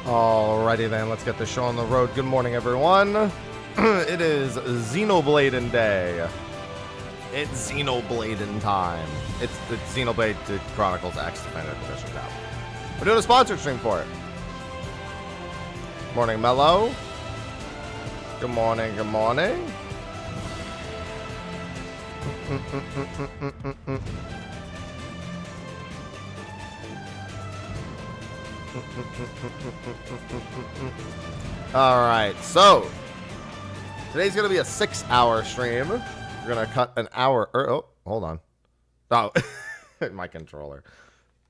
Alrighty then, let's get the show on the road. Good morning, everyone. It is Xenoblade Day. It's Xenoblade time. It's the Xenoblade Chronicles X Definitive Edition now. We're doing a sponsored stream for it. Morning, Mello. Good morning, good morning. Alright, so today's gonna be a 6-hour stream. We're gonna cut an hour. Oh, hold on. Oh, my controller.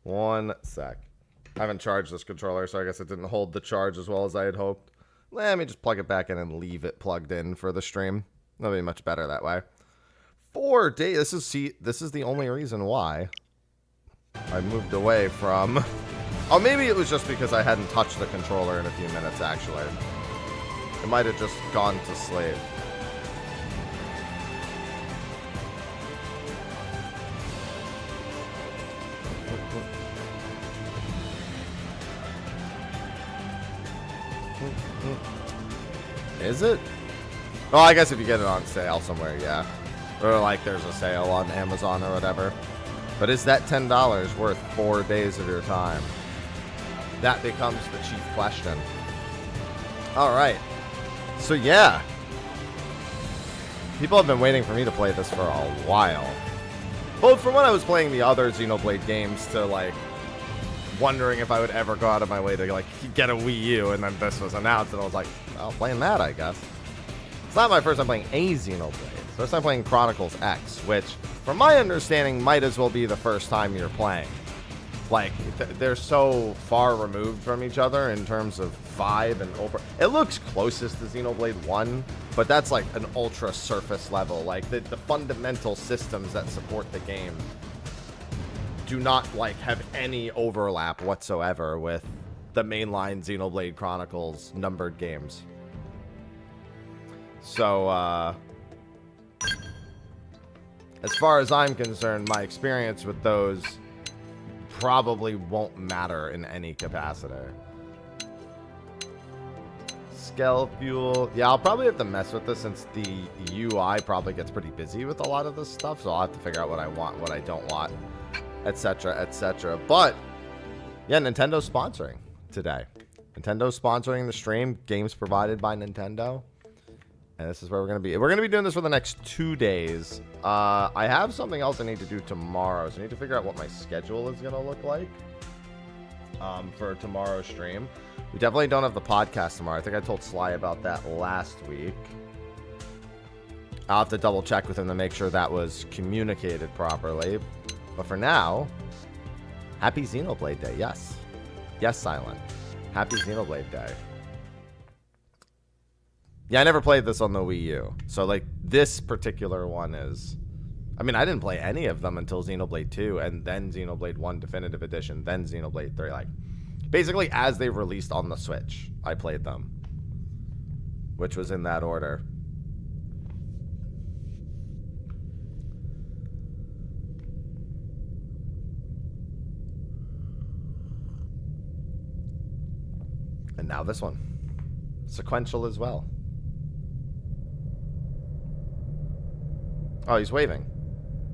One sec. I haven't charged this controller, so I guess it didn't hold the charge as well as I had hoped. Let me just plug it back in and leave it plugged in for the stream. That'll be much better that way. 4 days. This is the only reason why I moved away from. Oh, maybe it was just because I hadn't touched the controller in a few minutes, actually. It might have just gone to sleep. Is it? Oh, I guess if you get it on sale somewhere, yeah. Or like there's a sale on Amazon or whatever. But is that $10 worth 4 days of your time? That becomes the chief question. Alright. So yeah. People have been waiting for me to play this for a while. Both from when I was playing the other Xenoblade games to like wondering if I would ever go out of my way to like get a Wii U, and then this was announced and I was like, well, playing that, I guess. It's not my first time playing a Xenoblade. It's first time playing Chronicles X, which from my understanding might as well be the first time you're playing. Like, they're so far removed from each other in terms of vibe and over. It looks closest to Xenoblade 1, but that's like an ultra surface level. Like, the fundamental systems that support the game do not, like, have any overlap whatsoever with the mainline Xenoblade Chronicles numbered games. So, as far as I'm concerned, my experience with those probably won't matter in any capacity. Scale fuel. Yeah, I'll probably have to mess with this since the UI probably gets pretty busy with a lot of this stuff, so I'll have to figure out what I want, what I don't want, etc., etc. But yeah, Nintendo's sponsoring today. Nintendo's sponsoring the stream. Games provided by Nintendo. And this is where we're going to be. We're going to be doing this for the next 2 days. I have something else I need to do tomorrow, so I need to figure out what my schedule is going to look like for tomorrow's stream. We definitely don't have the podcast tomorrow. I think I told Sly about that last week. I'll have to double check with him to make sure that was communicated properly. But for now, happy Xenoblade Day. Yes. Yes, Silent. Happy Xenoblade Day. Yeah, I never played this on the Wii U. So, like, this particular one is... I mean, I didn't play any of them until Xenoblade 2, and then Xenoblade 1 Definitive Edition, then Xenoblade 3. Like, basically, as they released on the Switch, I played them. Which was in that order. And now this one. Sequential as well. Oh, he's waving.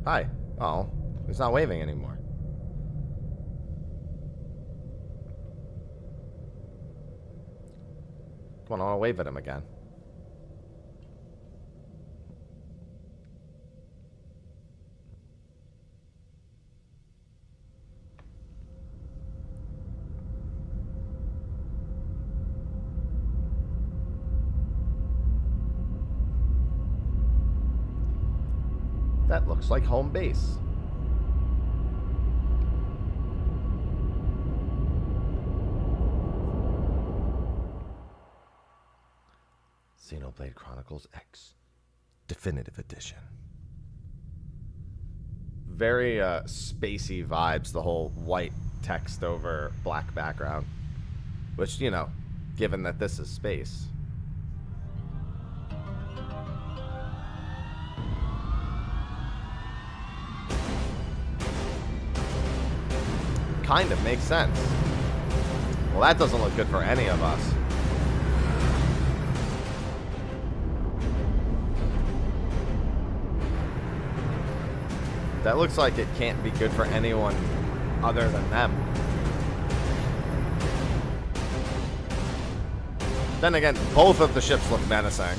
Hi. Oh, he's not waving anymore. Come on, I want to wave at him again. That looks like home base. Xenoblade Chronicles X Definitive Edition. Very spacey vibes, the whole white text over black background. Which, you know, given that this is space. kind of makes sense. Well, that doesn't look good for any of us. That looks like it can't be good for anyone other than them. Then again, both of the ships look menacing.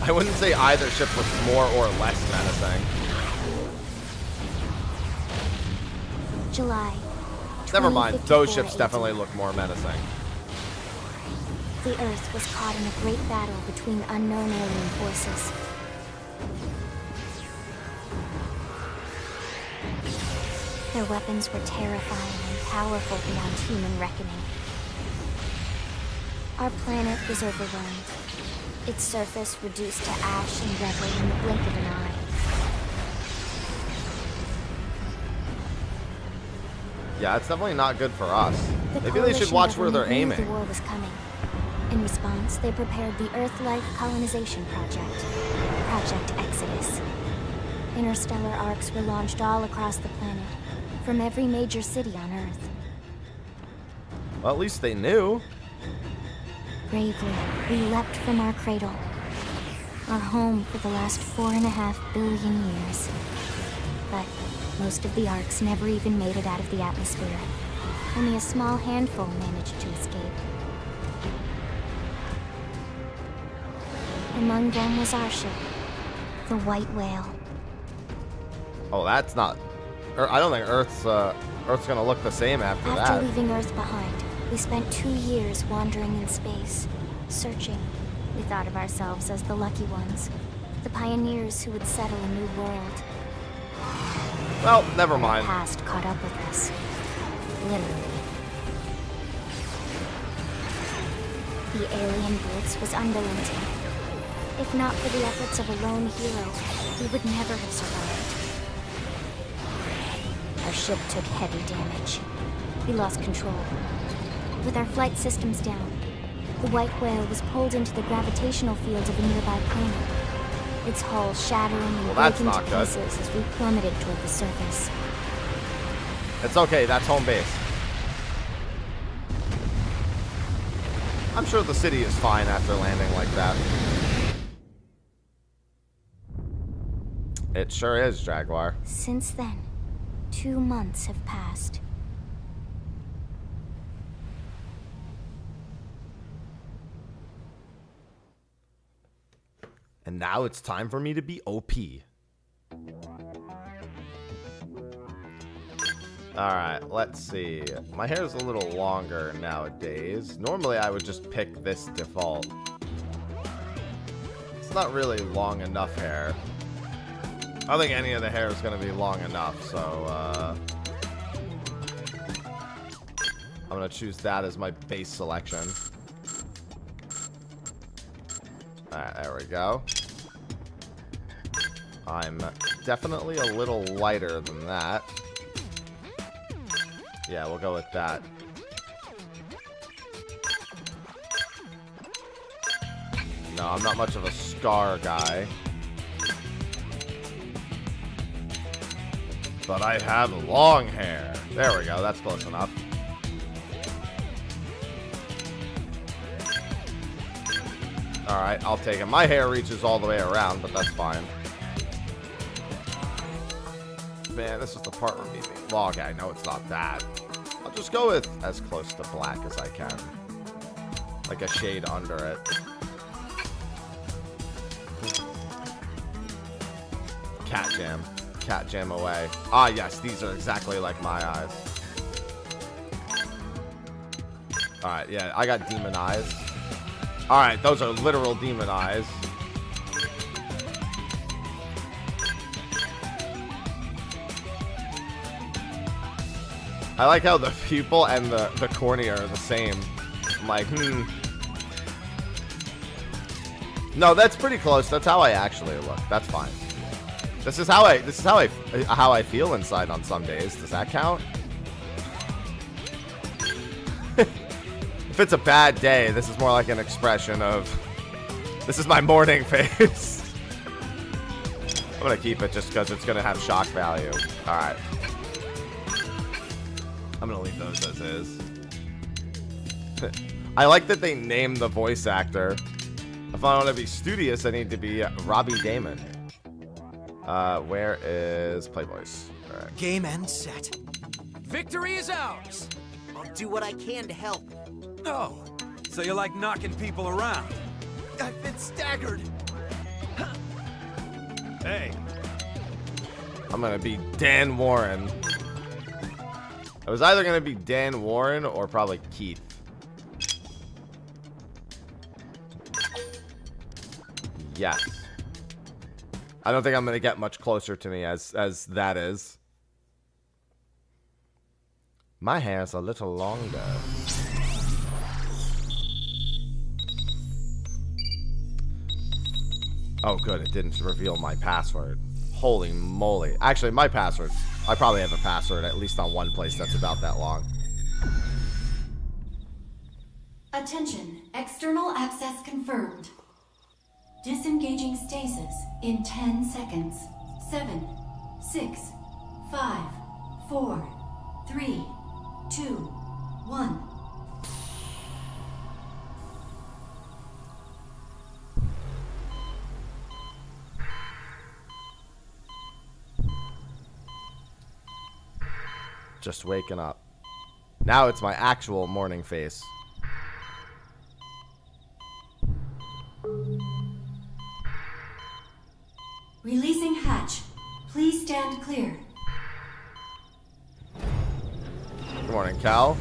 I wouldn't say either ship looks more or less menacing. July. Never mind, those ships definitely look more menacing. The Earth was caught in a great battle between unknown alien forces. Their weapons were terrifying and powerful beyond human reckoning. Our planet was overwhelmed. Its surface reduced to ash and rubble in the blink of an eye. Yeah, it's definitely not good for us. The Maybe they should watch where they're aiming. The war was coming. In response, they prepared the Earth-Life Colonization Project, Project Exodus. Interstellar arcs were launched all across the planet, from every major city on Earth. Well, at least they knew. Bravely, we leapt from our cradle, our home for the last 4.5 billion years. But most of the arcs never even made it out of the atmosphere. Only a small handful managed to escape. Among them was our ship, the White Whale. Oh, that's not... I don't think Earth's gonna look the same after that. After leaving Earth behind, we spent 2 years wandering in space, searching. We thought of ourselves as the lucky ones, the pioneers who would settle a new world. Well, never mind. The past caught up with us, literally. The alien blitz was unrelenting. If not for the efforts of a lone hero, we would never have survived. Our ship took heavy damage. We lost control. With our flight systems down, the White Whale was pulled into the gravitational field of a nearby planet. Its hull shattering and breaking to pieces as we plummeted toward the surface. It's okay, that's home base. I'm sure the city is fine after landing like that. It sure is, Jaguar. Since then, 2 months have passed. And now it's time for me to be OP. Alright, let's see. My hair's a little longer nowadays. Normally I would just pick this default. It's not really long enough hair. I don't think any of the hair is going to be long enough, so I'm going to choose that as my base selection. Alright, there we go. I'm definitely a little lighter than that. Yeah, we'll go with that. No, I'm not much of a scar guy. But I have long hair. There we go, that's close enough. Alright, I'll take it. My hair reaches all the way around, but that's fine. Man, this is the part where me being long. Okay, no, it's not that. I'll just go with as close to black as I can. Like a shade under it. Cat jam. Cat jam away. Ah, yes, these are exactly like my eyes. Alright, yeah, I got demon eyes. Alright, those are literal demon eyes. I like how the pupil and the cornea are the same. I'm like, No, that's pretty close. That's how I actually look. That's fine. This is how I feel inside on some days. Does that count? If it's a bad day, this is more like an expression of, this is my morning face. I'm gonna keep it just because it's gonna have shock value. All right. I'm gonna leave those as is. I like that they named the voice actor. If I want to be studious, I need to be Robbie Damon. Where is Play Voice? All right. Game and set. Victory is ours! I'll do what I can to help. Oh, so you like knocking people around? I've been staggered. Hey, I'm gonna be Dan Warren. I was either gonna be Dan Warren or probably Keith. Yes. I don't think I'm gonna get much closer to me as that is. My hair's a little longer. Oh, good. It didn't reveal my password. Holy moly. Actually, my password. I probably have a password, at least on one place that's about that long. Attention. External access confirmed. Disengaging stasis in 10 seconds. 7, 6, 5, 4, 3, 2, 1. Just waking up. Now it's my actual morning face. Releasing hatch. Please stand clear. Good morning, Cal.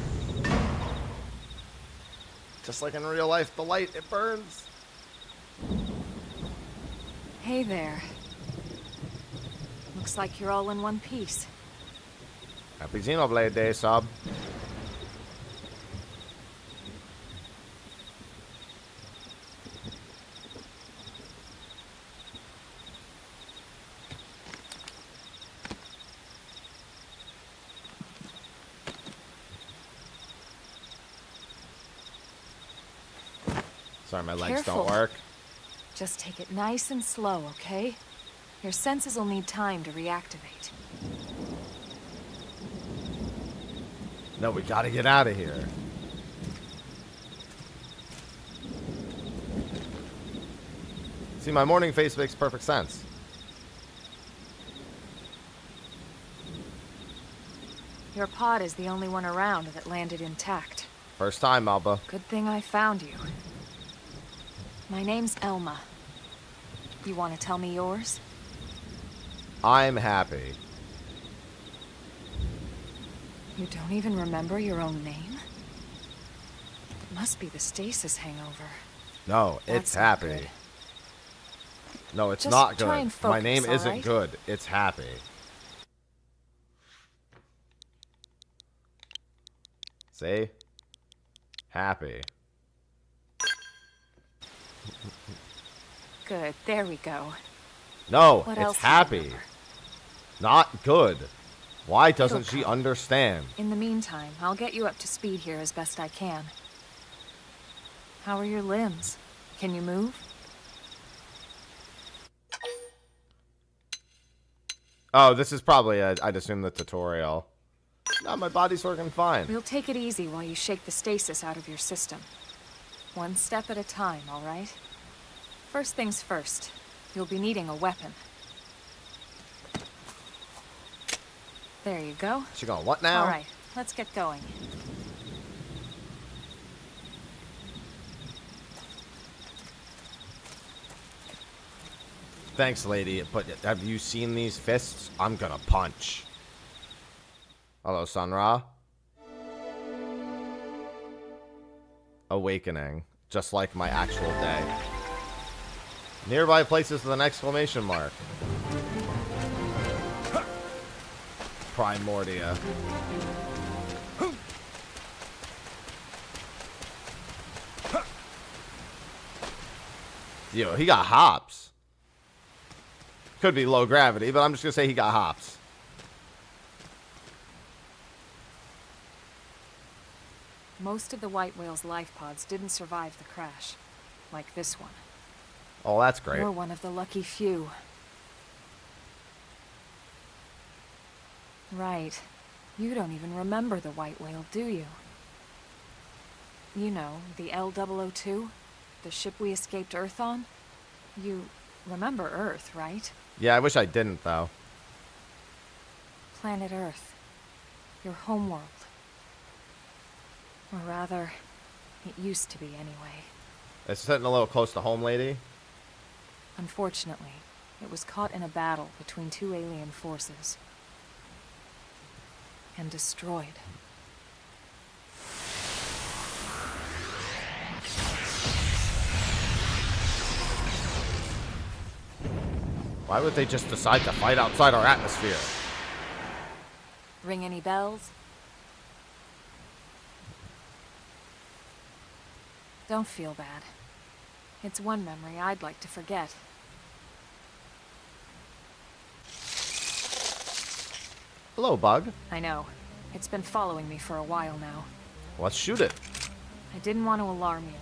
Just like in real life, the light, it burns. Hey there. Looks like you're all in one piece. Happy Xenoblade Day, sub. Sorry, my legs Careful. don't work. Just take it nice and slow, okay? Your senses will need time to reactivate. No, we gotta get out of here. See, my morning face makes perfect sense. Your pod is the only one around that landed intact. First time, Alba. Good thing I found you. My name's Elma. You want to tell me yours? I'm happy. You don't even remember your own name? It must be the stasis hangover. No, it's That's not happy. good. No, it's Just not try good. and My focus, name isn't alright? good. It's happy. See? Happy. Good, there we go. No, What it's else do you happy. remember? Not good. Why doesn't It'll she come. understand? In the meantime, I'll get you up to speed here as best I can. How are your limbs? Can you move? Oh, this is probably, I'd assume, the tutorial. No, my body's working fine. We'll take it easy while you shake the stasis out of your system. One step at a time, all right? First things first, you'll be needing a weapon. There you go. She going, what now? All right, let's get going. Thanks, lady, but have you seen these fists? I'm gonna punch. Hello, Sunra. Awakening. Just like my actual day. Nearby places with an exclamation mark. Primordia. Yo, he got hops. Could be low gravity, but I'm just gonna say he got hops. Most of the white whale's life pods didn't survive the crash, like this one. Oh, that's great. You're one of the lucky few. Right. You don't even remember the white whale, do you? You know, the L002? The ship we escaped Earth on? You remember Earth, right? Yeah, I wish I didn't, though. Planet Earth. Your homeworld. Or rather, it used to be anyway. It's sitting a little close to home, lady. Unfortunately, it was caught in a battle between two alien forces. And destroyed. Why would they just decide to fight outside our atmosphere? Ring any bells? Don't feel bad. It's one memory I'd like to forget. Hello, bug. I know. It's been following me for a while now. Let's shoot it. I didn't want to alarm you,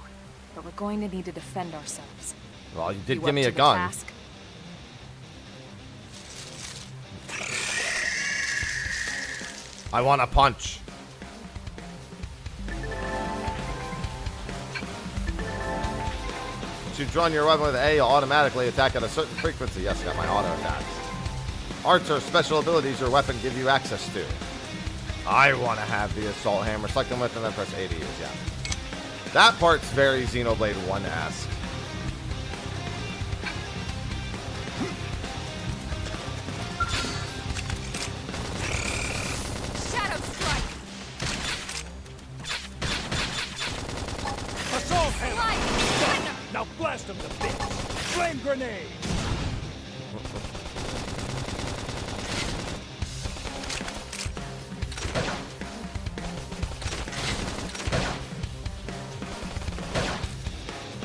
but we're going to need to defend ourselves. Well, you did You give up me to a the gun. task? I want a punch. Once you've drawn your weapon with A, you'll automatically attack at a certain frequency. Yes, got my auto attacks. Arts or special abilities your weapon give you access to. I want to have the assault hammer. Select them with and then press A to use, yeah. That part's very Xenoblade 1-esque. Shadow Strike! Assault hammer! Now blast him to bits! Flame grenade!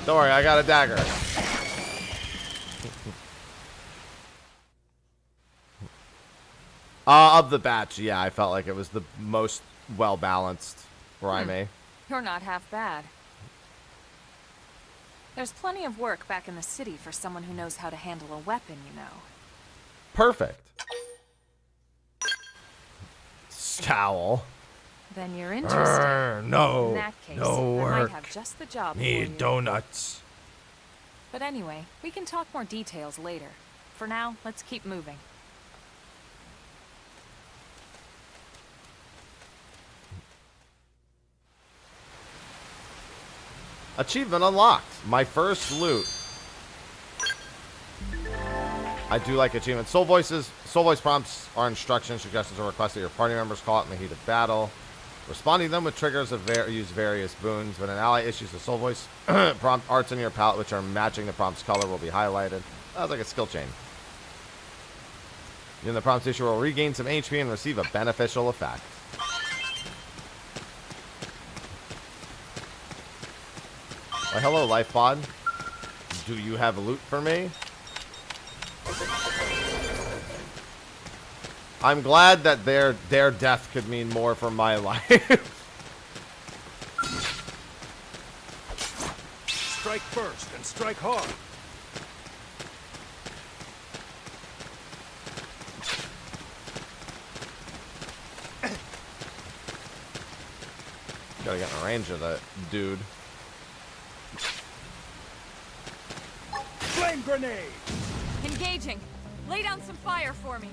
Don't worry, I got a dagger. Of the batch, yeah, I felt like it was the most well-balanced, Raime. You're not half bad. There's plenty of work back in the city for someone who knows how to handle a weapon, you know. Perfect. Scowl. Then you're interested. No. In that case, no I work. might have just the job for Need you. donuts. But anyway, we can talk more details later. For now, let's keep moving. Achievement unlocked. My first loot. I do like achievements. Soul voice prompts are instructions, suggestions, or requests that your party members call out in the heat of battle. Responding to them with triggers of use various boons. When an ally issues a soul voice prompt, arts in your palette which are matching the prompt's color will be highlighted. That's like a skill chain. In the prompt's issue will regain some HP and receive a beneficial effect. Well, hello, life pod. Do you have loot for me? I'm glad that their death could mean more for my life. Strike first and strike hard. Gotta get in range of that dude. Flame grenade! Engaging! Lay down some fire for me.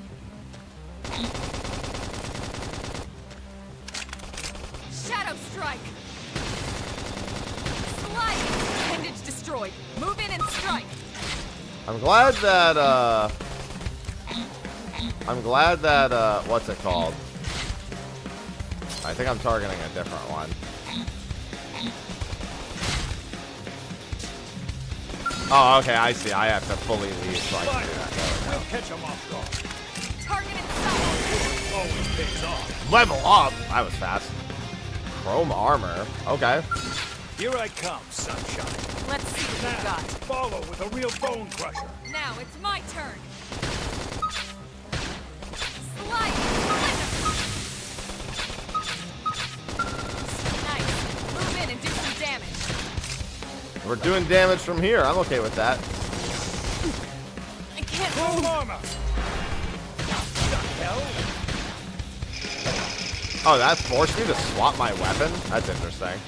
Shadow Strike! Slide! Appendage destroyed. Move in and strike. I'm glad that what's it called? I think I'm targeting a different one. Oh, okay, I see. I have to fully leave so I can do that. We'll catch him off guard. Target inside. Always pays off. Level up! I was fast. Chrome armor. Okay. Here I come, sunshine. Let's see what Now, you got. follow with a real bone crusher. Now it's my turn. Slide! Nice. Move in and do some damage. We're doing damage from here. I'm okay with that. I can't Full move. armor! The hell? Oh, that forced me to swap my weapon? That's interesting.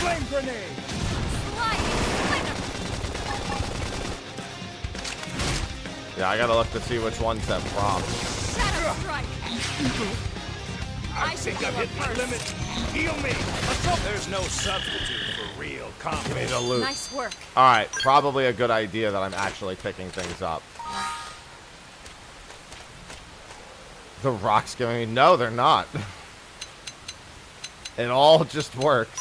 Flame grenade! Yeah, I gotta look to see which ones have prompts. Shadow strike. I think I've hit my limit. Heal me! There's no substitute for real combat. Give me the loot. Nice work. Alright, probably a good idea that I'm actually picking things up. The rocks giving me... No, they're not. It all just works.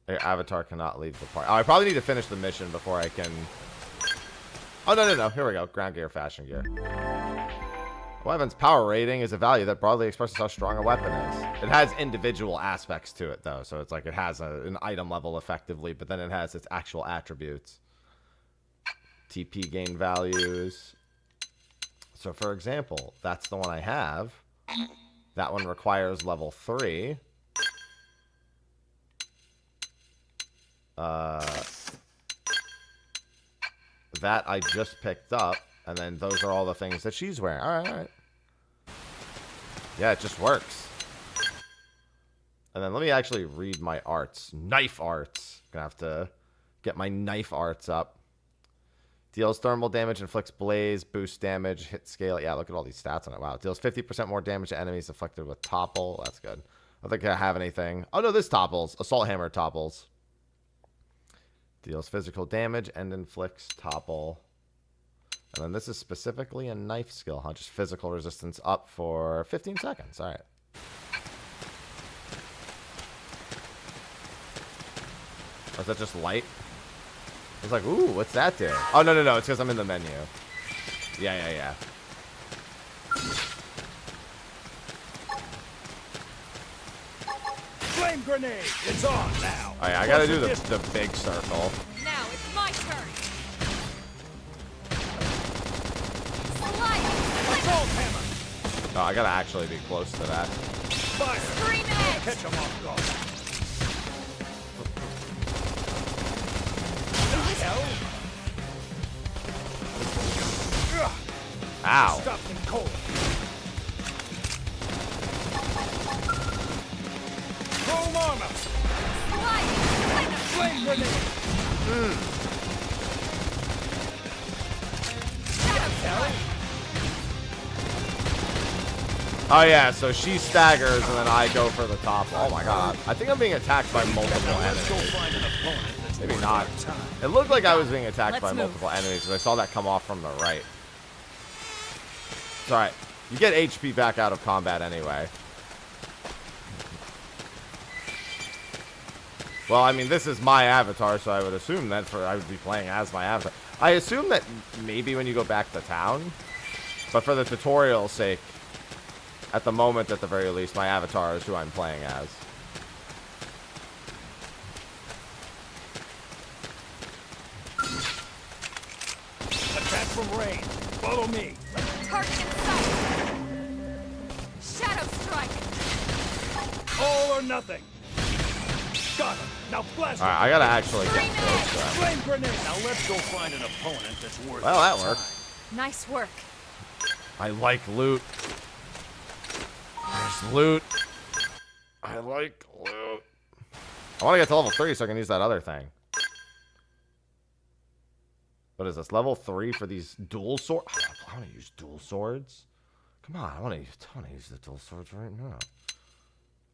Your avatar cannot leave the party. Oh, I probably need to finish the mission before I can... Oh, no. Here we go. Ground gear, fashion gear. A weapon's power rating is a value that broadly expresses how strong a weapon is. It has individual aspects to it, though. So it's like it has an item level effectively, but then it has its actual attributes. TP gain values. So, for example, that's the one I have. That one requires level 3. That I just picked up. And then those are all the things that she's wearing. Alright. Yeah, it just works. And then let me actually read my arts. Knife arts. Gonna have to get my knife arts up. Deals thermal damage, inflicts blaze, boosts damage, hit scale. Yeah, look at all these stats on it. Wow. Deals 50% more damage to enemies afflicted with topple. That's good. I don't think I have anything. Oh, no, this topples. Assault hammer topples. Deals physical damage and inflicts topple. And then this is specifically a knife skill, huh? Just physical resistance up for 15 seconds. All right. Or is that just light? I was like, ooh, what's that do? Oh, no. It's because I'm in the menu. Yeah. Flame grenade! It's on now! All right, I got to do the big circle. Now it's my turn. Assault hammer! Oh, I got to actually be close to that. Fire! Scream edge! Catch him off guard. Ow. Stop them cold. Chrome armor! Flame grenade! Oh, yeah, so she staggers, and then I go for the top. Oh, my God. I think I'm being attacked by multiple enemies. Maybe not. It looked like I was being attacked by multiple enemies, because I saw that come off from the right. It's alright. You get HP back out of combat anyway. Well, I mean, this is my avatar, so I would assume that I would be playing as my avatar. I assume that maybe when you go back to town, but for the tutorial's sake, at the moment, at the very least, my avatar is who I'm playing as. Attack from range. Follow me. Target in sight. Shadow strike. All or nothing. Got him. Now blast him. Alright, I gotta actually get close to him. Flame grenade. Now let's go find an opponent that's worth. Well, that worked. Nice work. I like loot. There's loot. I like loot. I want to get to level 3 so I can use that other thing. What is this? Level 3 for these dual swords? I want to use dual swords. Come on, I want to use the dual swords right now.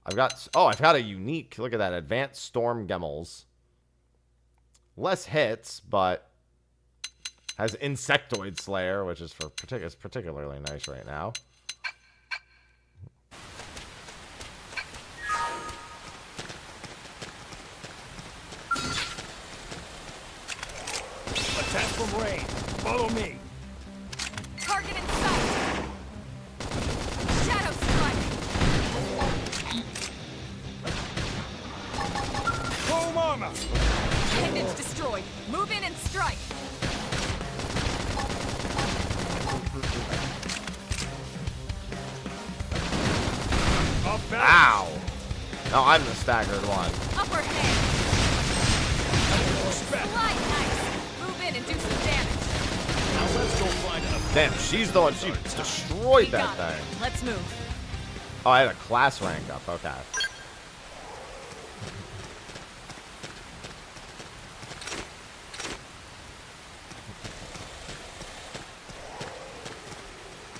I've got a unique. Look at that, advanced storm gemmels. Less hits, but has insectoid slayer, which is particularly nice right now. Attack from range. Follow me. Target in sight. Shadow strike. Chrome armor. Appendage destroyed. Move in and strike. Ow! No, I'm the staggered one. Upper hand. Slide nice. Move in and do some damage. Now let's go find an opponent. Damn, she's the one. She destroyed We that got it. thing. Let's move. Oh, I had a class rank up. Okay.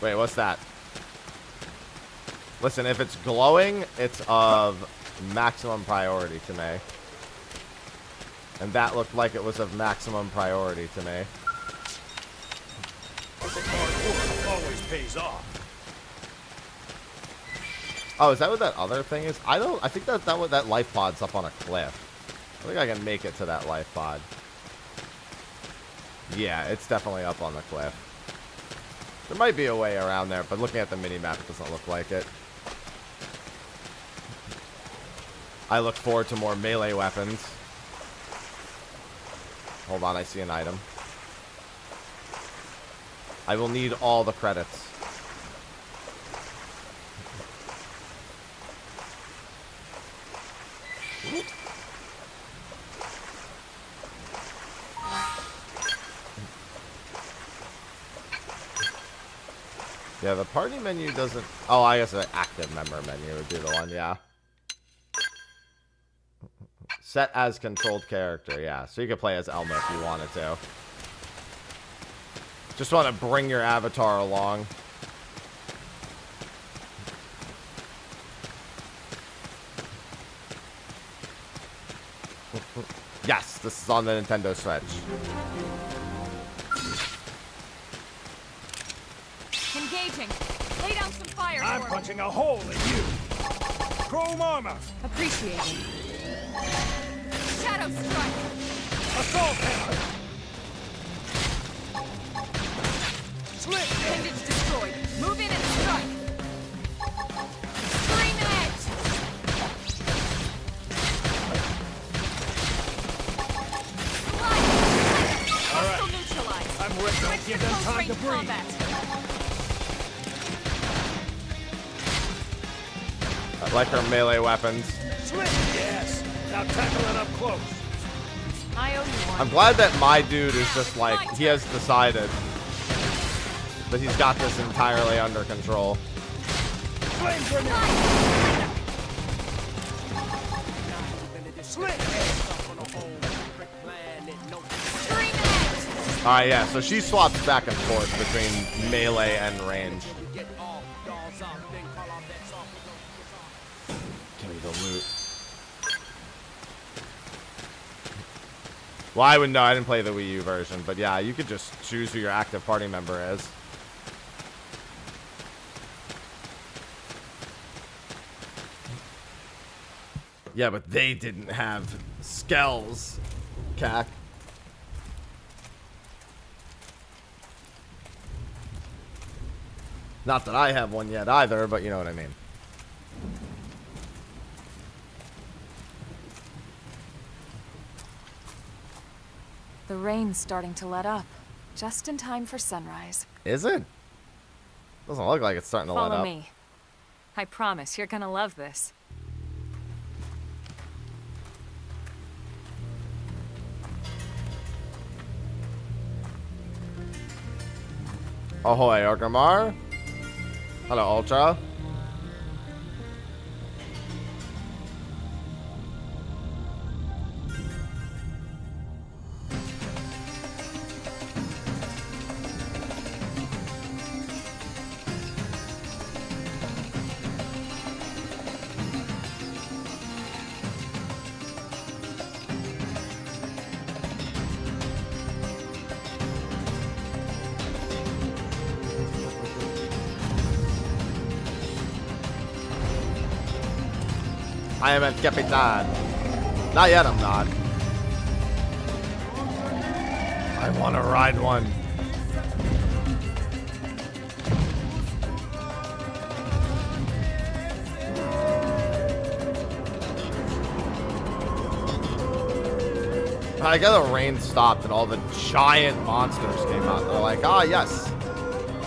Wait, what's that? Listen, if it's glowing, it's of maximum priority to me. And that looked like it was of maximum priority to me. Hard work always pays off. Oh, is that what that other thing is? I think that life pod's up on a cliff. I think I can make it to that life pod. Yeah, it's definitely up on the cliff. There might be a way around there, but looking at the mini-map, it doesn't look like it. I look forward to more melee weapons. Hold on, I see an item. I will need all the credits. Yeah, the party menu doesn't... Oh, I guess the active member menu would be the one, yeah. Set as controlled character, yeah. So you could play as Elma if you wanted to. Just want to bring your avatar along. Yes, this is on the Nintendo Switch. Engaging. Lay down some fire I'm for punching a hole in you. Chrome armor. Appreciated. Shadow strike. Assault hammer. Slit. Appendage destroyed. Move in and strike. Scream edge. Slide. Hostile neutralized. I'm ready. Switch Don't to give them close time range to breathe. combat. I like her melee weapons. Slit. Yes. Now tackle it up close. I owe you one. I'm glad that my dude is just like, he has decided that he's got this entirely under control. Flame grenade. Slit. Scream edge. Alright, yeah, so she swaps back and forth between melee and range. Give me the loot. Well, I would know. I didn't play the Wii U version, but yeah, you could just choose who your active party member is. Yeah, but they didn't have skells, Cac. Not that I have one yet either, but you know what I mean. The rain's starting to let up. Just in time for sunrise. Is it? Doesn't look like it's starting to let Follow up. me. I promise you're gonna love this. Ahoy, Orgrimmar. Hello, Ultra. I am at Capitan. Not yet, I'm not. I want to ride one. I got the rain stopped and all the giant monsters came out. They're like, ah, yes.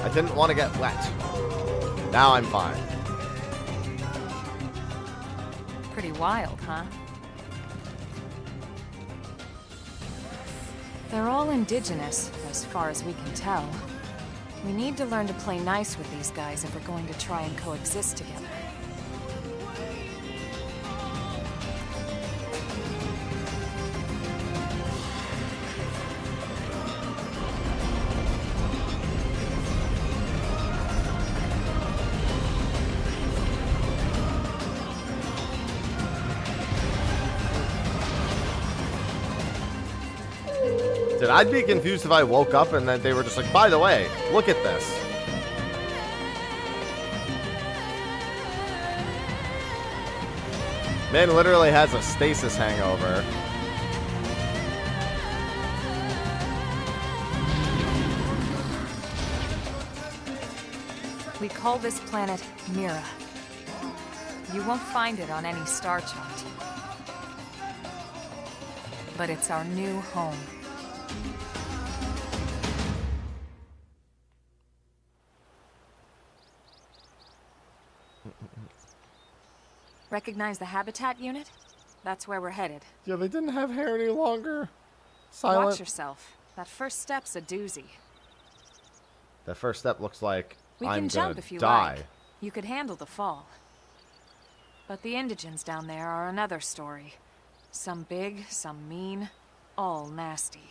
I didn't want to get wet. Now I'm fine. Pretty wild, huh? They're all indigenous, as far as we can tell. We need to learn to play nice with these guys if we're going to try and coexist together. expected. I'd be confused if I woke up and then they were just like, by the way, look at this. Man literally has a stasis hangover. We call this planet Mira. You won't find it on any star chart. But it's our new home. Recognize the habitat unit? That's where we're headed. Yeah, they didn't have hair any longer. Silent. Watch yourself. That first step's a doozy. That first step looks like We I'm can jump gonna if you die. like. You could handle the fall. But the indigents down there are another story. Some big, some mean, all nasty.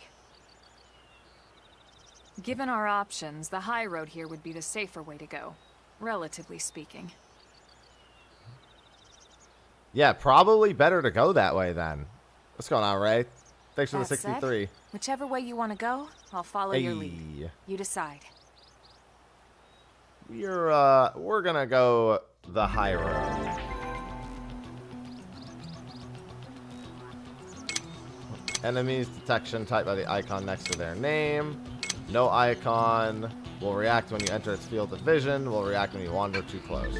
Given our options, the high road here would be the safer way to go, relatively speaking. Yeah, probably better to go that way then. What's going on, Ray? Thanks for the That said, 63. whichever way you want to go, I'll follow your lead. Hey. You decide. We're gonna go the high road. Enemies detection typed by the icon next to their name. No icon will react when you enter its field of vision. Will react when you wander too close.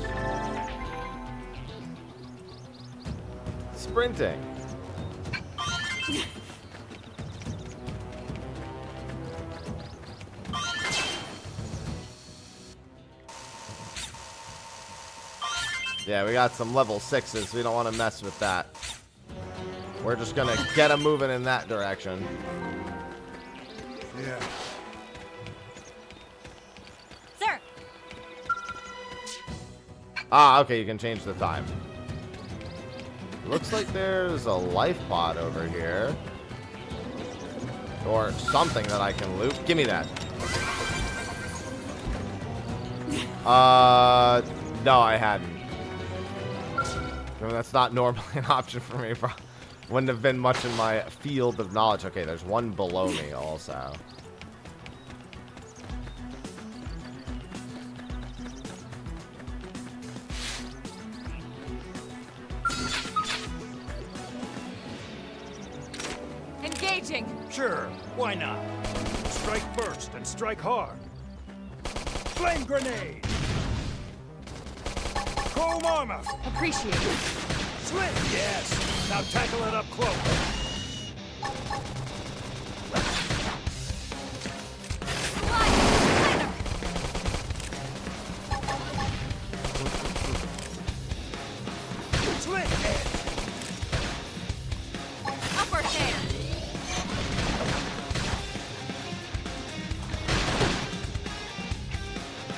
Sprinting. Yeah, we got some level 6s. We don't want to mess with that. We're just going to get them moving in that direction. Yeah. Sir! Ah, okay, you can change the time. Looks like there's a life pod over here. Or something that I can loot. Give me that. No, I hadn't. I mean, that's not normally an option for me, bro. Wouldn't have been much in my field of knowledge. Okay, there's one below me also. Engaging! Sure, why not? Strike first and strike hard. Flame grenade! Chrome armor! Appreciate it. Slit! Yes! Now tackle it up close. Slit edge! Upper hand!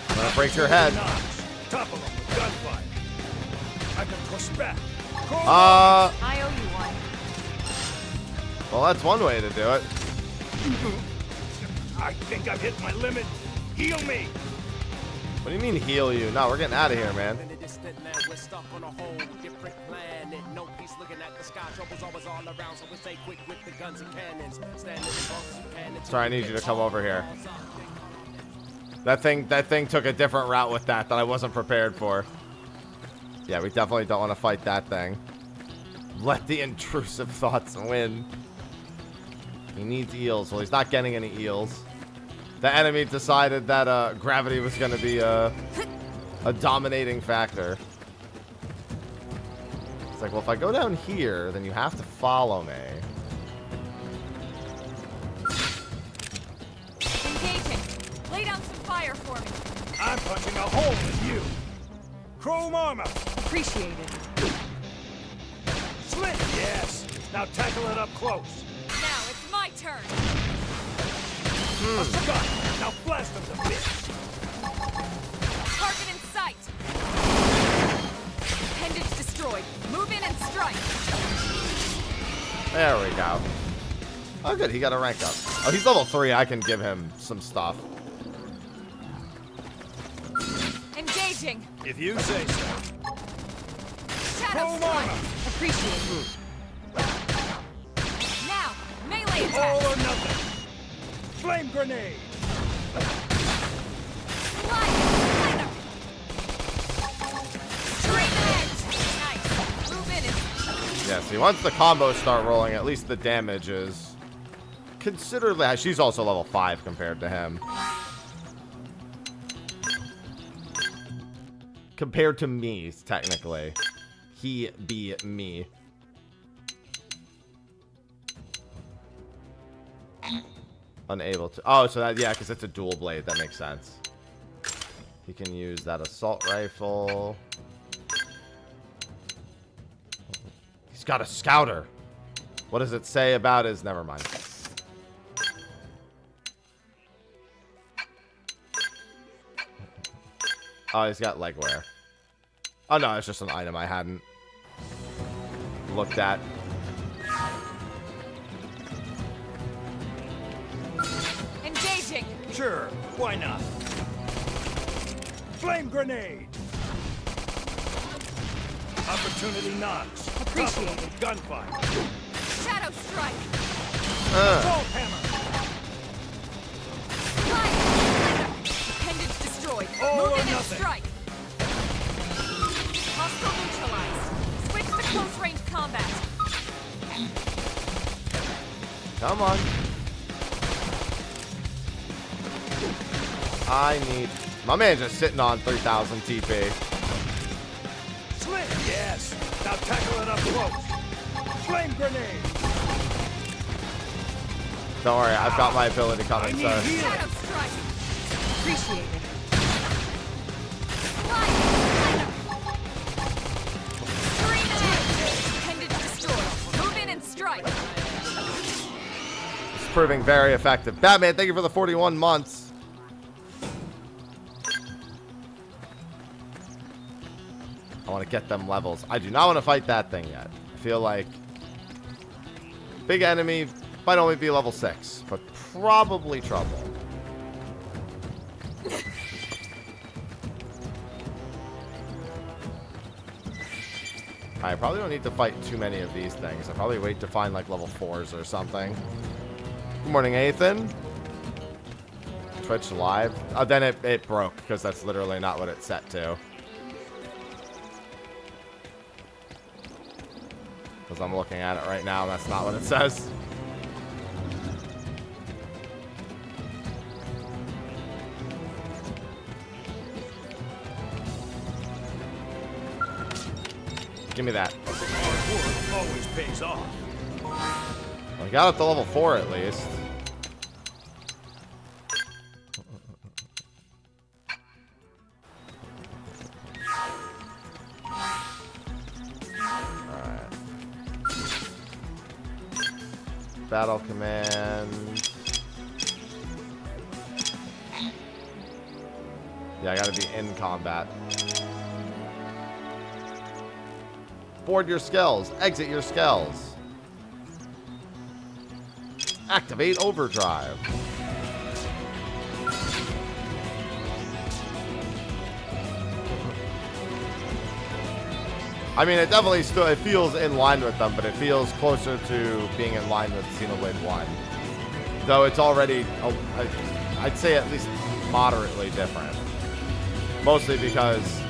I'm gonna break your head. Notch. Topple them with gunfire. I can push back. Chrome I owe you one. Well, that's one way to do it. I think I've hit my limit. Heal me! What do you mean heal you? No, we're getting out of here, man. In a distant land, we're stuck on a whole different planet. No peace looking at the sky, trouble's always all around, so we stay quick with the guns and cannons. Standing in bunks and cannons. Sorry, I need you to come over here. That thing took a different route with that I wasn't prepared for. Yeah, we definitely don't want to fight that thing. Let the intrusive thoughts win. He needs eels. Well, he's not getting any eels. The enemy decided that gravity was going to be a dominating factor. It's like, well, if I go down here, then you have to follow me. Engaging! Lay down some fire for me. I'm punching a hole in you. Chrome armor! Appreciate it. Slit! Yes! Now tackle it up close. Now it's my turn. A shot! Now blast them to bits! Target in sight. Appendage destroyed. Move in and strike. There we go. Oh, good. He got a rank up. Oh, he's level 3. I can give him some stuff. Engaging. If you say so. Shadow Chrome strike. armor! Appreciate it. Now, melee All attack. or nothing! Flame grenade! Yeah, see, once the combos start rolling, at least the damage is considerably high. She's also level 5 compared to him. Compared to me, technically. He be me. Unable to. Oh, so that, yeah, because it's a dual blade. That makes sense. He can use that assault rifle. He's got a scouter. What does it say about his? Never mind. Oh, he's got leg wear. Oh, no, it's just an item I hadn't looked at. Engaging. Sure, why not? Flame grenade! Opportunity knocks. Appreciated. Gunfire. Shadow strike. Assault hammer. Fire. Appendage destroyed. All Move or in and nothing. strike. Hostile neutralized. Switch to close range combat. Come on. I need... My man's just sitting on 3,000 TP. Slit. Yes. Now tackle it up close. Flame grenade. Don't worry, I've got my ability I coming, need sir. healing. Shadow strike. Appreciated. Fire. Appendage destroyed. Move in and strike. It's proving very effective. Batman, thank you for the 41 months. I want to get them levels. I do not want to fight that thing yet. I feel like big enemy might only be level 6, but probably trouble. I probably don't need to fight too many of these things. I'll probably wait to find like level 4s or something. Good morning, Ethan. Twitch live. Oh, then it broke because that's literally not what it's set to. Because I'm looking at it right now, and that's not what it says. Give me that. Hard work always pays off. Well, we got up to level 4 at least. Battle command. Yeah, I gotta be in combat. Board your skells. Exit your skells. Activate overdrive. I mean, it definitely still, it feels in line with them, but it feels closer to being in line with Xenoblade 1. Though it's already, I'd say at least moderately different. Mostly because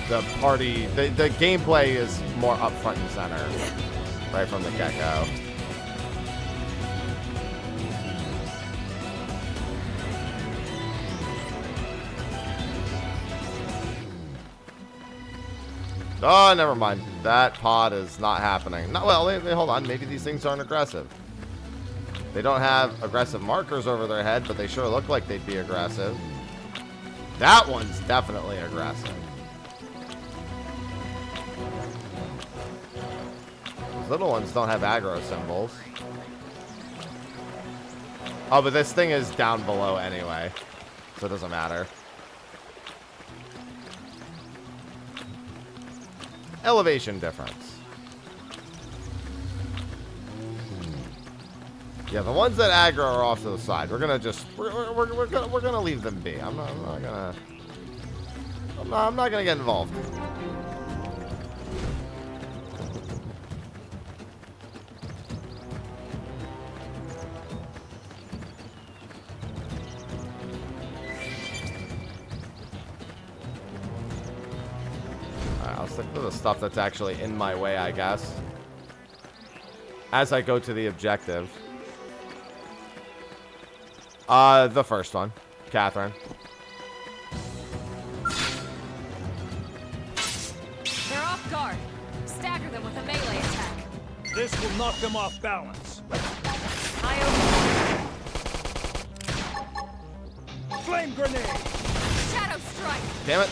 the party, the gameplay is more up front and center right from the get-go. Oh, never mind. That pod is not happening. Not well. Hold on. Maybe these things aren't aggressive. They don't have aggressive markers over their head, but they sure look like they'd be aggressive. That one's definitely aggressive. These little ones don't have aggro symbols. Oh, but this thing is down below anyway, so it doesn't matter. Elevation difference. Yeah, the ones that aggro are off to the side. We're gonna just we're gonna leave them be. I'm not gonna get involved. I'll stick to the stuff that's actually in my way, I guess. As I go to the objective. The first one. Catherine. They're off guard. Stagger them with a melee attack. This will knock them off balance. Flame grenade! Shadow strike! Damn it.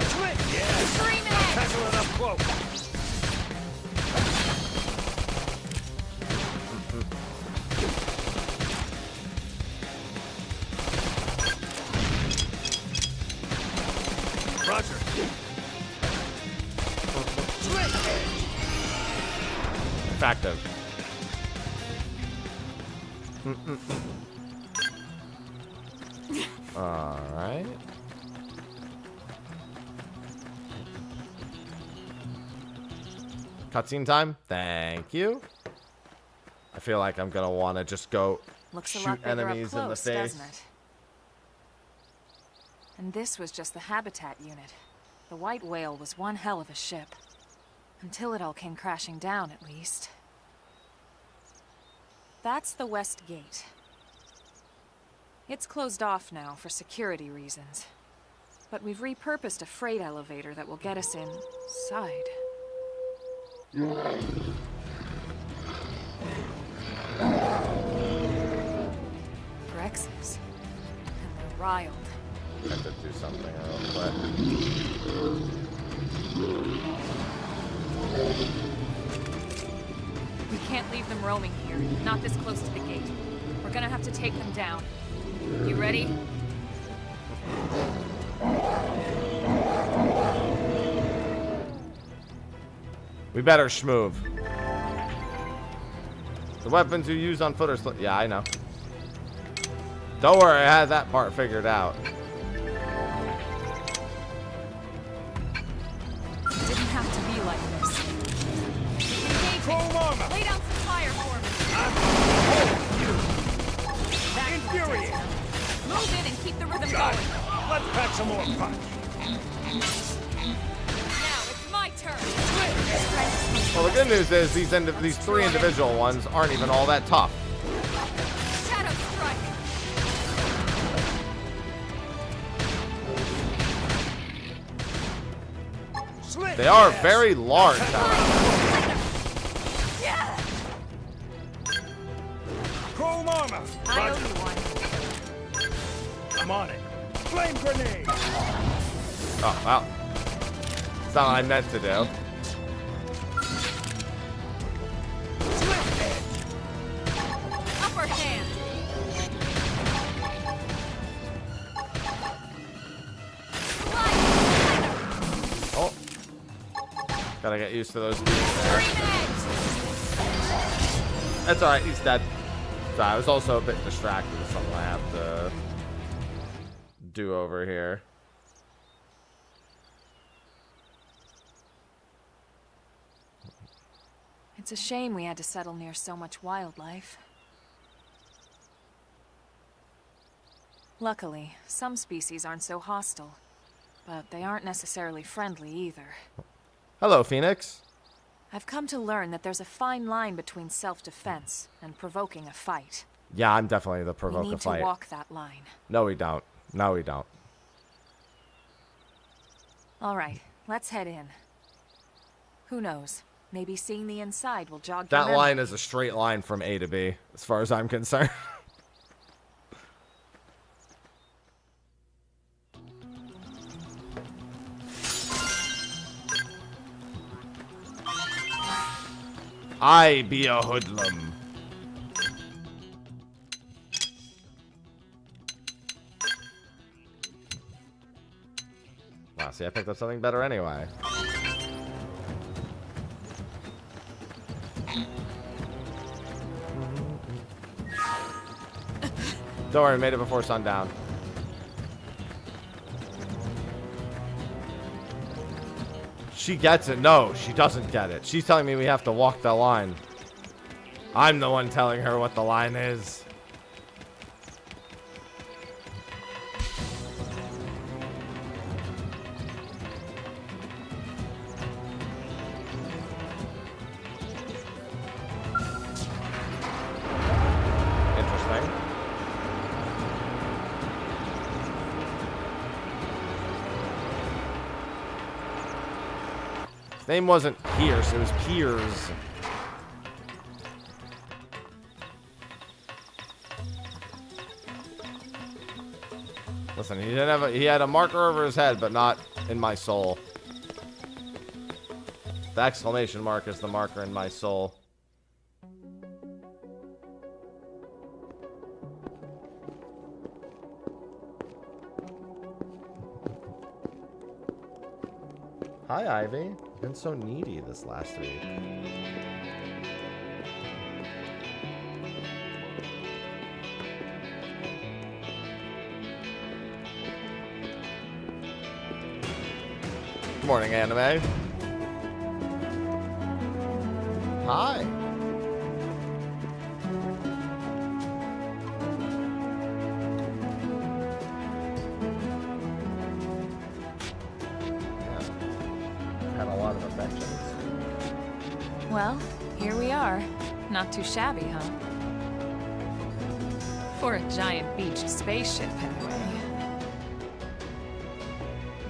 Slit! Yes! Scream edge! Tackle it up close! Roger. Slit! Effective. Alright. Cutscene time. Thank you. I feel like I'm gonna want to just go Looks a shoot lot bigger enemies up in the close, face. doesn't it? And this was just the habitat unit. The White Whale was one hell of a ship. Until it all came crashing down, at least. That's the West Gate. It's closed off now for security reasons. But we've repurposed a freight elevator that will get us inside. Rexes. And they're riled. I have to do something real quick. We can't leave them roaming here, not this close to the gate. We're gonna have to take them down. You ready? We better schmoove. The weapons you use on foot are yeah, I know. Don't worry, I had that part figured out. Didn't have to be like this. Chrome armor! Lay down some fire for me. Infuriate! Move in and keep the rhythm Got going. it. Let's pack some more punch. Now it's my turn. Well, the good news is these three individual ones aren't even all that tough. Shadow strike. Slit! They are Yes. very large, however. Yeah. Chrome armor! I owe Roger. you one. I'm on it. Flame grenade! Oh, well. It's not what I meant to do. Slit edge! Upper hand. Oh. Gotta get used to those beams there. Scream edge. That's alright, he's dead. So I was also a bit distracted with something I have to do over here. It's a shame we had to settle near so much wildlife. Luckily, some species aren't so hostile, but they aren't necessarily friendly either. Hello, Phoenix. I've come to learn that there's a fine line between self-defense and provoking a fight. Yeah, I'm definitely the We provoke a need to fight. walk that line. No, we don't. No, we don't. All right, let's head in. Who knows? Maybe seeing the inside will jog your That memory. line is a straight line from A to B, as far as I'm concerned. I be a hoodlum. Wow, see, I picked up something better anyway. Don't worry, we made it before sundown. She gets it. No, she doesn't get it. She's telling me we have to walk the line. I'm the one telling her what the line is. name wasn't Pierce, it was Piers. Listen, he didn't have he had a marker over his head, but not in my soul. The exclamation mark is the marker in my soul. Hi, Ivy. You've been so needy this last week. Good morning, anime. Hi. Had a lot of affections. Well, here we are. Not too shabby, huh? For a giant beached spaceship, anyway.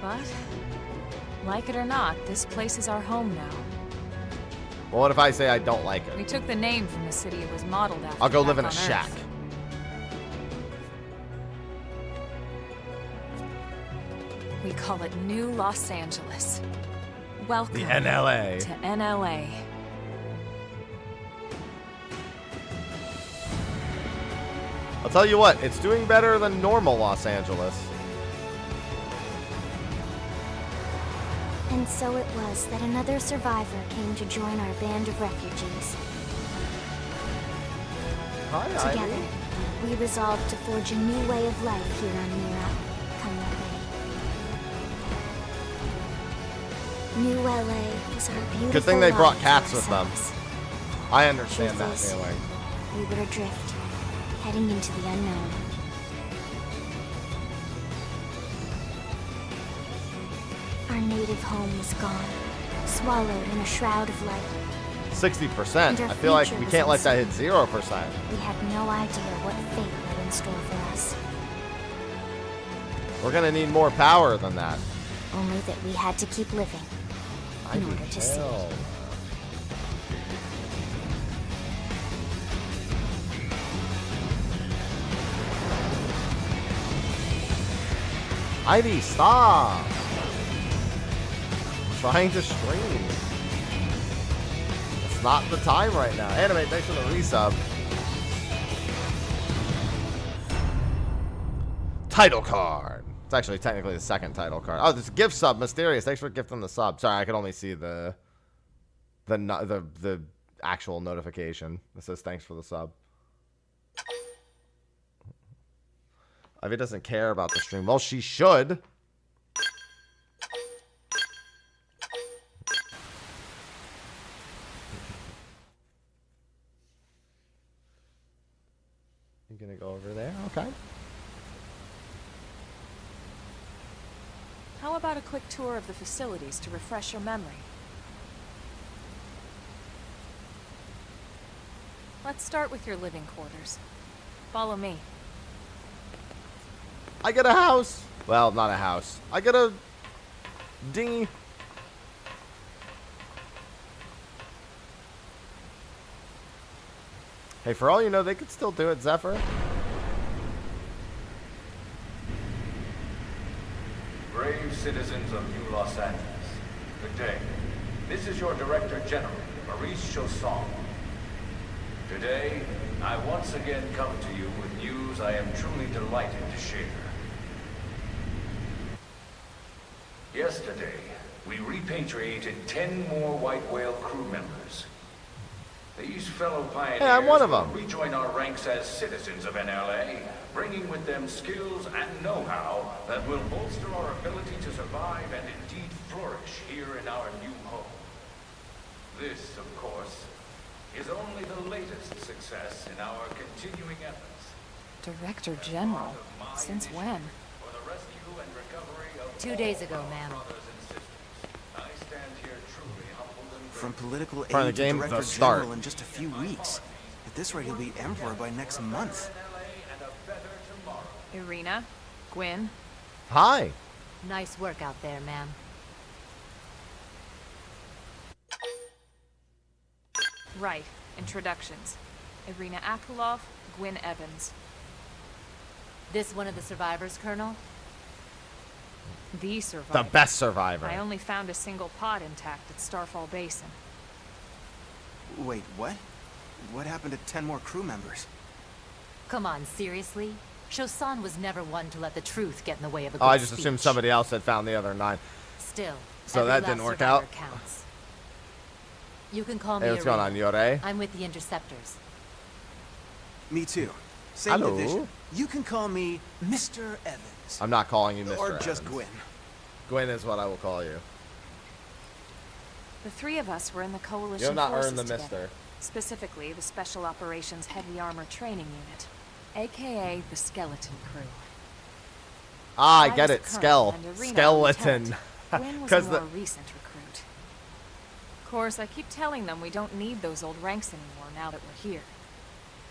But, like it or not, this place is our home now. Well, what if I say I don't like We it? took the name from the city it was modeled after. I'll go live back in a on shack. Earth. We call it New Los Angeles. Welcome The NLA. to NLA. I'll tell you what, it's doing better than normal Los Angeles. And so it was that another survivor came to join our band of refugees. Hi, Together, Ivy. we resolved to forge a new way of life here on Mira. Come what may. New LA is our beautiful Good thing they brought life cats to with them. ourselves. I understand that Truth is, feeling. We were adrift, heading into the unknown. Our native home was gone, swallowed in a shroud of light. 60%. And our I feel like future we was can't let that hit uncertain. 0%. We had no idea what fate lay in store for us. We're gonna need more power than that. Only that we had to keep living in order to see Hell. it. Ivy, stop! I'm trying to stream. It's not the time right now. Anime, thanks for the resub. Title card. It's actually technically the second title card. Oh, this gift sub, Mysterious. Thanks for gifting the sub. Sorry, I could only see the actual notification. It says thanks for the sub. Ivy doesn't care about the stream. Well, she should. You gonna go over there? Okay. How about a quick tour of the facilities to refresh your memory? Let's start with your living quarters. Follow me. I get a house. Well, not a house. I get a dinghy. Hey, for all you know, they could still do it, Zephyr. Brave citizens of New Los Angeles, good day. This is your Director General, Maurice Chausson. Today, I once again come to you with news I am truly delighted to share. Yesterday, we repatriated 10 more White Whale crew members. These fellow pioneers Hey, I'm one of them. will rejoin our ranks as citizens of NLA, bringing with them skills and know-how that will bolster our ability to survive and indeed flourish here in our new home. This, of course, is only the latest success in our continuing efforts. Director General? Since when? For the rescue and recovery of 2 days ago, ma'am. brothers and sisters, I stand here truly humbled and From political Front of aid the game, to the director start. general in just a few weeks. At this rate, he'll be emperor by next month. Irina? Gwyn? Hi. Nice work out there, ma'am. Right. Introductions. Irina Akulov, Gwyn Evans. This one of the survivors, Colonel? The survivor. The best survivor. I only found a single pod intact at Starfall Basin. Wait, what? What happened to 10 more crew members? Come on, seriously? Shosan was never one to let the truth get in the way of a good Oh, I just speech. assumed somebody else had found the other 9. Still, So every that didn't last work survivor out. counts. You can call me Hey, what's going on, Irina. Yore? I'm with the Interceptors. Me too. Same Hello. division. You can call me Mr. Evans. I'm not calling you Mr. Or just Evans. Gwyn. Gwyn is what I will call you. The three of us were in the Coalition You have not forces earned the together. Mister. Specifically, the Special Operations Heavy Armor Training Unit, aka the Skeleton Crew. Ah, I get was it. Colonel and Irina Skeleton. Lieutenant. Gwyn was a more recent recruit. Of course, I keep telling them we don't need those old ranks anymore now that we're here.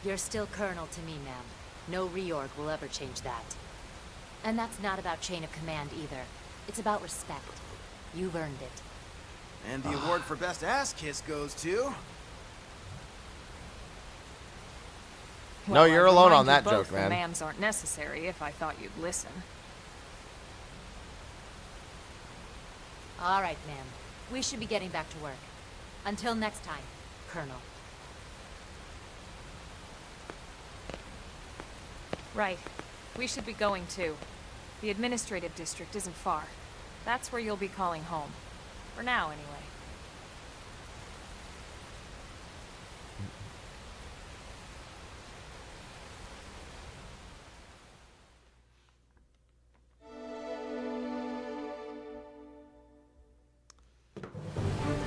You're still Colonel to me, ma'am. No reorg will ever change that. And that's not about chain of command either. It's about respect. You've earned it. And the award for best ass kiss goes to... No, you're I'd alone remind on that you both joke, man. The ma'ams aren't necessary if I thought you'd listen. All right, ma'am. We should be getting back to work. Until next time, Colonel. Right. We should be going too. The administrative district isn't far. That's where you'll be calling home. For now, anyway.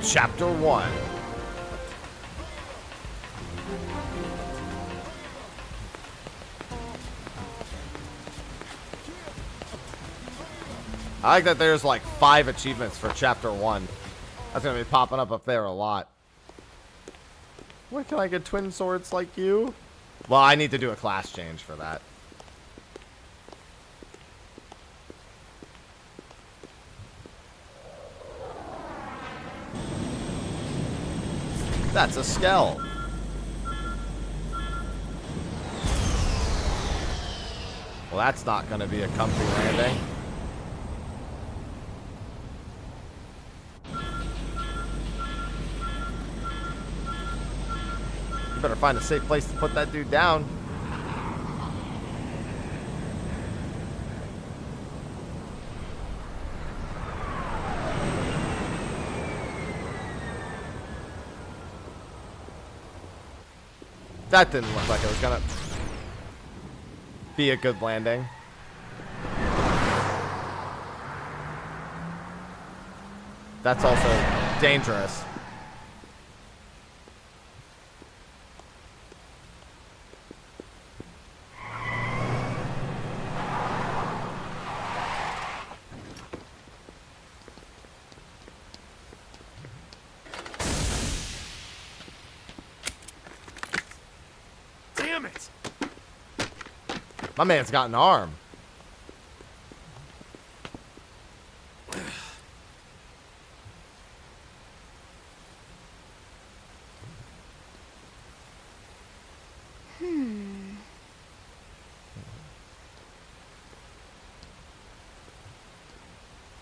Chapter 1. I like that there's like 5 achievements for Chapter 1. That's going to be popping up there a lot. Where can I get twin swords like you? Well, I need to do a class change for that. That's a skell. Well, that's not going to be a comfy landing. You better find a safe place to put that dude down. That didn't look like it was gonna be a good landing. That's also dangerous. Damn it! My man's got an arm.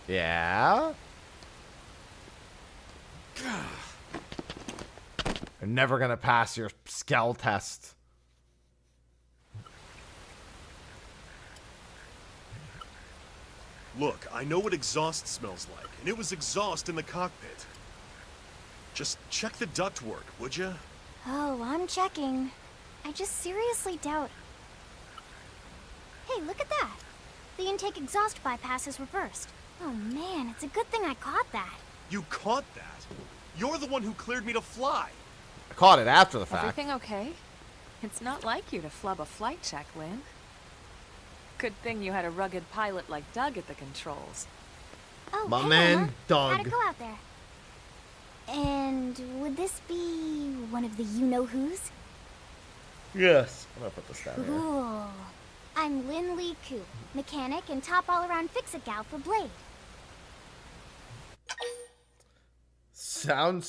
Yeah? You're never gonna pass your skell test. Look, I know what exhaust smells like, and it was exhaust in the cockpit. Just check the ductwork, would ya? Oh, I'm checking. I just seriously doubt... Hey, look at that! The intake exhaust bypass is reversed. Oh man, it's a good thing I caught that. You caught that? You're the one who cleared me to fly. I caught it after the fact. Everything okay? It's not like you to flub a flight check, Lynn. Good thing you had a rugged pilot like Doug at the controls. Oh, My hey, man, Mama. Doug. How'd it go out there? And would this be one of the you-know-who's? Yes. I'm gonna put this down here. Cool. I'm Lynn Lee Koo, mechanic and top all-around fix-it gal for Blade. Sound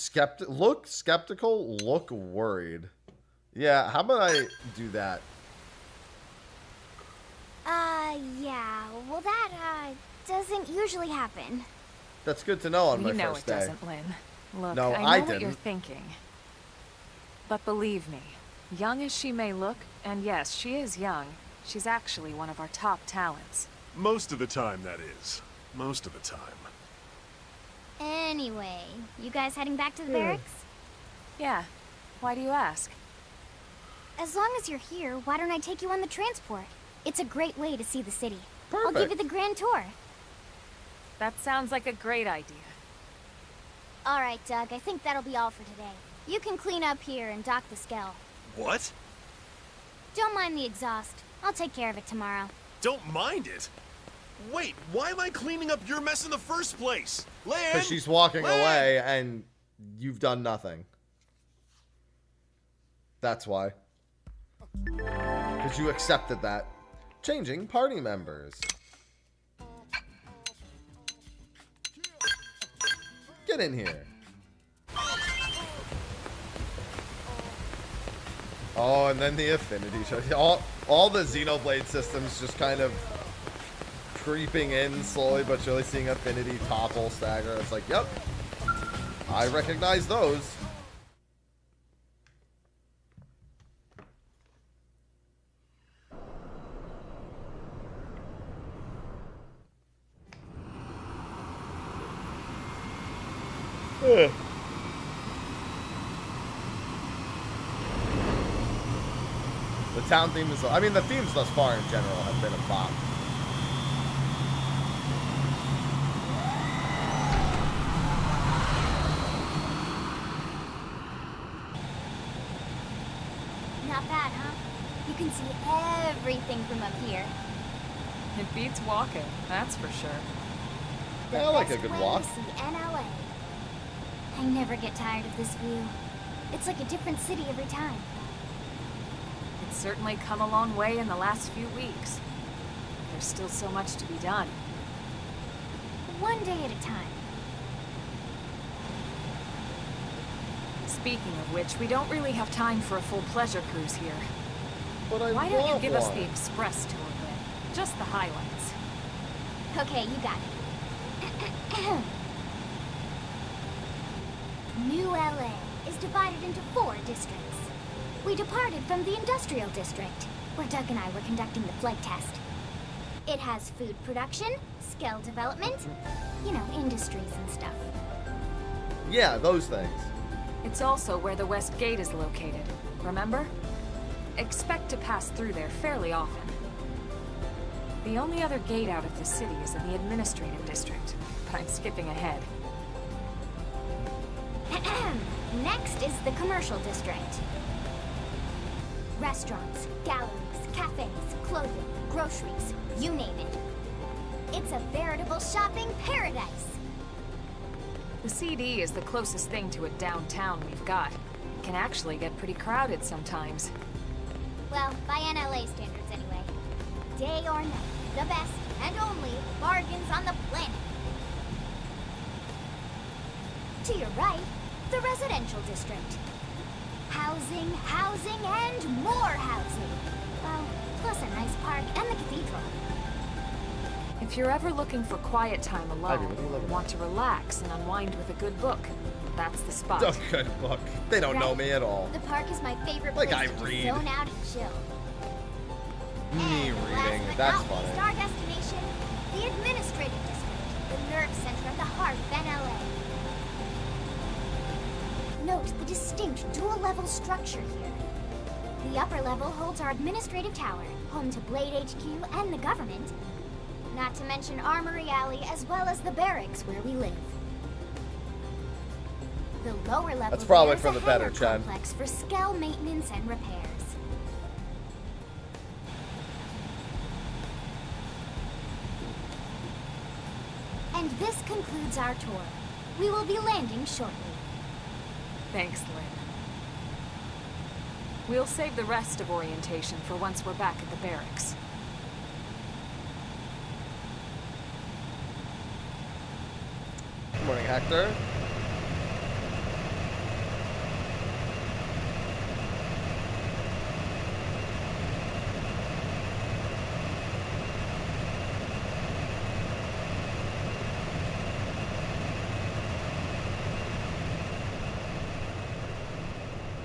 look skeptical, look worried. Yeah, how about I do that? Yeah. Well, that, doesn't usually happen. That's good to know on my You know first it day. doesn't, Lynn. Look, No, I I know what you're didn't. thinking. But believe me, young as she may look, and yes, she is young, she's actually one of our top talents. Most of the time, that is. Most of the time. Anyway, you guys heading back to the barracks? Yeah. Why do you ask? As long as you're here, why don't I take you on the transport? It's a great way to see the city. Perfect. I'll give you the grand tour. That sounds like a great idea. All right, Doug, I think that'll be all for today. You can clean up here and dock the Skell. What? Don't mind the exhaust. I'll take care of it tomorrow. Don't mind it? Wait, why am I cleaning up your mess in the first place? Lynn! Because she's walking Lynn! away and you've done nothing. That's why. Because you accepted that. Changing party members. Get in here. Oh, and then the affinity show. All the Xenoblade systems just kind of creeping in slowly but surely, seeing affinity topple, stagger. It's like, yep, I recognize those. The town theme is, I mean, the themes thus far in general have been a bop. Not bad, huh? You can see everything from up here. It beats walking, that's for sure. Yeah, I like a good walk. To see NLA. I never get tired of this view. It's like a different city every time. It's certainly come a long way in the last few weeks. There's still so much to be done. One day at a time. Speaking of which, we don't really have time for a full pleasure cruise here. But I Why don't you want give us one. the express tour, Lynn? Just the highlights. Okay, you got it. New LA is divided into 4 districts. We departed from the industrial district, where Doug and I were conducting the flight test. It has food production, skill development, you know, industries and stuff. Yeah, those things. It's also where the West Gate is located, remember? Expect to pass through there fairly often. The only other gate out of the city is in the administrative district, but I'm skipping ahead. Next is the commercial district. Restaurants, galleries, cafes, clothing, groceries, you name it. It's a veritable shopping paradise. The CD is the closest thing to a downtown we've got. It can actually get pretty crowded sometimes. Well, by NLA standards anyway. Day or night, the best and only bargains on the planet. To your right, the residential district. Housing, housing, and more housing. Well, plus a nice park and the cathedral. If you're ever looking for quiet time alone, or want to relax and unwind with a good book, that's the spot. A good book. They don't know me at all. The park is my favorite Like place I to just read. zone out and chill. Me And reading. last but That's not least, funny. our destination, the administrative district, the nerve center of the heart of NLA. Note the distinct dual-level structure here. The upper level holds our administrative tower, home to Blade HQ and the government. Not to mention Armory Alley, as well as the barracks where we live. The lower level That's probably here is for a the better, hangar Chen. complex for Skell maintenance and repairs. And this concludes our tour. We will be landing shortly. Thanks, Lynn. We'll save the rest of orientation for once we're back at the barracks. Good morning, Hector.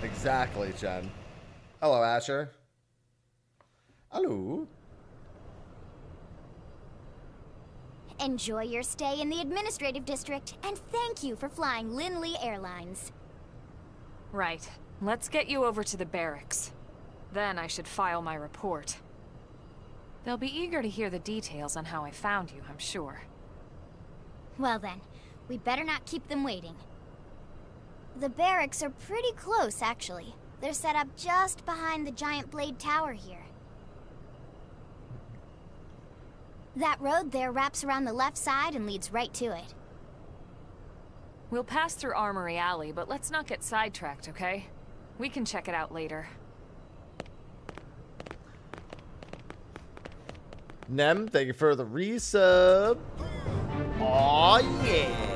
Exactly, Jen. Hello, Asher. Hello. Enjoy your stay in the administrative district, and thank you for flying Linley Airlines. Right. Let's get you over to the barracks. Then I should file my report. They'll be eager to hear the details on how I found you, I'm sure. Well then, we better not keep them waiting. The barracks are pretty close, actually. They're set up just behind the giant blade tower here. That road there wraps around the left side and leads right to it. We'll pass through Armory Alley, but let's not get sidetracked, okay? We can check it out later. Nem, thank you for the resub. Aw, yeah.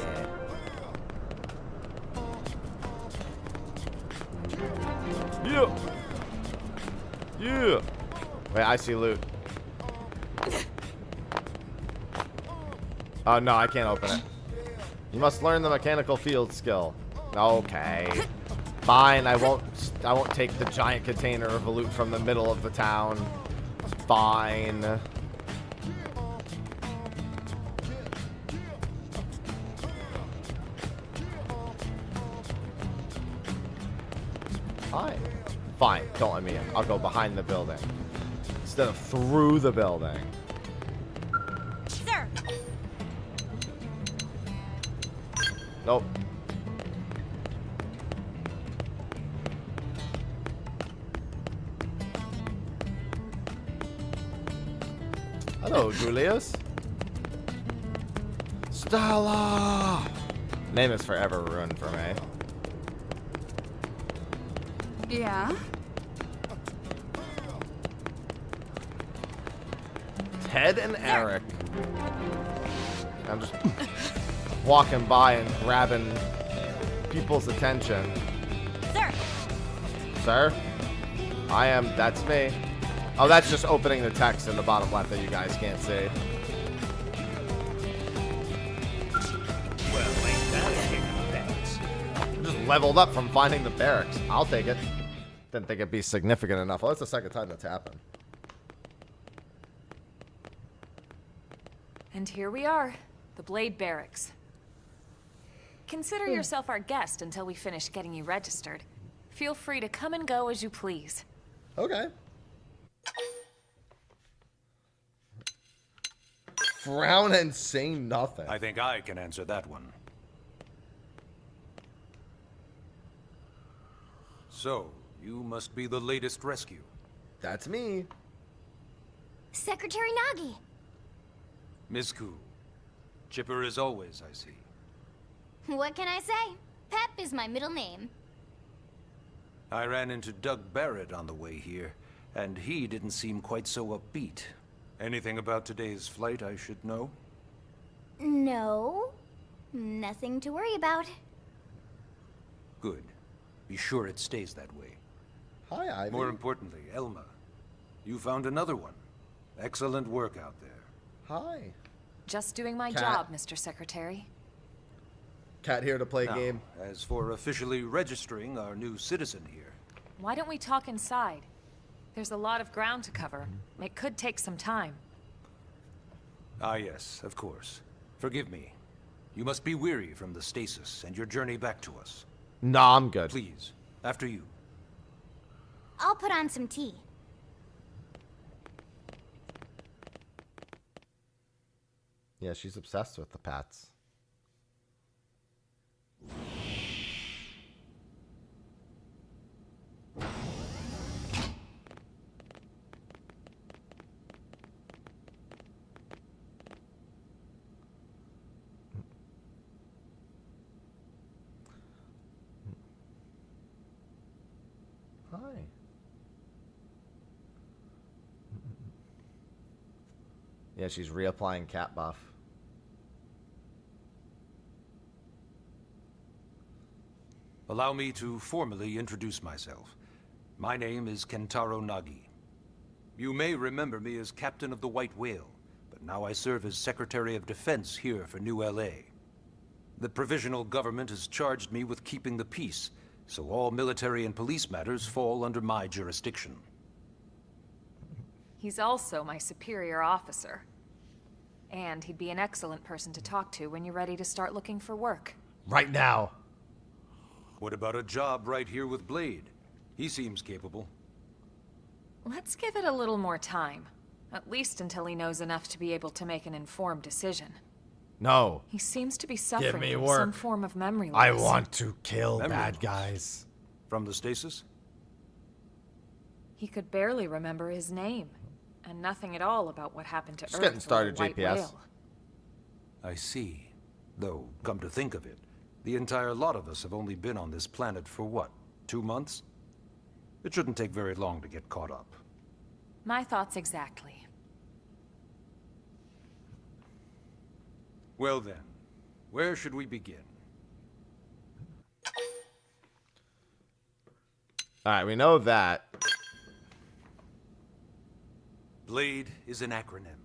Yeah. Yeah. Wait, I see loot. Oh, no, I can't open it. You must learn the mechanical field skill. Okay. Fine, I won't take the giant container of loot from the middle of the town. Fine. Fine. Fine, don't let me in. I'll go behind the building. Instead of through the building. Sir! Nope. Hello, Julius. Stella! Name is forever ruined for me. Yeah? Ted and Eric. I'm just walking by and grabbing people's attention. Sir! Sir? That's me. Oh, that's just opening the text in the bottom left that you guys can't see. Well, ain't that a kick in the pants? Just leveled up from finding the barracks. I'll take it. Didn't think it'd be significant enough. Well, that's the second time that's happened. And here we are, the Blade Barracks. Consider yourself our guest until we finish getting you registered. Feel free to come and go as you please. Okay. Frown and say nothing. I think I can answer that one. So, you must be the latest rescue. That's me. Secretary Nagi! Miss Koo. Chipper as always, I see. What can I say? Pep is my middle name. I ran into Doug Barrett on the way here, and he didn't seem quite so upbeat. Anything about today's flight I should know? No. Nothing to worry about. Good. Be sure it stays that way. Hi, Ivy. More importantly, Elma, you found another one. Excellent work out there. Hi. Just doing my Cat. job, Mr. Secretary. Cat here to play Now, game. as for officially registering our new citizen here, Why don't we talk inside? There's a lot of ground to cover. It could take some time. Ah, yes, of course. Forgive me. You must be weary from the stasis and your journey back to us. Nah, I'm good. Please, after you. I'll put on some tea. Yeah, she's obsessed with the pets. Hi. Yeah, she's reapplying cat buff. Allow me to formally introduce myself. My name is Kentaro Nagi. You may remember me as Captain of the White Whale, but now I serve as Secretary of Defense here for New LA. The provisional government has charged me with keeping the peace, so all military and police matters fall under my jurisdiction. He's also my superior officer. And he'd be an excellent person to talk to when you're ready to start looking for work. Right now. What about a job right here with Blade? He seems capable. Let's give it a little more time. At least until he knows enough to be able to make an informed decision. No. He seems to be suffering me from work. some form of memory loss. I want to kill Memory bad loss. guys. From the stasis? He could barely remember his name. And nothing at all about what happened to Just Earth getting or started, the White JPS. Whale. I see. Though, come to think of it, the entire lot of us have only been on this planet for what, 2 months? It shouldn't take very long to get caught up. My thoughts exactly. Well then, where should we begin? Alright, we know that. Blade is an acronym.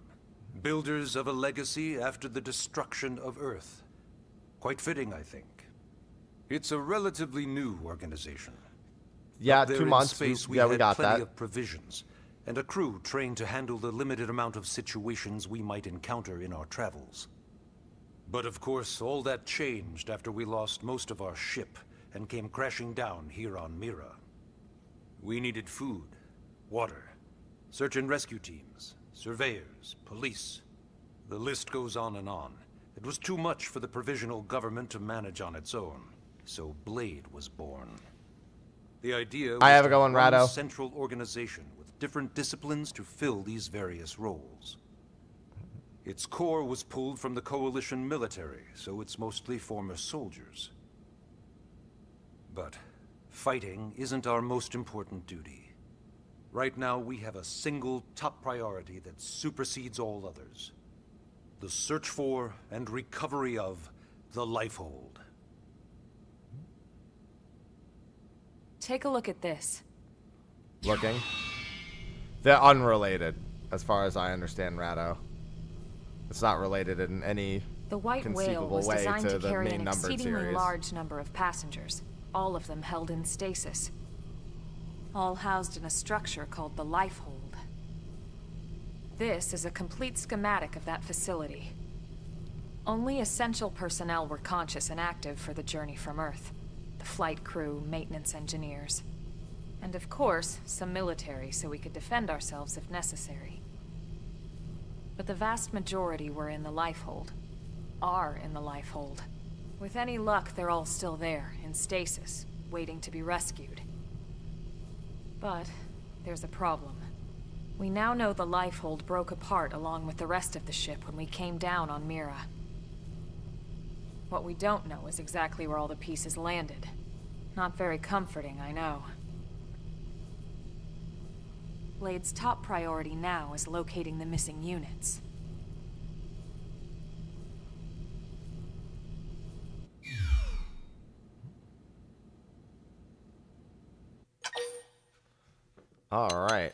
Builders of a legacy after the destruction of Earth. Quite fitting, I think. It's a relatively new organization. Yeah, Up there 2 in months. Space, we Yeah, we had got plenty that. of provisions, and a crew trained to handle the limited amount of situations we might encounter in our travels. But of course, all that changed after we lost most of our ship and came crashing down here on Mira. We needed food, water, search and rescue teams, surveyors, police. The list goes on and on. It was too much for the provisional government to manage on its own, so Blade was born. The idea was I have to a going, one Rado. central organization with different disciplines to fill these various roles. Its core was pulled from the Coalition military, so it's mostly former soldiers. But fighting isn't our most important duty. Right now, we have a single top priority that supersedes all others. The search for and recovery of the Lifehold. Take a look at this. Looking. They're unrelated, as far as I understand, Rado. It's not related in any The White Whale conceivable was way designed to to the carry main an numbered exceedingly series. large number of passengers, all of them held in stasis. All housed in a structure called the Lifehold. This is a complete schematic of that facility. Only essential personnel were conscious and active for the journey from Earth. The flight crew, maintenance engineers. And of course, some military so we could defend ourselves if necessary. But the vast majority were in the Lifehold. Are in the Lifehold. With any luck, they're all still there, in stasis, waiting to be rescued. But there's a problem. We now know the Lifehold broke apart along with the rest of the ship when we came down on Mira. What we don't know is exactly where all the pieces landed. Not very comforting, I know. Blade's top priority now is locating the missing units. Alright.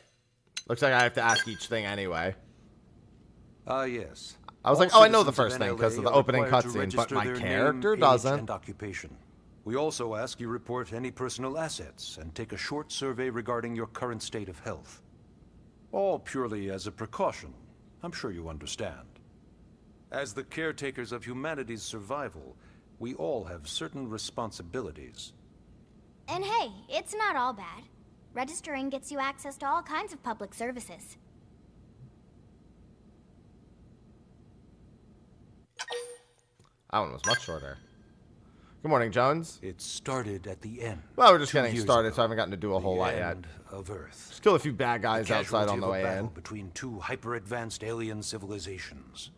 Looks like I have to ask each thing anyway. Yes. I was All like, oh, I know the citizens first of thing because of the NLA are opening required to cutscene, but register my their name, character age, doesn't. and occupation. We also ask you report any personal assets and take a short survey regarding your current state of health. All purely as a precaution. I'm sure you understand. As the caretakers of humanity's survival, we all have certain responsibilities. And hey, it's not all bad. Registering gets you access to all kinds of public services. That one was much shorter. Good morning, Jones. It started at the end. Well, we're just 2 getting years started, ago. so I haven't gotten to do a whole lot yet. End of Earth. Just kill a few bad guys The outside on casualty the of a way battle in. between two hyper-advanced alien civilizations.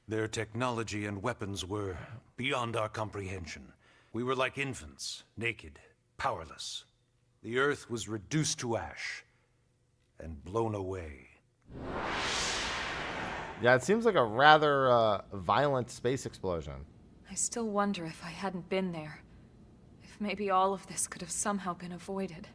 Their technology and weapons were beyond our comprehension. We were like infants, naked, powerless. The Earth was reduced to ash and blown away. Yeah, it seems like a rather violent space explosion. I still wonder if I hadn't been there. If maybe all of this could have somehow been avoided.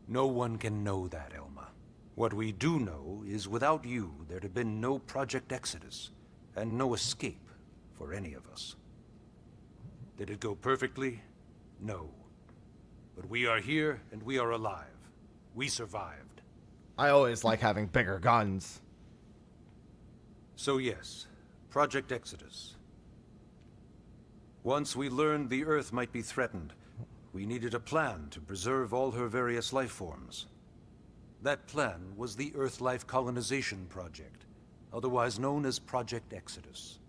No one can know that, Elma. What we do know is without you, there'd have been no Project Exodus, and no escape for any of us. Did it go perfectly? No. But we are here, and we are alive. We survived. I always like having bigger guns. So yes, Project Exodus. Once we learned the Earth might be threatened, we needed a plan to preserve all her various life forms. That plan was the Earth Life Colonization Project, otherwise known as Project Exodus.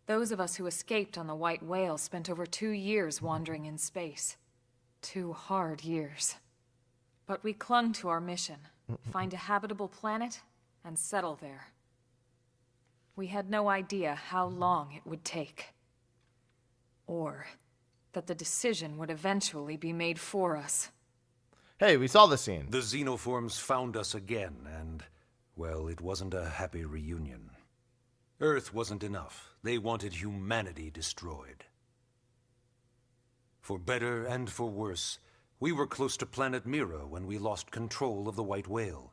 Those of us who escaped on the White Whale spent over 2 years wandering in space. 2 hard years. But we clung to our mission, find a habitable planet, and settle there. We had no idea how long it would take. Or that the decision would eventually be made for us. Hey, we saw the scene. The xenoforms found us again, and, well, it wasn't a happy reunion. Earth wasn't enough. They wanted humanity destroyed. For better and for worse, we were close to planet Mira when we lost control of the White Whale.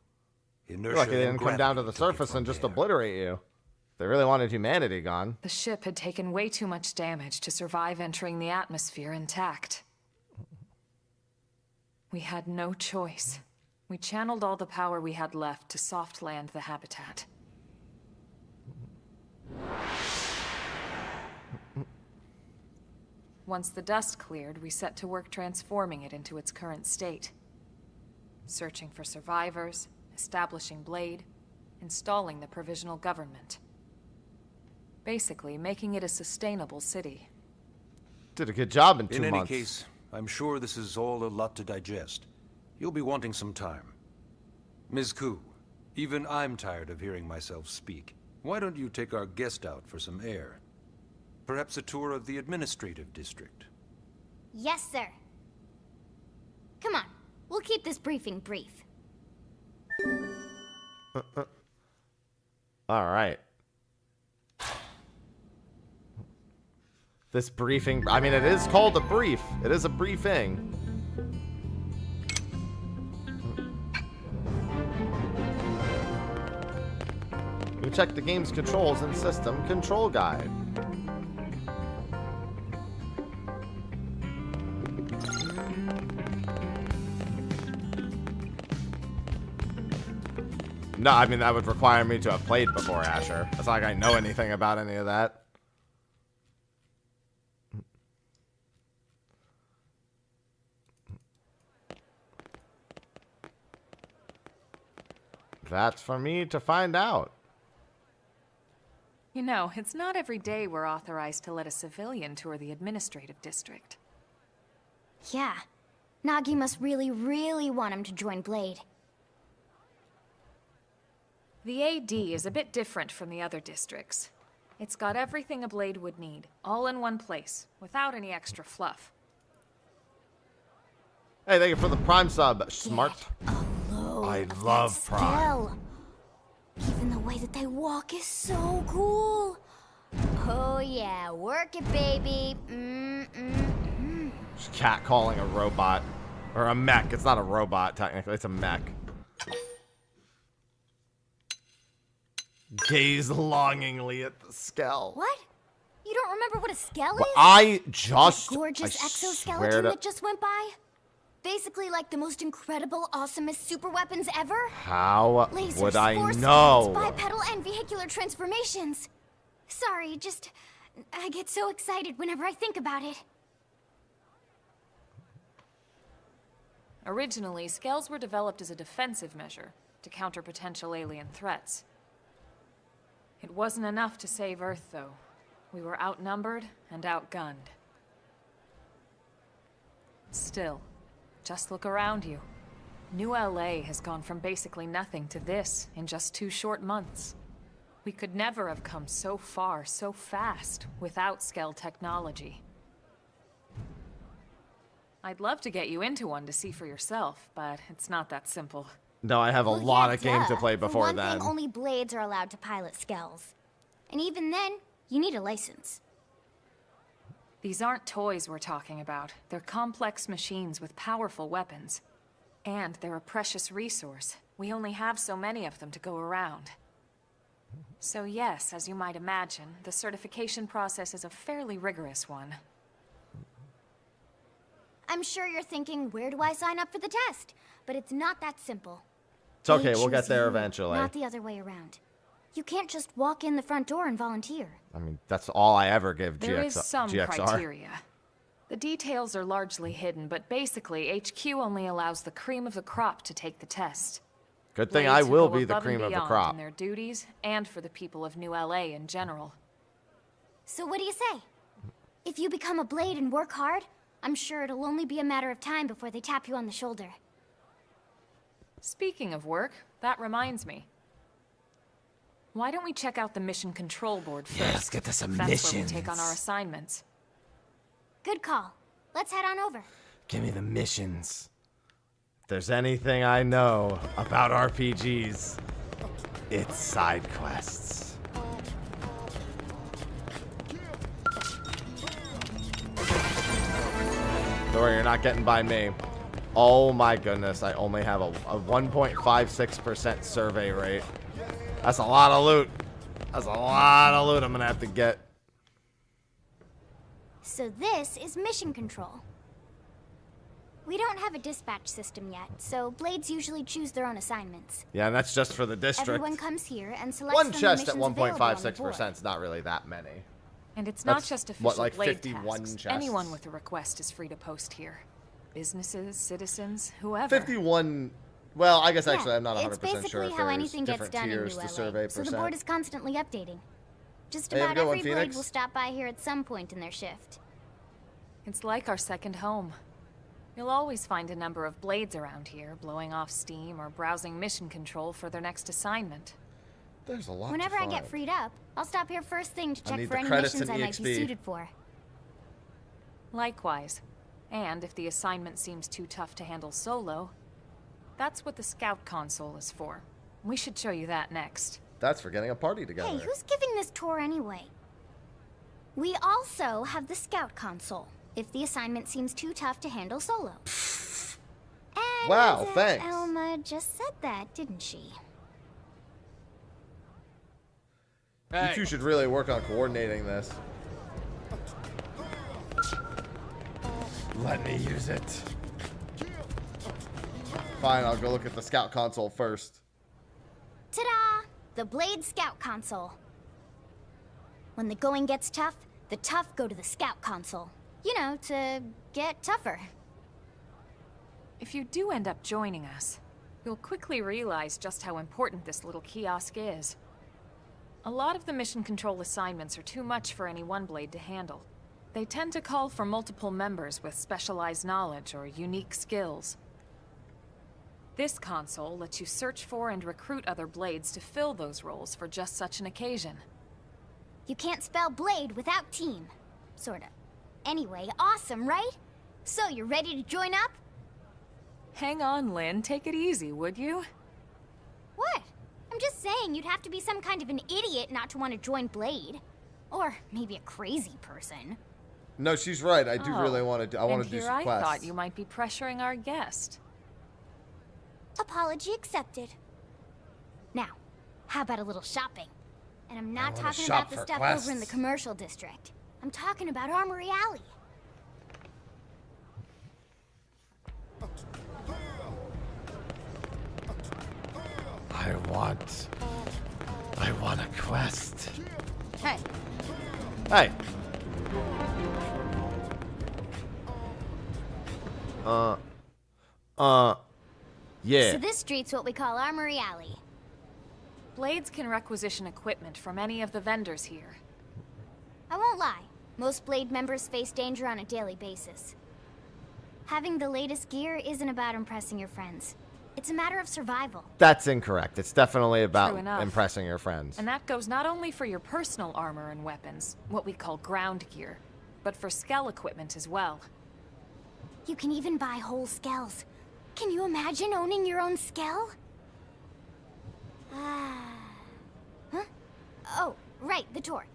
Inertia Lucky they and didn't come down to gravity the took it surface from and just there. obliterate you. They really wanted humanity gone. The ship had taken way too much damage to survive entering the atmosphere intact. We had no choice. We channeled all the power we had left to soft land the habitat. Once the dust cleared, we set to work transforming it into its current state. Searching for survivors, establishing Blade, installing the provisional government. Basically, making it a sustainable city. Did a good job in 2 In months. any case, I'm sure this is all a lot to digest. You'll be wanting some time. Ms. Ku, even I'm tired of hearing myself speak. Why don't you take our guest out for some air? Perhaps a tour of the administrative district. Yes, sir. Come on, we'll keep this briefing brief. All right. This briefing, I mean, it is called a brief. It is a briefing. You check the game's controls and system control guide. No, I mean, that would require me to have played before, Asher. It's not like I know anything about any of that. That's for me to find out. You know, it's not every day we're authorized to let a civilian tour the administrative district. Yeah, Nagi must really, really want him to join Blade. The AD is a bit different from the other districts. It's got everything a Blade would need, all in one place, without any extra fluff. Hey, thank you for the Prime sub. Smart. I love Prime. Skell. Even the way that they walk is so cool. Oh yeah, work it, baby. Just cat calling a robot. Or a mech. It's not a robot, technically. It's a mech. Gaze longingly at the Skell. What? You don't remember what a Skell is? I just... Gorgeous I exoskeleton swear to- that just went by? Basically like the most incredible, awesomest super weapons ever? How Lasers, would I force know? fields, bipedal and vehicular transformations. Sorry, just... I get so excited whenever I think about it. Originally, Skells were developed as a defensive measure to counter potential alien threats. It wasn't enough to save Earth, though. We were outnumbered and outgunned. Still, just look around you. New LA has gone from basically nothing to this in just 2 short months. We could never have come so far, so fast, without Skell technology. I'd love to get you into one to see for yourself, but it's not that simple. No, I have a Well, lot yeah, of games to duh. play For before one then. thing, only Blades are allowed to pilot Skells. And even then, you need a license. These aren't toys we're talking about. They're complex machines with powerful weapons. And they're a precious resource. We only have so many of them to go around. So yes, as you might imagine, the certification process is a fairly rigorous one. I'm sure you're thinking, where do I sign up for the test? But it's not that simple. It's okay, They we'll get choose there you, eventually. Not the other way around. You can't just walk in the front door and volunteer. I mean, that's all I ever give There is some GXR. criteria. The details are largely hidden, but basically, HQ only allows the cream of the crop to take the test. Good thing Blades I who will go be the above and cream of the beyond crop. in their duties, and for the people of New LA in general. So what do you say? If you become a blade and work hard, I'm sure it'll only be a matter of time before they tap you on the shoulder. Speaking of work, that reminds me. Why don't we check out the mission control board first? Yeah, let's get to some That's missions. where we take on our assignments. Good call. Let's head on over. Give me the missions. If there's anything I know about RPGs, it's side quests. Don't worry, you're not getting by me. Oh my goodness, I only have a 1.56% survey rate. That's a lot of loot. That's a lot of loot I'm gonna have to get. So this is mission control. We don't have a dispatch system yet, so blades usually choose their own assignments. Yeah, and that's just for the district. Everyone comes here and selects One from the chest at missions available on the 1.56% board. is not really that many. And it's not That's, just official what, like blade 51 tasks. chests? Anyone with a request is free to post here. Businesses, citizens, whoever. 51. Well, I guess actually Yeah, I'm not 100% it's sure basically if how there's anything gets different done in tiers New to LA, survey so the percent. board is constantly updating. Just Hey, have a about good one, every blade Phoenix. will stop by here at some point in their shift. It's like our second home. You'll always find a number of blades around here, blowing off steam or browsing mission control for their next assignment. There's a lot Whenever to I get find. freed up, I'll stop here first thing to I check need for the any credits missions and I might be EXP. suited for. Likewise. And if the assignment seems too tough to handle solo, that's what the scout console is for. We should show you that next. That's for getting a party together. Hey, who's giving this tour anyway? We also have the scout console, if the assignment seems too tough to handle solo. And Wow, thanks. Elma just said that, didn't she? You two should really work on coordinating this. Let me use it. Fine, I'll go look at the scout console first. Ta-da! The Blade Scout Console. When the going gets tough, the tough go to the Scout Console. You know, to get tougher. If you do end up joining us, you'll quickly realize just how important this little kiosk is. A lot of the mission control assignments are too much for any one blade to handle. They tend to call for multiple members with specialized knowledge or unique skills. This console lets you search for and recruit other blades to fill those roles for just such an occasion. You can't spell blade without team. Sorta. Anyway, awesome, right? So, you're ready to join up? Hang on, Lynn. Take it easy, would you? What? I'm just saying you'd have to be some kind of an idiot not to want to join Blade. Or maybe a crazy person. No, she's right. I do really want to. I want to do and some here quests. I thought you might be pressuring our guest. Apology accepted. Now, how about a little shopping? And I'm not wanna talking shop about the for stuff quests. over in the commercial district. I'm talking about Armory Alley. I want a quest. Hey. Hey. Yeah. So this street's what we call Armory Alley. Blades can requisition equipment from any of the vendors here. I won't lie. Most Blade members face danger on a daily basis. Having the latest gear isn't about impressing your friends. It's a matter of survival. That's incorrect. It's definitely True about enough. impressing your friends. And that goes not only for your personal armor and weapons, what we call ground gear, but for skell equipment as well. You can even buy whole skells. Can you imagine owning your own skell? Huh? Oh, right, the tour.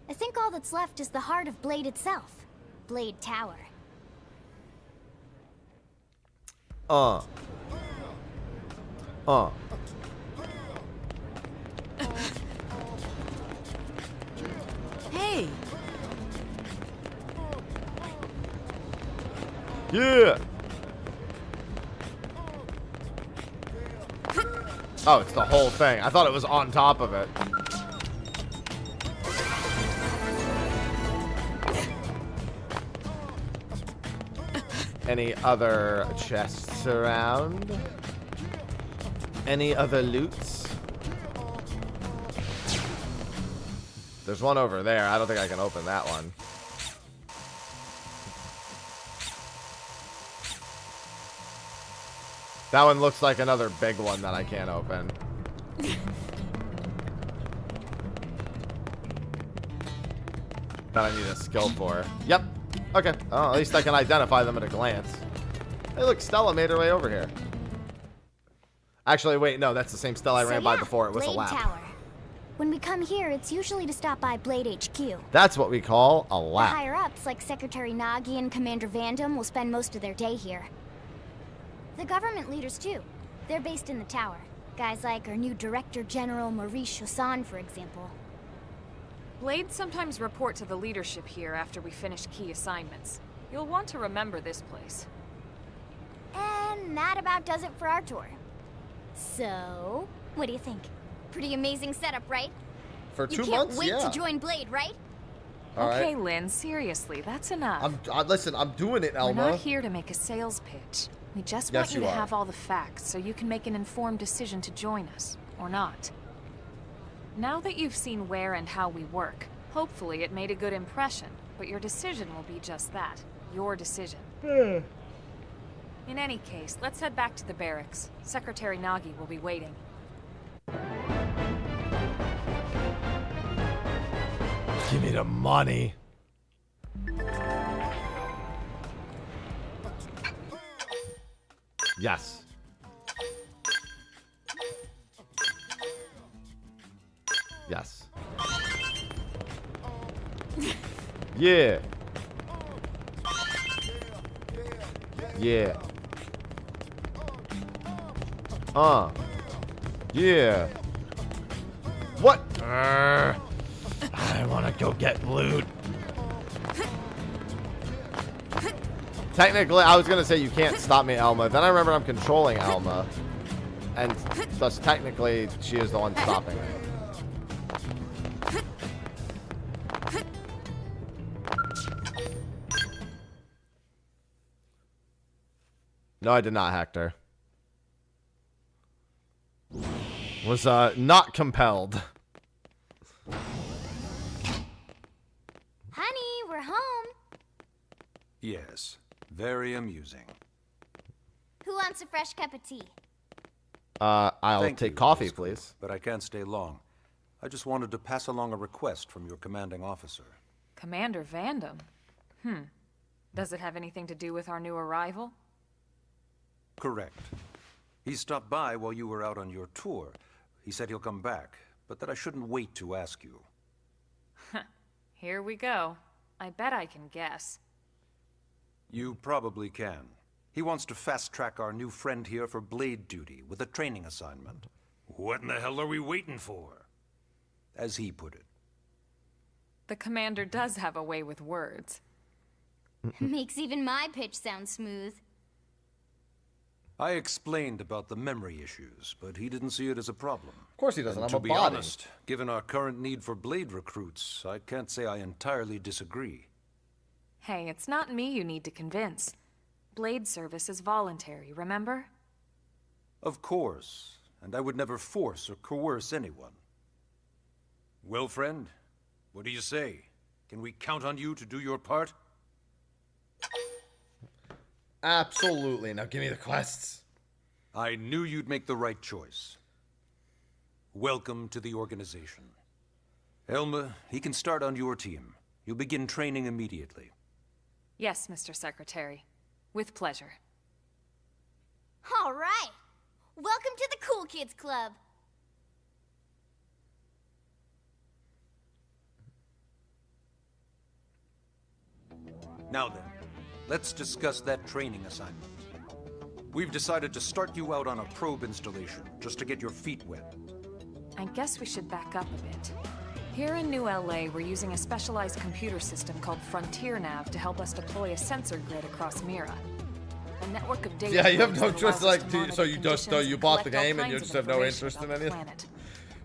I think all that's left is the heart of Blade itself. Blade Tower. Hey! Yeah! Oh, it's the whole thing. I thought it was on top of it. Any other chests around? Any other loots? There's one over there. I don't think I can open that one. That one looks like another big one that I can't open. That I need a skill for. Yep. Okay. Oh, at least I can identify them at a glance. Hey, look, Stella made her way over here. Actually, wait, no, that's the same Stella I ran by before. It was a Blade lap. Tower. When we come here, it's usually to stop by Blade HQ. That's what we call a The lap. higher-ups, like Secretary Nagi and Commander Vandam, will spend most of their day here. The government leaders, too. They're based in the tower. Guys like our new Director General Maurice Chassan, for example. Blades sometimes report to the leadership here after we finish key assignments. You'll want to remember this place. And that about does it for our tour. So, what do you think? Pretty amazing setup, right? For 2 months, You can't wait yeah. to join Blade, right? All Okay, right. Lynn, seriously, that's enough. Listen, I'm doing it, We're Elma. not here to make a sales pitch. We just Yes, want you you to are. have all the facts so you can make an informed decision to join us, or not. Now that you've seen where and how we work, hopefully it made a good impression, but your decision will be just that, your decision. In any case, let's head back to the barracks. Secretary Nagi will be waiting. Give me the money. Yes. Yes. Yeah. Yeah. Yeah. What? I want to go get loot. Technically, I was going to say you can't stop me, Elma. Then I remember I'm controlling Elma. And thus, technically, she is the one stopping me. No, I did not, Hector. Was not compelled. Honey, we're home. Yes, very amusing. Who wants a fresh cup of tea? I'll Thank take you, coffee, Bluesky, please. But I can't stay long. I just wanted to pass along a request from your commanding officer. Commander Vandam? Does it have anything to do with our new arrival? Correct. He stopped by while you were out on your tour. He said he'll come back, but that I shouldn't wait to ask you. Here we go. I bet I can guess. You probably can. He wants to fast-track our new friend here for blade duty with a training assignment. What in the hell are we waiting for? As he put it. The commander does have a way with words. Makes even my pitch sound smooth. I explained about the memory issues, but he didn't see it as a problem. Of course he doesn't. And I'm to a be body. honest, given our current need for blade recruits, I can't say I entirely disagree. Hey, it's not me you need to convince. Blade service is voluntary, remember? Of course, and I would never force or coerce anyone. Well, friend, what do you say? Can we count on you to do your part? Absolutely. Now give me the quests. I knew you'd make the right choice. Welcome to the organization. Elma, he can start on your team. You'll begin training immediately. Yes, Mr. Secretary. With pleasure. All right. Welcome to the Cool Kids Club. Now then, let's discuss that training assignment. We've decided to start you out on a probe installation, just to get your feet wet. I guess we should back up a bit. Here in New LA, we're using a specialized computer system called Frontier Nav to help us deploy a sensor grid across Mira. A network of data. Yeah, you have no that choice, allows us like, to monitor so you just conditions you and bought the collect all game and you kinds just of have no information interest in about any the of it. planet.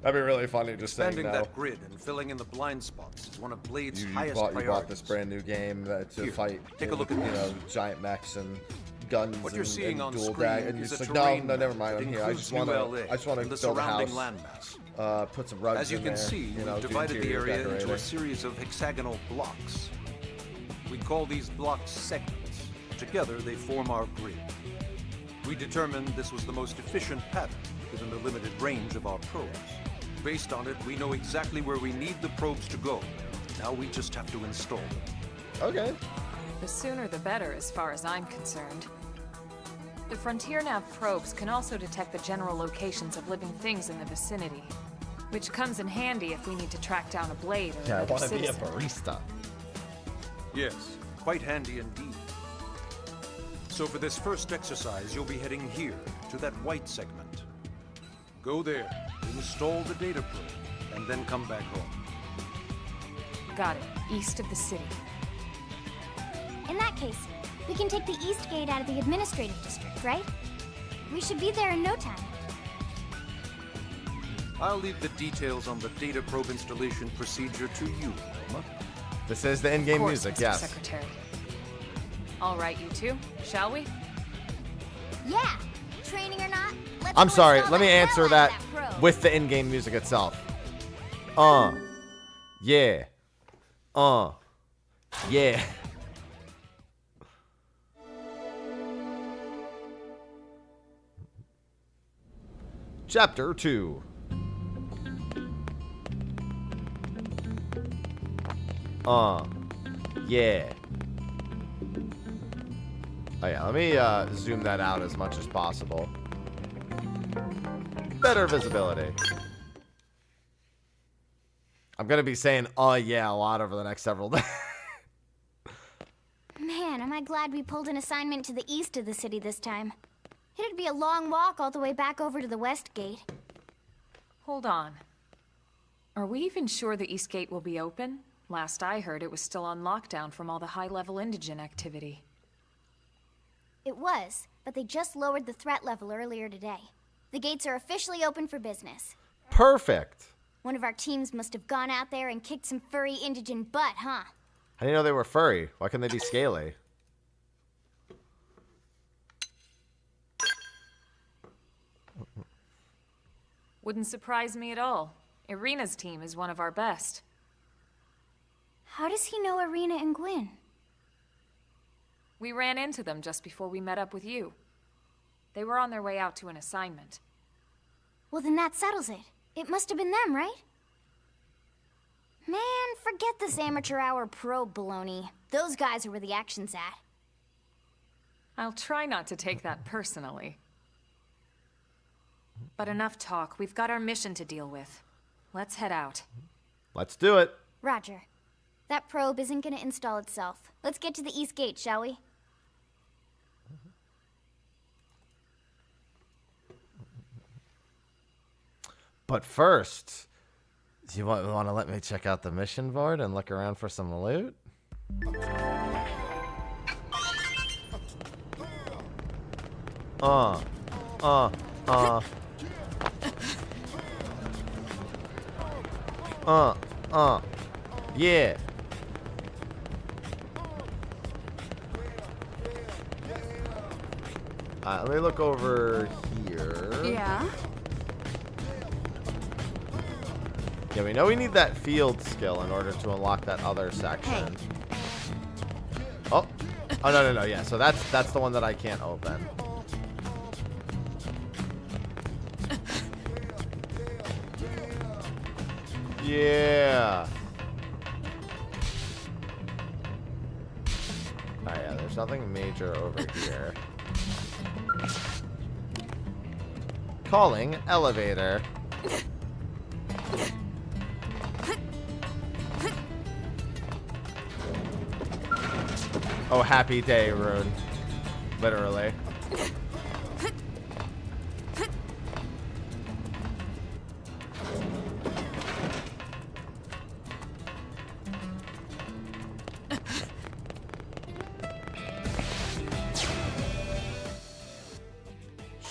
That'd be really funny just saying Expanding no. that grid and filling in the blind spots is one of Blade's You highest bought priorities. this brand new game to Here, fight, take a look at you this. know, giant mechs and guns What you're and, seeing on dual screen dag, and you're is just a like, terrain no, never map mind. that I'm here. I includes just New want LA to and the build a surrounding house. landmass. Put some rugs As you in can there, see, you know, we've do divided the interior area into a decorating. series of hexagonal blocks. We call these blocks segments. Together, they form our grid. We determined this was the most efficient pattern, given the limited range of our probes. Based on it, we know exactly where we need the probes to go. Now we just have to install them. Okay. The sooner the better, as far as I'm concerned. The Frontier Nav probes can also detect the general locations of living things in the vicinity, which comes in handy if we need to track down a Blade or Yeah, I another want to be a citizen. barista. Yes, quite handy indeed. So for this first exercise, you'll be heading here, to that white segment. Go there, install the data probe, and then come back home. Got it. East of the city. In that case, we can take the East Gate out of the administrative district, right? We should be there in no time. I'll leave the details on the data probe installation procedure to you, Roma. This is the in-game Of course, music, Mr. yes. Secretary. All right, you two, shall we? Yeah, training or not, let's I'm go sorry, install let me the hell answer out that of probe. with the in-game music itself. Yeah. Yeah. Chapter 2. Yeah. Oh yeah, let me zoom that out as much as possible. Better visibility. I'm gonna be saying yeah a lot over the next several days. Man, am I glad we pulled an assignment to the east of the city this time. It'd be a long walk all the way back over to the West Gate. Hold on. Are we even sure the East Gate will be open? Last I heard, it was still on lockdown from all the high-level indigen activity. It was, but they just lowered the threat level earlier today. The gates are officially open for business. Perfect. One of our teams must have gone out there and kicked some furry indigen butt, huh? How do you know they were furry? Why couldn't they be scaly? Wouldn't surprise me at all. Irina's team is one of our best. How does he know Irina and Gwyn? We ran into them just before we met up with you. They were on their way out to an assignment. Well, then that settles it. It must have been them, right? Man, forget this amateur hour probe baloney. Those guys are where the action's at. I'll try not to take that personally. But enough talk. We've got our mission to deal with. Let's head out. Let's do it. Roger. That probe isn't gonna install itself. Let's get to the East Gate, shall we? But first, do you want to let me check out the mission board and look around for some loot? Yeah. Let me look over here. Yeah? Yeah, we know we need that field skill in order to unlock that other section. Oh. Oh, no. Yeah, so that's the one that I can't open. Yeah. Oh, yeah, there's nothing major over here. Calling elevator. Oh, happy day, Rune. Literally.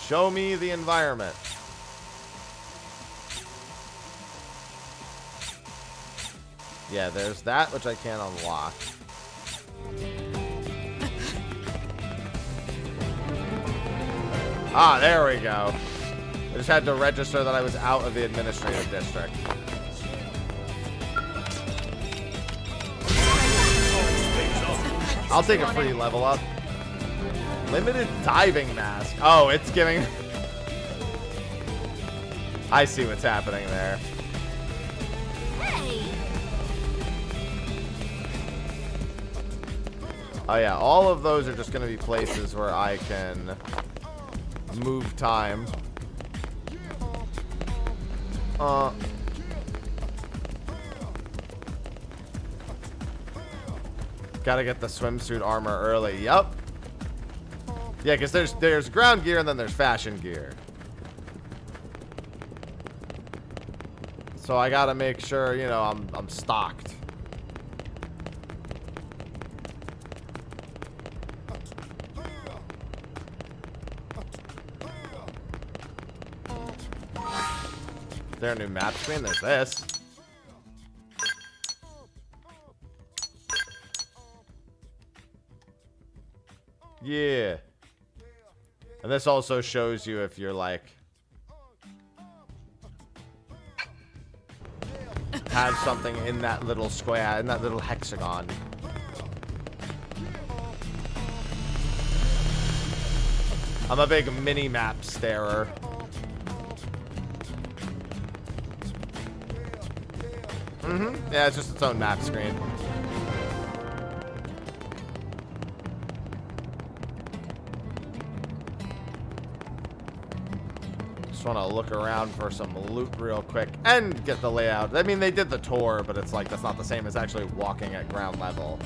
Show me the environment. Yeah, there's that, which I can't unlock. Ah, there we go. I just had to register that I was out of the administrative district. I'll take a free level up. Limited diving mask. Oh, it's giving... I see what's happening there. Oh yeah, all of those are just going to be places where I can move time. Gotta get the swimsuit armor early. Yup. Yeah, because there's ground gear and then there's fashion gear. So I gotta make sure, you know, I'm stocked. Is there a new map screen? There's this. Yeah. And this also shows you if you're like have something in that little square, in that little hexagon. I'm a big mini-map starer. Yeah, it's just its own map screen. Just want to look around for some loot real quick and get the layout. I mean, they did the tour, but it's like that's not the same as actually walking at ground level.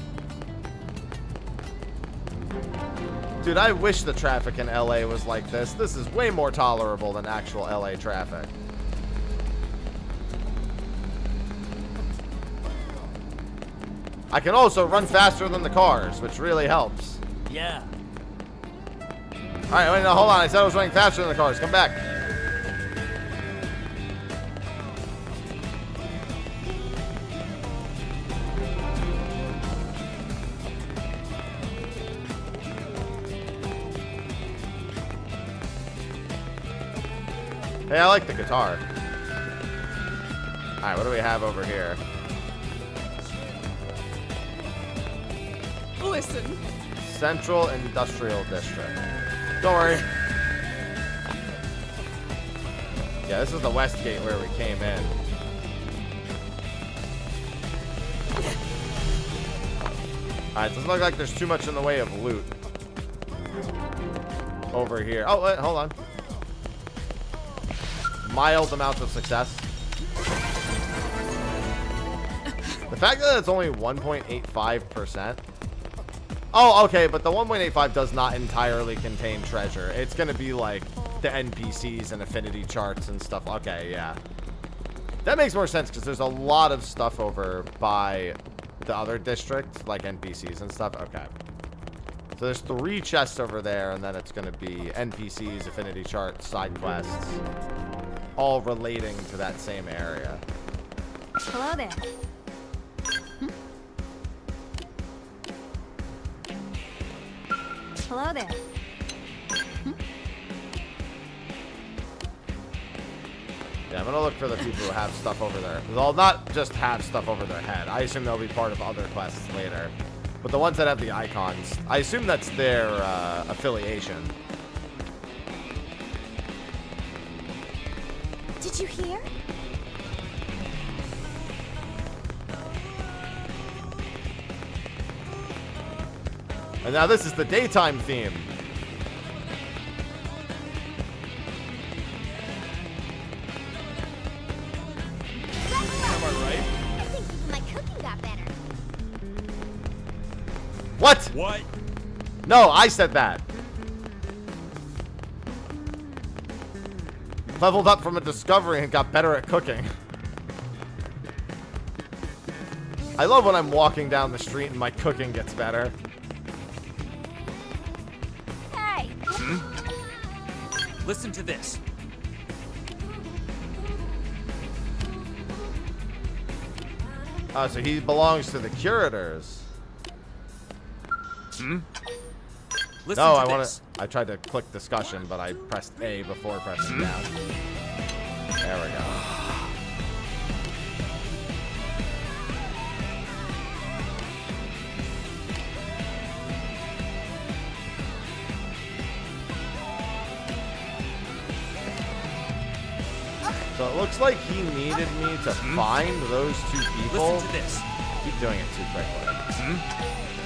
Dude, I wish the traffic in LA was like this. This is way more tolerable than actual LA traffic. I can also run faster than the cars, which really helps. Yeah. Alright, wait, no, hold on. I said I was running faster than the cars. Come back. Hey, I like the guitar. Alright, what do we have over here? Listen. Central Industrial District. Don't worry. Yeah, this is the west gate where we came in. Alright, doesn't look like there's too much in the way of loot over here. Oh, wait, hold on. Mild amount of success. The fact that it's only 1.85%. Oh, okay, but the 1.85 does not entirely contain treasure. It's going to be like the NPCs and affinity charts and stuff. Okay, yeah. That makes more sense because there's a lot of stuff over by the other district, like NPCs and stuff. Okay. So there's 3 chests over there, and then it's going to be NPCs, affinity charts, side quests, all relating to that same area. Hello there. Hello there. Yeah, I'm gonna look for the people who have stuff over there. They'll not just have stuff over their head. I assume they'll be part of other quests later. But the ones that have the icons, I assume that's their affiliation. Did you hear? And now this is the daytime theme. Am I right? I think even my cooking got better. What? What? No, I said that. Leveled up from a discovery and got better at cooking. I love when I'm walking down the street and my cooking gets better. Listen to this. Oh, so he belongs to the curators. Listen No, to I want this. to. I tried to click discussion, but I pressed A before pressing down. There we go. So it looks like he needed me to find those two people. Listen to this. Keep doing it too quickly.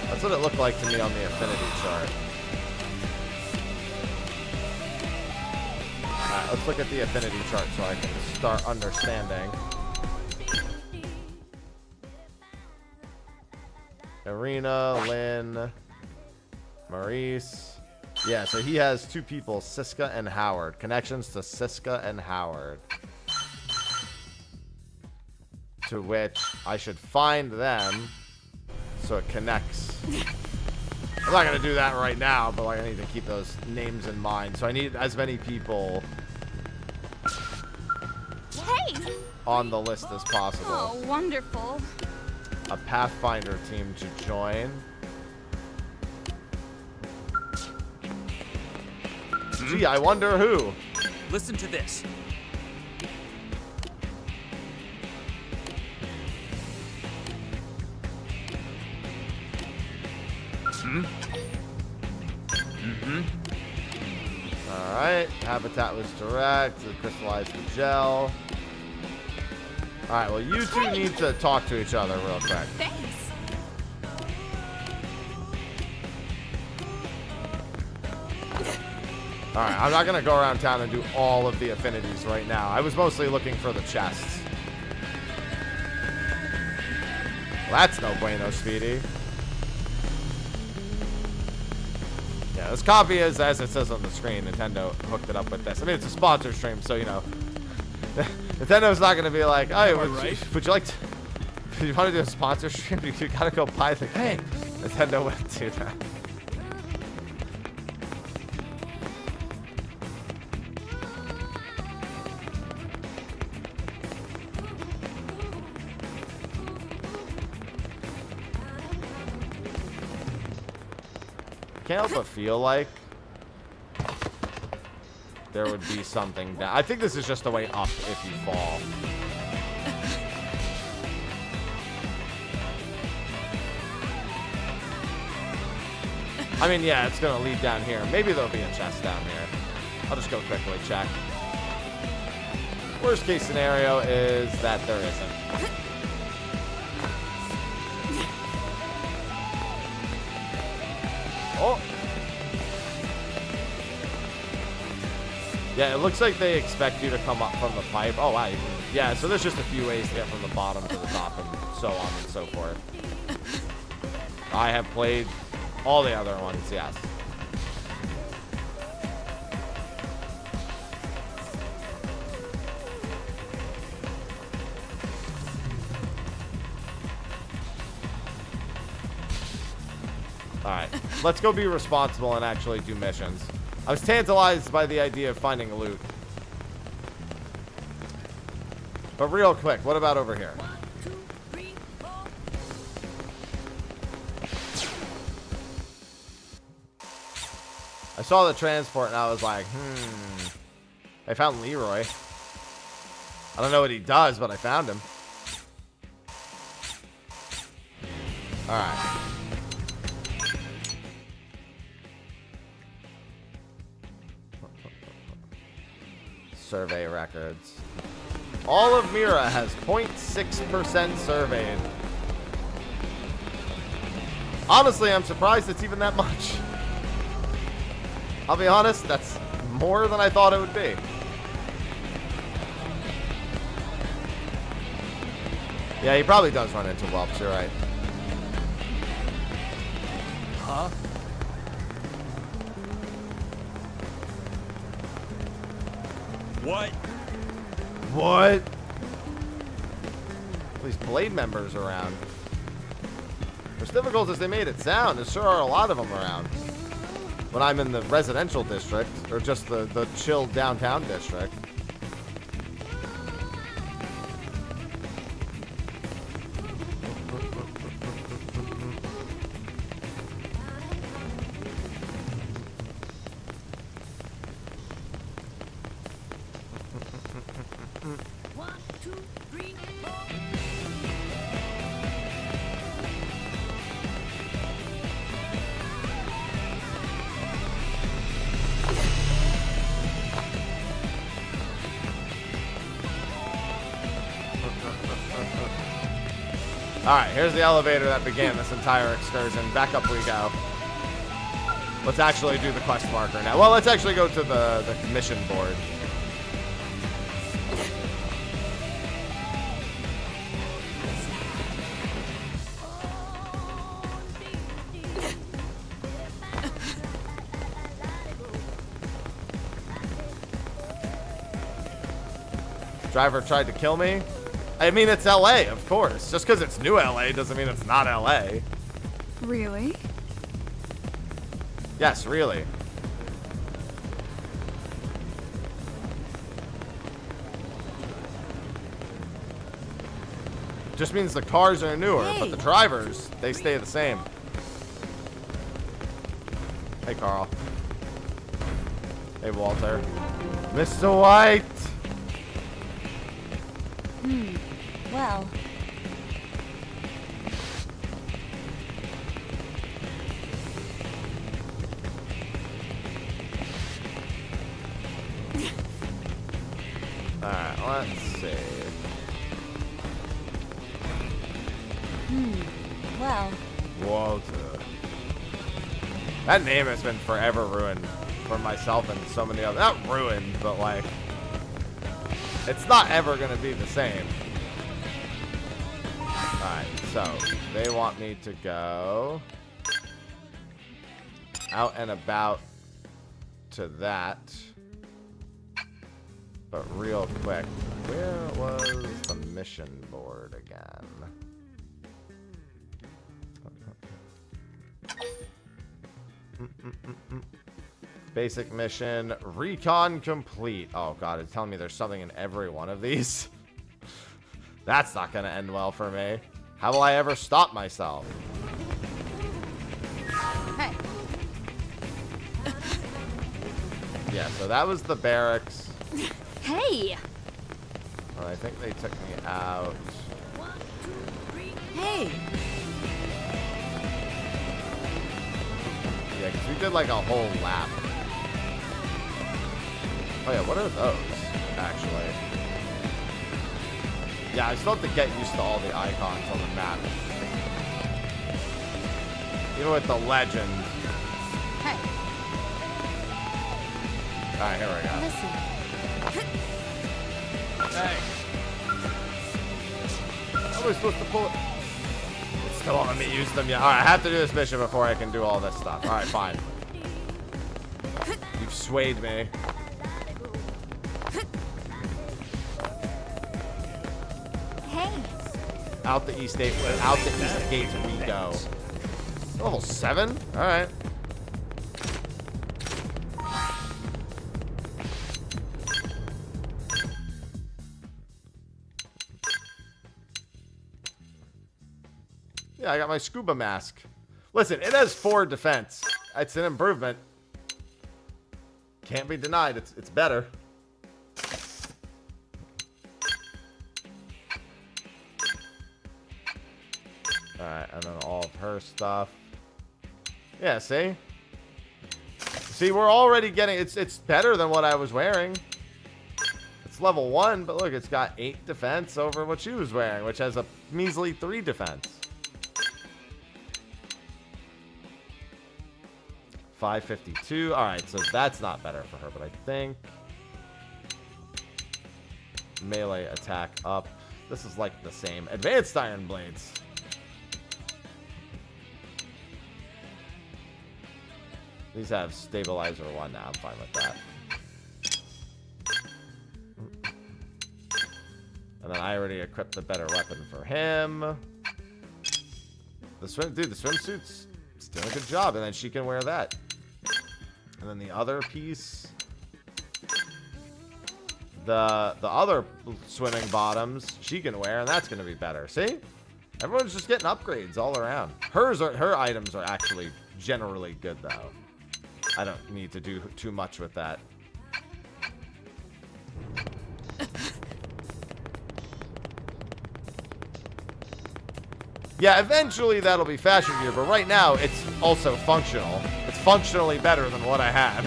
That's what it looked like to me on the affinity chart. Alright, let's look at the affinity chart so I can start understanding. Irina, Lynn, Maurice. Yeah, so he has two people, Siska and Howard. Connections to Siska and Howard. To which I should find them so it connects. I'm not going to do that right now, but like, I need to keep those names in mind. So I need as many people on the list as possible. Oh, wonderful. A Pathfinder team to join. Gee, I wonder who. Listen to this. Alright, habitat was direct, crystallized the gel. Alright, well you two need to talk to each other real quick. Thanks. Alright, I'm not going to go around town and do all of the affinities right now. I was mostly looking for the chests. Well, that's no bueno, Speedy. Yeah, this copy is, as it says on the screen, Nintendo hooked it up with this. I mean, it's a sponsor stream, so, you know, Nintendo's not going to be like, oh, would you like to, if you want to do a sponsor stream, you got to go buy the game. Nintendo wouldn't do that. Can't help but feel like there would be something down. I think this is just the way up if you fall. I mean, yeah, it's going to lead down here. Maybe there'll be a chest down here. I'll just go quickly check. Worst case scenario is that there isn't. Oh. Yeah, it looks like they expect you to come up from the pipe. Oh, wow. Yeah, so there's just a few ways to get from the bottom to the top and so on and so forth. I have played all the other ones, yes. Alright, let's go be responsible and actually do missions. I was tantalized by the idea of finding loot. But real quick, what about over here? I saw the transport and I was like, I found Leroy. I don't know what he does, but I found him. Alright. Survey records. All of Mira has 0.6% surveyed. Honestly, I'm surprised it's even that much. I'll be honest, that's more than I thought it would be. Yeah, he probably does run into whelps, you're right. Huh? What? What? These blade members around. As difficult as they made it sound, there sure are a lot of them around. when I'm in the residential district, or just the chill downtown district. Alright, here's the elevator that began this entire excursion. Back up we go. Let's actually do the quest marker now. Well, let's actually go to the mission board. Driver tried to kill me. I mean, it's LA, of course. Just because it's new LA doesn't mean it's not LA. Really? Yes, really. Just means the cars are newer, but the drivers, they stay the same. Hey, Carl. Hey, Walter. Mr. White! Well. Alright, let's see. Well. Walter. That name has been forever ruined for myself and so many others. Not ruined, but like, it's not ever going to be the same. Alright, so they want me to go out and about to that. But real quick, where was the mission board again? Basic mission, recon complete. Oh god, it's telling me there's something in every one of these. That's not gonna end well for me. How will I ever stop myself? Hey. Yeah, so that was the barracks. Hey. Well, I think they took me out. Hey. Yeah, because we did like a whole lap. Oh yeah, what are those, actually? Yeah, I still have to get used to all the icons on the map. Even with the legend. Hey. Alright, here we go. Listen. Hey. How am I supposed to pull it? It's still on me use them yet. Alright, I have to do this mission before I can do all this stuff. Alright, fine. You've swayed me. Hey. Out the east gate. Out the east gate we go. Level 7? Alright. Yeah, I got my scuba mask. Listen, it has 4 defense. It's an improvement. Can't be denied. It's better. Alright, and then all of her stuff. Yeah, see? See, we're already getting... It's better than what I was wearing. It's level 1, but look, it's got 8 defense over what she was wearing, which has a measly 3 defense. 552. Alright, so that's not better for her, but I think... melee attack up. This is like the same. Advanced Iron Blades. These have stabilizer 1 now. I'm fine with that. And then I already equipped a better weapon for him. The swimsuit's doing a good job, and then she can wear that. And then the other piece, the other swimming bottoms she can wear, and that's going to be better. See? Everyone's just getting upgrades all around. Her items are actually generally good, though. I don't need to do too much with that. Yeah, eventually that'll be fashion gear, but right now it's also functional. It's functionally better than what I had.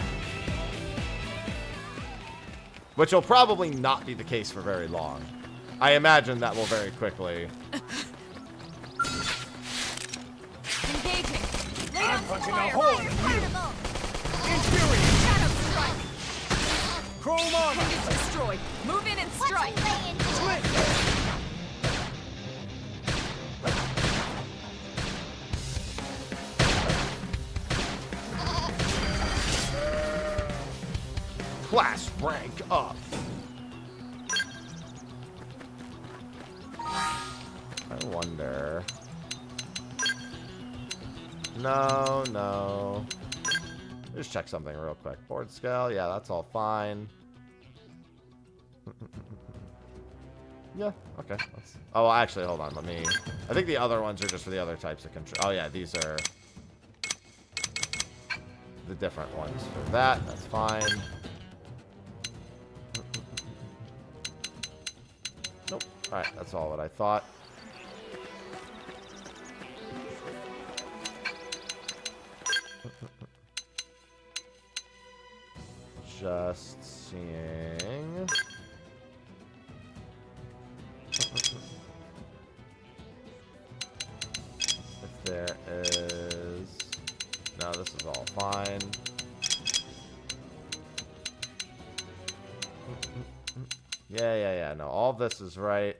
Which will probably not be the case for very long. I imagine that will very quickly. Engaging. I'm punching a hole in you. Infuriate. Shadow strike. Chrome armor. Appendage destroyed. Move in and strike. Slit. Class rank up. I wonder. No. Just check something real quick. Board scale, yeah, that's all fine. Yeah, okay. Oh, actually, hold on. I think the other ones are just for the other types of control. Oh, yeah, these are the different ones for that. That's fine. Nope. Alright, that's all what I thought. Just seeing. If there is... No, this is all fine. Yeah. No, all of this is right.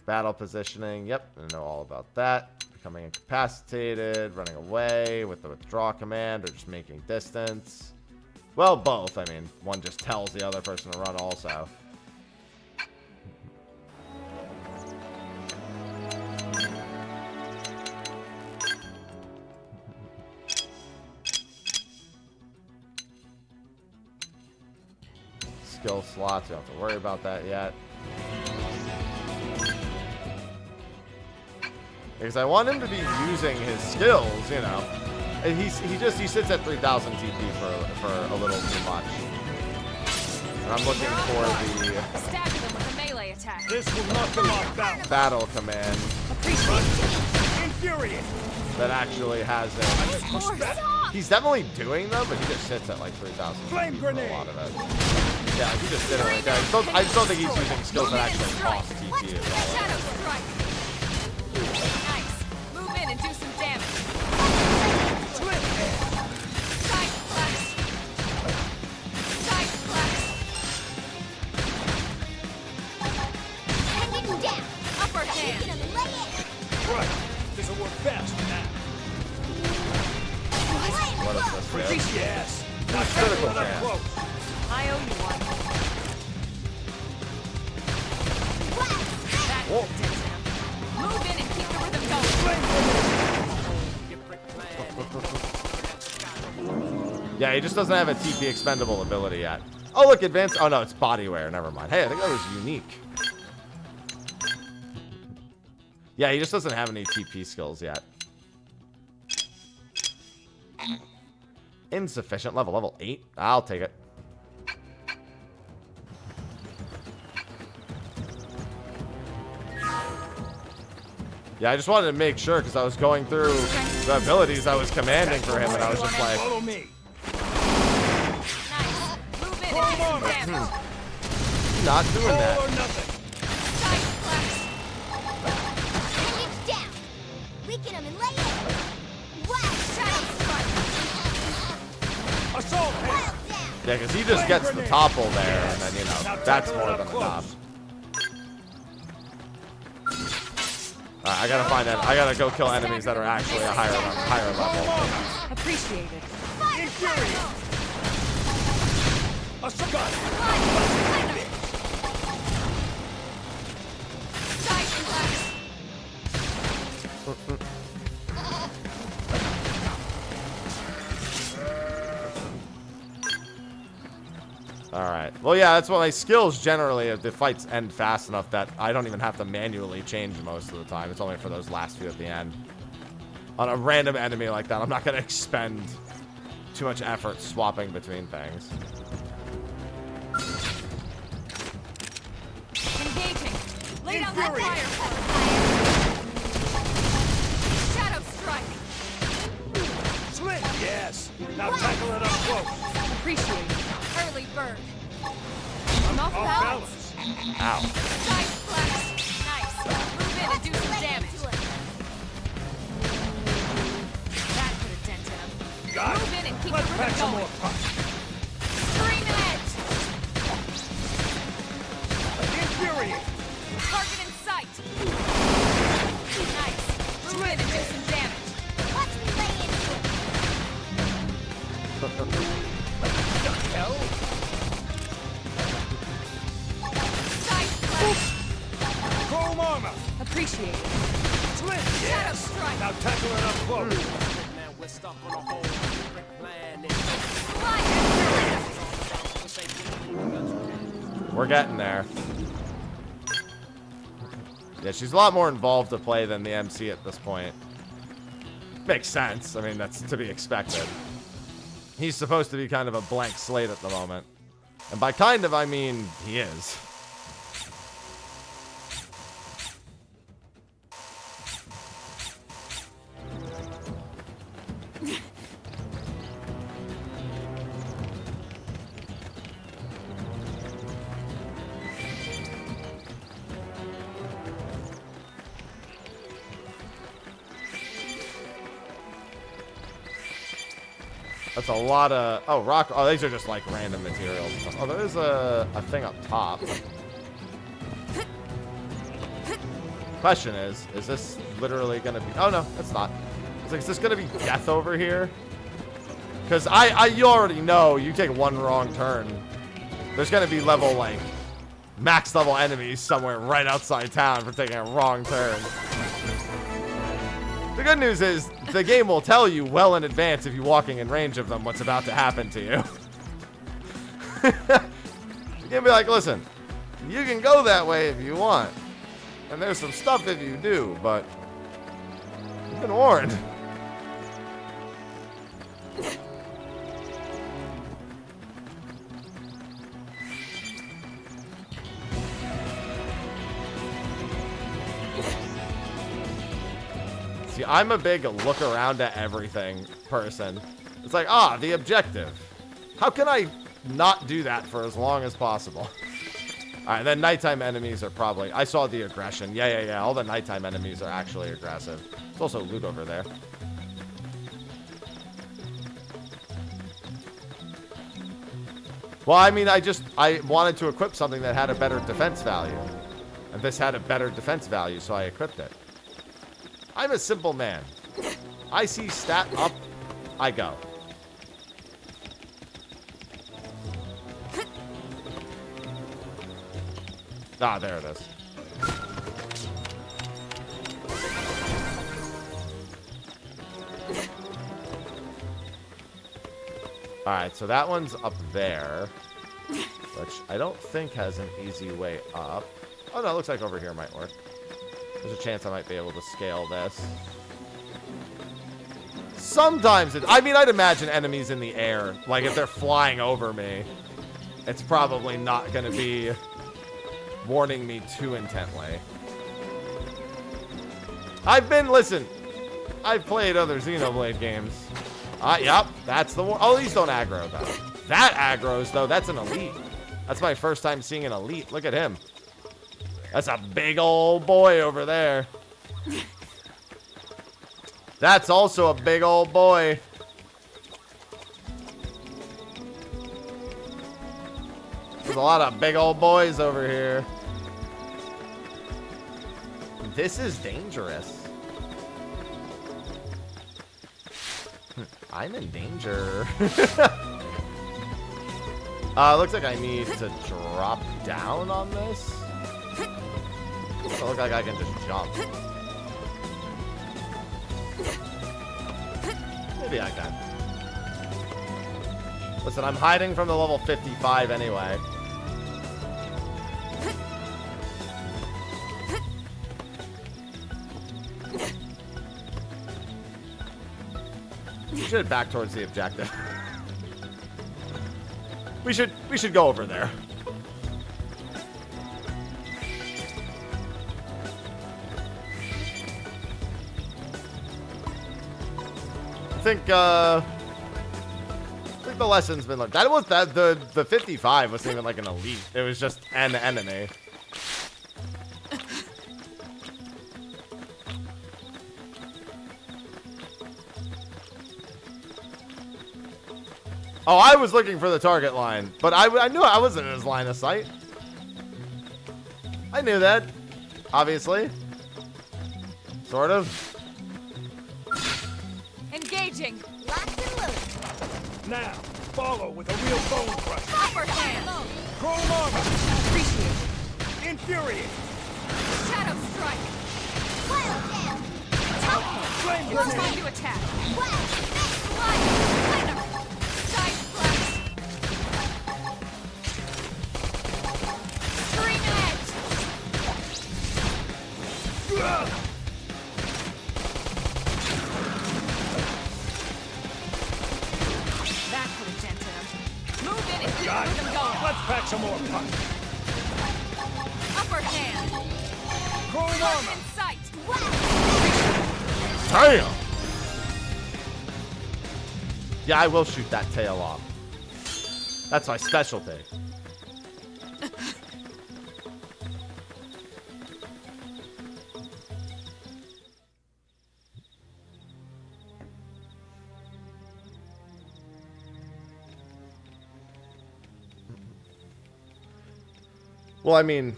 Battle positioning. Yep, I know all about that. Becoming incapacitated, running away with the withdraw command, or just making distance. Well, both. I mean, one just tells the other person to run also. Skill slots, you don't have to worry about that yet. Because I want him to be using his skills, you know. And he sits at 3,000 TP for a little too much. And I'm looking for the Stagger them with a melee attack. This will knock them off balance. battle command Infuriate. that actually has a... He's definitely doing them, but he just sits at like 3,000 Flame TP for a grenade. lot of it. Yeah, he just did it right there. I just don't think he's using skills that actually cost TP as well. Shadow strike. Nice. Move in and do some damage. Slit. Side flash. Side flash. Taking him down. Upper hand. Taking him, lay it. Right. This'll work best now. What is this? Freeze yes. Not Critical careful chance. close. I owe you one. Whoa. Move in and keep the rhythm going. Yeah, he just doesn't have a TP expendable ability yet. Oh, look, advanced. Oh, no, it's body wear. Never mind. Hey, I think that was unique. Yeah, he just doesn't have any TP skills yet. Insufficient level. Level 8. I'll take it. Yeah, I just wanted to make sure because I was going through the abilities I was commanding for him, and I was just like, Follow me. Nice. Move in and do some damage. not doing All that. or nothing. Side flash. Taking down. Weaken him and lay it. Wow. Shadow strike. Assault hammer. Yeah, because he just gets the topple there, and then, you know, that's more than enough. Alright, I gotta find out. I gotta go kill enemies that are actually a higher level. Appreciated. Infuriate. Assault. Side flash. Well, yeah, that's what my skills generally, if the fights end fast enough that I don't even have to manually change most of the time. It's only for those last few at the end. On a random enemy like that, I'm not going to expend too much effort swapping between things. Engaging. Lay down that fire. Shadow strike. Slit, yes. Now tackle it up close. Appreciate it. Early bird. I'm off Off balance. Ow. Side flash. Nice. Move in and do some damage. That put a dent in him. Got it. Move in and keep Let's the pack rhythm some going. more punch. Scream edge. Infuriate. Target in sight. Nice. Move in and do some damage. Watch me lay into it. The hell? Side flash. Chrome armor. Appreciate it. Slit, Shadow yes. strike. Now tackle it up close. Man, we're stuck on a whole different planet. We're getting there. Yeah, she's a lot more involved to play than the MC at this point. Makes sense. I mean, that's to be expected. He's supposed to be kind of a blank slate at the moment. And by kind of, I mean he is. That's a lot of... Oh, rock... Oh, these are just like random materials. Oh, there is a thing up top. Question is this literally going to be... Oh, no, it's not. It's like, is this going to be death over here? Because you already know, you take one wrong turn, there's going to be level, like, max level enemies somewhere right outside town for taking a wrong turn. The good news is the game will tell you well in advance if you're walking in range of them what's about to happen to you. You can be like, listen, you can go that way if you want. And there's some stuff if you do, but you've been warned. See, I'm a big look around at everything person. It's like, the objective. How can I not do that for as long as possible? Alright, then nighttime enemies are probably... I saw the aggression. Yeah. All the nighttime enemies are actually aggressive. There's also loot over there. Well, I mean, I wanted to equip something that had a better defense value. And this had a better defense value, so I equipped it. I'm a simple man. I see stat up, I go. There it is. Alright, so that one's up there. Which I don't think has an easy way up. Oh no, it looks like over here might work. There's a chance I might be able to scale this. Sometimes I'd imagine enemies in the air. Like if they're flying over me, it's probably not going to be warning me too intently. Listen, I've played other Xenoblade games. Yep, that's the one. Oh, these don't aggro though. That aggroes though, that's an elite. That's my first time seeing an elite. Look at him. That's a big old boy over there. That's also a big old boy. There's a lot of big old boys over here. This is dangerous. I'm in danger. Looks like I need to drop down on this. Doesn't look like I can just jump. Maybe I can. Listen, I'm hiding from the level 55 anyway. should head back towards the objective. we should go over there. I think the lesson's been learned. That was the 55 wasn't even like an elite. It was just an enemy. Oh, I was looking for the target line, but I knew I wasn't in his line of sight. I knew that, obviously. Sort of. Engaging. Locked and loaded. Now, follow with a real bone crush. Upper hand. Chrome armor. Appreciate Infuriate. Shadow strike. Wild jam. Flame It's time grenade. to attack. Well, Slide. Cleaner. Side splash. Screen edge. That could have dented him. Move in and keep Got it. them going. Let's pack some more punch. Upper hand. Chrome Mark armor. in sight. Damn. Yeah, I will shoot that tail off. That's my specialty. Well, I mean,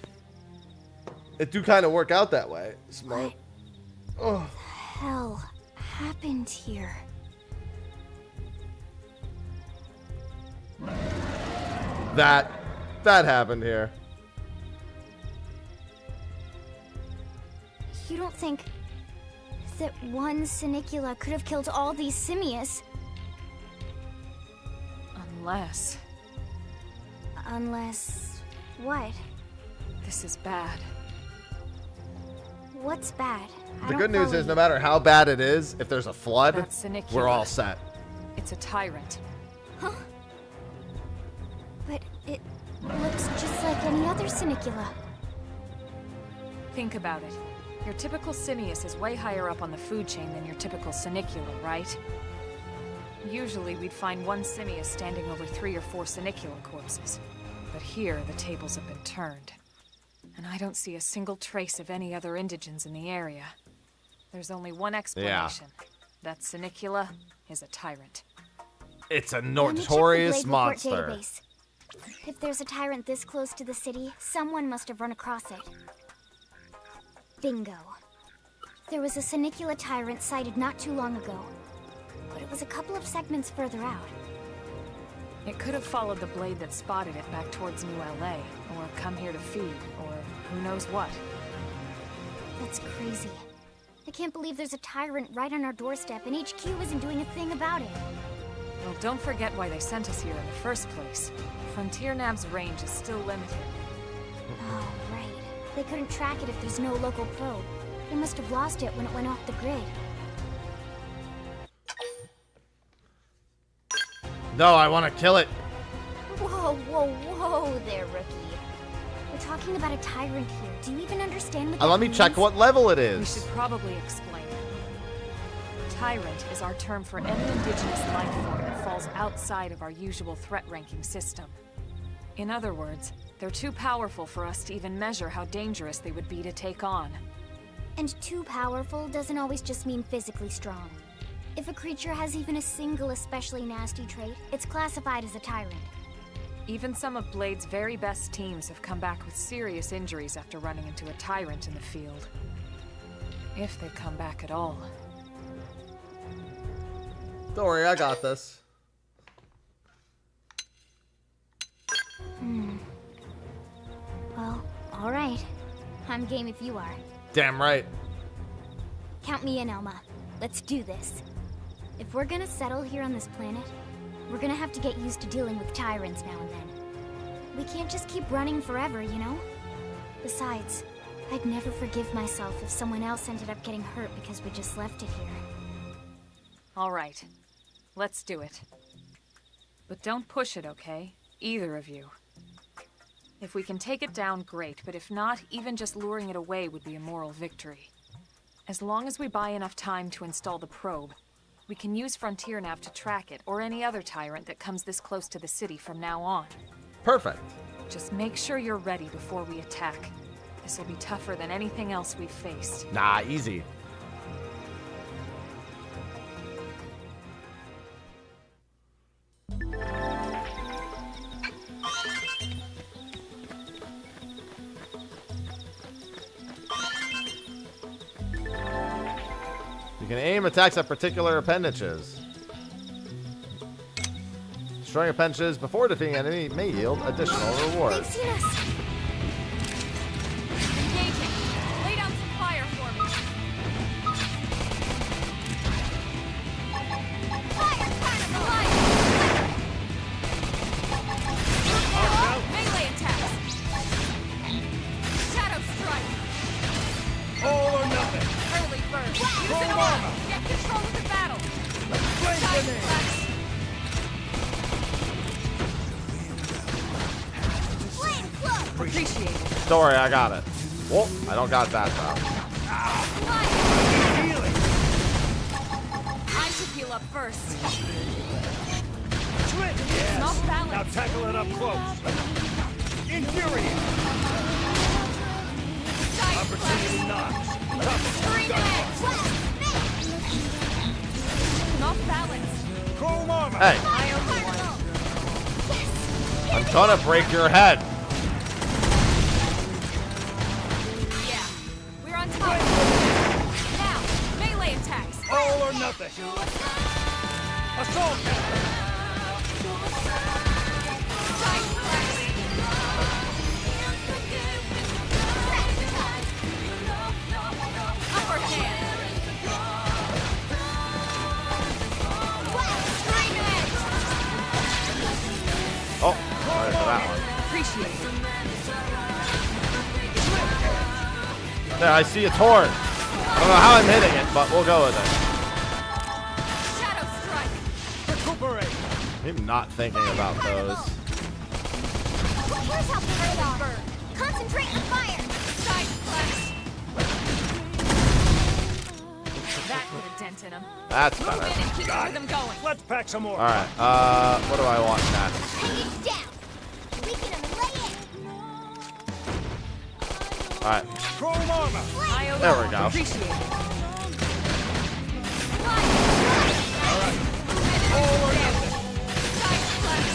it do kind of work out that way. Smart. Oh. Hell happened here? That happened here. You don't think that one Sinicula could have killed all these simius? Unless... what? This is bad. What's bad? The good news is no matter how bad it is, if there's a flood, That's Sinicula. we're all set. It's a tyrant. Huh? But it looks just like any other Sinicula. Think about it. Your typical simius is way higher up on the food chain than your typical Sinicula, right? Usually we'd find one simius standing over 3 or 4 Sinicula corpses. But here, the tables have been turned. And I don't see a single trace of any other indigents in the area. There's only one explanation. That Sinicula is a tyrant. It's a Let me check the notorious Blade Report monster. database. If there's a tyrant this close to the city, someone must have run across it. Bingo. There was a Sinicula tyrant sighted not too long ago, but it was a couple of segments further out. It could have followed the blade that spotted it back towards New LA, or come here to feed, or who knows what. That's crazy. I can't believe there's a tyrant right on our doorstep and HQ isn't doing a thing about it. Well, don't forget why they sent us here in the first place. Frontier Nav's range is still limited. Oh, right. They couldn't track it if there's no local probe. They must have lost it when it went off the grid. No, I want to kill it. Whoa, whoa, whoa there, rookie. We're talking about a tyrant here. Do you even understand what that Let me means? check what level it We is. should probably explain. Tyrant is our term for any indigenous life form that falls outside of our usual threat ranking system. In other words, they're too powerful for us to even measure how dangerous they would be to take on. And too powerful doesn't always just mean physically strong. If a creature has even a single especially nasty trait, it's classified as a tyrant. Even some of Blade's very best teams have come back with serious injuries after running into a tyrant in the field. If they come back at all. Don't worry, I got this. Well, alright. I'm game if you are. Damn right. Count me in, Elma. Let's do this. If we're gonna settle here on this planet, we're gonna have to get used to dealing with tyrants now and then. We can't just keep running forever, you know? Besides, I'd never forgive myself if someone else ended up getting hurt because we just left it here. All right. let's do it. But don't push it, okay? Either of you. If we can take it down, great, but if not, even just luring it away would be a moral victory. As long as we buy enough time to install the probe, we can use Frontier Nav to track it, or any other Tyrant that comes this close to the city from now on. Perfect. Just make sure you're ready before we attack. This will be tougher than anything else we've faced. Nah, easy. You can aim attacks at particular appendages. Destroying appendages before defeating an enemy may yield additional rewards. They've seen us. Engaging. Lay down some fire for me. Fire Carnival! Melee attacks. Shadow strike. All or nothing. Early burst. Use Roll it armor. on. Get control of the battle. Flame Giant grenade. flash. Flame cloak! Appreciate it. Don't worry, I got it. Whoa, I don't got that though. Healing. I should heal up first. Twin. Yes. Off balance. Now tackle it up close. Infuriate. Giant Opportunity flash. knocks. Green edge. Off balance. Chrome armor. Hey, I own one. I'm gonna break your head. Yeah. We're on top. Now, melee attacks. All or nothing. Assault cannon. Giant flash. Upper hand. Green edge. Oh, sorry for that one. Appreciate it. There, I see a torn. I don't know how I'm hitting it, but we'll go with it. Shadow strike. Recuperate. I'm not thinking about those. Where's help the radar? Concentrate on fire! Giant flash. That put a dent in him. That's Move better. in and keep the rhythm going. Let's pack some more. Alright, what do I want next? Hang it down! Weaken and lay it! Alright, Chrome armor. I owe there you. we go. Appreciate it. All or nothing. Giant flash.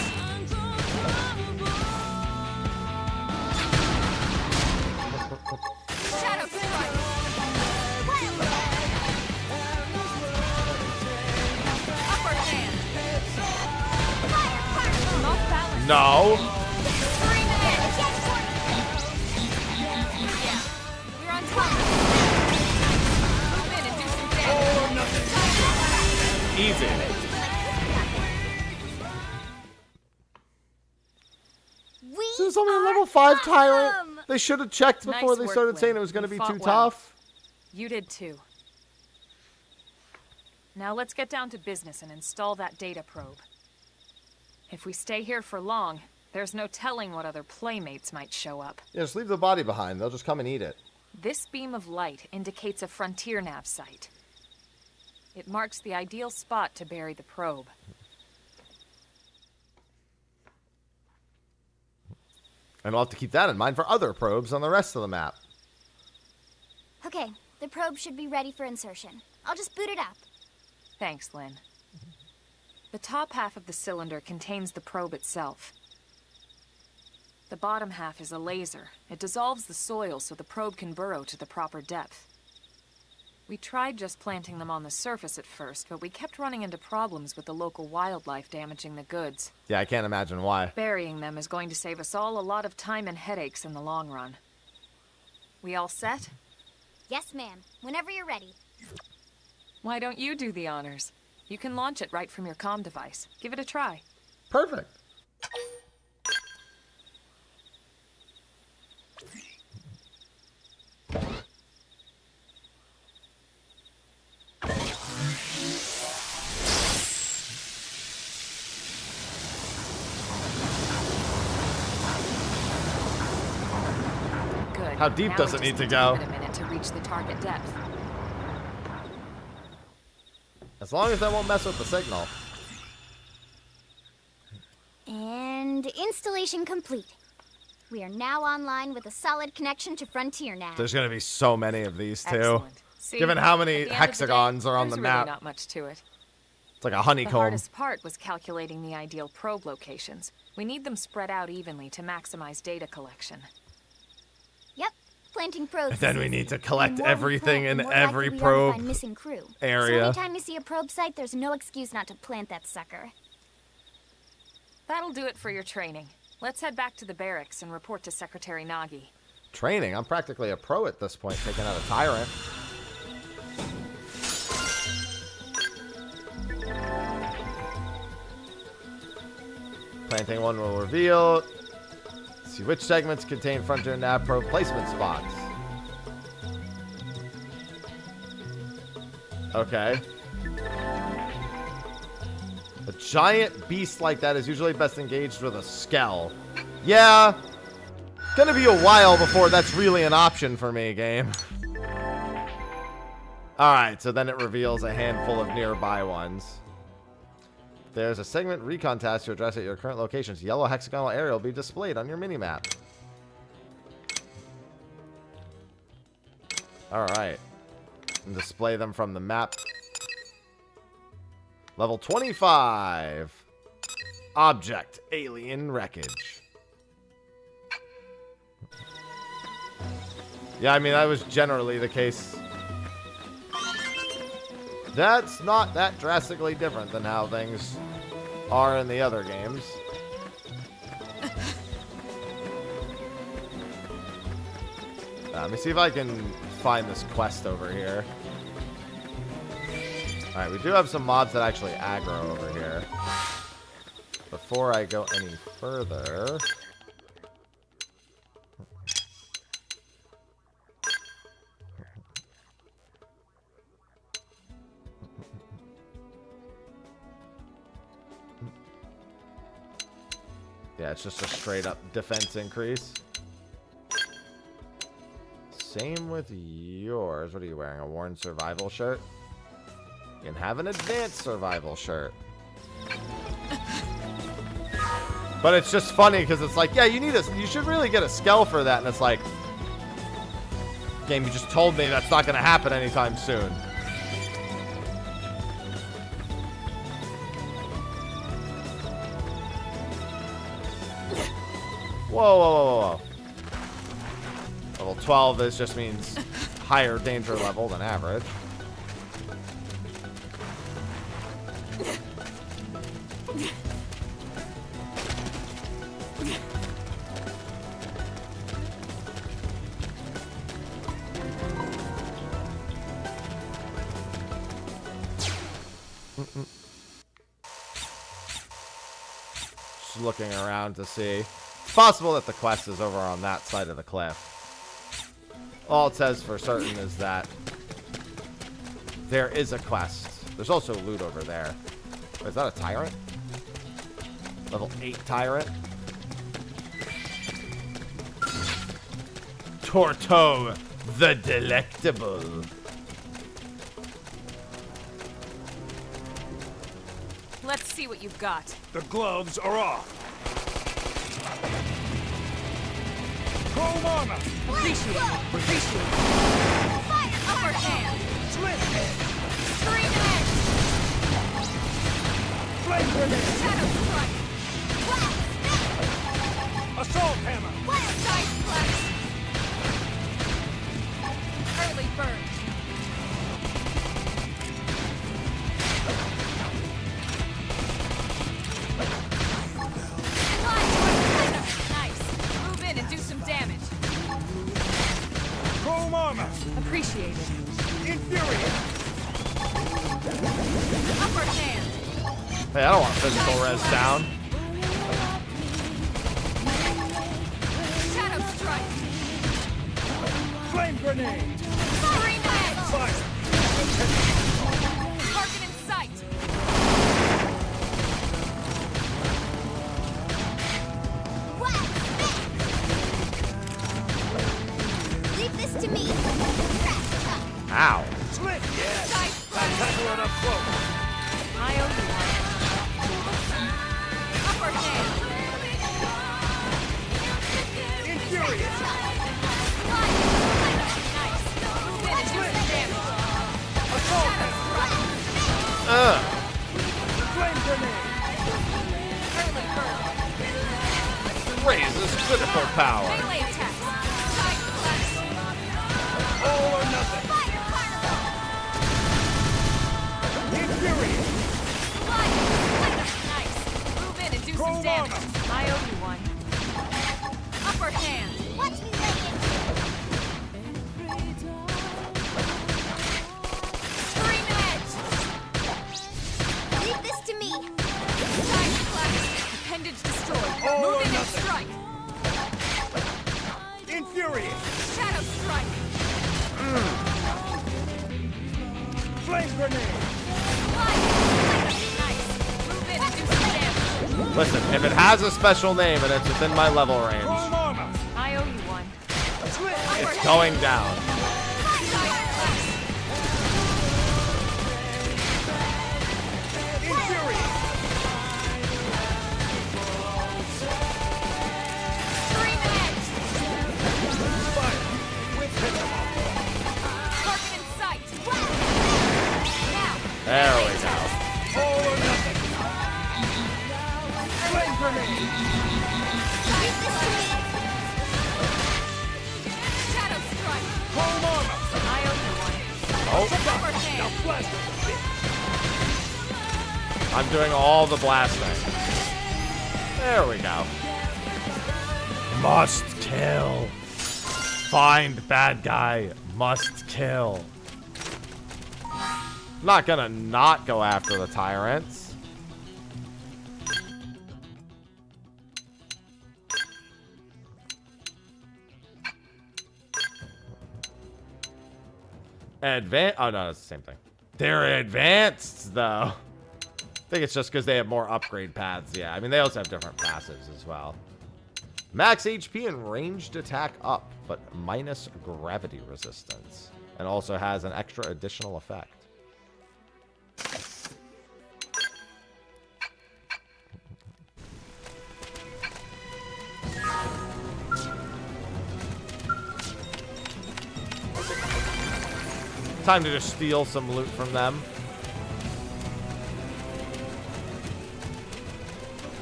Shadow strike. Upper hand. Off balance. No. Green edge. Yeah. We're on top. Move in and do some damage. All or nothing. Easy. This is only a level 5 Tyrant. They should have checked before Nice they work, started saying Lynn. it was going to You be fought too well. tough. You did too. Now let's get down to business and install that data probe. If we stay here for long, there's no telling what other playmates might show up. Yeah, just leave the body behind. They'll just come and eat it. This beam of light indicates a Frontier Nav site. It marks the ideal spot to bury the probe. And we'll have to keep that in mind for other probes on the rest of the map. Okay, the probe should be ready for insertion. I'll just boot it up. Thanks, Lynn. The top half of the cylinder contains the probe itself. The bottom half is a laser. It dissolves the soil so the probe can burrow to the proper depth. We tried just planting them on the surface at first, but we kept running into problems with the local wildlife damaging the goods. Yeah, I can't imagine why. Burying them is going to save us all a lot of time and headaches in the long run. We all set? Yes, ma'am. Whenever you're ready. Why don't you do the honors? You can launch it right from your comm device. Give it a try. Perfect. How deep Now does we it need just to go? Give it a minute to reach the target depth. As long as that won't mess with the signal. And installation complete. We are now online with a solid connection to Frontier Nav. There's gonna be so many of these too. Excellent. See, Given how many at the end of the hexagons day, are on the there's map, really not much to it. it's like a The honeycomb. hardest part was calculating the ideal probe locations. We need them spread out evenly to maximize data collection. Yep, planting probes. And then is we easy. need to The collect more we everything plant, in the more every likely we are to probe find missing crew. area. So anytime you see a probe site, there's no excuse not to plant that sucker. That'll do it for your training. Let's head back to the barracks and report to Secretary Nagi. Training? I'm practically a pro at this point, taking out a Tyrant. Planting one will reveal. See which segments contain Frontier Nav probe placement spots. Okay. A giant beast like that is usually best engaged with a Skell. Yeah. Gonna be a while before that's really an option for me, game. Alright, so then it reveals a handful of nearby ones. There's a segment recon task to address at your current locations. Yellow hexagonal area will be displayed on your minimap. Alright. And display them from the map. Level 25. Object. Alien wreckage. Yeah, I mean, that was generally the case. That's not that drastically different than how things are in the other games. Let me see if I can find this quest over here. Alright, we do have some mobs that actually aggro over here. Before I go any further... Yeah, it's just a straight up defense increase. Same with yours. What are you wearing? A worn survival shirt? You can have an advanced survival shirt. But it's just funny because it's like, yeah, you should really get a Skell for that. And it's like, game, you just told me that's not going to happen anytime soon. Whoa, whoa, whoa, whoa. Level 12 is just means higher danger level than average. Just looking around to see. It's possible that the quest is over on that side of the cliff. All it says for certain is that there is a quest. There's also loot over there. Wait, is that a Tyrant? Level 8 Tyrant? Torto the Delectable. Let's see what you've got. The gloves are off. Chrome armor. Appreciate it. Appreciate it. Fire! Upper hand. Slit. Scream edge! Flame grenade. Shadow strike. Blast! Assault hammer. Wild side flash! Early bird. Nice. Move in and do some damage. Chrome armor. Appreciate it. Infuriate. Upper hand. Hey, I don't want physical res down. Shadow strike. Flame grenade. Scream edge. Fire. Target in sight. to me. Ow. Slip, yes. Tackle it up close. I owe you one. Upper hand. Infuriate. Nice. Move in and do some damage. Assault. Flame grenade. Early bird. Raises critical power. Melee attacks. Side flash. All or nothing. Infuriate. Nice. Move in and do Chrome some damage. armor. I owe you one. Upper hand. Watch me lay it. Scream edge. Leave this to me. Side flash. Appendage destroyed. All Move or in and nothing. strike. Infuriate. Shadow strike. Flame grenade. Nice. Move in and do some damage. Listen, if it has a special name and it's within my level range, Chrome armor. I owe you one. Slip. it's going down. Infuriate. Scream edge. Fire. Whip hit them off. Target in sight. Now. There we go. All or nothing. Flame grenade. Leave this to me. Shadow strike. Chrome armor. I owe you one. Oh, Upper Now hand. blast it. I'm doing all the blasting. There we go. Must kill. Find bad guy. Must kill. Not gonna not go after the tyrants. Oh no, it's the same thing. They're advanced though. I think it's just because they have more upgrade paths. Yeah, I mean they also have different passives as well. Max HP and ranged attack up, but minus gravity resistance, and also has an extra additional effect. Time to just steal some loot from them.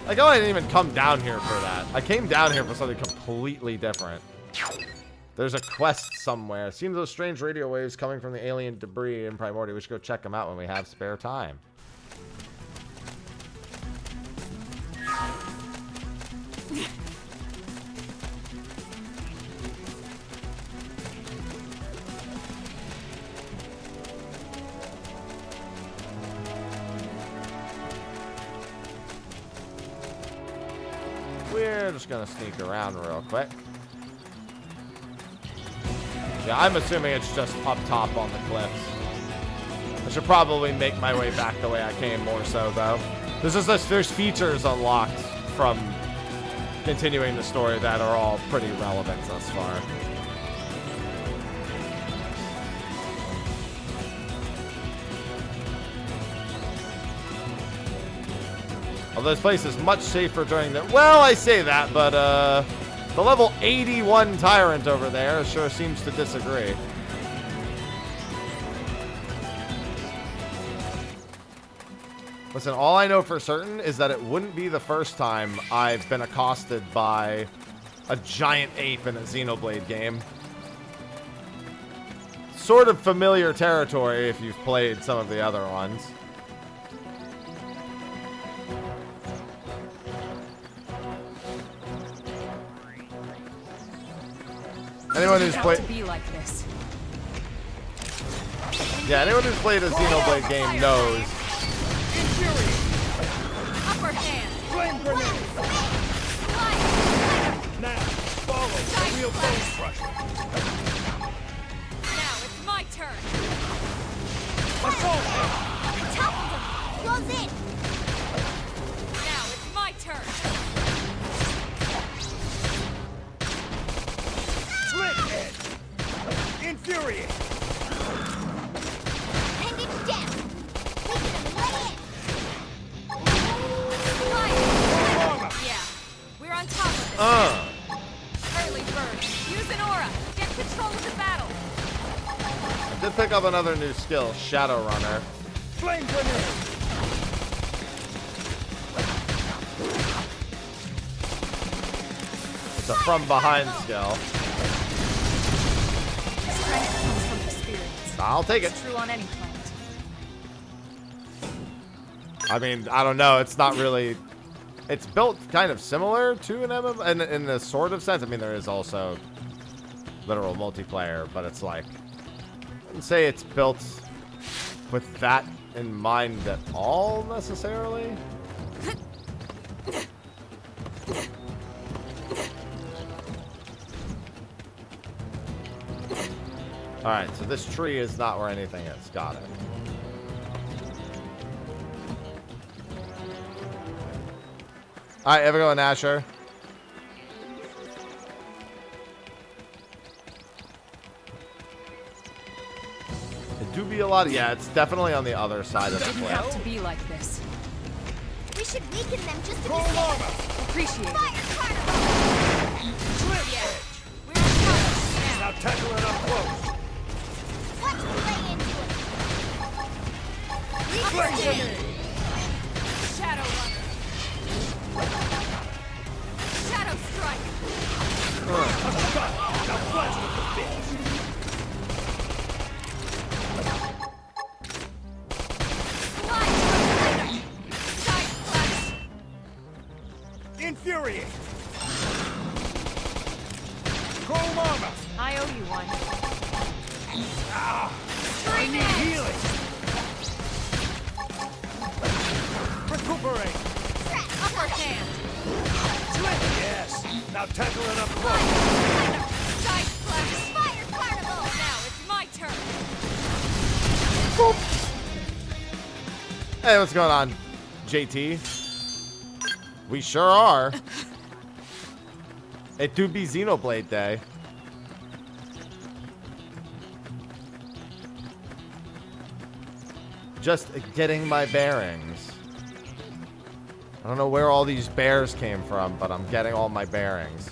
Like, oh, I didn't even come down here for that. I came down here for something completely different. There's a quest somewhere. Seems those strange radio waves coming from the alien debris in Primordia. We should go check them out when we have spare time. We're just gonna sneak around real quick. Yeah, I'm assuming it's just up top on the cliffs. I should probably make my way back the way I came more so, though. There's features unlocked from continuing the story that are all pretty relevant thus far. Although this place is much safer during the... Well, I say that, but the level 81 Tyrant over there sure seems to disagree. Listen, all I know for certain is that it wouldn't be the first time I've been accosted by a giant ape in a Xenoblade game. Sort of familiar territory if you've played some of the other ones. Anyone who's played... Yeah, anyone who's played a Xenoblade game knows. Upper hand. Flame grenade. Now, follow the real bone crusher. Now it's my turn. Assault him. Topple them. Close in. Now it's my turn. Slit edge. Infuriate! And it's down! We can lay it! Yeah, we're on top of this. Early bird, use an aura. Get control of the battle. I did pick up another new skill, Shadow Runner. Flame grenade! It's a from behind skill. Strength comes from experience. I'll take it. It's true on any planet. I mean, I don't know. It's not really. It's built kind of similar to an MMO in the sort of sense. I mean, there is also literal multiplayer, but it's like, I wouldn't say it's built with that in mind at all necessarily. All right, so this tree is not where anything is. Got it. All right, have a go, Asher. It do be a lot. Yeah, it's definitely on the other side of the Didn't cliff. have to be like this. We should weaken them just to be Full safe. armor! Appreciate it. Fire carnival! Slip Yeah. edge! We're on top of this Now now. tackle it up close! Watch me lay into it! Flame grenade! Shadow runner. Shadow strike. Now blast with the bitch! Slide tornado. Side flash. Infuriate! Chrome armor! I owe you one. I need healing! Recuperate! Upper hand. Slip! Yes! Now tackle it up close! Side flash. Fire carnival! Now it's my turn. Hey, what's going on, JT? We sure are. It do be Xenoblade Day. Just getting my bearings. I don't know where all these bears came from, but I'm getting all my bearings.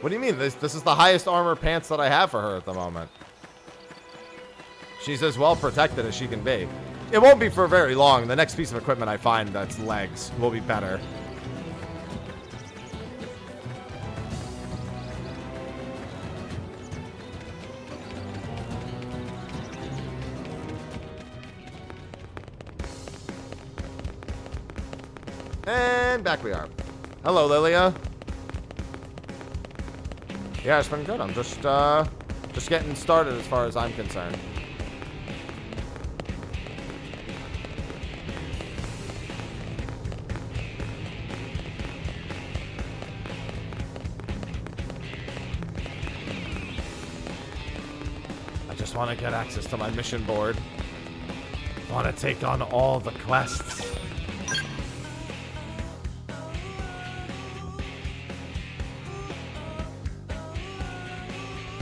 What do you mean? This is the highest armor pants that I have for her at the moment. She's as well protected as she can be. It won't be for very long. The next piece of equipment I find that's legs will be better. And back we are. Hello, Lilia. Yeah, it's been good. I'm just getting started as far as I'm concerned. I just want to get access to my mission board. Want to take on all the quests.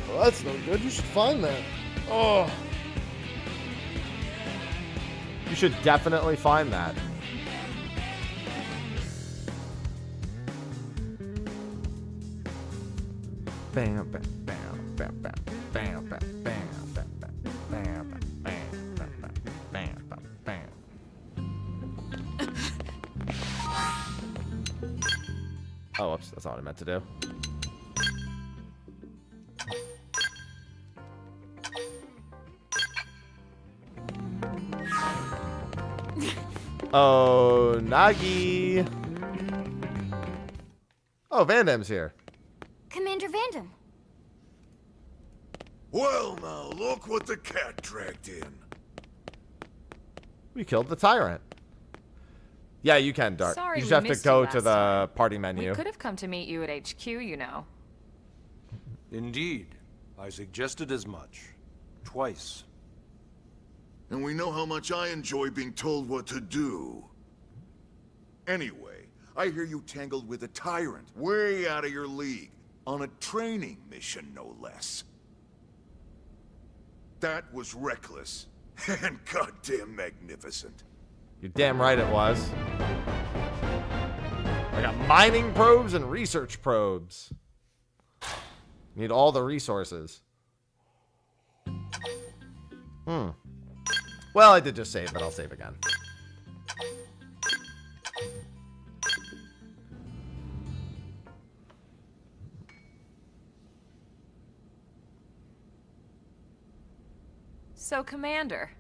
Well, that's no good. You should find that. Oh. You should definitely find that. Bam, bam, bam, bam, bam, bam, bam, bam, bam, bam, bam, bam, bam, bam. Oh, whoops. That's not what I meant to do. Oh, Nagi. Oh, Vandam's here. Commander Vandam. Well, now, look what the cat dragged in. We killed the Tyrant. Yeah, you can, Dart. Sorry, you just we have to missed go you to last the time. party menu. We could have come to meet you at HQ, you know. Indeed. I suggested as much. Twice. And we know how much I enjoy being told what to do. Anyway, I hear you tangled with a Tyrant, way out of your league, on a training mission, no less. That was reckless, and goddamn magnificent. You're damn right it was. I got mining probes and research probes. Need all the resources. Well, I did just save, but I'll save again. So, Commander,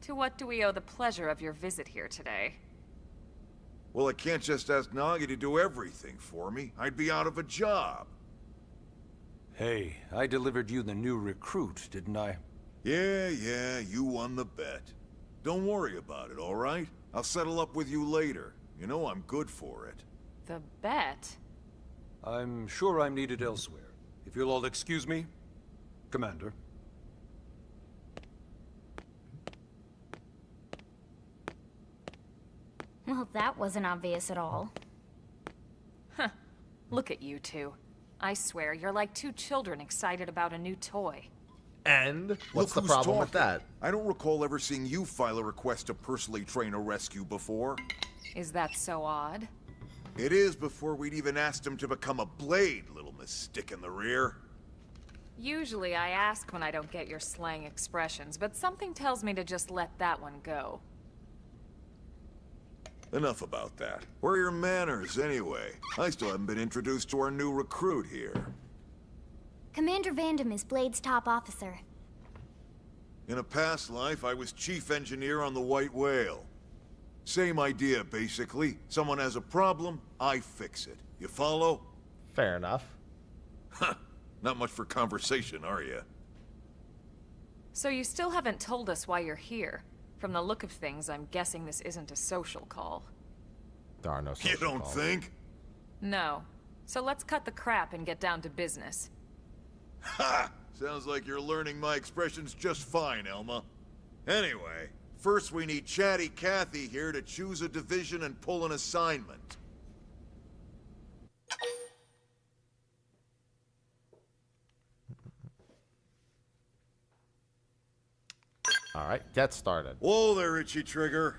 to what do we owe the pleasure of your visit here today? Well, I can't just ask Nagi to do everything for me. I'd be out of a job. Hey, I delivered you the new recruit, didn't I? Yeah, you won the bet. Don't worry about it, all right? I'll settle up with you later. You know I'm good for it. The bet? I'm sure I'm needed elsewhere. If you'll all excuse me, Commander. Well, that wasn't obvious at all. Huh. Look at you two. I swear, you're like two children excited about a new toy. And what's the Look who's problem with talking. that? I don't recall ever seeing you file a request to personally train a rescue before. Is that so odd? It is before we'd even asked him to become a blade, little miss stick in the rear. Usually I ask when I don't get your slang expressions, but something tells me to just let that one go. Enough about that. Where are your manners, anyway? I still haven't been introduced to our new recruit here. Commander Vandam is Blade's top officer. In a past life, I was chief engineer on the White Whale. Same idea, basically. Someone has a problem, I fix it. You follow? Fair enough. Huh. Not much for conversation, are you? So you still haven't told us why you're here. From the look of things, I'm guessing this isn't a social call. There are no social You don't calls. think? No. So let's cut the crap and get down to business. Ha! Sounds like you're learning my expressions just fine, Elma. Anyway, first we need Chatty Cathy here to choose a division and pull an assignment. Alright, get started. Whoa there, Itchy Trigger.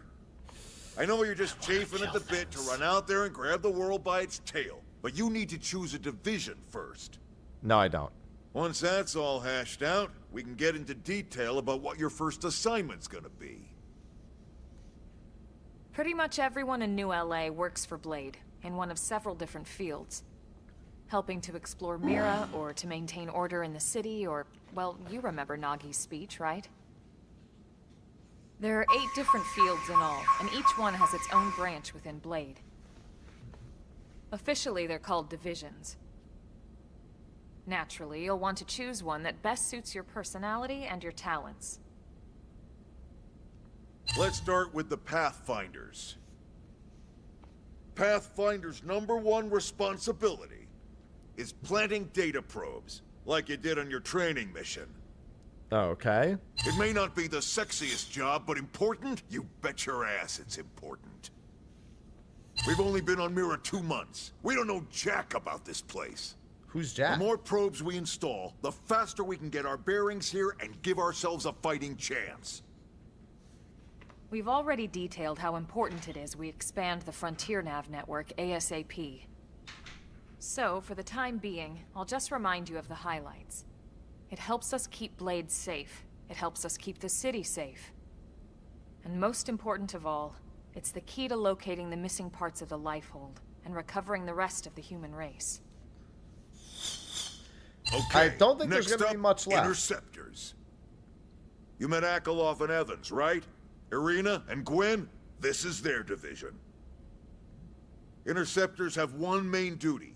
I know you're just chafing at the bit to run out there and grab the world by its tail, but you need to choose a division first. No, I don't. Once that's all hashed out, we can get into detail about what your first assignment's gonna be. Pretty much everyone in New LA works for Blade, in one of several different fields. Helping to explore Mira, or to maintain order in the city, or, well, you remember Nagi's speech, right? There are 8 different fields in all, and each one has its own branch within Blade. Officially, they're called divisions. Naturally, you'll want to choose one that best suits your personality and your talents. Let's start with the Pathfinders. Pathfinder's #1 responsibility is planting data probes, like you did on your training mission. Okay. It may not be the sexiest job, but important? You bet your ass it's important. We've only been on Mira 2 months. We don't know jack about this place. Who's Jack? The more probes we install, the faster we can get our bearings here and give ourselves a fighting chance. We've already detailed how important it is we expand the Frontier Nav network ASAP. So, for the time being, I'll just remind you of the highlights. It helps us keep Blade safe. It helps us keep the city safe. And most important of all, it's the key to locating the missing parts of the Lifehold and recovering the rest of the human race. Okay, I don't think there's next going to be up, much left. Interceptors. You met Akalov and Evans, right? Irina and Gwen? This is their division. Interceptors have one main duty.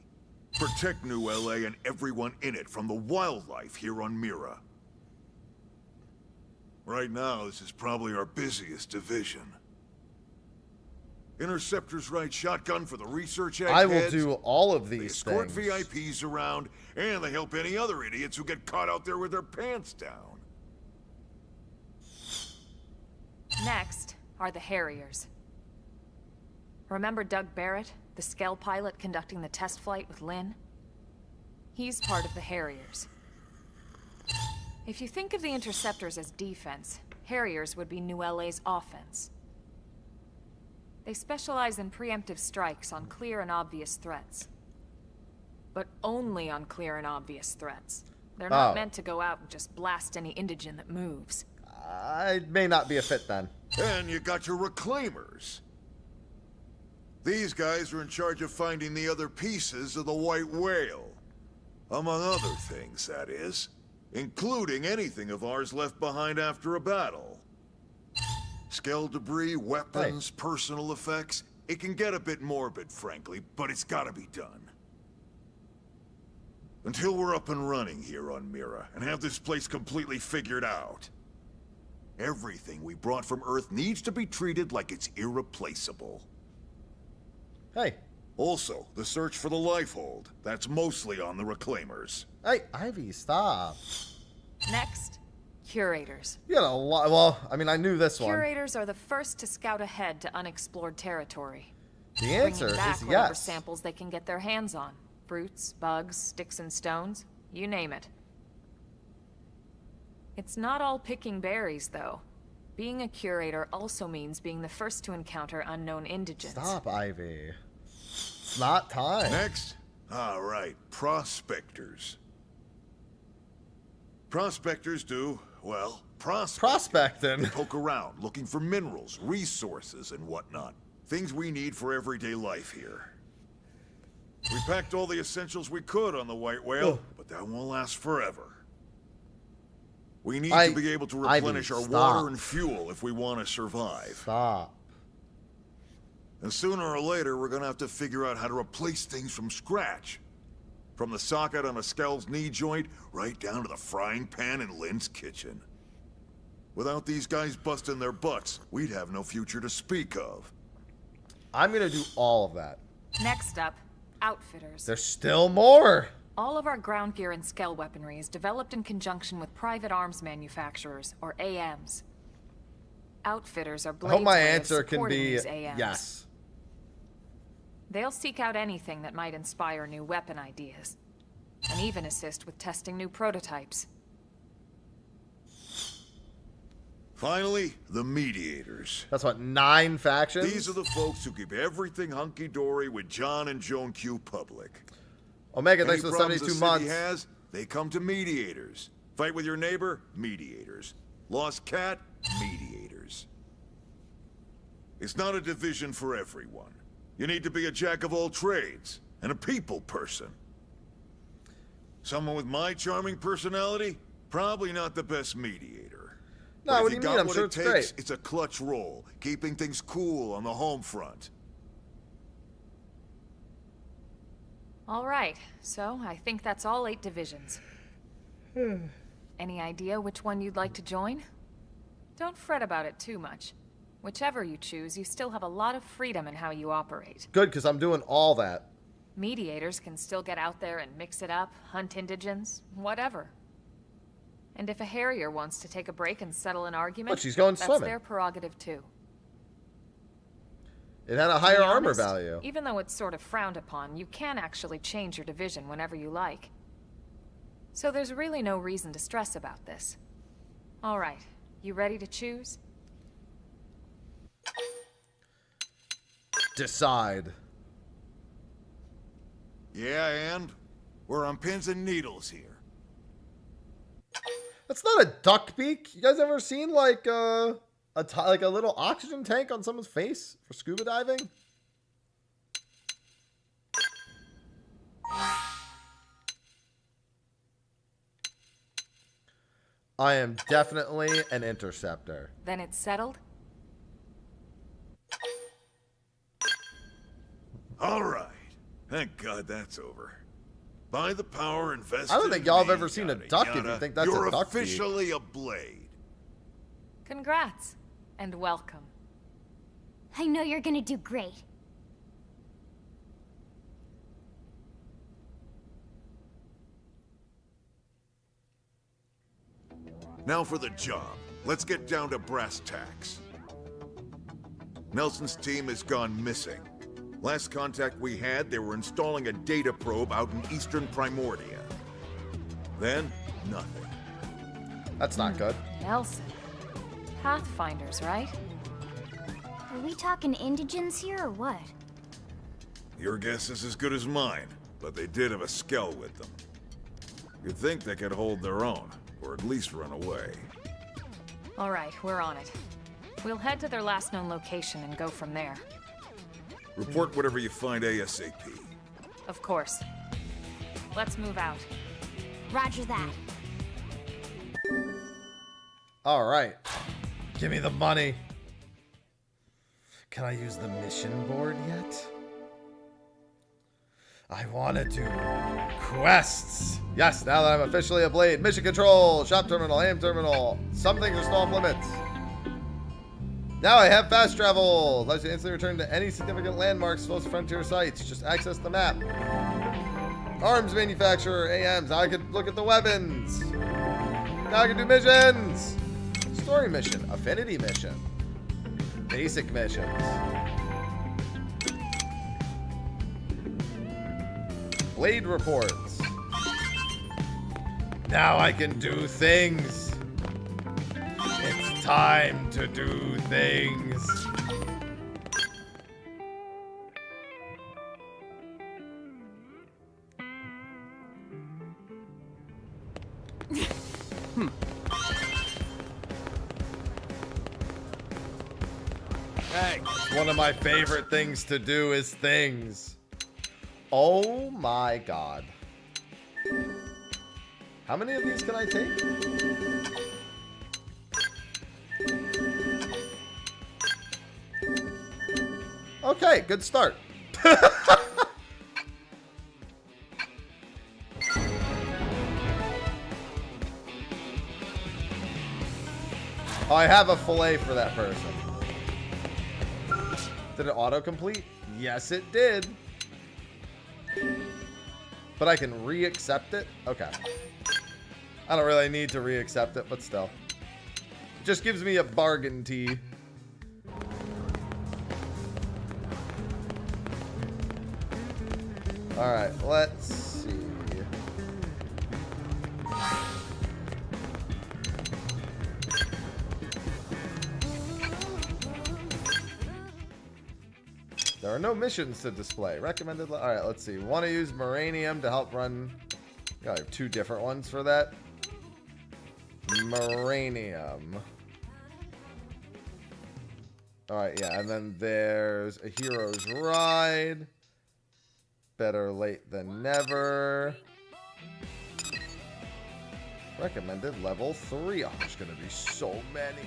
Protect New LA and everyone in it from the wildlife here on Mira. Right now, this is probably our busiest division. Interceptors ride shotgun for the research I will eggheads. do all of They these escort things. VIPs around, and they help any other idiots who get caught out there with their pants down. Next are the Harriers. Remember Doug Barrett, the Skell pilot conducting the test flight with Lynn? He's part of the Harriers. If you think of the Interceptors as defense, Harriers would be New LA's offense. They specialize in preemptive strikes on clear and obvious threats. But only on clear and obvious threats. They're not meant to go out and just blast any indigene that moves. I may not be a fit then. And you got your reclaimers. These guys are in charge of finding the other pieces of the White Whale. Among other things, that is. Including anything of ours left behind after a battle. Skell debris, weapons, personal effects. It can get a bit morbid, frankly, but it's gotta be done. Until we're up and running here on Mira, and have this place completely figured out. Everything we brought from Earth needs to be treated like it's irreplaceable. Hey. Also, the search for the Lifehold. That's mostly on the Reclaimers. Hey, Ivy, stop. Next, Curators. You got a lot. Well, I mean, I knew this one. Curators are the first to scout ahead to unexplored territory. The answer bringing back is whatever yes. samples they can get their hands on. Fruits, bugs, sticks and stones, you name it. It's not all picking berries, though. Being a curator also means being the first to encounter unknown indigents. Stop, Ivy. It's not time. Next? All right, prospectors. Prospectors do, well, prospecting. They poke around, looking for minerals, resources, and whatnot. Things we need for everyday life here. We packed all the essentials we could on the White Whale, but that won't last forever. We need to be able to replenish our water and fuel if we want to survive. Stop. And sooner or later, we're gonna have to figure out how to replace things from scratch. From the socket on a Skell's knee joint, right down to the frying pan in Lynn's kitchen. Without these guys busting their butts, we'd have no future to speak of. I'm gonna do all of that. Next up, Outfitters. There's still more. All of our ground gear and Skell weaponry is developed in conjunction with private arms manufacturers, or AMs. Outfitters are I Blade's hope my way of answer can supporting be these AMs. yes. They'll seek out anything that might inspire new weapon ideas, and even assist with testing new prototypes. Finally, the Mediators. That's what, 9 factions? These are the folks who keep everything hunky-dory with John and Joan Q public. Omega, thanks Any for the problems 72 the months. city has, they come to Mediators. Fight with your neighbor? Mediators. Lost cat? Mediators. It's not a division for everyone. You need to be a jack of all trades, and a people person. Someone with my charming personality? Probably not the best mediator. No, But what if do you got mean? I'm what sure it it's takes, great. It's a clutch role, keeping things cool on the home front. All right, so I think that's all 8 divisions. Any idea which one you'd like to join? Don't fret about it too much. Whichever you choose, you still have a lot of freedom in how you operate. Good, because I'm doing all that. Mediators can still get out there and mix it up, hunt indigens, whatever. And if a Harrier wants to take a break and settle an argument, But she's going that's swimming. their prerogative too. It had a To higher be armor honest, value. Even though it's sort of frowned upon, you can actually change your division whenever you like. So there's really no reason to stress about this. All right, you ready to choose? Decide. Yeah, and? We're on pins and needles here. That's not a duck beak. You guys ever seen like like a little oxygen tank on someone's face for scuba diving? I am definitely an interceptor. Then it's settled? All right. Thank God that's over. By the power invested I don't think in y'all have me, ever seen a yada, duck if you yada, think that's you're a duck beak. officially a blade. Congrats, and welcome. I know you're gonna do great. Now for the job. Let's get down to brass tacks. Nelson's team has gone missing. Last contact we had, they were installing a data probe out in eastern Primordia. Then, nothing. That's not good. Nelson. Pathfinders, right? Are we talking indigents here or what? Your guess is as good as mine, but they did have a skell with them. You'd think they could hold their own, or at least run away. All right, we're on it. We'll head to their last known location and go from there. Report whatever you find ASAP. Of course. Let's move out. Roger that. All right. Give me the money. Can I use the mission board yet? I want to do quests. Yes, now that I'm officially a Blade. Mission control, shop terminal, aim terminal. Some things are still off limits. Now I have fast travel. Allows you to instantly return to any significant landmarks, close to frontier sites. Just access the map. Arms manufacturer, AMs. Now I can look at the weapons. Now I can do missions. Story mission, affinity mission, basic missions. Blade reports. Now I can do things. It's time to do things. Hey. One of my favorite things to do is things. Oh my god. How many of these can I take? Okay, good start. Oh, I have a fillet for that person. Did it autocomplete? Yes, it did. But I can re-accept it? Okay. I don't really need to re-accept it, but still. It just gives me a bargain tee. Alright, let's see. There are no missions to display. Recommended. Alright, let's see. Want to use Moranium to help run. Yeah, I have two different ones for that. Moranium. Alright, yeah. And then there's a Hero's Ride. Better late than never. Recommended level 3. Oh, there's going to be so many.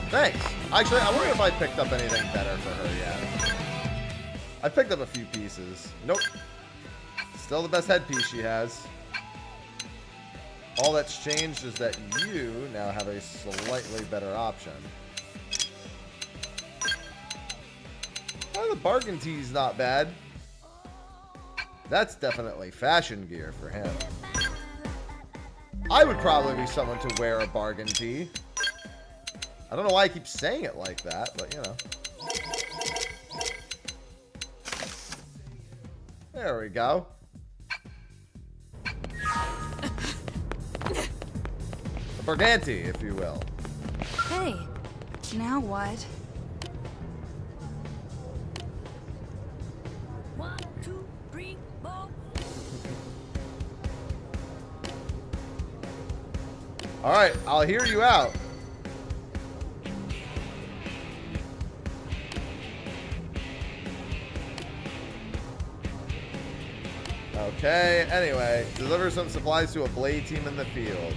Thanks. Actually, I wonder if I picked up anything better for her yet. I picked up a few pieces. Nope. Still the best headpiece she has. All that's changed is that you now have a slightly better option. Oh, the bargain tee's not bad. That's definitely fashion gear for him. I would probably be someone to wear a bargain tee. I don't know why I keep saying it like that, but you know. There we go. A Barganti, if you will. Hey, now what? 1, 2, 3, 4. Alright, I'll hear you out. Okay, anyway, deliver some supplies to a Blade team in the field.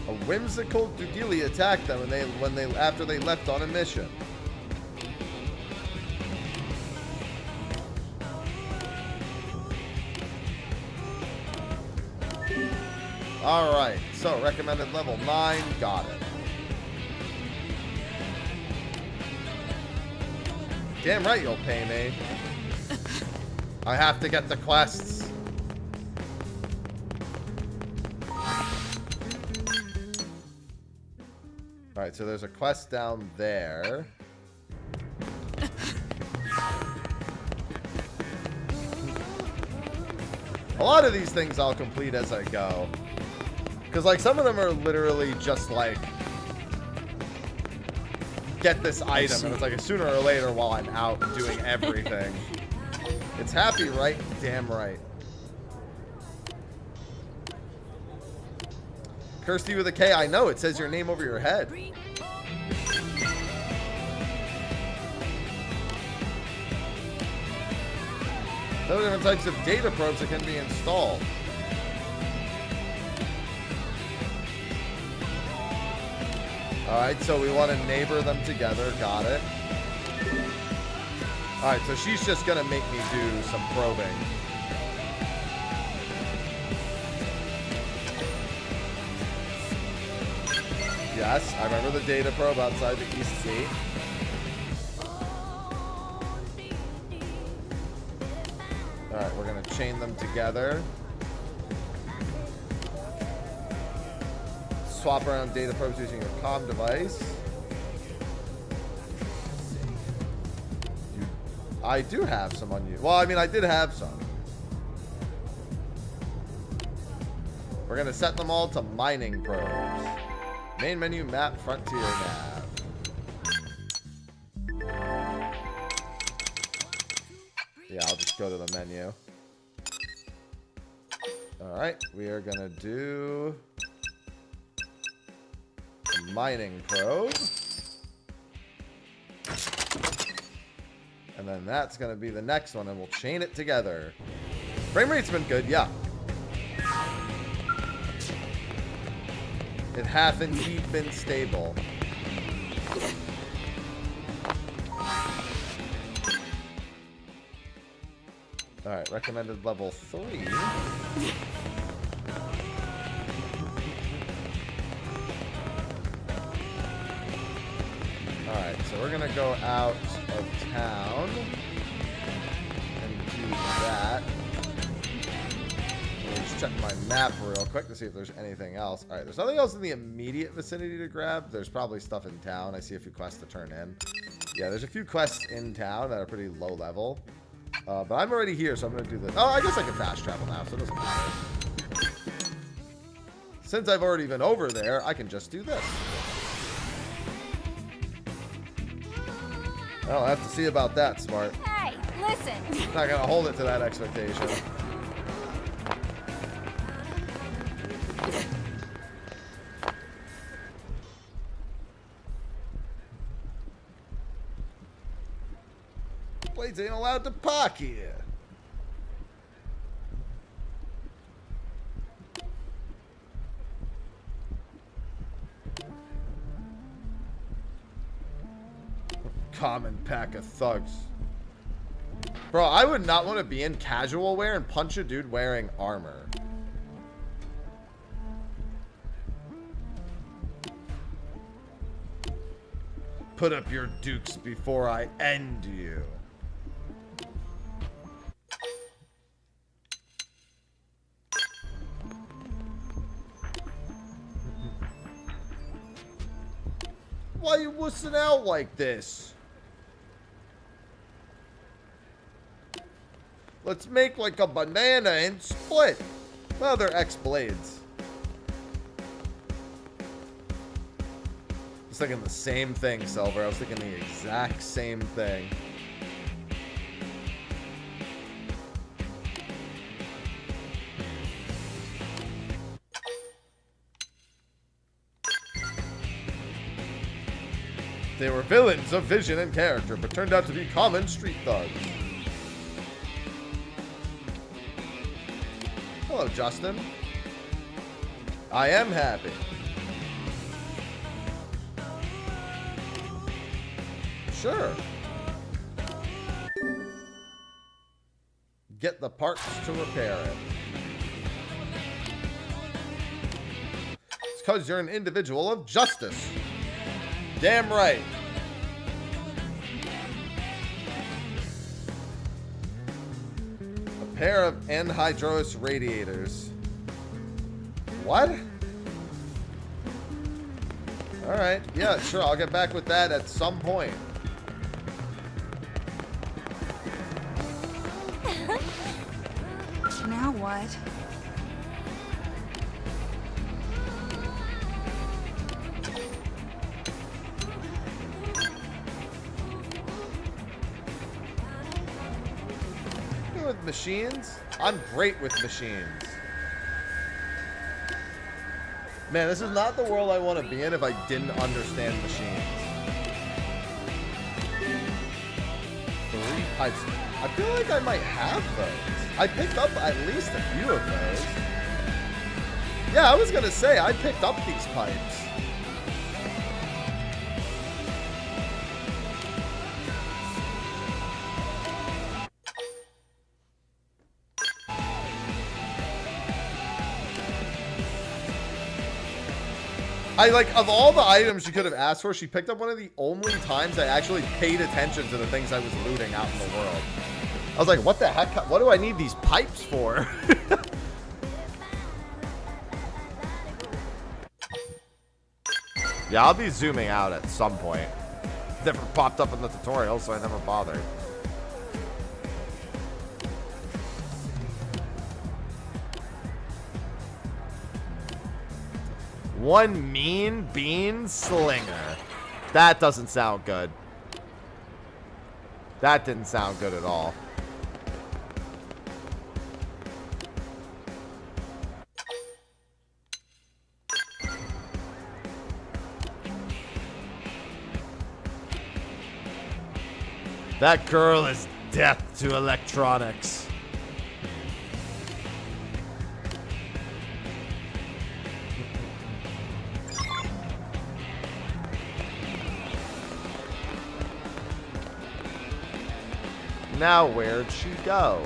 A whimsical Dugili attacked them after they left on a mission. Alright, so recommended level 9. Got it. Damn right you'll pay me. I have to get the quests. Alright, so there's a quest down there. A lot of these things I'll complete as I go. Because, like, some of them are literally just, like, get this item. And it's like, sooner or later while I'm out doing everything. It's happy, right? Damn right. Kirsty with a K, I know. It says your name over your head. There are different types of data probes that can be installed. Alright, so we want to neighbor them together. Got it. Alright, so she's just going to make me do some probing. Yes, I remember the data probe outside the East Gate. Alright, we're going to chain them together. Swap around data probes using your comm device. I do have some on you. Well, I mean, I did have some. We're going to set them all to mining probes. Main menu, map, frontier, nav. Yeah, I'll just go to the menu. Alright, we are going to do a mining probe. And then that's going to be the next one, and we'll chain it together. Frame rate's been good, yeah. It hath indeed been stable. Alright, recommended level 3. Alright, so we're gonna go out of town and do that. Let me just check my map real quick to see if there's anything else. Alright, there's nothing else in the immediate vicinity to grab. There's probably stuff in town. I see a few quests to turn in. Yeah, there's a few quests in town that are pretty low level. But I'm already here, so I'm going to do this. Oh, I guess I can fast travel now, so it doesn't matter. Since I've already been over there, I can just do this. I'll have to see about that, Smart. Hey, listen. Not going to hold it to that expectation. Blades ain't allowed to park here. Common pack of thugs. Bro, I would not want to be in casual wear and punch a dude wearing armor. Put up your dukes before I end you. Why you wussing out like this? Let's make like a banana and split. Well, they're X-blades. I was thinking the same thing, Silver. I was thinking the exact same thing. They were villains of vision and character, but turned out to be common street thugs. Hello, Justin. I am happy. Sure. Get the parts to repair it. because you're an individual of justice. Damn right. A pair of anhydrous radiators. What? Alright, yeah, sure, I'll get back with that at some point. Now what? With machines? I'm great with machines. Man, this is not the world I want to be in if I didn't understand machines. 3 pipes. I feel like I might have those. I picked up at least a few of those. Yeah, I was going to say, I picked up these pipes. Of all the items she could have asked for, she picked up one of the only times I actually paid attention to the things I was looting out in the world. I was like, what the heck? What do I need these pipes for? Yeah, I'll be zooming out at some point. Never popped up in the tutorial, so I never bothered. One mean bean slinger. That doesn't sound good. That didn't sound good at all. That girl is death to electronics. Now where'd she go?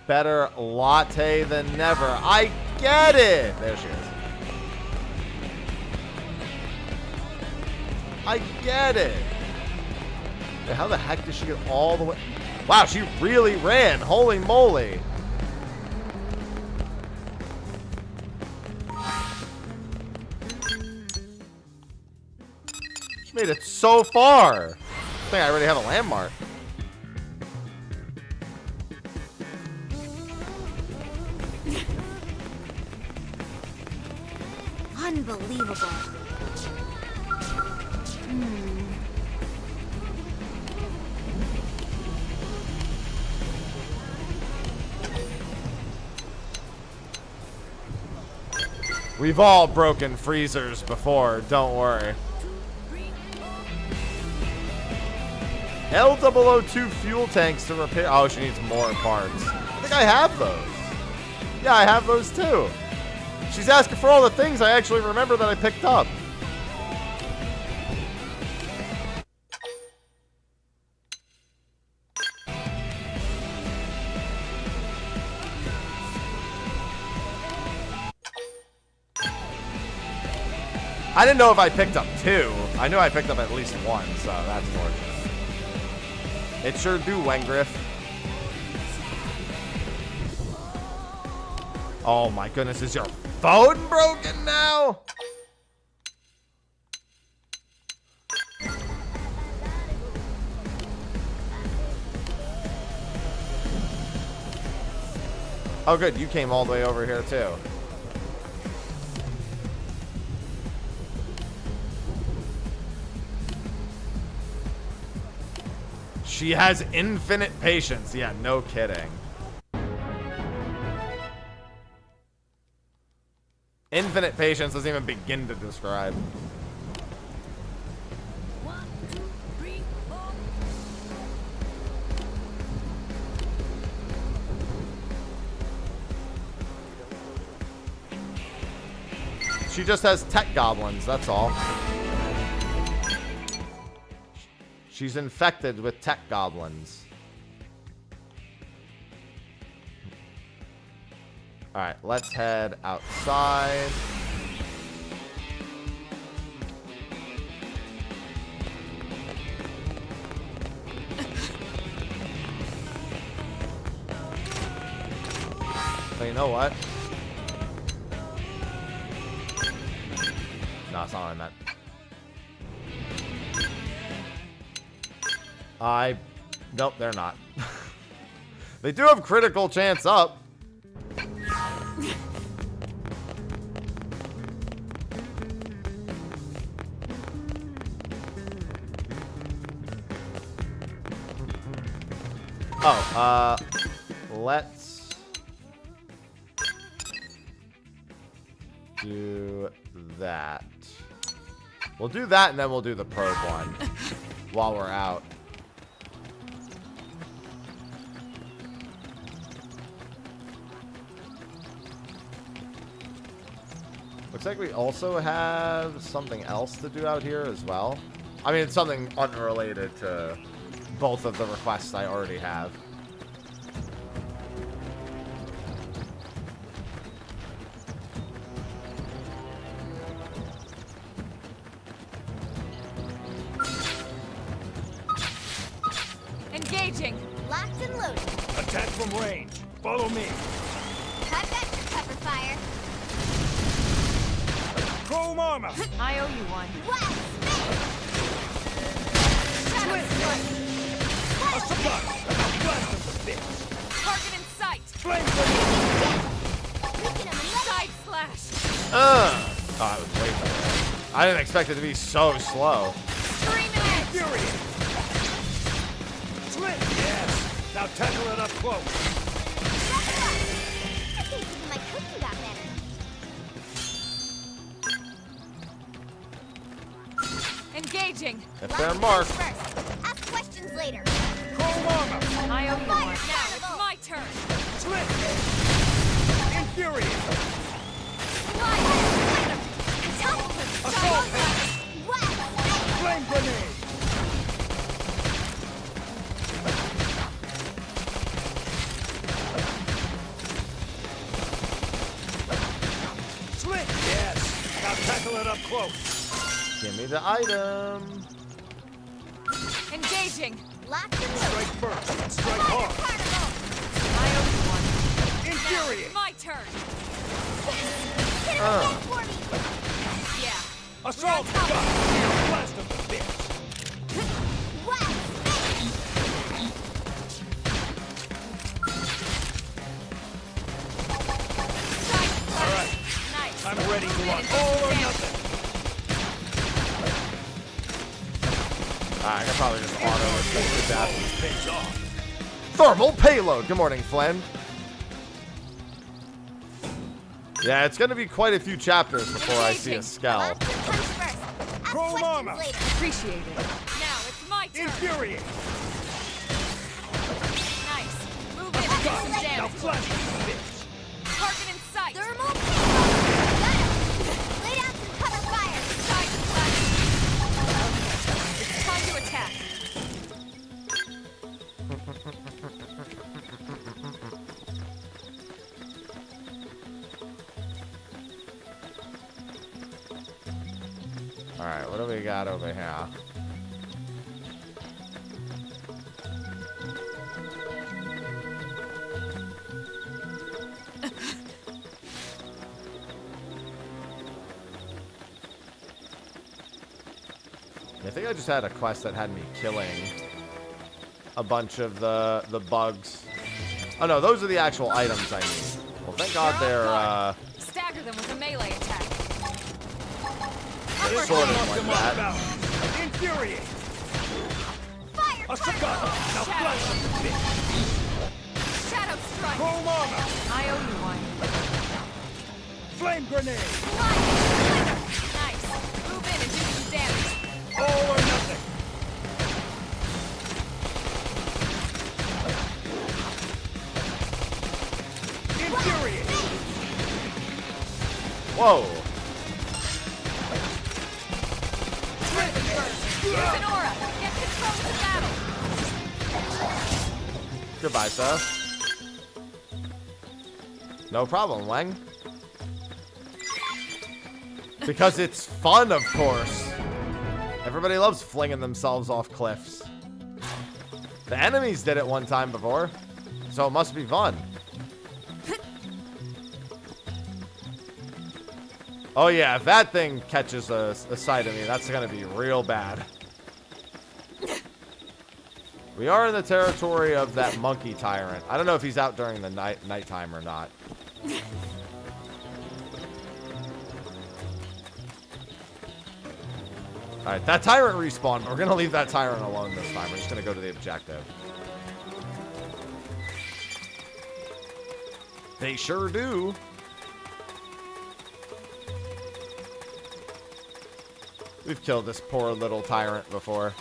Better latte than never. I get it! There she is. I get it. Wait, how the heck did she get all the way? Wow, she really ran. Holy moly. She made it so far. I think I already have a landmark. Unbelievable. We've all broken freezers before, don't worry. L002 fuel tanks to repair. Oh, she needs more parts. I think I have those. Yeah, I have those too. She's asking for all the things I actually remember that I picked up. I didn't know if I picked up 2. I knew I picked up at least 1, so that's fortunate. It sure do, Wengriff. Oh my goodness, is your phone broken now? Oh good, you came all the way over here too. She has infinite patience. Yeah, no kidding. Infinite patience doesn't even begin to describe. She just has tech goblins, that's all. She's infected with tech goblins. Alright, let's head outside. But you know what? No, it's not what I meant. Nope, they're not. They do have critical chance up. Oh, let's do that. We'll do that and then we'll do the probe one while we're out. Looks like we also have something else to do out here as well. I mean, it's something unrelated to both of the requests I already have. Engaging. Locked and loaded. Attack from range. Follow me. I've got your cover fire. Chrome armor. I owe you one. What? A supply. Now blast them to bits. Target in sight. Flame grenade. Side slash. Oh, it was way better. I didn't expect it to be so slow. Fury. Slit. Yes. Now tackle it up close. I think even my cooking got better. Engaging. If they're marked. First, ask questions later. Chrome armor. I owe you one. Now it's my turn. Slit. Infuriate. Assault. Flame grenade. Slit. Yes. Now tackle it up close. Give me the item. Engaging. Locked and loaded. Strike first and strike hard. I owe you one. Infuriate. My turn. For me. Yeah. Assault. Blast them to bits. All right. Nice. I'm ready to run all or nothing. I can probably just auto escape that. Pays off. Thermal payload. Good morning, Flynn. Yeah, it's going to be quite a few chapters before I see a Skell. Chrome armor. Appreciate it. Now it's my turn. Infuriate. Nice. Move in and do some Now damage. flash them to bits. Target in sight. Thermal payload. Got it. Lay down some cover fire. Side slash. It's time to attack. Alright, what do we got over here? I think I just had a quest that had me killing a bunch of the bugs. Oh no, those are the actual items I need. Well, thank God they're Stagger them with a melee attack. sort of like that. Infuriate. Fire. A cigar. Now flash them to bits. Shadow strike. Chrome armor. I owe you one. Flame grenade. Nice. Move in and do some damage. All or nothing. Infuriate. Whoa. Use an aura. Get control of the battle. Goodbye, sir. No problem, Wang. Because it's fun, of course. Everybody loves flinging themselves off cliffs. The enemies did it one time before, so it must be fun. Oh yeah, if that thing catches a sight of me, that's gonna be real bad. We are in the territory of that monkey tyrant. I don't know if he's out during the nighttime or not. Alright, that tyrant respawned, but we're gonna leave that tyrant alone this time. We're just gonna go to the objective. They sure do. We've killed this poor little tyrant before.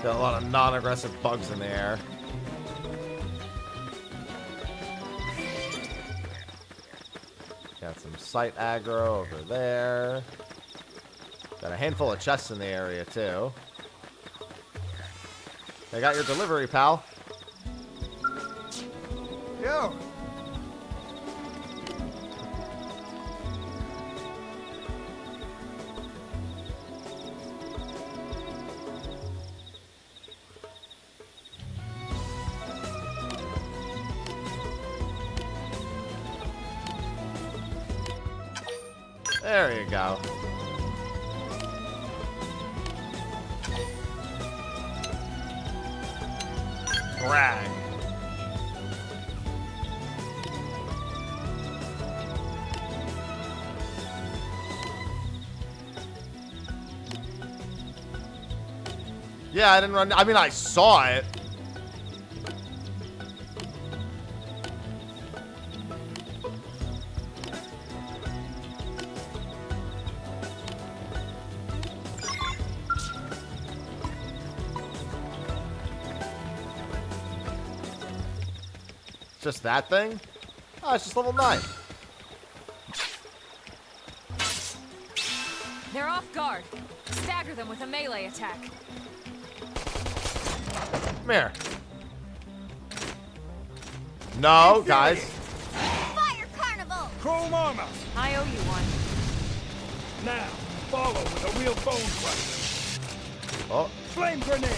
Got a lot of non-aggressive bugs in the air. Got some sight aggro over there. Got a handful of chests in the area, too. I got your delivery, pal. Yo! There you go. Brag. Yeah, I didn't run. I mean, I saw it. Just that thing? Oh, it's just level 9. They're off guard. Stagger them with a melee attack. Come here. No, guys. Fire Carnival! Chrome armor! I owe you one. Now, follow with a real bone crusher. Oh. Flame grenade!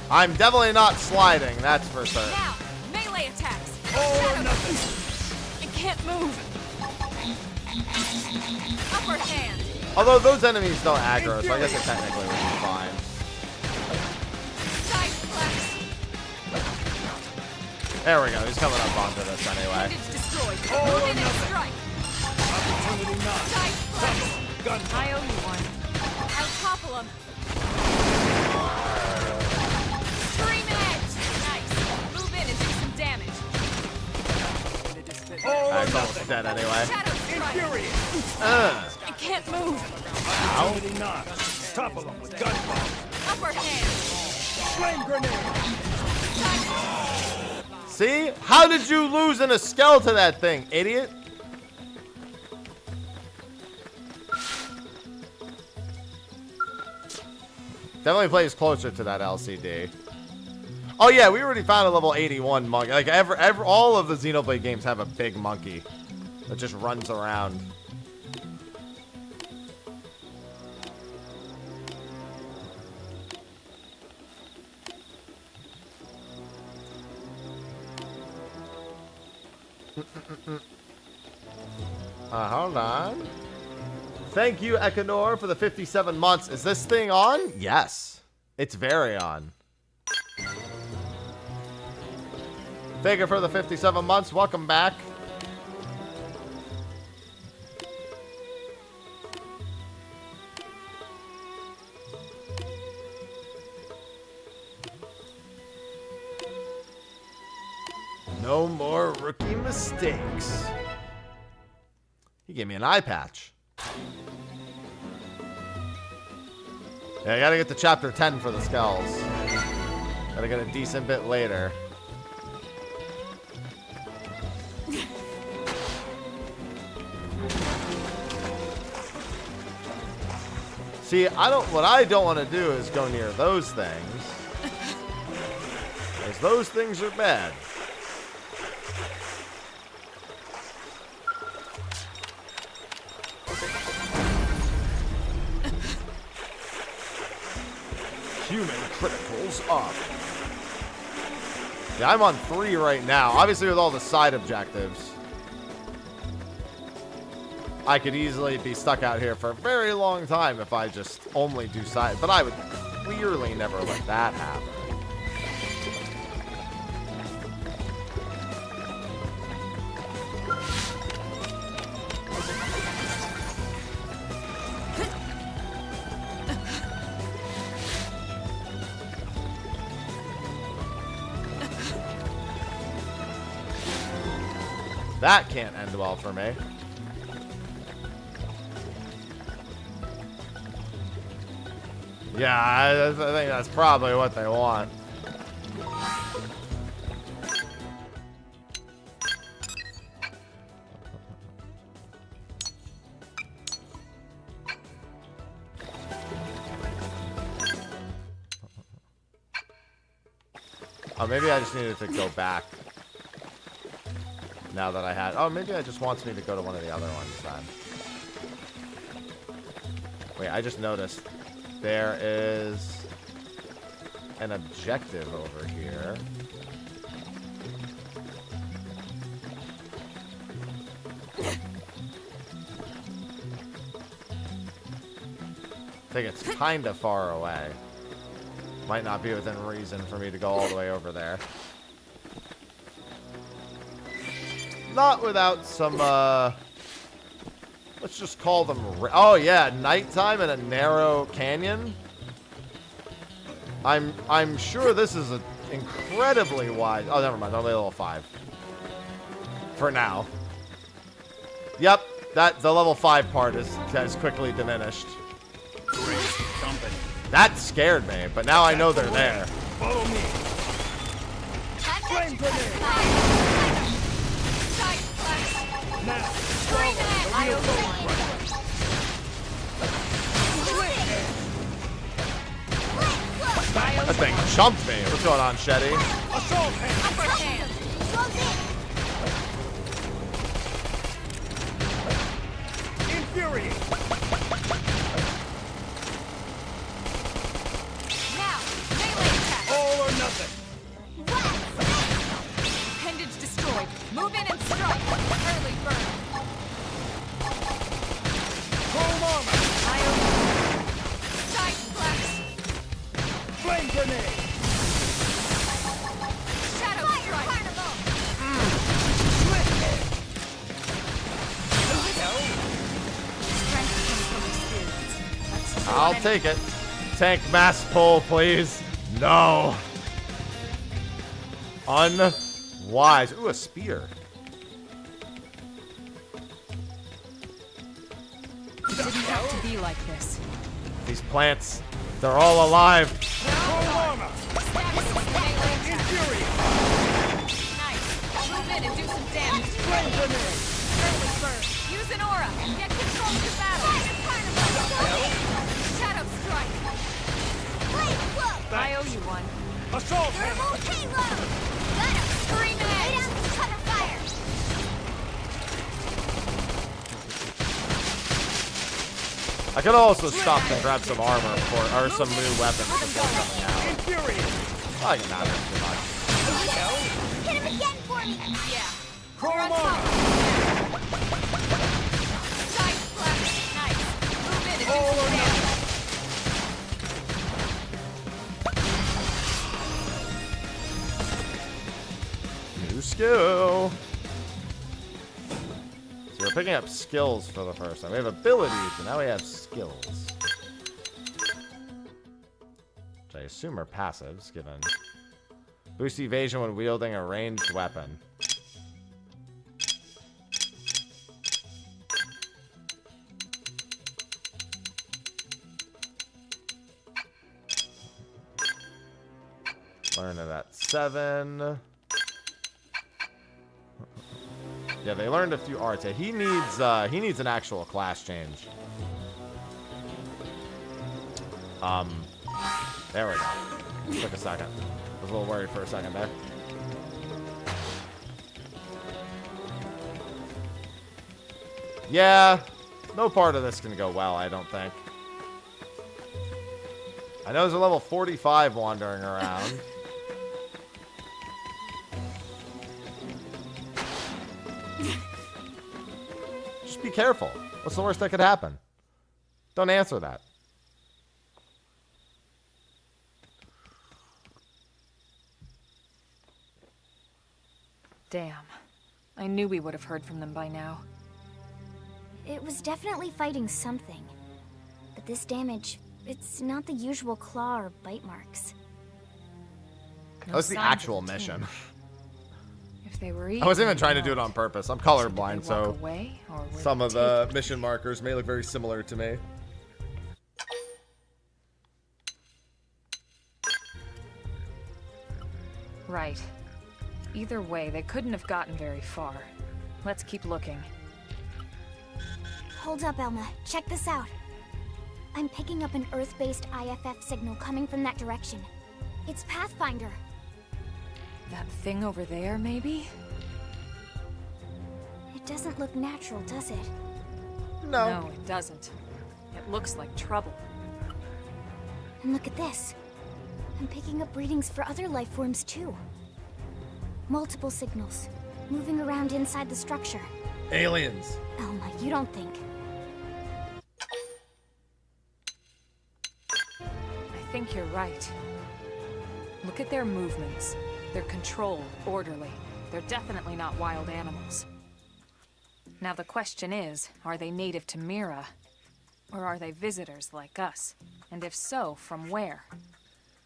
I'm definitely not sliding, that's for certain. Now, melee attacks. All or nothing. It can't move. Upper hand. Although those enemies don't aggro, so I guess it technically would be fine. Side flex. There we go, he's coming up onto this anyway. It's destroyed. Move in and strike. Opportunity not. Side flex. Gun. I owe you one. I'll topple him. Scream edge. Nice. Move in and do some damage. It's almost dead anyway. Shadow strike. It can't move. Opportunity not. Topple them with gunfire. Upper hand. Flame grenade. See? How did you lose in a skull to that thing, idiot? Definitely plays closer to that LCD. Oh yeah, we already found a level 81 monkey. Like all of the Xenoblade games have a big monkey that just runs around. Hold on. Thank you, Ekanor, for the 57 months. Is this thing on? Yes. It's very on. Figure for the 57 months. Welcome back. No more rookie mistakes. He gave me an eye patch. Yeah, I gotta get to chapter 10 for the skulls. Gotta get a decent bit later. See, what I don't want to do is go near those things. Because those things are bad. Human criticals up. Yeah, I'm on 3 right now. Obviously, with all the side objectives, I could easily be stuck out here for a very long time if I just only do side. But I would clearly never let that happen. That can't end well for me. Yeah, I think that's probably what they want. Oh, maybe I just needed to go back. Now that I had... Oh, maybe it just wants me to go to one of the other ones then. Wait, I just noticed there is an objective over here. I think it's kind of far away. Might not be within reason for me to go all the way over there. Not without some, let's just call them... Oh, yeah, nighttime in a narrow canyon. I'm sure this is an incredibly wide... Oh, never mind, only level 5. For now. Yep, the level 5 part has quickly diminished. That scared me, but now I know they're there. Follow me. Flame grenade. Now, that thing jumped me. What's going on, Shetty? Assault hand. Infuriate. Now, melee attack. All or nothing. Appendage destroyed. Move in and strike. Early burn. Chrome armor. Side flash. Flame grenade. Shadow strike. I'll take it. Tank mass pull, please. No. Unwise. Ooh, a spear. It didn't have to be like this. These plants, they're all alive. Chrome armor. Infuriate. Nice. Move in and do some damage. Flame grenade. Early burn. Use an aura. Get control of the battle. Shadow strike. I owe you one. Assault hand. Scream edge. Cover fire. I could also stop and grab some armor or some new weapons before coming out. Infuriate. Oh, you not too much. Hit him again for me. Yeah. Chrome armor. Side flash. Nice. Move in and do All or some damage. nothing. New skill. So we're picking up skills for the first time. We have abilities, but now we have skills. Which I assume are passives, given... Boost evasion when wielding a ranged weapon. Learn it at 7. Yeah, they learned a few arts. He needs an actual class change. There we go. Took a second. I was a little worried for a second there. Yeah, no part of this can go well, I don't think. I know there's a level 45 wandering around. Just be careful. What's the worst that could happen? Don't answer that. Damn. I knew we would have heard from them by now. It was definitely fighting something. But this damage, it's not the usual claw or bite marks. That was the actual mission. If they were I wasn't even trying to do it on purpose. I'm colorblind, so away, or were some they of the mission markers may look very similar to me. Right. Either way, they couldn't have gotten very far. Let's keep looking. Hold up, Elma. Check this out. I'm picking up an Earth-based IFF signal coming from that direction. It's Pathfinder. That thing over there, maybe? It doesn't look natural, does it? No, it doesn't. It looks like trouble. And look at this. I'm picking up readings for other life forms, too. Multiple signals, moving around inside the structure. Aliens. Elma, you don't think... I think you're right. Look at their movements. They're controlled, orderly. They're definitely not wild animals. Now the question is, are they native to Mira? Or are they visitors like us? And if so, from where?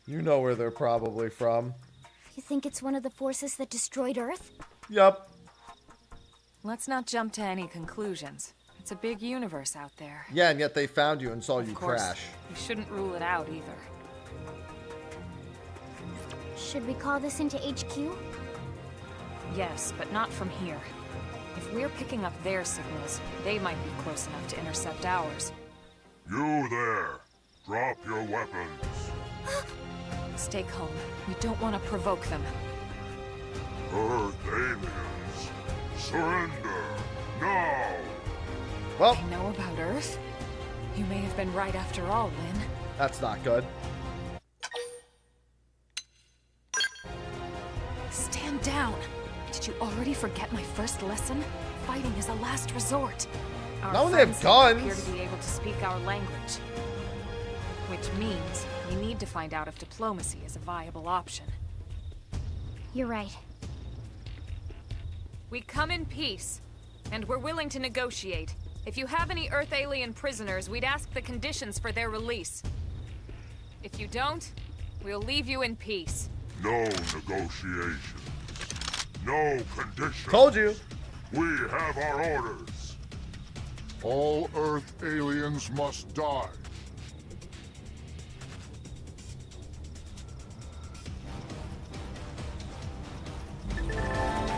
You know where they're probably from. You think it's one of the forces that destroyed Earth? Yup. Let's not jump to any conclusions. It's a big universe out there. Yeah, and yet they found you and saw you Of course, crash. we shouldn't rule it out either. Should we call this into HQ? Yes, but not from here. If we're picking up their signals, they might be close enough to intercept ours. You there! Drop your weapons! Stay calm. We don't want to provoke them. Earth aliens! Surrender! Now! Well, They know about Earth? You may have been right after all, Lynn. that's not good. Stand down! Did you already forget my first lesson? Fighting is a last resort. Our Not when they have friends don't guns. appear to be able to speak our language. Which means we need to find out if diplomacy is a viable option. You're right. We come in peace, and we're willing to negotiate. If you have any Earth alien prisoners, we'd ask the conditions for their release. If you don't, we'll leave you in peace. No negotiation. No conditions. Told you. We have our orders. All Earth aliens must die.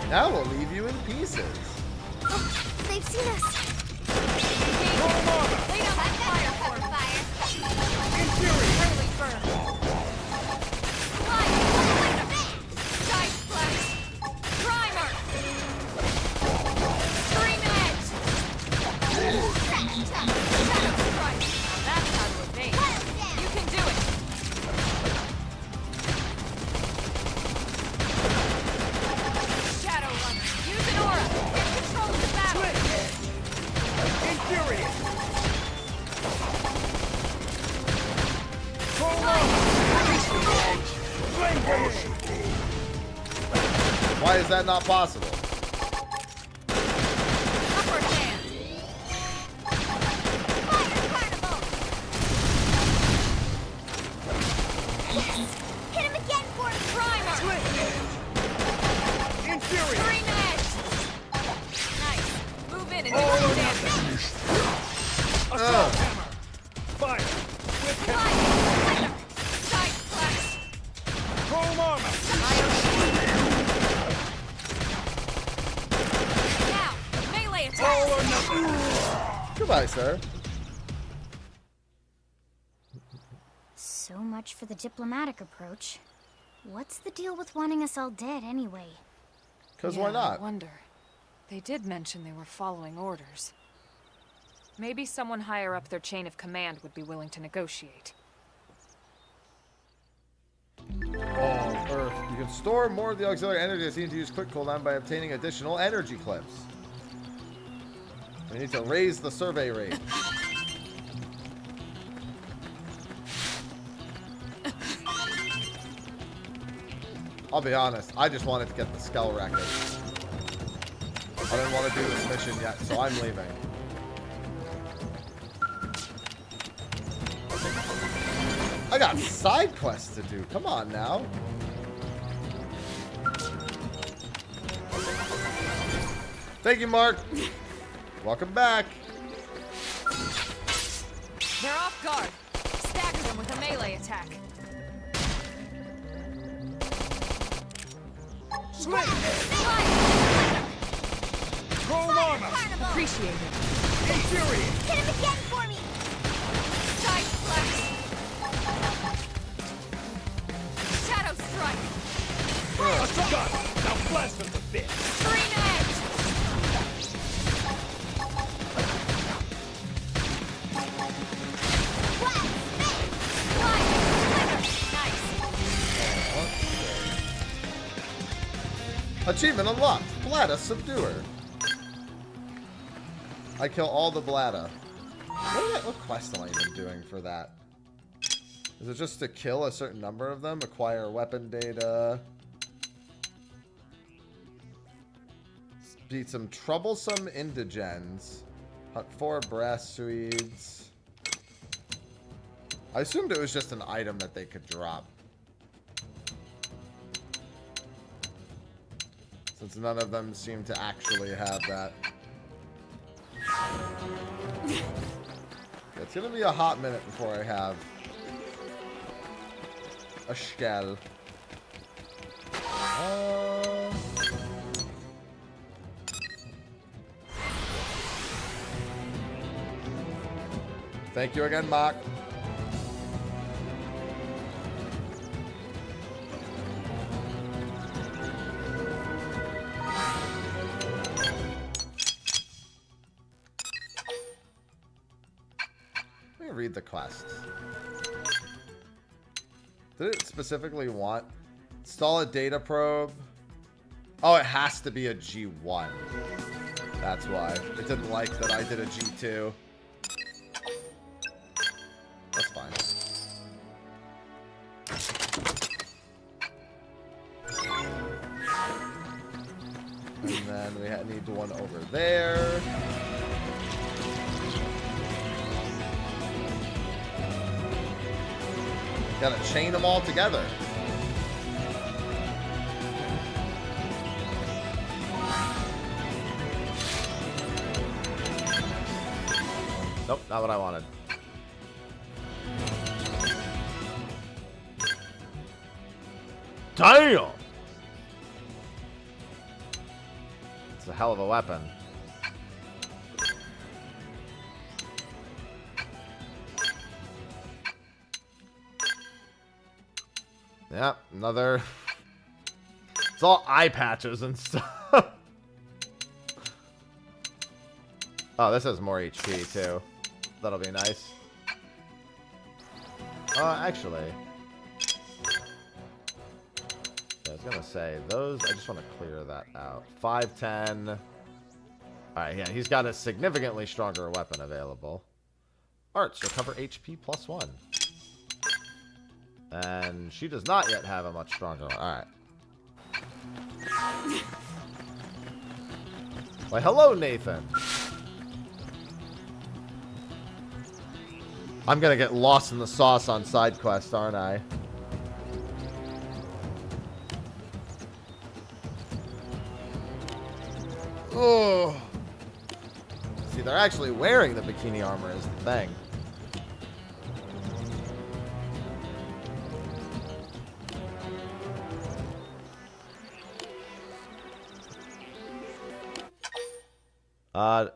Now we'll leave you in pieces. They've seen us. Lay down that fire for fire. In fury, early burn. Side splash. Primer. Scream edge. Shadow strike. That's how to evade. You can do it. Shadow runner. Use an aura. Get control of the battle. Infuriate! Why is that not possible? Upper hand. Hit him again for me. Primer. Infuriate! Scream edge. Nice. Move in and do some damage. Assault hammer! Fire! Whip hammer! Side splash. Chrome armor! Now, melee attack. All or nothing! Goodbye, sir. much for the diplomatic approach. What's the deal with wanting us all dead anyway? Because why not? I wonder. They did mention they were following orders. Maybe someone higher up their chain of command would be willing to negotiate. Oh, Earth. You can store more of the auxiliary energy that's needed to use quick cooldown by obtaining additional energy clips. We need to raise the survey rate. I'll be honest, I just wanted to get the Skell record. I didn't want to do this mission yet, so I'm leaving. I got side quests to do. Come on now. Thank you, Mark. Welcome back. They're off guard. Stagger them with a melee attack. Slit! Chrome armor! Appreciate it. Infuriate! Hit him again for me! Side flex. Shadow strike. A shot! Now blast him with this! Green edge. Achievement unlocked. Bladda Subduer. I kill all the Bladda. What quest am I even doing for that? Is it just to kill a certain number of them? Acquire weapon data. Beat some troublesome indigens. Hunt 4 brass Swedes. I assumed it was just an item that they could drop. Since none of them seem to actually have that. It's gonna be a hot minute before I have a shell. Thank you again, Mark. Read the quests. Did it specifically want install a data probe? Oh, it has to be a G1. That's why. It didn't like that I did a G2. That's fine. And then we need one over there. Gotta chain them all together. Nope, not what I wanted. Damn! It's a hell of a weapon. Yep, another. It's all eye patches and stuff. Oh, this has more HP too. That'll be nice. Actually. Yeah, I was gonna say, those, I just want to clear that out. 510. Alright, yeah, he's got a significantly stronger weapon available. Arts, recover HP +1. And she does not yet have a much stronger one. Alright. Why, hello, Nathan. I'm gonna get lost in the sauce on side quests, aren't I? Oh. See, they're actually wearing the bikini armor is the thing.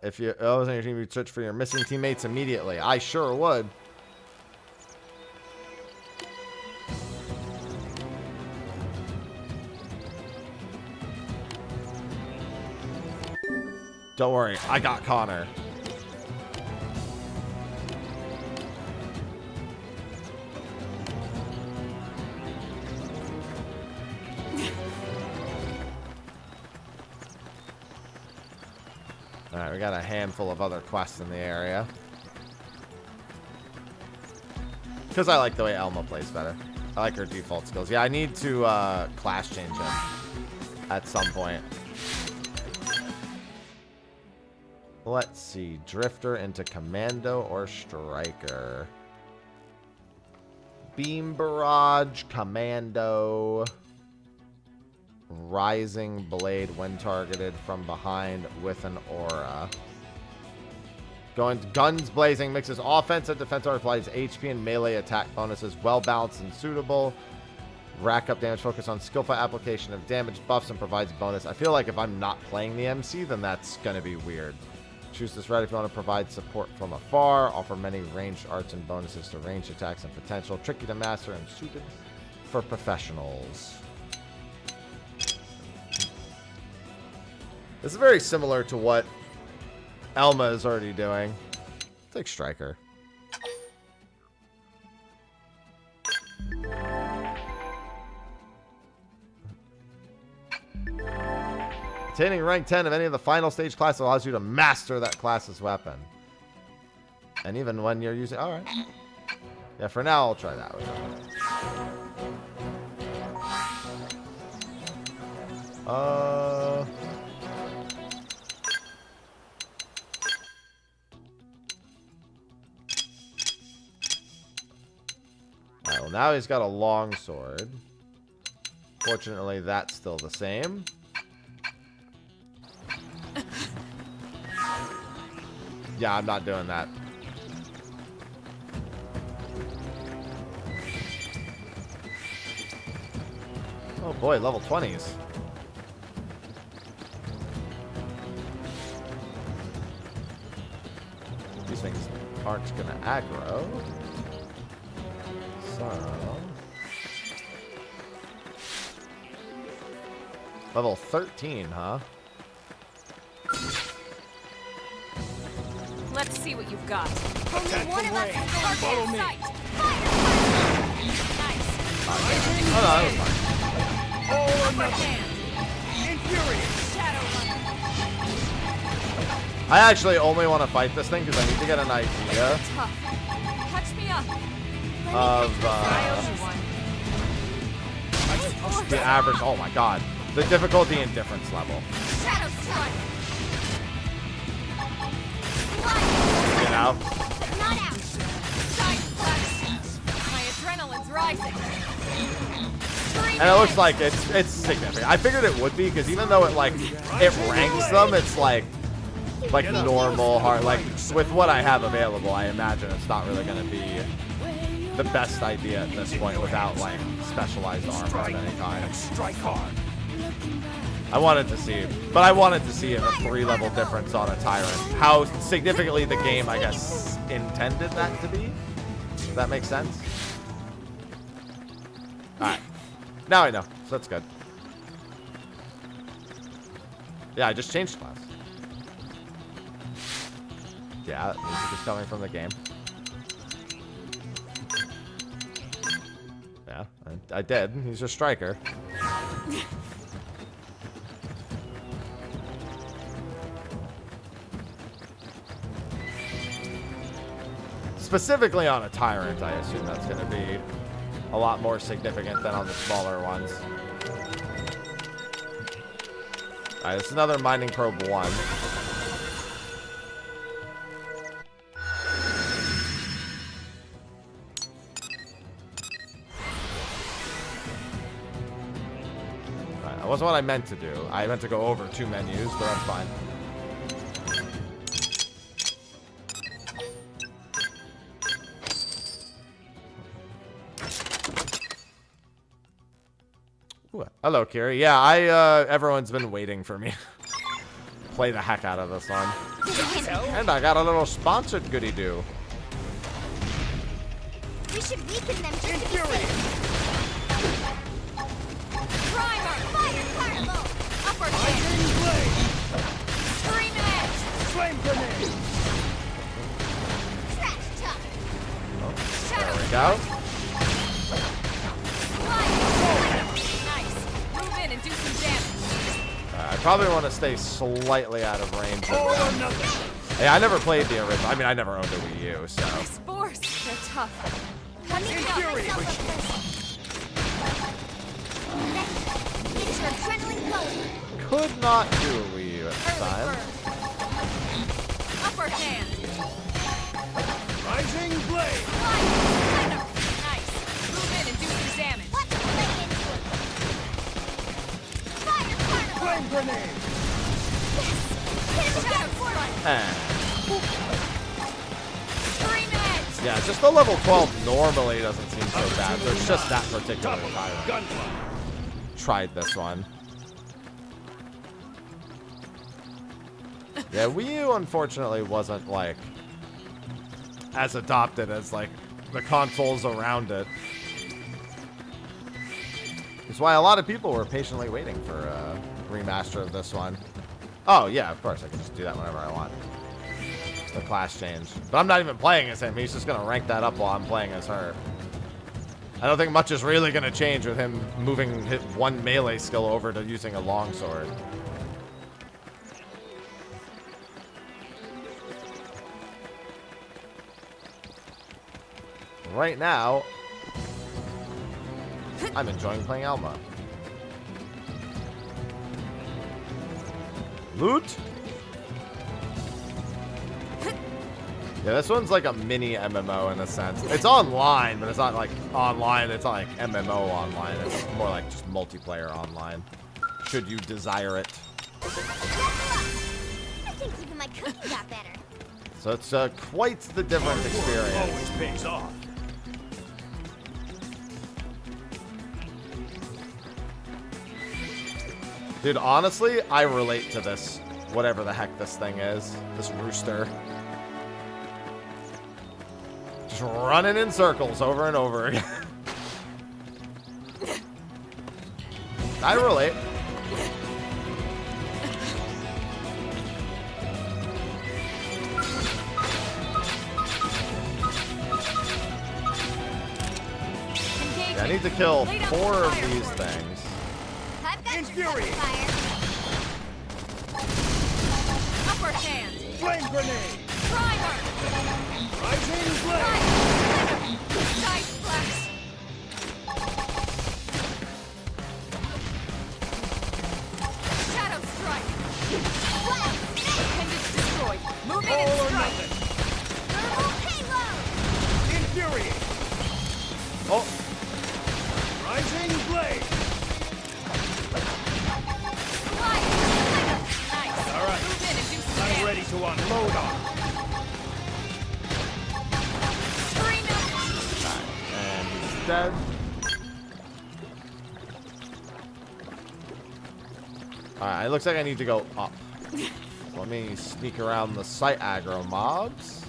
If you wasn't your team, you'd search for your missing teammates immediately. I sure would. Don't worry, I got Connor. Alright, we got a handful of other quests in the area. Because I like the way Elma plays better. I like her default skills. Yeah, I need to class change him at some point. Let's see. Drifter into Commando or Striker. Beam Barrage, Commando. Rising Blade when targeted from behind with an aura. Going to Guns Blazing mixes offense and defense aura, applies HP and melee attack bonuses. Well balanced and suitable. Rack up damage, focus on skillful application of damage buffs and provides bonus. I feel like if I'm not playing the MC, then that's going to be weird. Choose this right if you want to provide support from afar. Offer many ranged arts and bonuses to ranged attacks and potential. Tricky to master and suited for professionals. This is very similar to what Elma is already doing. Take Striker. Attaining rank 10 of any of the final stage classes allows you to master that class's weapon. And even when you're using... Alright. Yeah, for now, I'll try that with Alright, well now he's got a long sword. Fortunately, that's still the same. Yeah, I'm not doing that. Oh boy, level 20s. These things aren't gonna aggro. So... Level 13, huh? Let's see what you've got. Only one of us is Follow me. Nice. Oh, no, that was fine. All or nothing. Infuriate. I actually only want to fight this thing because I need to get an idea Catch me up. of the average. Oh my god. The difficulty and difference level. Shadow Strike. You know? Not out. Side flash. My adrenaline's rising. And it looks like it's significant. I figured it would be because even though it ranks them, it's like normal hard. Like with what I have available, I imagine it's not really going to be the best idea at this point without like specialized armor of any kind. Strike hard. I wanted to see a 3-level difference on a Tyrant. How significantly the game, I guess, intended that to be. Does that make sense? Alright. Now I know. So that's good. Yeah, I just changed class. Yeah, music is coming from the game. Yeah, I did. He's a striker. Specifically on a Tyrant, I assume that's going to be a lot more significant than on the smaller ones. Alright, this is another Mining Probe 1. Alright, that wasn't what I meant to do. I meant to go over 2 menus, but that's fine. Hello, Kiri. Yeah, everyone's been waiting for me. Play the heck out of this one. And I got a little sponsored goody-doo. We should weaken them just to be safe. Primer. Fire, Carlo. Upper hand. Scream edge. go. Nice. Move in and do some damage. I probably want to stay slightly out of range. All or nothing. Hey, I never played the original. I mean, I never owned a Wii U, so. These spores, they're tough. Let me get myself up first. Get your adrenaline going. Could not do a Wii U at the time. Upper hand. Rising blade. Nice. Move in and do some damage. Let's play into it. Fire carnival. Flame grenade. Hit him down for it. Scream edge. Yeah, just the level 12 normally doesn't seem so bad. So it's just that particular Tyrant. Gunfire. Tried this one. Yeah, Wii U unfortunately wasn't like as adopted as like the consoles around it. That's why a lot of people were patiently waiting for a remaster of this one. Oh yeah, of course I can just do that whenever I want. The class change, but I'm not even playing as him. He's just gonna rank that up while I'm playing as her. I don't think much is really gonna change with him moving his one melee skill over to using a longsword. Right now, I'm enjoying playing Alma. Loot? Yeah, this one's like a mini MMO in a sense. It's online, but it's not like online. It's not like MMO online. It's more like just multiplayer online. Should you desire it. I think even my cooking got better. So it's quite the different experience. Always pays off. Dude, honestly, I relate to this, whatever the heck this thing is. This rooster. Just running in circles over and over again. I relate. Yeah, I need to kill 4 of these things. I've got Infuriate. fire. Upper hand. Flame grenade. Primer. Rising blade. Dice flash. Shadow strike. Appendage destroyed. Move in and All or strike. nothing. Thermal payload. Infuriate. Oh, Rising blade. Nice. All right. Move in and do some I'm damage. ready to unload on. Scream edge. and he's dead. Alright, it looks like I need to go up. Let me sneak around the site aggro mobs.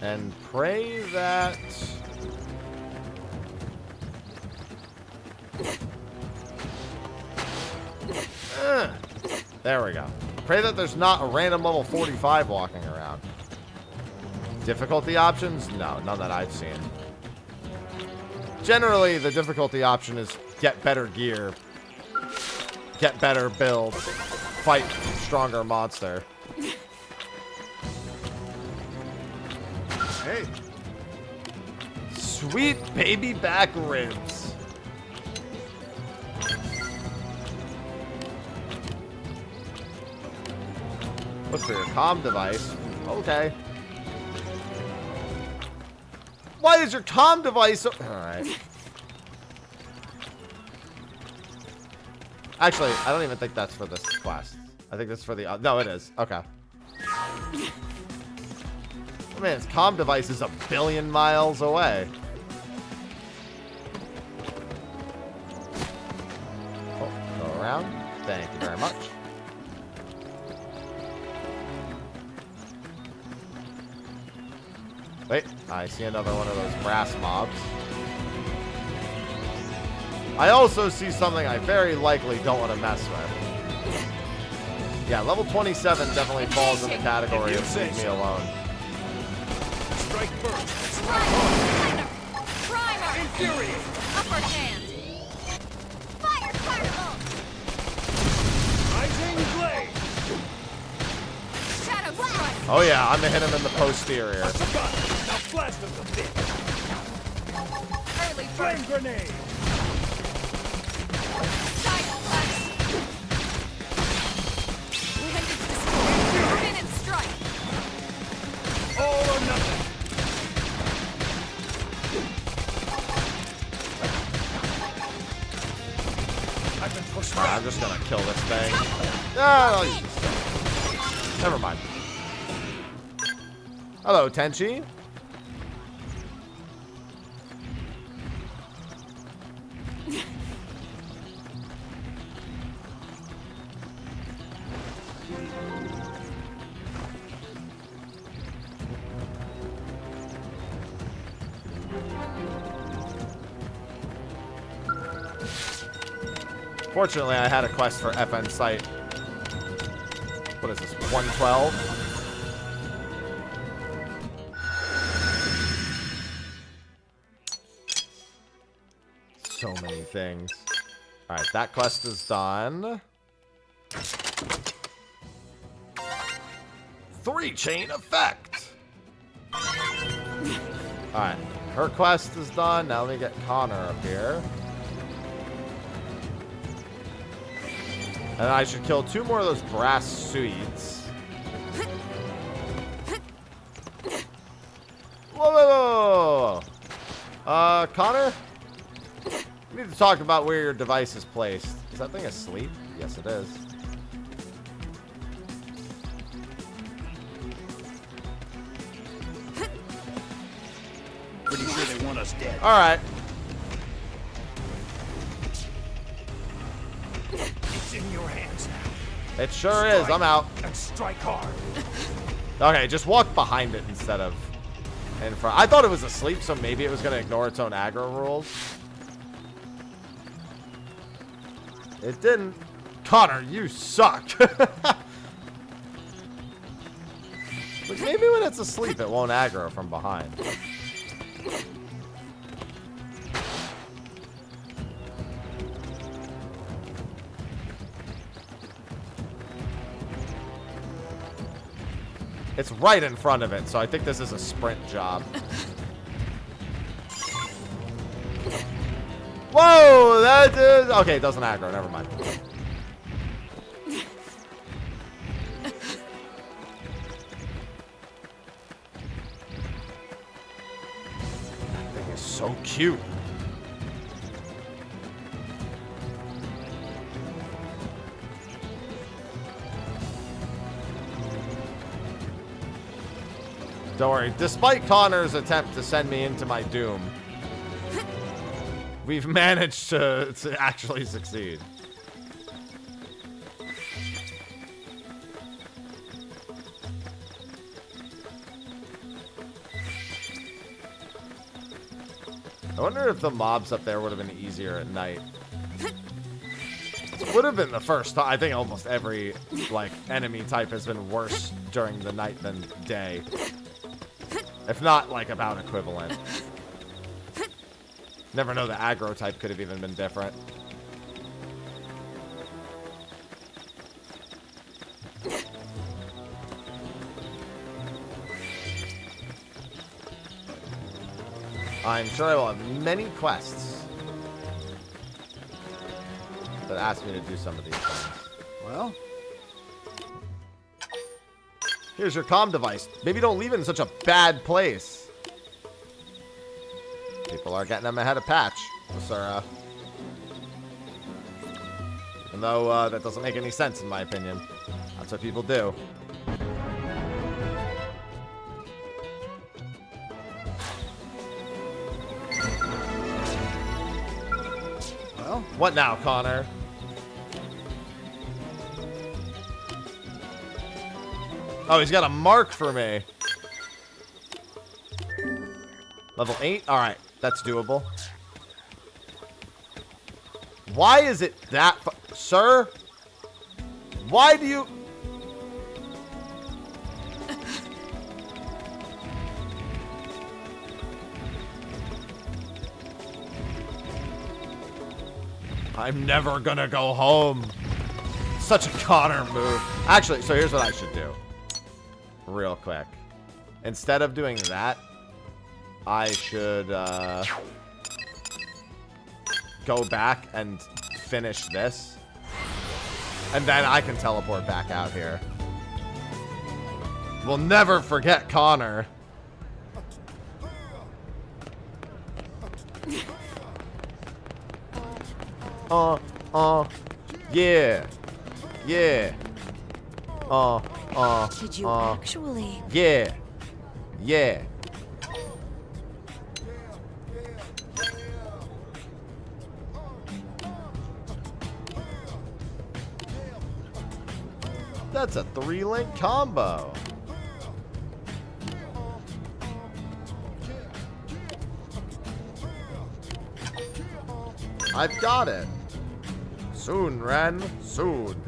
And pray that... There we go. Pray that there's not a random level 45 walking around. Difficulty options? No, none that I've seen. Generally, the difficulty option is get better gear, get better build, fight stronger monster. Hey. Sweet baby back ribs. Look for your comm device. Okay. Why is your comm device so... Alright. Actually, I don't even think that's for this quest. I think that's for the... no, it is. Okay. Oh, man, its comm device is 1 billion miles away. Oh, go around. Thank you very much. Wait, I see another one of those brass mobs. I also see something I very likely don't want to mess with. Yeah, level 27 definitely falls in the category of leave me alone. Strike first. Primer! Primer! Infuriate! Upper hand! Fire carnival! Rising blade! Shadow strike! Oh yeah, I'm gonna hit him in the posterior. Forgot. Now blast him the bit. Early Flame burst! grenade! Side flex! Wind destroy! Spin and strike! All or nothing. I've been pushed Alright, back. I'm just gonna kill this thing. Ah, I'll use this thing. Never mind. Hello, Tenchi. Fortunately, I had a quest for FN site. What is this, 112? So many things. Alright, that quest is done. 3-chain effect! Alright, her quest is done. Now let me get Connor up here. And I should kill 2 more of those brass suites. Whoa! Connor? We need to talk about where your device is placed. Is that thing asleep? Yes, it is. Pretty sure they want us dead. Alright. It's in your hands now. It sure is. I'm out. And strike hard. Okay, just walk behind it instead of in front. I thought it was asleep, so maybe it was going to ignore its own aggro rules. It didn't. Connor, you suck. Like maybe when it's asleep, it won't aggro from behind. It's right in front of it, so I think this is a sprint job. Whoa, that is... Okay, it doesn't aggro, never mind. That thing is so cute. Don't worry. Despite Connor's attempt to send me into my doom, we've managed to actually succeed. I wonder if the mobs up there would have been easier at night. It would have been the first time. I think almost every like enemy type has been worse during the night than day. If not, like, about equivalent. Never know, the aggro type could have even been different. I'm sure I will have many quests that ask me to do some of these things. Well, here's your comm device. Maybe don't leave it in such a bad place. People are getting them ahead of patch. Sir, even though that doesn't make any sense in my opinion. That's what people do. well, What now, Connor? Oh, he's got a mark for me. Level 8? Alright, that's doable. Why is it that... Sir? Why do you... I'm never gonna go home. Such a Connor move. Actually, so here's what I should do. Real quick. Instead of doing that, I should go back and finish this. And then I can teleport back out here. We'll never forget Connor. Yeah. Yeah. Did you actually? Yeah. Yeah. That's a 3-link combo. I've got it. Soon, Ren. Soon.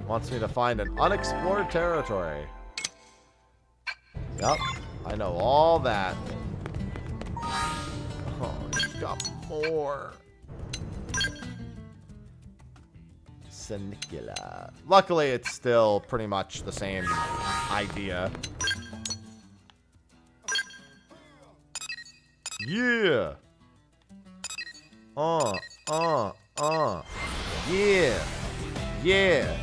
Wants me to find an unexplored territory. Yep, I know all that. Oh, he's got more. Senicula. Luckily, it's still pretty much the same idea. Yeah. Yeah. Yeah.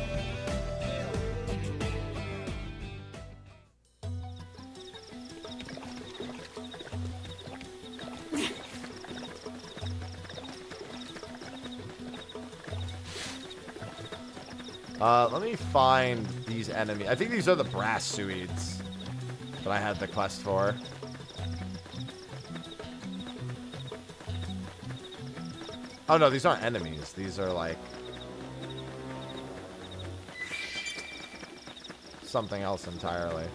Let me find these enemies. I think these are the brass suids that I had the quest for. Oh no, these aren't enemies. These are like something else entirely.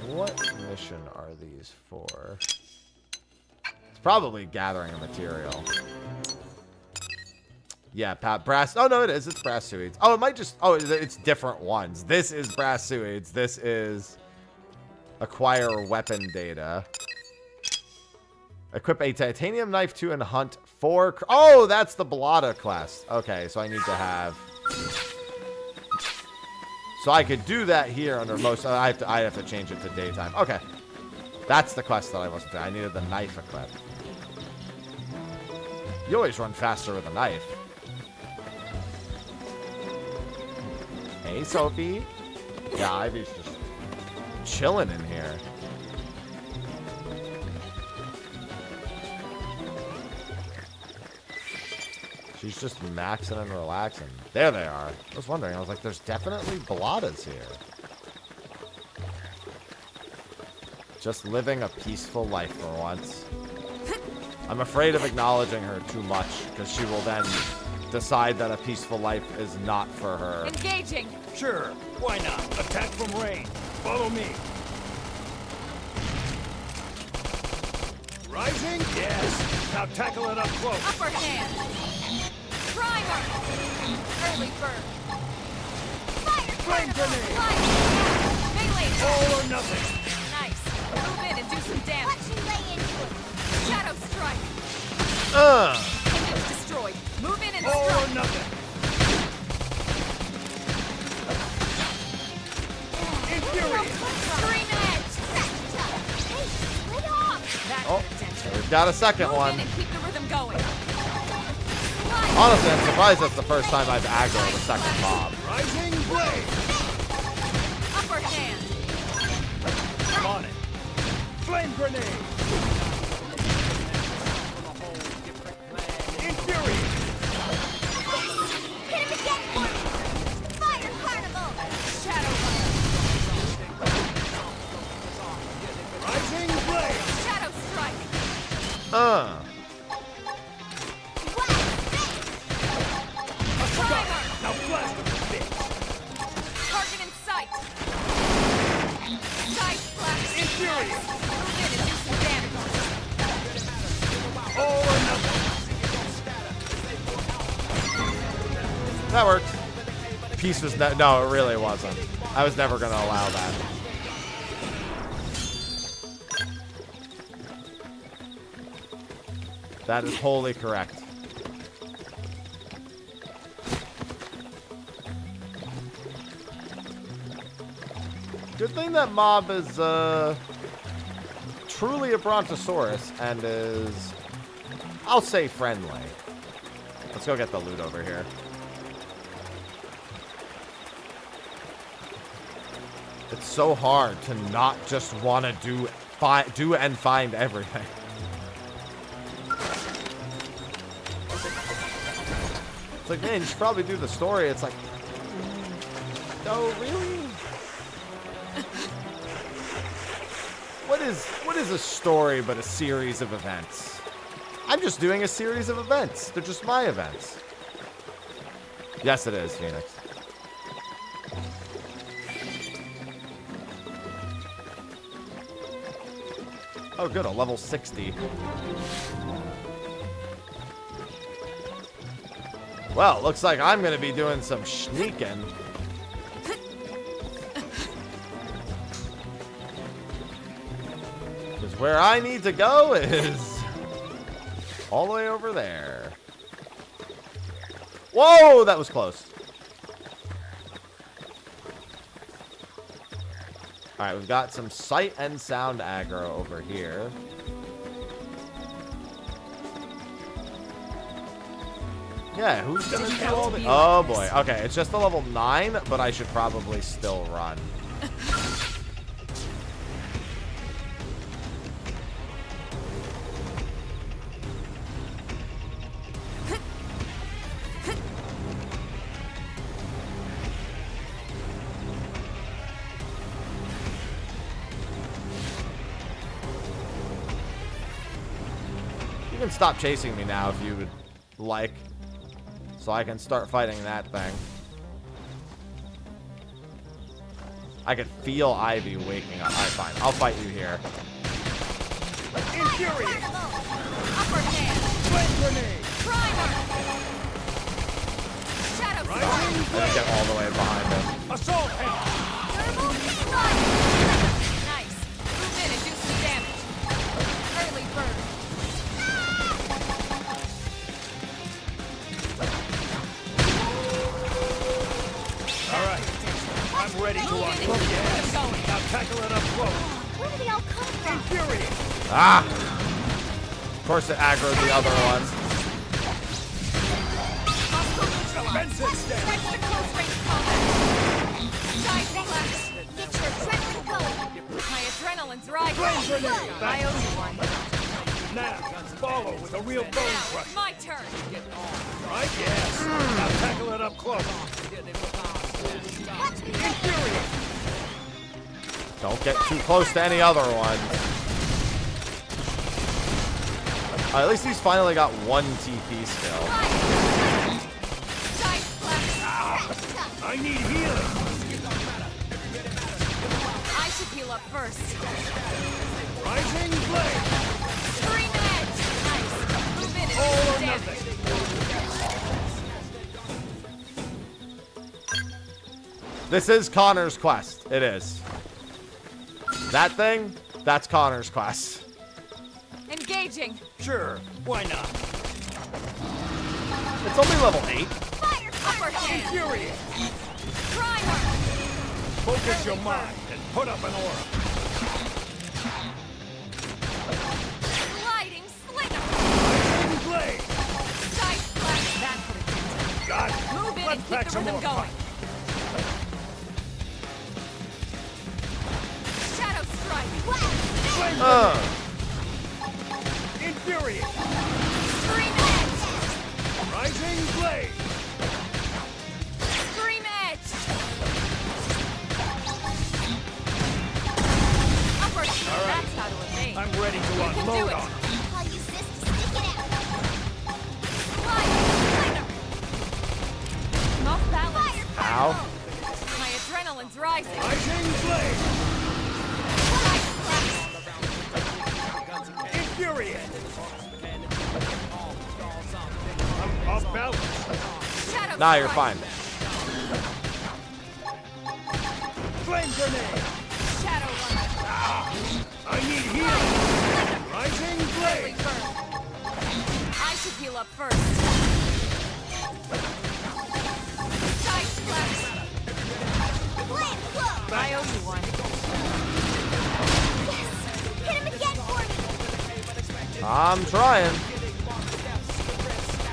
What mission are these for? It's probably gathering a material. Yeah, brass. Oh, no, it is. It's brass suids. Oh, it might just... Oh, it's different ones. This is brass suids. This is acquire weapon data. Equip a titanium knife 2 and hunt 4... Oh, that's the Blada quest. Okay, so I need to have... So I could do that here under most... I have to change it to daytime. Okay. That's the quest that I wasn't doing. I needed the knife equipped. You always run faster with a knife. Hey, Sophie. Yeah, Ivy's just chilling in here. She's just maxing and relaxing. There they are. I was wondering. I was like, there's definitely Bladas here. Just living a peaceful life for once. I'm afraid of acknowledging her too much, because she will then decide that a peaceful life is not for her. Engaging! Sure, why not? Attack from range. Follow me. Rising? Yes. Now tackle it up close. Upper hand! Primer! Early bird! Fire! Flame grenade! Melee! All or nothing. Nice. Move in and do some damage. What you lay into it? Shadow strike! Kingdom's destroyed. Move in and All strike. or nothing. Infuriate. Scream edge! Hey, split off! That's Oh, attention. we've got a second Move one. in and keep the rhythm going. Honestly, I'm surprised that's the first time I've aggroed a second mob. Rising blade. Upper hand. I'm on it. Flame grenade. Infuriate. Hit him again for me! Fire carnival! Shadow Rising blade. Shadow strike. Primer. Now blast him with this. Target in sight. Dice flash. Infuriate. Move in and do some damage. All or nothing. That works. Peace was no, it really wasn't. I was never gonna allow that. That is wholly correct. Good thing that mob is truly a brontosaurus and is, I'll say, friendly. Let's go get the loot over here. It's so hard to not just want to do and find everything. It's like, man, you should probably do the story. It's like, no, really? What is a story but a series of events? I'm just doing a series of events. They're just my events. Yes, it is, Phoenix. Oh, good, a level 60. Well, looks like I'm going to be doing some sneaking. Because where I need to go is all the way over there. Whoa, that was close. Alright, we've got some sight and sound aggro over here. Yeah, who's gonna do all the... Oh boy, okay, it's just a level 9, but I should probably still run. You can stop chasing me now if you would like, so I can start fighting that thing. I can feel Ivy waking up. Alright, fine. I'll fight you here. Infuriate! Upper hand! Flame grenade! Primer! Shadow Storm! I didn't get all the way behind him. Assault hammer! Thermal beam! Nice! Move in and do some damage. Early bird! Alright. I'm ready to unload. Yes! Now tackle it up close. Where did they all come from? Infuriate! Ah! Of course it aggroed the other one. Defensive step! Stretch to close range combat. Side flash. Get your adrenaline going. My adrenaline's rising. I owe you one. Now, follow with a real bone crush. My turn. Right? Yes. Now tackle it up close. Infuriate! Don't get too close to any other ones. At least he's finally got one TP skill. I need healing. I should heal up first. Rising blade. Scream edge. Nice. Move in and All do or some nothing. This is Connor's quest. It is. That thing, that's Connor's quest. Engaging. Sure, why not? It's only level 8. Fire. Upper hand. Infuriate! Primer. Focus your mind and put up an aura. Gliding slinger. Rising blade. Side flash. That could have been. Got it. Move in Let's and keep pack the some rhythm more going. fight. Shadow strike. Flame Infuriate! Scream edge. Rising blade. Scream edge. Upper. All right. That's how to evade. I'm ready to You can do unload it. on him. I'll use this to stick it out. Gliding slinger. Off balance. Ow. My adrenaline's rising. Rising blade. Infuriate! I'm off balance. Shadow Nah, you're fine. Flame grenade! Shadow runner. I need healing! Rising blade! I should heal up first. Side splash. Flame flow! I owe you one. Yes! Hit him again for me! I'm trying.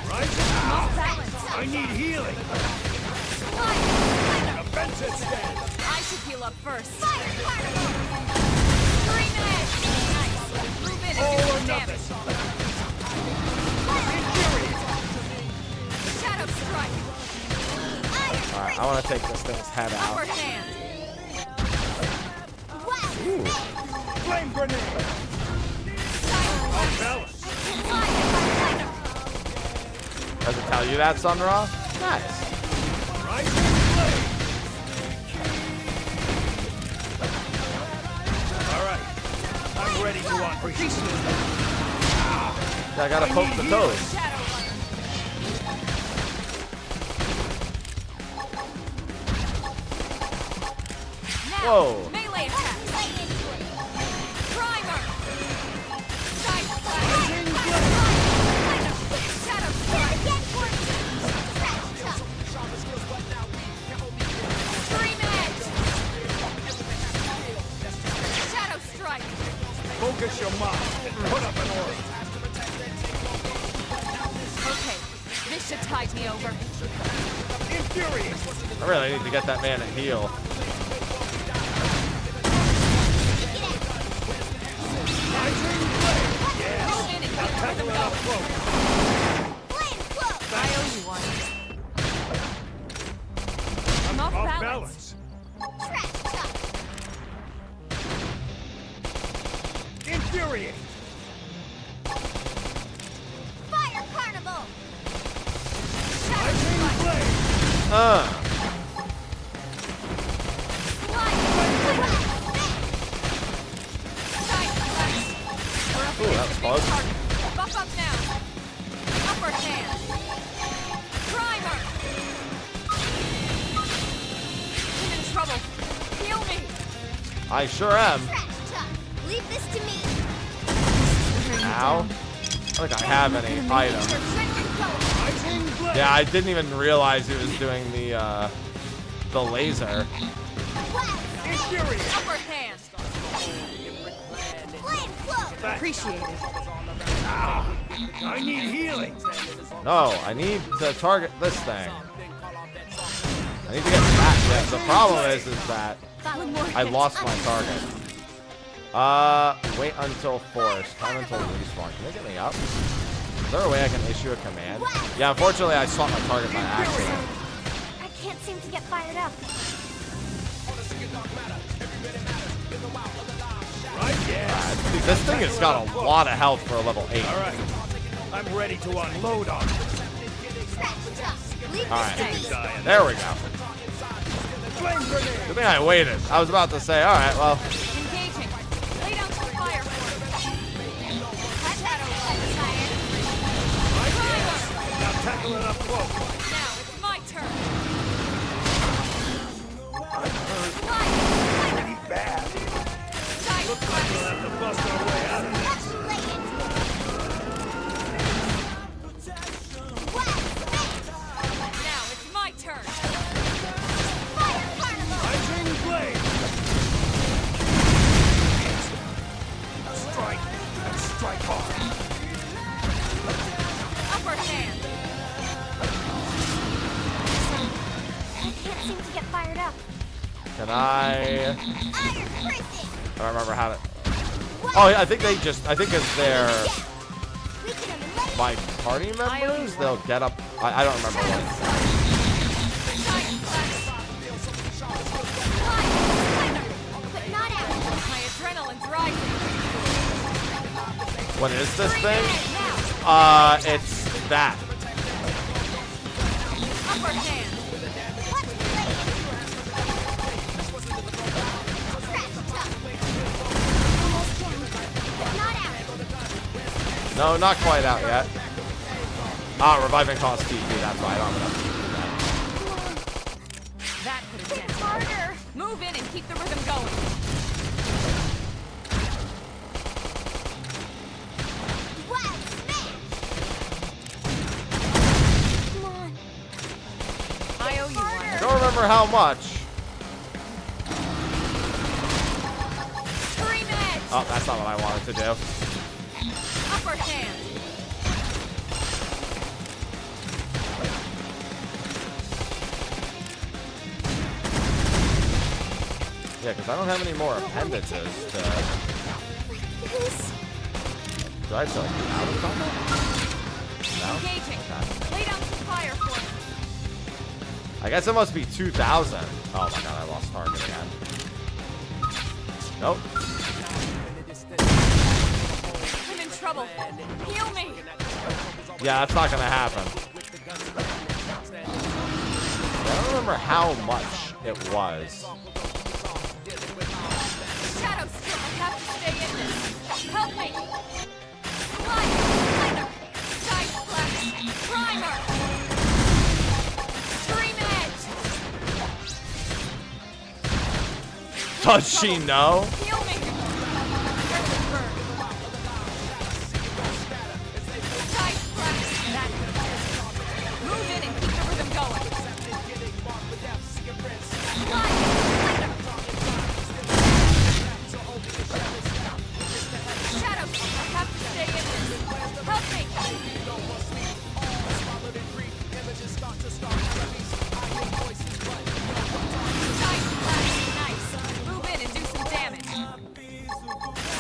Rising! Off balance. I need healing! Defensive stand! I should heal up first. Fire carnival! Green edge. Nice. Move in and All do or some nothing! damage. Shadow strike. Alright, I want to take this thing's head Upper out. hand. Ooh. Flame grenade! Off balance! Does it tell you that, Sunra? Nice. Rising blade! Alright. I'm ready to unleash. I gotta poke the toes. Shadow runner. Now, Whoa. melee attack. Primer. Side splash. Shadow strike. Dream edge. Shadow strike. Focus your mind and put up an order. Okay, this should tide me over. Infuriate! I really need to get that man a heal. Rising blade! Yes! Move in and Now get tackle it up close. I owe you one. I'm off Off balance. Infuriate! Fire carnival! Rising blade! Ooh, that was close. Buff up now. Upper hand. Primer. I'm in trouble. Heal me. I sure am. Leave this to me. Ow. I don't think I have any items. Rising blade! Yeah, I didn't even realize he was doing the laser. Infuriate! Upper hand. Flame flow! Appreciate it. I need healing! No, I need to target this thing. I need to get that. Yeah, the problem is that I lost my target. Wait until force. Time until respawn. Can they get me up? Is there a way I can issue a command? Yeah, unfortunately, I swapped my target by accident. I can't seem to get fired up. Right? Yes! This thing has got a lot of health for a level 8. Alright. I'm ready to unload on it. Alright. There we go. Flame grenade! Good thing I waited. I was about to say, alright, well. Engaging. Lay down some fire for Now tackle it up close. Now it's my turn. Pretty bad. Looks like we'll have to bust our way out of this. Now it's my turn. Rising blade! Strike and strike hard. Upper hand. I can't seem to get fired up. Can I don't remember how to. Oh, yeah, I think it's they're my party members. They'll get up. I don't remember what. My adrenaline's rising. What is this thing? It's that. Upper hand. No, not quite out yet. Reviving cost TP. That's why I don't have enough to do that. keep the rhythm going. Wow, smash! Come on. I owe you one. I don't remember how much. 3 minutes. Oh, that's not what I wanted to do. Upper hand. Yeah, because I don't have any more appendages to... Do I still do out of combat? No? Engaging. Okay. Lay down some fire for me. I guess it must be 2,000. Oh my god, I lost target again. Nope. I'm in trouble. Heal me. Yeah, that's not gonna happen. I don't remember how much it was. Shadow Strip, I have to stay in this. Help me. Lighter. Side flash. Primer. 3 minutes. Does she know? Heal me. Side flash. Move in and keep the rhythm going. Shadow, I have to stay in this. Help me. Nice. Move in and do some damage.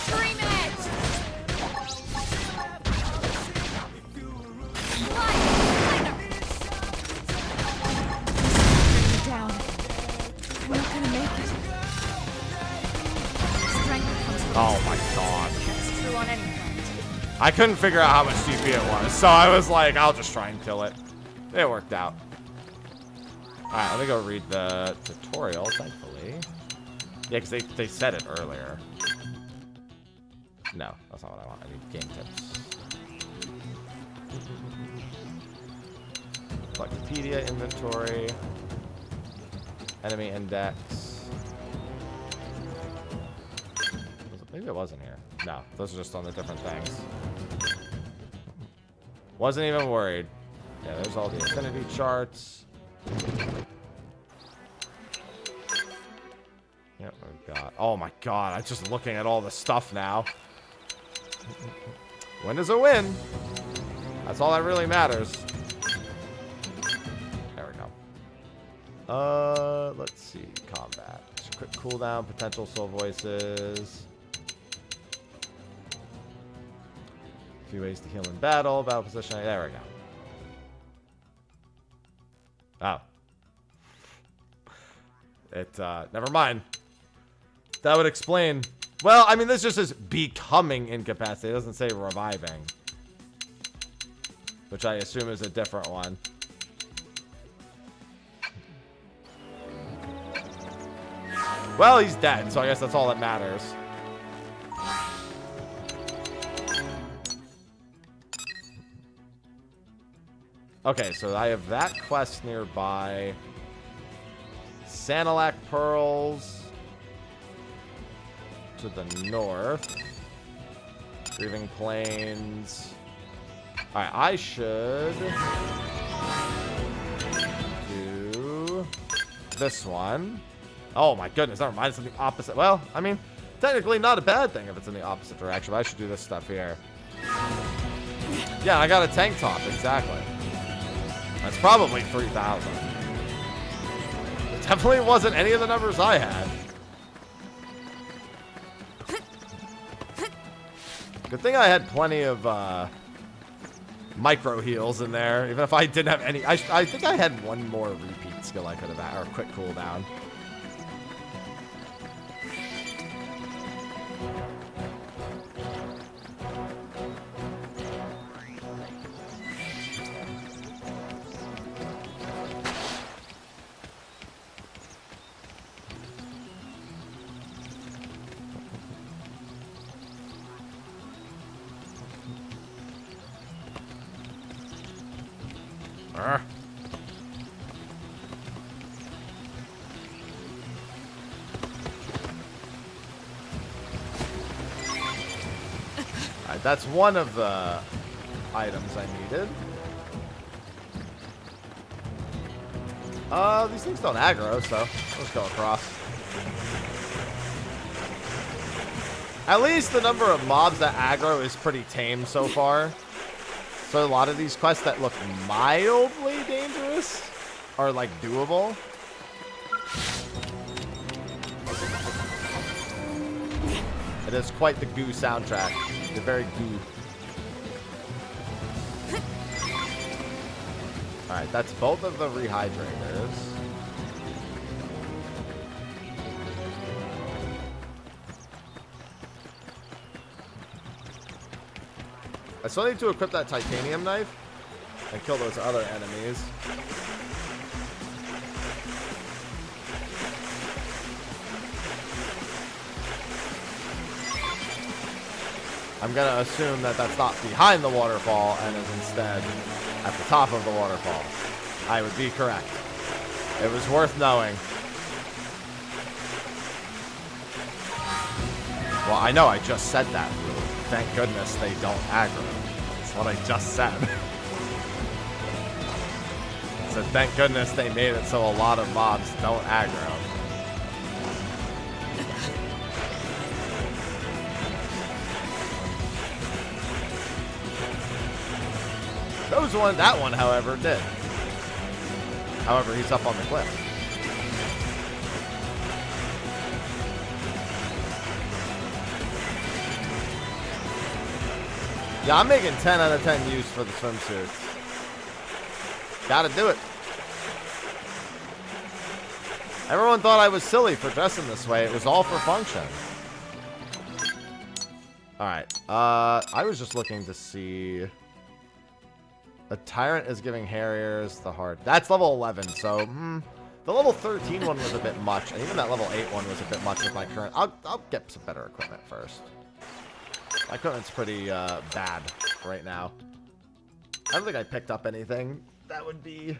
3 minutes. Down. I'm not gonna make it. Strength comes from Oh my god. That's true on any front. I couldn't figure out how much DP it was, so I was like, I'll just try and kill it. It worked out. Alright, let me go read the tutorial, thankfully. Yeah, because they said it earlier. No, that's not what I want. I need game tips. Wikipedia inventory. Enemy index. Maybe it wasn't here. No, those are just on the different things. Wasn't even worried. Yeah, there's all the affinity charts. Yep, we've got... Oh my god, I'm just looking at all the stuff now. Win is a win. That's all that really matters. There we go. Let's see. Combat. Quick cooldown, potential soul voices. A few ways to heal in battle, battle positioning. There we go. Oh. Never mind. That would explain. Well, I mean, this just says becoming incapacitated. It doesn't say reviving. Which I assume is a different one. Well, he's dead, so I guess that's all that matters. Okay, so I have that quest nearby. Sanilac Pearls to the north. Grieving Plains. Alright, I should do this one. Oh my goodness, never mind. It's in the opposite. Well, I mean, technically not a bad thing if it's in the opposite direction, but I should do this stuff here. Yeah, I got a tank top, exactly. That's probably 3,000. It definitely wasn't any of the numbers I had. Good thing I had plenty of micro heals in there, even if I didn't have any. I think I had one more repeat skill I could have had, or quick cooldown. that's one of the items I needed. These things don't aggro, so let's go across. At least the number of mobs that aggro is pretty tame so far. So a lot of these quests that look mildly dangerous are like doable. It is quite the goo soundtrack. It's very goo. Alright, that's both of the rehydrators. I still need to equip that titanium knife and kill those other enemies. I'm going to assume that that's not behind the waterfall and is instead at the top of the waterfall. I would be correct. It was worth knowing. Well, I know I just said that. Thank goodness they don't aggro. That's what I just said. So thank goodness they made it so a lot of mobs don't aggro. That one, however, did. However, he's up on the cliff. Yeah, I'm making 10 out of 10 use for the swimsuits. Gotta do it. Everyone thought I was silly for dressing this way. It was all for function. Alright. I was just looking to see... The Tyrant is giving Harriers the hard... That's level 11, so... the level 13 one was a bit much. And even that level 8 one was a bit much with my current... I'll get some better equipment first. My equipment's pretty bad right now. I don't think I picked up anything that would be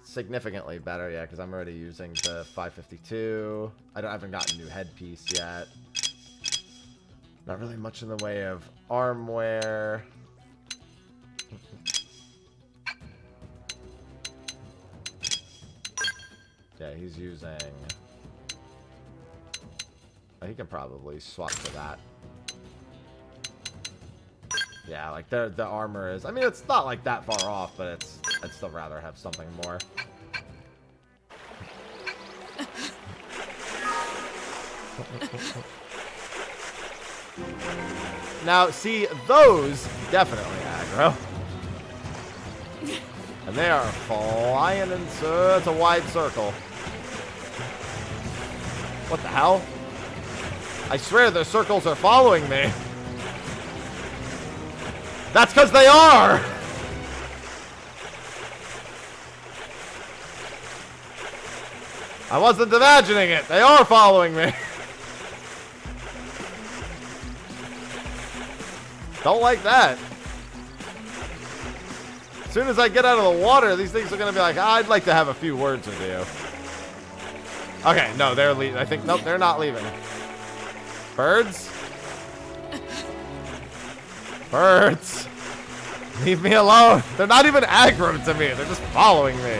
significantly better. Yeah, because I'm already using the 552. I haven't gotten a new headpiece yet. Not really much in the way of arm wear. Yeah, he's using... Oh, he can probably swap to that. Yeah, like the armor is... I mean, it's not like that far off, but I'd still rather have something more. Now, see, those definitely aggro. And they are flying in such a wide circle. What the hell? I swear the circles are following me. That's because they are! I wasn't imagining it. They are following me. Don't like that. As soon as I get out of the water, these things are going to be like, I'd like to have a few words with you. Okay, no, they're leaving. I think, nope, they're not leaving. Birds? Birds! Leave me alone. They're not even aggro to me. They're just following me.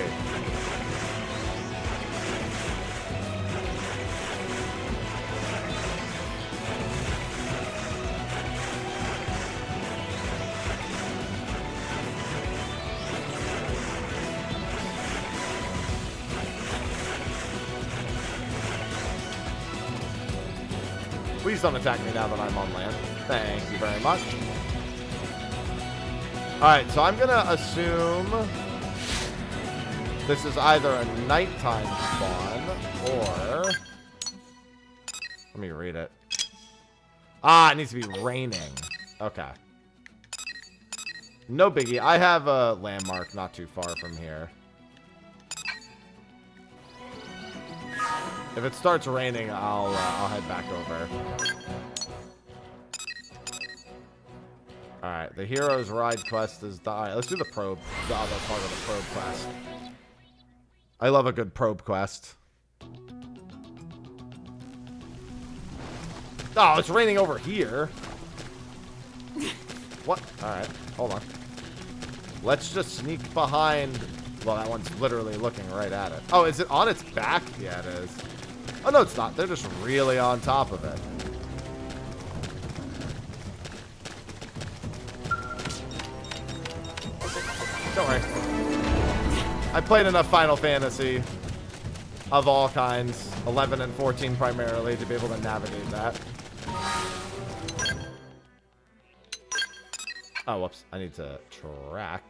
Please don't attack me now that I'm on land. Thank you very much. Alright, so I'm going to assume this is either a nighttime spawn or... Let me read it. Ah, it needs to be raining. Okay. No biggie. I have a landmark not too far from here. If it starts raining, I'll head back over. Alright, the Hero's Ride quest is done. Alright, let's do the probe. The other part of the probe quest. I love a good probe quest. Oh, it's raining over here. What? Alright, hold on. Let's just sneak behind... Well, that one's literally looking right at it. Oh, is it on its back? Yeah, it is. Oh, no, it's not. They're just really on top of it. Don't worry. I played enough Final Fantasy of all kinds, 11 and 14 primarily, to be able to navigate that. Oh, whoops. I need to track.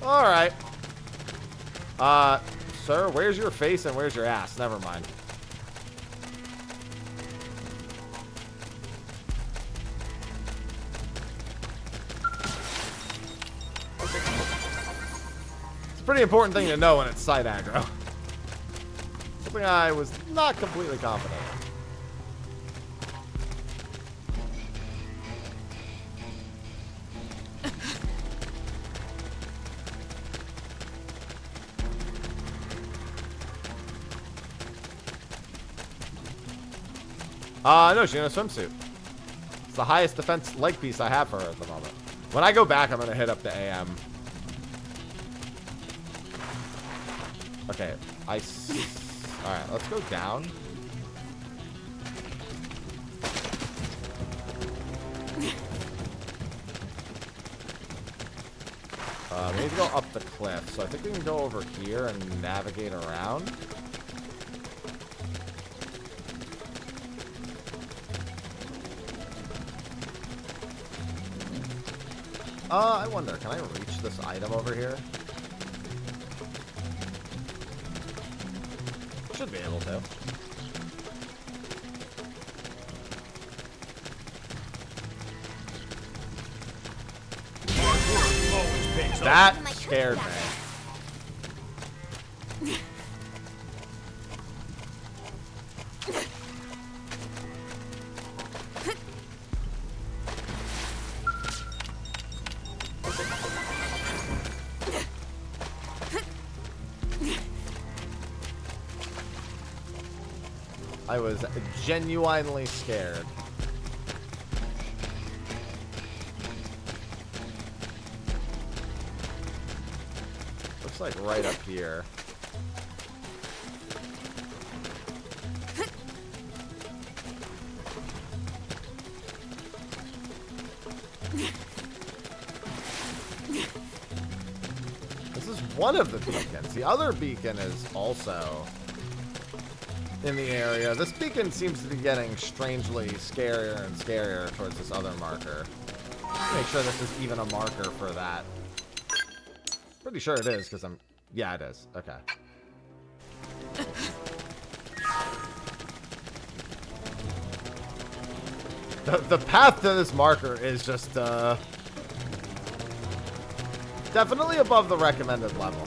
Alright. Sir, where's your face and where's your ass? Never mind. It's a pretty important thing to know when it's side aggro. Something I was not completely confident in. No, she's in a swimsuit. It's the highest defense leg piece I have for her at the moment. When I go back, I'm going to hit up the AM. Okay, alright, let's go down. We need to go up the cliff, so I think we can go over here and navigate around. I wonder, can I reach this item over here? Should be able to. That scared me. I was genuinely scared. Looks like right up here. This is one of the beacons. The other beacon is also in the area. This beacon seems to be getting strangely scarier and scarier towards this other marker. Make sure this is even a marker for that. Pretty sure it is, because I'm... Yeah, it is. Okay. The path to this marker is just, definitely above the recommended level.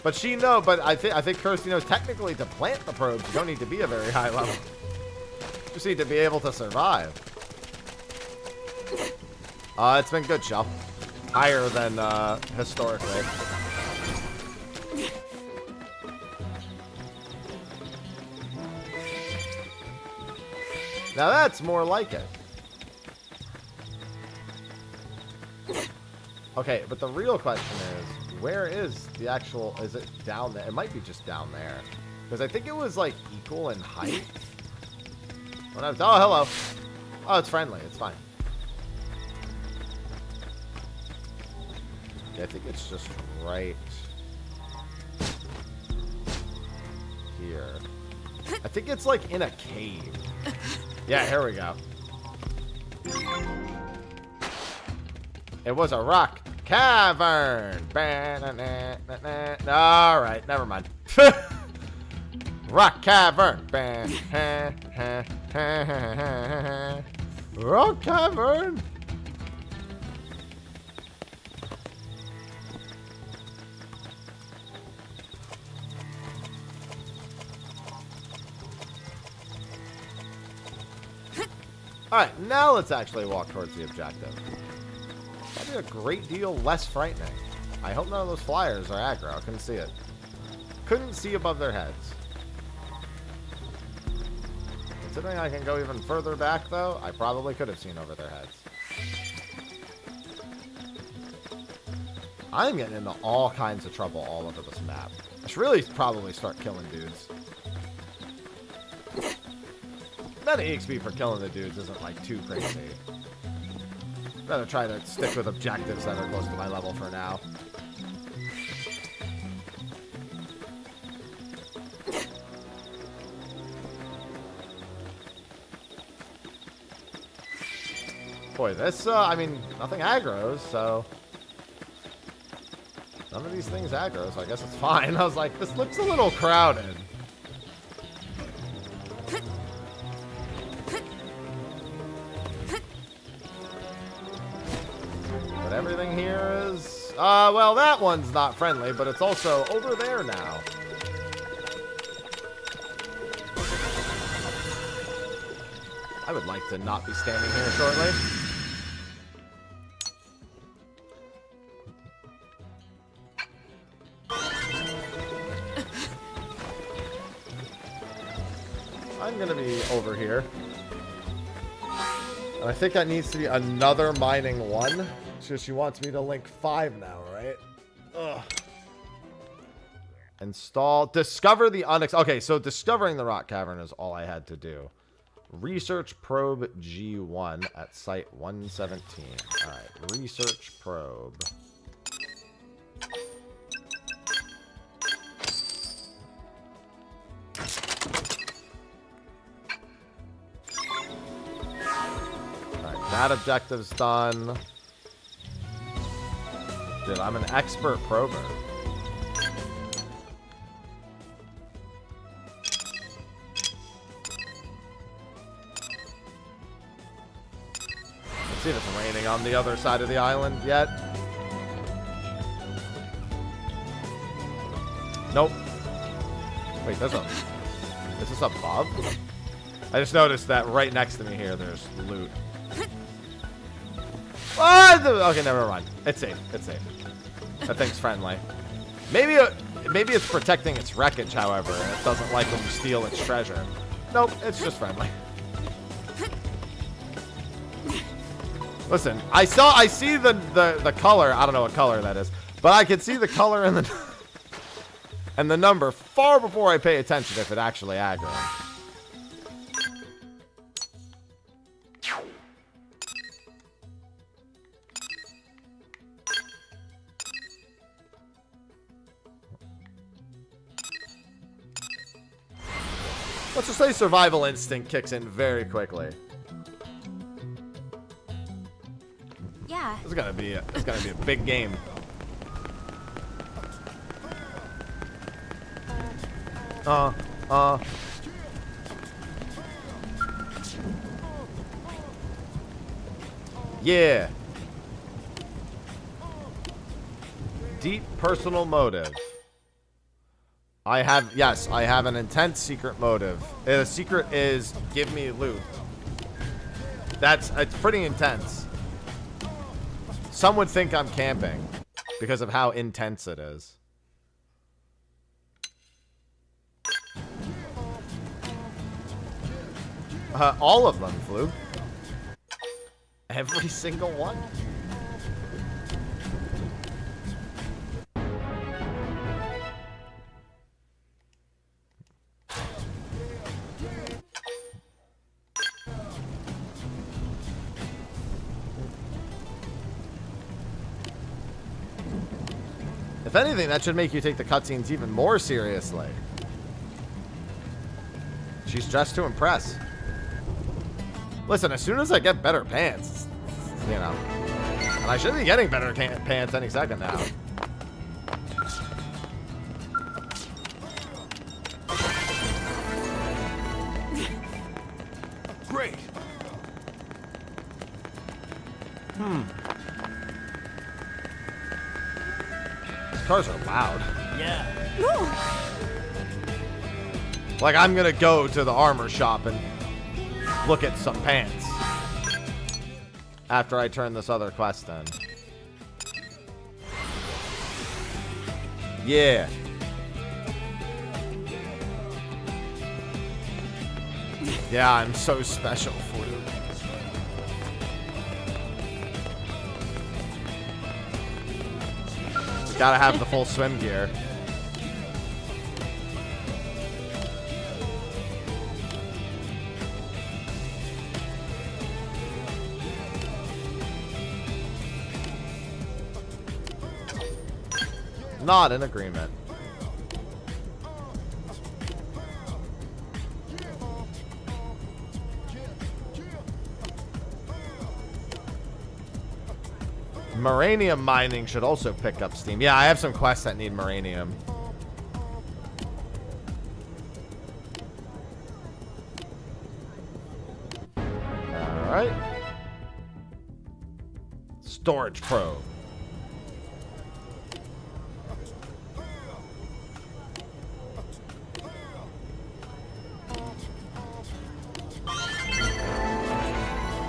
But I think Kirsty knows technically to plant the probes, you don't need to be a very high level. You just need to be able to survive. It's been good, Shell. Higher than, historically. Now that's more like it. Okay, but the real question is, where is the actual... Is it down there? It might be just down there. Because I think it was, like, equal in height. When I was, oh, hello. Oh, it's friendly. It's fine. Yeah, I think it's just right here. I think it's, like, in a cave. Yeah, here we go. It was a rock cavern. All right, never mind. Rock cavern. Rock cavern. Alright, now let's actually walk towards the objective. That'd be a great deal less frightening. I hope none of those flyers are aggro. I couldn't see it. Couldn't see above their heads. Considering I can go even further back, though, I probably could have seen over their heads. I'm getting into all kinds of trouble all over this map. I should really probably start killing dudes. That EXP for killing the dudes isn't like too crazy. Better try to stick with objectives that are close to my level for now. Boy, this, I mean, nothing aggroes, so... None of these things aggro, so I guess it's fine. I was like, this looks a little crowded. But everything here is... well, that one's not friendly, but it's also over there now. I would like to not be standing here shortly. I'm gonna be over here. And I think that needs to be another mining one. So she wants me to link 5 now, right? Ugh. Install. Discover the okay, so discovering the rock cavern is all I had to do. Research probe G1 at site 117. Alright, research probe. Alright, that objective's done. Dude, I'm an expert prober. Let's see if it's raining on the other side of the island yet. Nope. Wait, there's a... Is this above? I just noticed that right next to me here, there's loot. What? Okay, never mind. It's safe. It's safe. That thing's friendly. Maybe it's protecting its wreckage, however, and it doesn't like when you steal its treasure. Nope, it's just friendly. Listen, I see the color. I don't know what color that is, but I can see the color and the number far before I pay attention if it actually aggroes. Let's just say survival instinct kicks in very quickly. Yeah. It's gonna be a big game. Yeah. Deep personal motive. I have an intense secret motive. The secret is give me loot. It's pretty intense. Some would think I'm camping because of how intense it is. All of them flew. Every single one. If anything, that should make you take the cutscenes even more seriously. She's dressed to impress. Listen, as soon as I get better pants, you know. And I should be getting better pants any second now. Great. These cars are loud. Yeah. Like, I'm gonna go to the armor shop and look at some pants after I turn this other quest in. Yeah. Yeah, I'm so special for you. Gotta have the full swim gear. Not in agreement. Maranium mining should also pick up steam. Yeah, I have some quests that need maranium. Alright. Storage probe.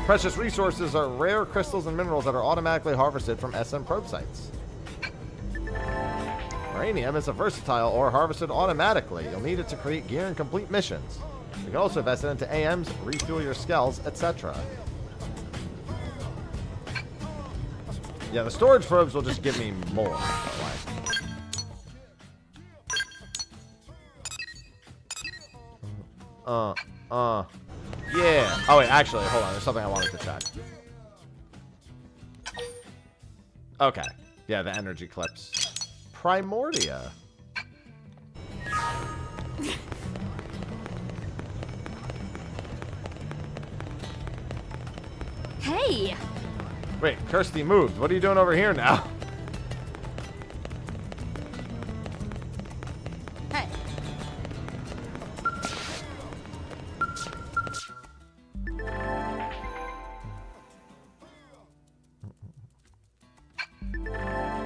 Precious resources are rare crystals and minerals that are automatically harvested from SM probe sites. Uranium is a versatile ore harvested automatically. You'll need it to create gear and complete missions. You can also invest it into AMs, refuel your skells, etc. Yeah, the storage probes will just give me more. Yeah. Oh, wait, actually, hold on. There's something I wanted to check. Okay. Yeah, the energy clips. Primordia. Hey! Wait, Kirsty moved. What are you doing over here now? Hey!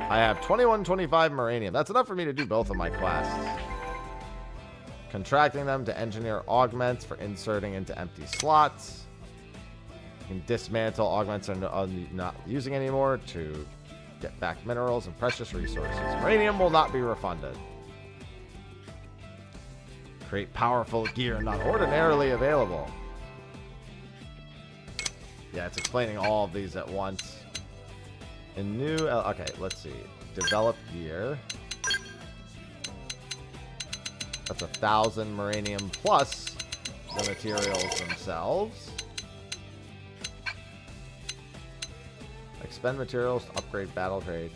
I have 2125 Maranium. That's enough for me to do both of my quests. Contracting them to engineer augments for inserting into empty slots. You can dismantle augments I'm not using anymore to get back minerals and precious resources. Maranium will not be refunded. Create powerful gear not ordinarily available. Yeah, it's explaining all of these at once. In new... okay, let's see. Develop gear. That's 1,000 Maranium plus the materials themselves. Expend materials to upgrade battle crates.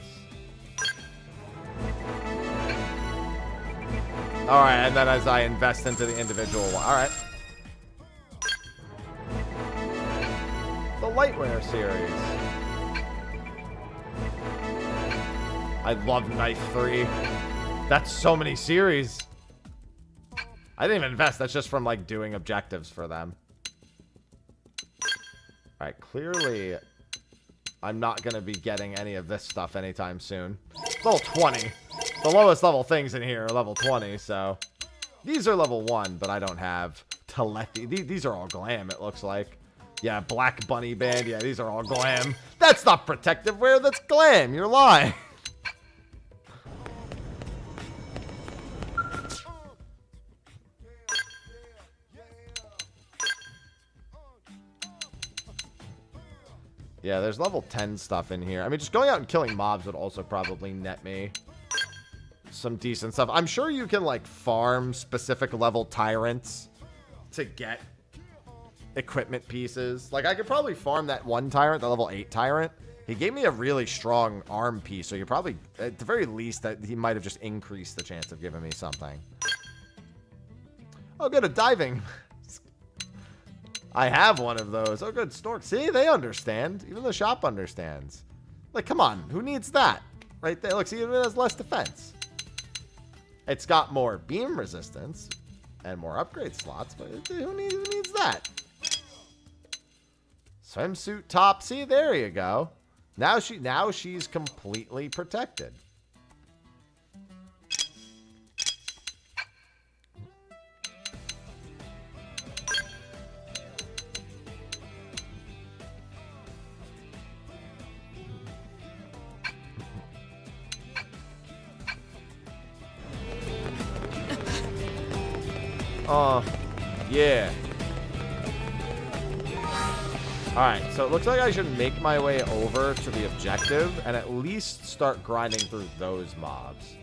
Alright, and then as I invest into the individual one. Alright. The Lightwear series. I love Knife 3. That's so many series. I didn't even invest. That's just from, like, doing objectives for them. Alright, clearly... I'm not going to be getting any of this stuff anytime soon. Level 20. The lowest level things in here are level 20, so... These are level 1, but I don't have telepathy. These are all glam, it looks like. Yeah, Black Bunny Band. Yeah, these are all glam. That's not protective wear, that's glam. You're lying. Yeah, there's level 10 stuff in here. I mean, just going out and killing mobs would also probably net me some decent stuff. I'm sure you can, like, farm specific level tyrants to get equipment pieces. Like, I could probably farm that one tyrant, the level 8 tyrant. He gave me a really strong arm piece, so you probably, at the very least, that he might have just increased the chance of giving me something. Oh, good, a diving... I have one of those. Oh, good. Stork. See, they understand. Even the shop understands. Like, come on. Who needs that? Right there. Look, see, it has less defense. It's got more beam resistance and more upgrade slots, but who needs that? Swimsuit top. See, there you go. Now she's completely protected. Yeah. Alright, so it looks like I should make my way over to the objective and at least start grinding through those mobs.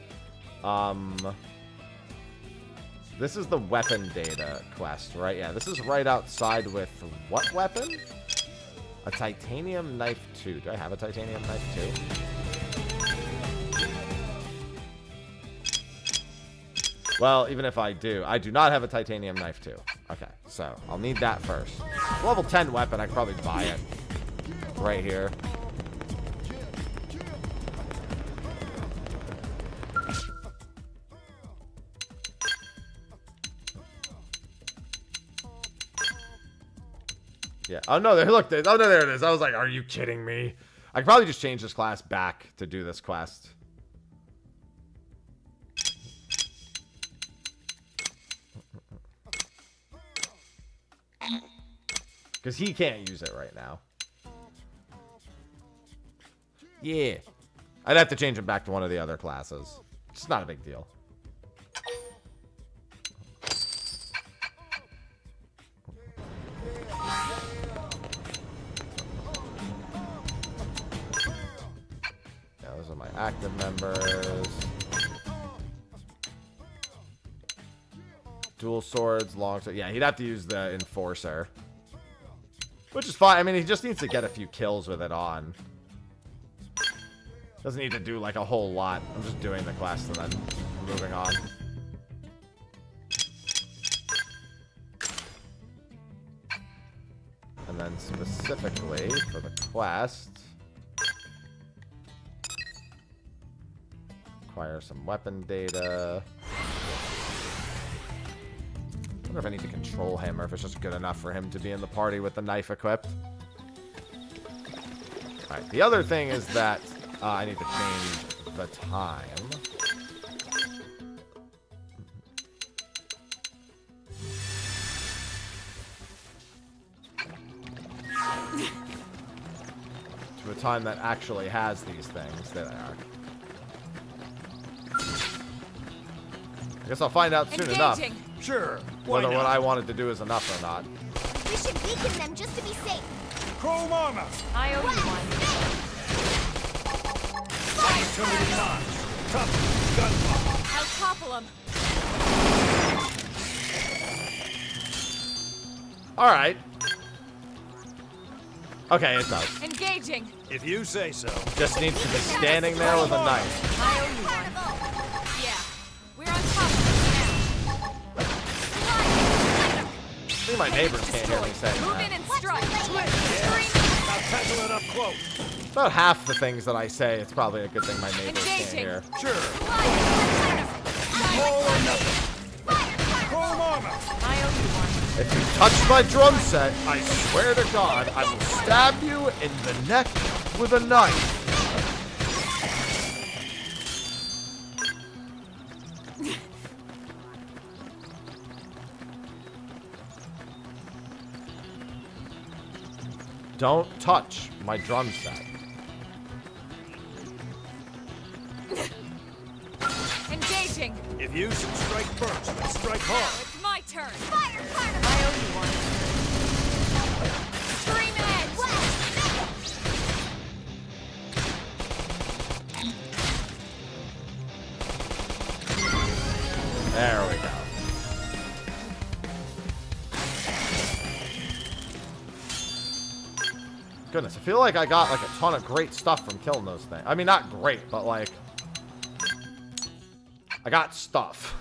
This is the weapon data quest, right? Yeah, this is right outside with what weapon? A titanium knife 2. Do I have a titanium knife 2? Well, even if I do not have a titanium knife 2. Okay, so I'll need that first. Level 10 weapon, I could probably buy it right here. Yeah. Oh no, look. Oh no, there it is. I was like, are you kidding me? I could probably just change this class back to do this quest. Because he can't use it right now. Yeah. I'd have to change him back to one of the other classes. It's not a big deal. Yeah, those are my active members. Dual swords, long sword. Yeah, he'd have to use the enforcer. Which is fine. I mean, he just needs to get a few kills with it on. Doesn't need to do, like, a whole lot. I'm just doing the quest and then moving on. And then specifically for the quest, acquire some weapon data. I wonder if I need to control him or if it's just good enough for him to be in the party with the knife equipped. Alright, the other thing is that I need to change the time. To a time that actually has these things. There they are. I guess I'll find out soon enough. Sure. Whether what I wanted to do is enough or not. We should weaken them just to be safe. Chrome armor. I owe you one. Opportunity knocks. Tough gunpowder. I'll topple him. All right. Okay, it does. Engaging. If you say so. Just needs to be standing there with a knife. I owe you one. Yeah. We're on top of it now. I think my neighbors can't hear me saying Move in that. and strike. Now tackle it up close. About half the things that I say, it's probably a good thing my neighbors can't hear. Sure. All or nothing. Chrome armor. I owe you one. If you touch my drum set, I swear to God, I will stab you in the neck with a knife. Don't touch my drum set. Engaging. If you should strike first, then strike hard. It's my turn. Fire, fire. I owe you one. Extreme edge. There we go. Goodness, I feel like I got like a ton of great stuff from killing those things. I mean, not great, but like, I got stuff.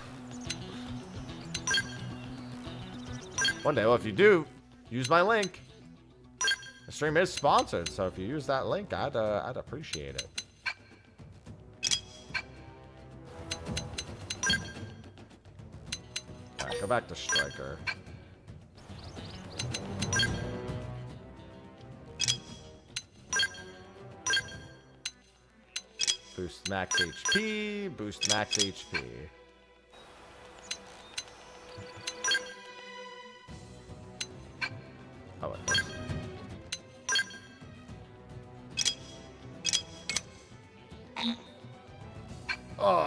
One day, well, if you do, use my link. The stream is sponsored, so if you use that link, I'd appreciate it. Alright, go back to Striker. Boost max HP, boost max HP. Oh, it does. Oh.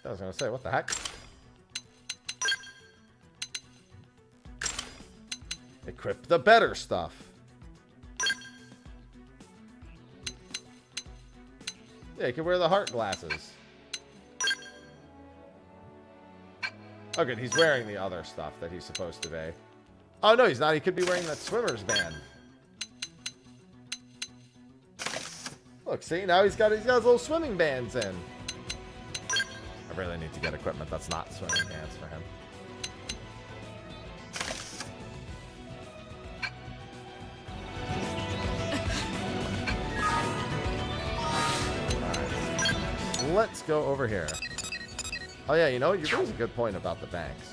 I was gonna say, what the heck? Equip the better stuff. Yeah, you can wear the heart glasses. Oh, good. He's wearing the other stuff that he's supposed to be. Oh, no, he's not. He could be wearing that swimmer's band. Look, see? Now he's got his little swimming bands in. I really need to get equipment that's not swimming bands for him. Alright. Let's go over here. Oh yeah, you know, you raise a good point about the banks.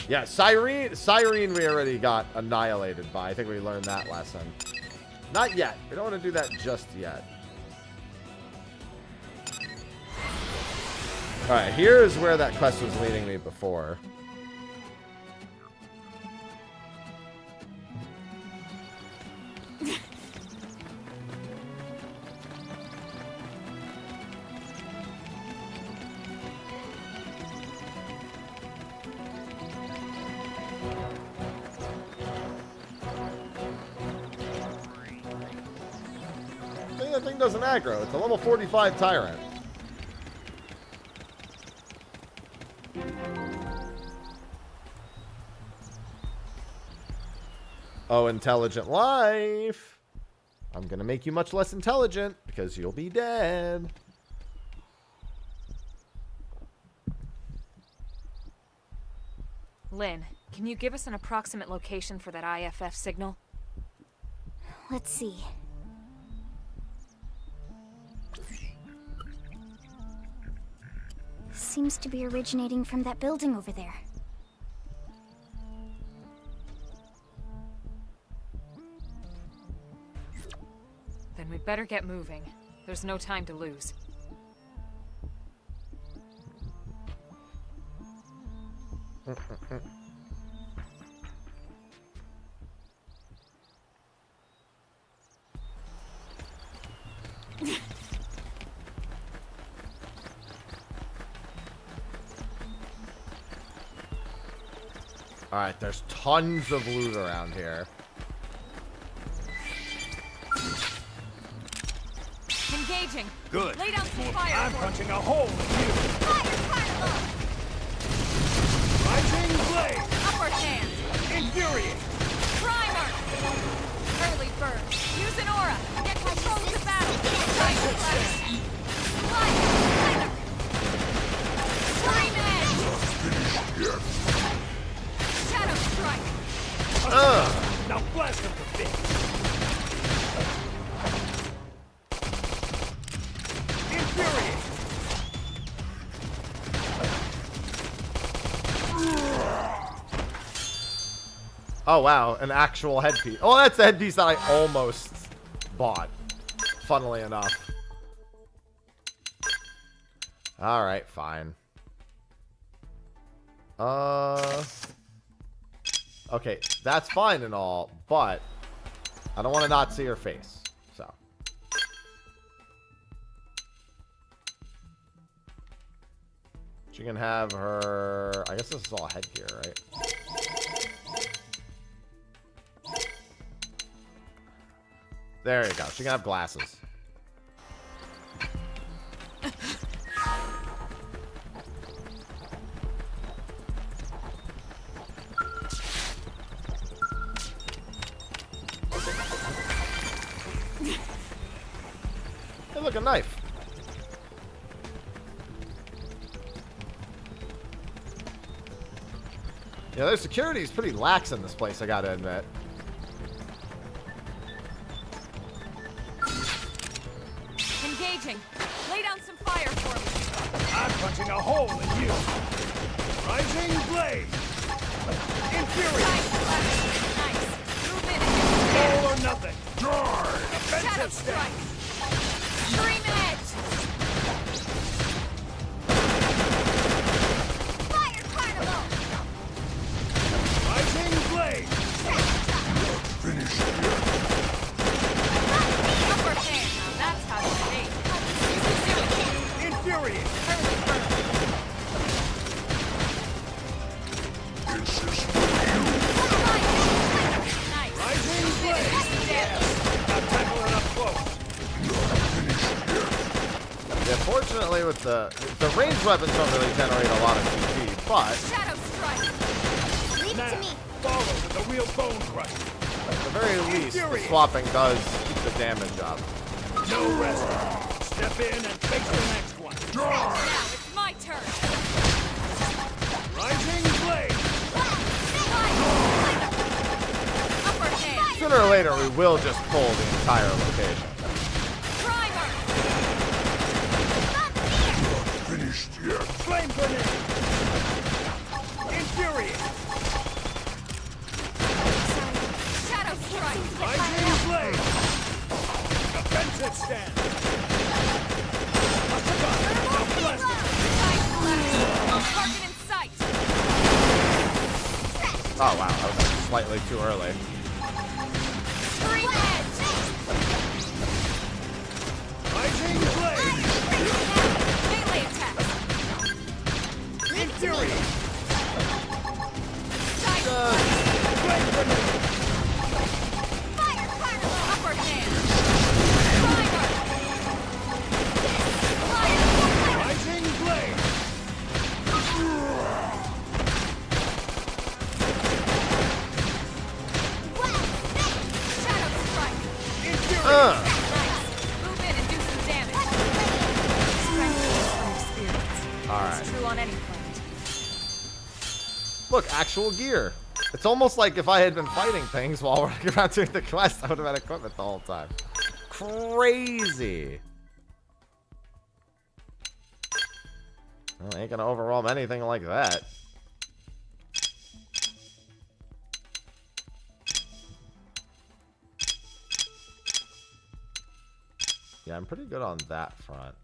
Yeah, Cyrene we already got annihilated by. I think we learned that lesson. Not yet. We don't want to do that just yet. Alright, here is where that quest was leading me before. That thing doesn't aggro. It's a level 45 Tyrant. Oh, intelligent life. I'm gonna make you much less intelligent because you'll be dead. Lynn, can you give us an approximate location for that IFF signal? Let's see. Seems to be originating from that building over there. Then we better get moving. There's no time to lose. Alright, there's tons of loot around here. Engaging. Good. Lay down some fire. I'm punching a hole in you. Fire, Rising blade. Upward hand. Infuriate. Primer. Early bird. Use an aura. Get control of the battle. Tiger clash. Fire. Flame edge. Shadow strike. Now blast him to bits. Oh wow, an actual headpiece. Oh, that's the headpiece that I almost bought, funnily enough. Alright, fine. Okay, that's fine and all, but I don't want to not see her face, so. She can have her... I guess this is all headgear, right? There you go. She can have glasses. Hey, look, a knife. Yeah, their security is pretty lax in this place, I gotta admit. Engaging. Lay down some fire for me. I'm punching a hole in you. Rising blade. Infuriate. Nice. Move in and get All or nothing. Die. Shadow Offensive strike. stance. Dream edge. Fire carnival. Rising blade. Finish here. Upper hand. Now that's how you behave. You can do it. Infuriate. Early burn. This is for you. Nice. Rising Move in and blade. do some damage. Now tackle it up close. Yeah, fortunately with the ranged weapons don't really generate a lot of TP, but Shadow strike. Leave it Now, to me. follow with the real bone crush. at the very least, the swapping does keep the damage up. No rest. Step in and face the next one. Now it's my turn. Rising blade. Upper hand. Sooner or later, we will just pull the entire location. Primer. Finished yet. Flame grenade. Infuriate. Shadow strike. Rising blade. Defensive stand. Now blast it. Target in sight. Oh wow, that was slightly too early. Dream edge. Rising blade. Melee attack. Infuriate. Flame grenade. Fire carnival. Upper hand. Primer. Rising blade. Shadow strike. Infuriate. Nice. Move in and do some damage. Strength comes from experience. All It's right. true on any planet. Look, actual gear. It's almost like if I had been fighting things while we're around doing the quest, I would have had equipment the whole time. Crazy. Well, ain't gonna overwhelm anything like that. Yeah, I'm pretty good on that front.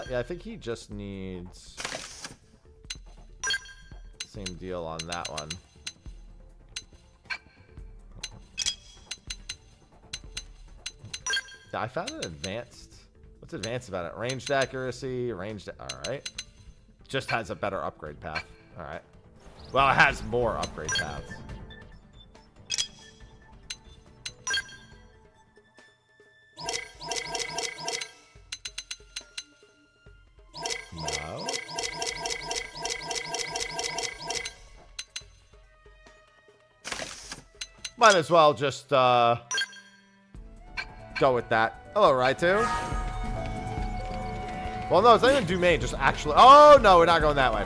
Yeah, I think he just needs same deal on that one. Yeah, I found an advanced. What's advanced about it? Ranged accuracy, ranged. All right. Just has a better upgrade path. All right. Well, it has more upgrade paths. No. Might as well just go with that. Hello, Raitu. Well, no, it's not even Domain, just actually. Oh, no, we're not going that way.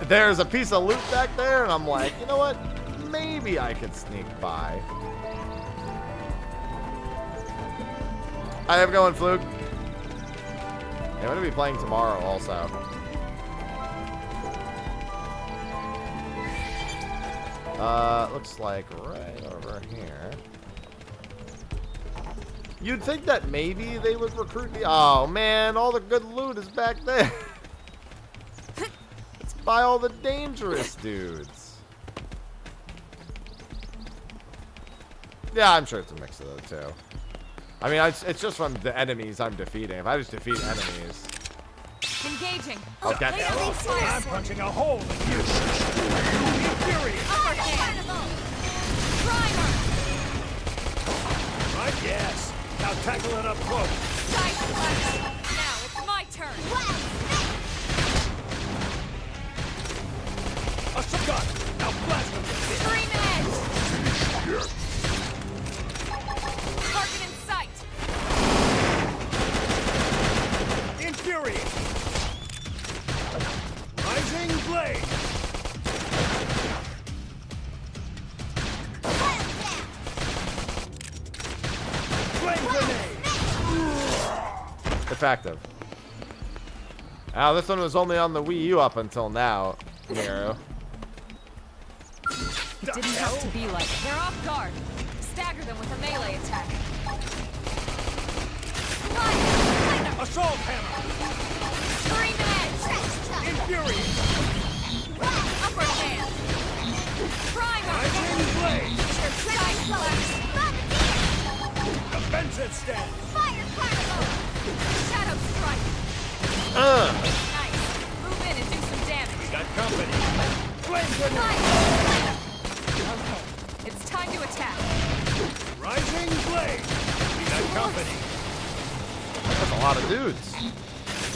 There's a piece of loot back there, and I'm like, you know what? Maybe I could sneak by. I have going, Fluke. I'm going to be playing tomorrow also. Looks like right over here. You'd think that maybe they would recruit me. Oh, man, all the good loot is back there. It's by all the dangerous dudes. Yeah, I'm sure it's a mix of the two. I mean, it's just from the enemies I'm defeating. If I just defeat enemies... Engaging. Okay. I'm punching a hole in you. Infuriate. Upper hand. Primer. Right, yes. Now Now tackle it up close. Side slash. Now it's my turn. A shot. Now blast him. Extreme edge. Target in sight. Infuriate. Rising blade. Flame grenade. Effective. Now, this one was only on the Wii U up until now, Nero. It didn't have to be like They're off guard. Stagger them with a melee attack. Assault hammer. Extreme edge. Infuriate. Upper hand. Primer. Rising blade. Side slash. Defensive stance. Fire carnival. Shadow strike. Nice. Move in and do some damage. We got company. Flame grenade. Okay, it's time to attack. Rising blade. We got company. That's a lot of dudes.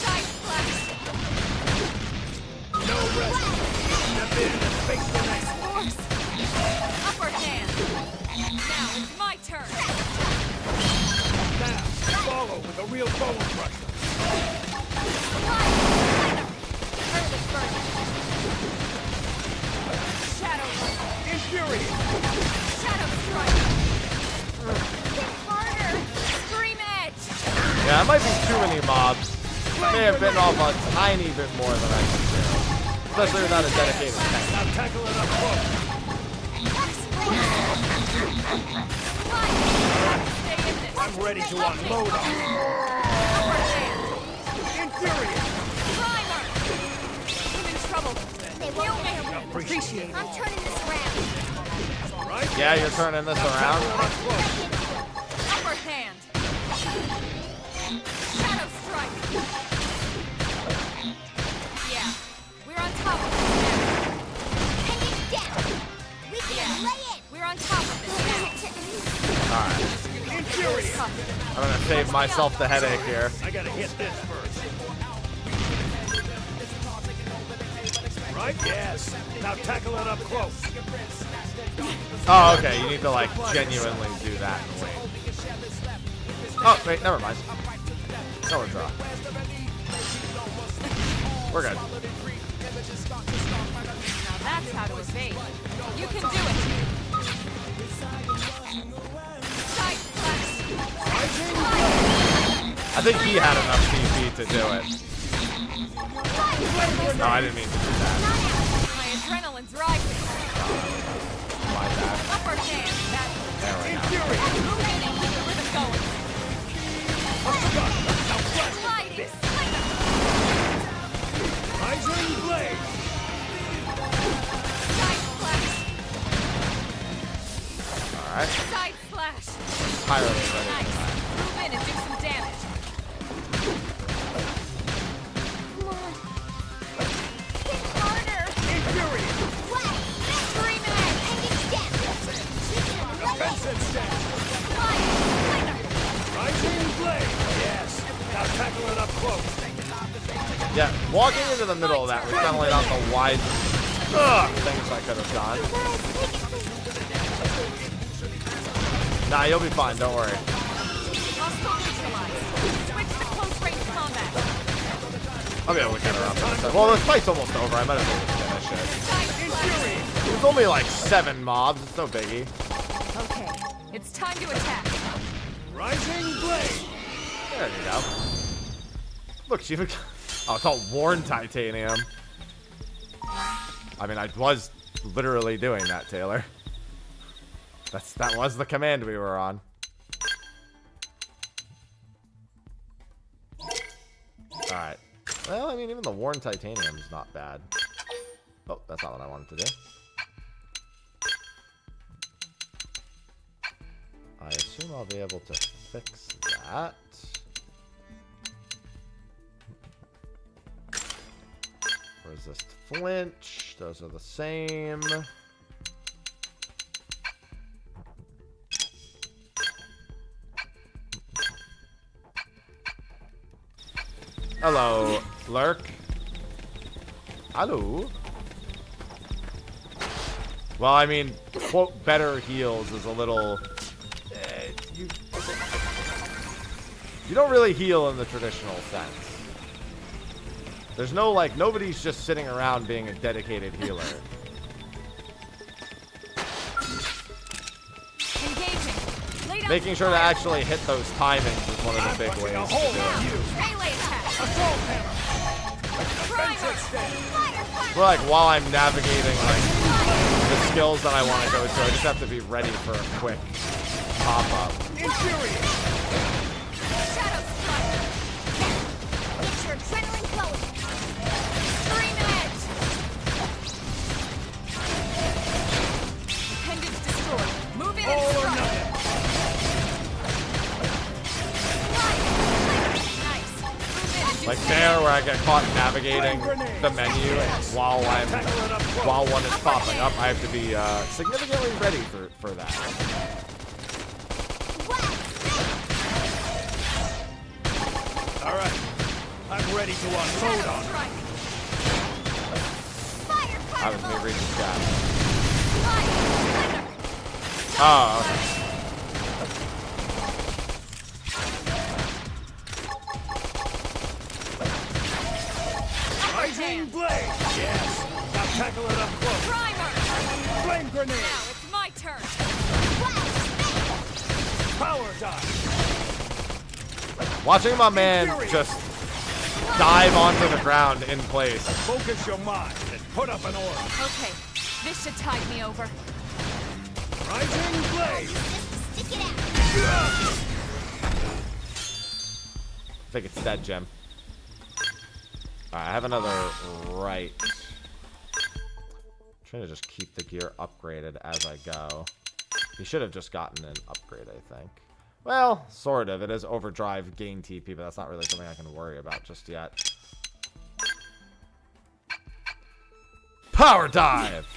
Side splash. No rest. Step in and face the next. Force. Upper hand. Now it's my turn. Now, follow with a real bone crusher. Early burn. Shadow. Infuriate. Shadow strike. Hit harder. Extreme edge. Yeah, that might be too many mobs. May have been off a tiny bit more than I can do. Especially without a dedicated tank. Now tackle it up close. Stay in this. I'm ready to unload on you. Upper hand. Infuriate. Primer. I'm in trouble. Heal me. Appreciate it. I'm turning this around. Right? Yeah, you're turning this around. Upper hand. Shadow strike. Yeah, we're on top of this now. Hang it down. We can lay it. We're on top of this now. Alright. Infuriate. I'm gonna save myself the headache here. I gotta hit this first. Right? Yes. Now tackle it up close. Oh, okay. You need to, like, genuinely do that and wait. Oh, wait. Never mind. No draw. We're good. Now that's how to evade. You can do it. Side slash. I think he had enough PP to do it. No, I didn't mean to do that. My adrenaline's rising. My bad. Upper hand. That There we go. move in and keep the rhythm going. Gliding. Rising blade. Side slash. Alright. Side slash. Entirely ready Nice. for that. Move in and do some damage. Hit harder. Infuriate. Extreme edge. Hang it down. We can lay it. Defensive stance. Rising blade. Yes. Now tackle it up close. Yeah, walking into the middle of that was definitely not the wide things I could have done. Nah, you'll be fine. Don't worry. Hostile neutralized. Switch to close range combat. I'll be able to get her up. Well, this fight's almost over. I might as well just finish it. There's only like 7 mobs. It's no biggie. Okay, it's time to attack. Rising blade. There you go. Look, she even... Oh, it's all worn titanium. I mean, I was literally doing that, Taylor. That was the command we were on. Alright. Well, I mean, even the worn titanium is not bad. Oh, that's not what I wanted to do. I assume I'll be able to fix that. Resist flinch. Those are the same. Hello, Lurk. Hello. Well, I mean, quote, better heals is a little... you don't really heal in the traditional sense. There's no, like, nobody's just sitting around being a dedicated healer. Making sure to actually hit those timings is one of the big ways to do it. But, like, while I'm navigating, like, the skills that I want to go to, I just have to be ready for a quick pop-up. Shadow strike. Get your adrenaline going. Scream edge. Pendants destroyed. Move in and strike. Like there, where I get caught navigating the menu while one is popping up, I have to be significantly ready for that. All right, I'm ready to unload on him. I was me reading chat. Oh, okay. Rising blade. Yes. Now tackle it up close. Primer. Flame grenade. Now it's my turn. Power dive. Watching my man just dive onto the ground in place. Focus your mind and put up an aura. Okay, this should tide me over. Rising blade. Stick it out. I think it's dead, Jim. Alright, I have another right. I'm trying to just keep the gear upgraded as I go. He should have just gotten an upgrade, I think. Well, sort of. It is overdrive, gain TP, but that's not really something I can worry about just yet. Power dive!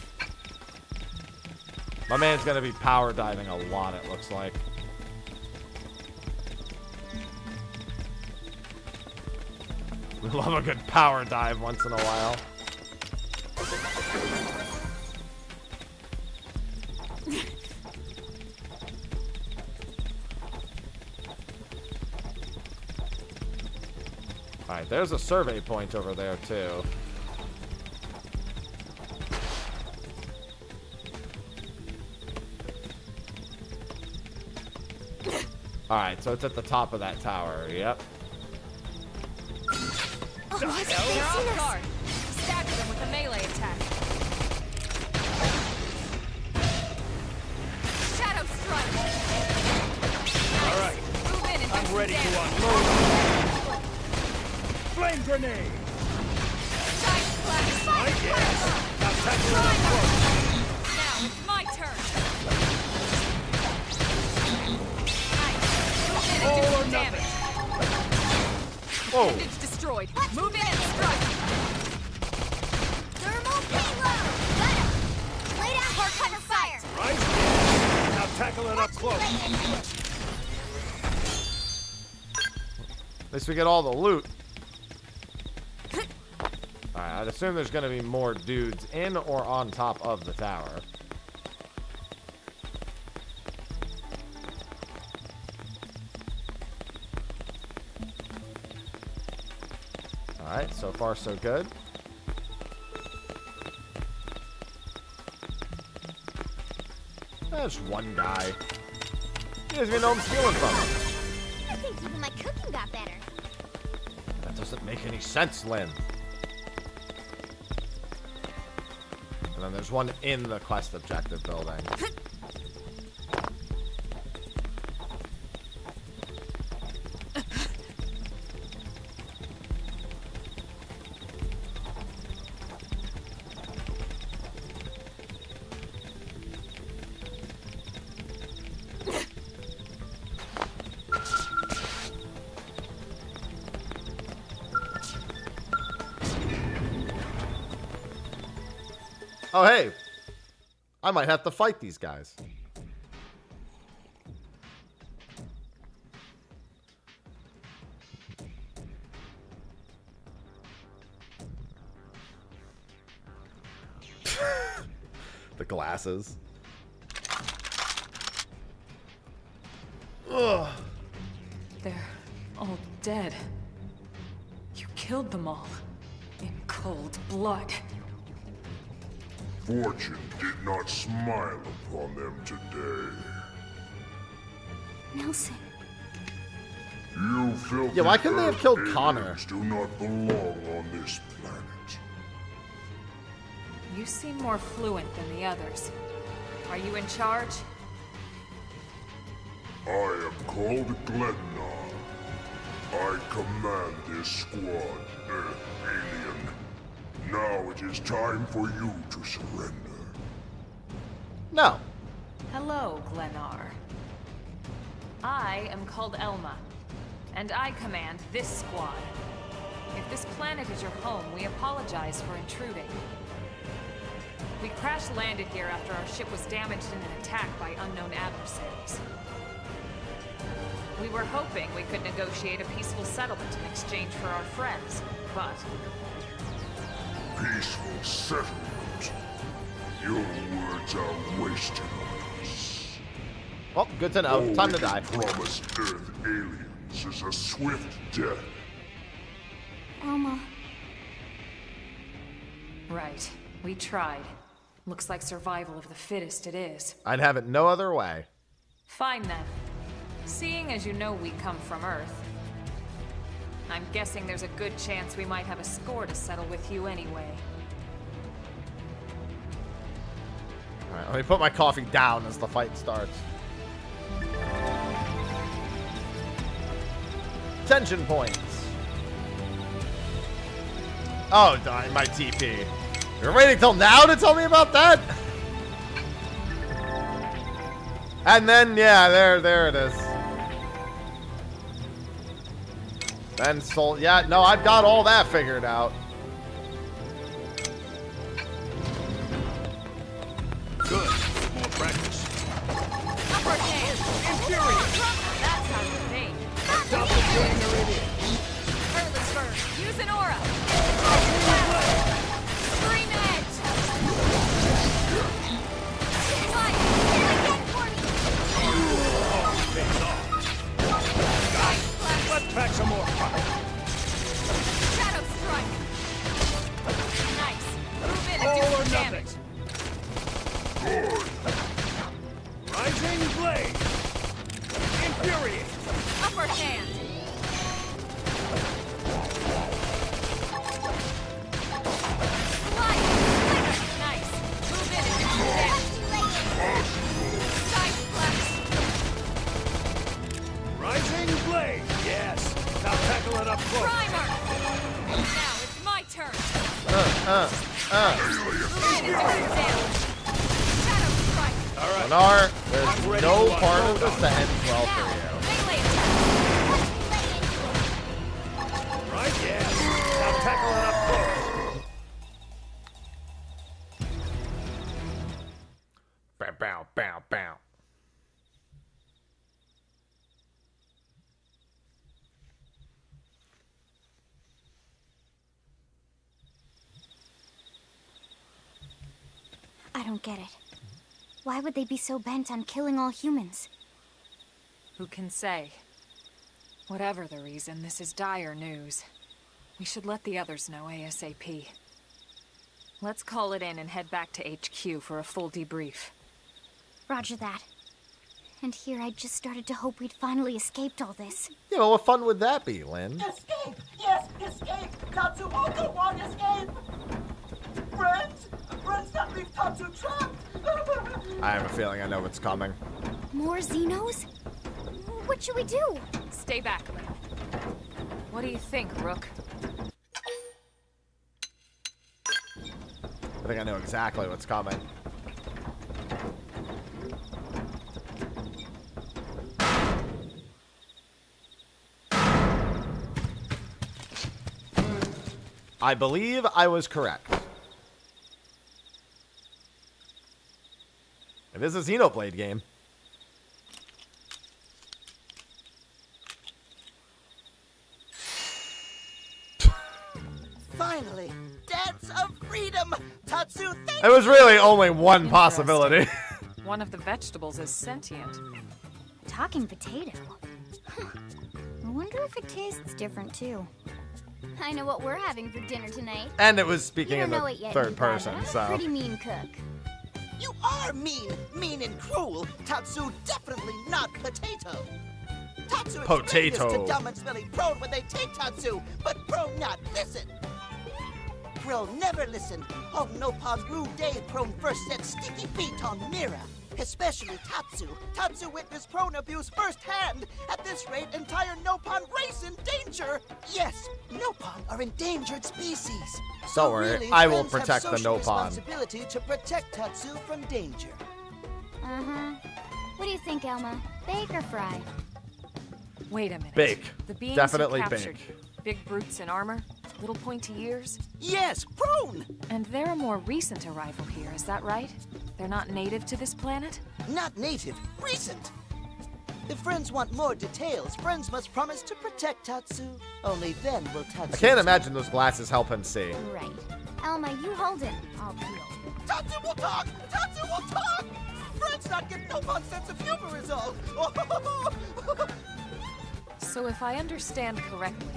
My man's gonna be power diving a lot, it looks like. We love a good power dive once in a while. Alright, there's a survey point over there, too. Alright, so it's at the top of that tower, yep. They're off guard. Stagger them with a melee attack. Shadow strike. All right. Move in and do I'm some ready to damage. unload. Flame grenade. Giant splash. Yes. Now tackle it up close. Now it's my turn. Nice. Move in and do some damage. Whoa. Appendage destroyed. Move in and strike. Thermal payload. Got him. Lay down for cover fire. Right. Now tackle it up close. At least we get all the loot. Alright, I'd assume there's going to be more dudes in or on top of the tower. Alright, so far so good. There's one guy. He doesn't even know I'm stealing from him. I think even my cooking got better. That doesn't make any sense, Lynn. And then there's one in the quest objective building. Oh, hey. I might have to fight these guys. The glasses. Ugh. They're all dead. You killed them all. In cold blood. Fortune did not smile upon them today. Nelson. You filthy Yeah, why couldn't they have killed aliens Connor? do not belong on this planet. You seem more fluent than the others. Are you in charge? I am called Glennar. I command this squad, Earth alien. Now it is time for you to surrender. No. Hello, Glennar. I am called Elma, and I command this squad. If this planet is your home, we apologize for intruding. We crash-landed here after our ship was damaged in an attack by unknown adversaries. We were hoping we could negotiate a peaceful settlement in exchange for our friends, but... Peaceful settlement? Your words are wasted on us. Well, good to know. Time to die. Promise Earth aliens is a swift death. Elma. Right. We tried. Looks like survival of the fittest it is. I'd have it no other way. Fine then. Seeing as you know we come from Earth, I'm guessing there's a good chance we might have a score to settle with you anyway. Alright, let me put my coffee down as the fight starts. Tension points. Oh, darn, my TP. You're waiting till now to tell me about that? And then, yeah, there it is. Then soul, yeah, no, I've got all that figured out. Good. More practice. Upper hand. Infuriate. That's how you think. Doppelganger it is. Hurley's first. Use an aura. Scream edge. Light. Again for me. Oh, face off. Let's pack some more fire. Shadow strike. Nice. Move in and All do or some nothing. damage. Rising blade. Infuriate. Upper hand. Light. Nice. Move in and do some damage. Side splash. Rising blade. Yes. Now tackle it up close. Primer. Now it's my turn. Move in and do some damage. Shadow strike. All right. Lenar, I'm there's ready no to part unload of this on that you. ends well for you. Melee attack. Right? Yes. Now tackle it up close. Bow, bow, bow, bow. I don't get it. Why would they be so bent on killing all humans? Who can say? Whatever the reason, this is dire news. We should let the others know ASAP. Let's call it in and head back to HQ for a full debrief. Roger that. And here I just started to hope we'd finally escaped all this. Yeah, well, what fun would that be, Lynn? Escape! Yes, escape! Tatsumoto won't escape! Friends! Friends, don't leave Tatsu trapped! I have a feeling I know what's coming. More Xenos? What should we do? Stay back, Lynn. What do you think, Rook? I think I know exactly what's coming. I believe I was correct. It is a Xenoblade game. Finally! Dead Dance of Freedom! Tatsu, thank It was really only one possibility. One of the vegetables is sentient. Talking potato. Huh. I wonder if it tastes different too. I know what we're having for dinner tonight. And it was speaking You in don't know the it yet, third Nopon, person, but I'm so. a pretty mean cook. You are mean and cruel. Tatsu definitely not potato. Tatsu explained this to dumb and smelly Prone when they take Tatsu, but Prone not listen. Prone never listen. On Nopon's rude day, Prone first set sticky feet on Mira. Especially Tatsu. Tatsu witnessed Prone abuse firsthand. At this rate, entire Nopon race in danger. Yes, Nopon are endangered species. Don't worry, really, I will friends have protect the social Nopon. responsibility to protect Tatsu from danger. Uh-huh. What do you think, Elma? Bake or fry? Wait a minute. Bake. The beings Definitely you captured, bake. big brutes in armor, little pointy ears. Yes, Prone! And they're a more recent arrival here, is that right? They're not native to this planet? Not native, recent. If friends want more details, friends must promise to protect Tatsu. Only then will Tatsu... I can't imagine those glasses help him see. Right. Elma, you hold him. I'll peel. Tatsu will talk! Tatsu will talk! Friends not get Nopon's sense of humor is all. So if I understand correctly,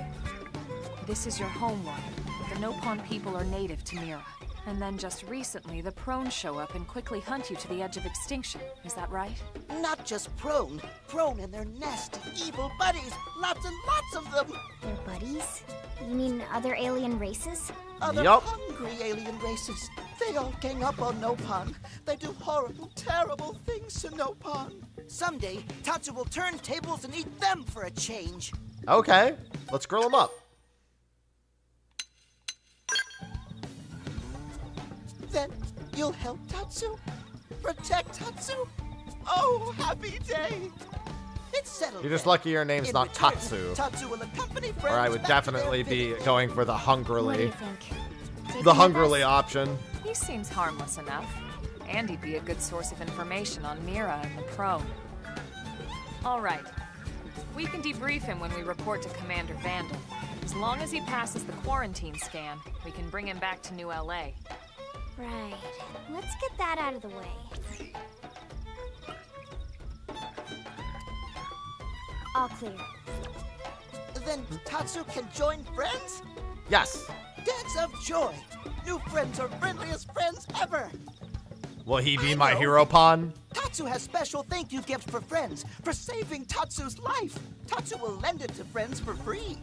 this is your homeworld. The Nopon people are native to Mira. And then just recently, the Prone show up and quickly hunt you to the edge of extinction. Is that right? Not just Prone. Prone and their nasty, evil buddies. Lots and lots of them. Their buddies? You mean other alien races? Other Yup. hungry alien races. They all gang up on Nopon. They do horrible, terrible things to Nopon. Someday, Tatsu will turn tables and eat them for a change. Okay, let's grill him up. Then you'll help Tatsu? Protect Tatsu? Oh, happy day! It's settled. You're just then. lucky your name's In not return, Tatsu. Tatsu will accompany Or friends I would back to their definitely be village. going for the What do hungrily. you think? Take The him with hungrily us? option. He seems harmless enough. And he'd be a good source of information on Mira and the Prone. All right. We can debrief him when we report to Commander Vandal. As long as he passes the quarantine scan, we can bring him back to New LA. Right. Let's get that out of the way. All clear. Then Tatsu can join friends? Yes. Dance of joy! New friends are friendliest friends ever! Will he be I my know. hero pawn? Tatsu has special thank you gifts for friends, for saving Tatsu's life! Tatsu will lend it to friends for free!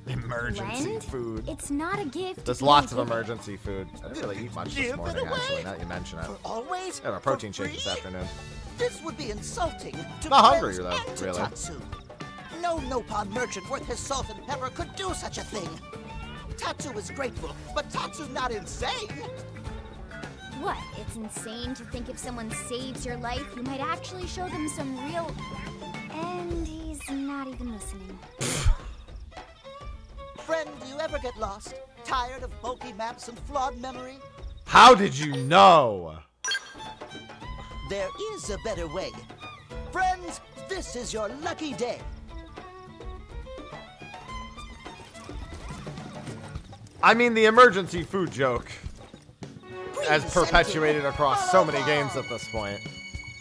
Emergency Lend? food. It's not a gift. There's to lots of give it. emergency food. I didn't really eat much Give this it morning, away? actually, now that you mention it. For always? I had a For protein shake free? this afternoon. This would be insulting to Not hungry, friends though, and to really. Tatsu. No Nopon merchant worth his salt and pepper could do such a thing. Tatsu is grateful, but Tatsu not insane. What? It's insane to think if someone saves your life, you might actually show them some real... And he's not even listening. Friend, do you ever get lost? Tired of bulky maps and flawed memory? How did you know? There is a better way. Friends, this is your lucky day. I mean, the emergency food joke as Please, perpetuated Sentinel, across so many follow games ball. at this point.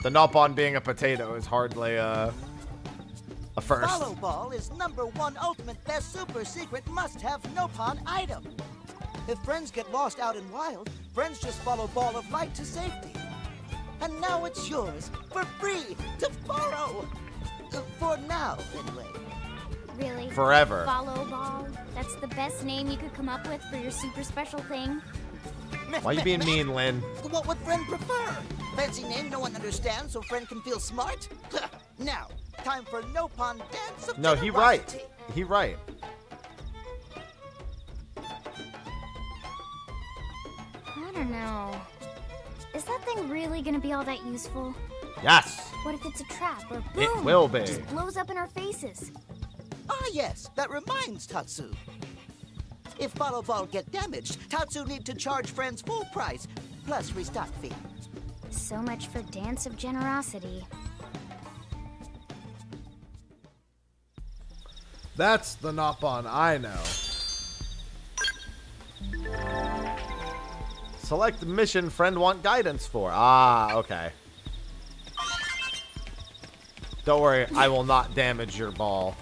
The Nopon being a potato is hardly a first. Follow Ball is #1 ultimate best super secret must-have Nopon item. If friends get lost out in wild, friends just follow Ball of Light to safety. And now it's yours, for free, to borrow. For now, anyway. Really? Forever. Follow Ball? That's the best name you could come up with for your super special thing? Why you being mean, Lynn? What would friend prefer? Fancy name no one understands so friend can feel smart? Now, time for Nopon Dance of No, he right. Generosity. He right. I don't know. Is that thing really gonna be all that useful? Yes. What if it's a trap or boom? It will be. Just blows up in our faces. Ah yes, that reminds Tatsu. If Follow Ball get damaged, Tatsu need to charge friends full price, plus restock fee. So much for Dance of Generosity. That's the Nopon I know. Select the mission friend want guidance for. Ah, okay. Don't worry, I will not damage your ball.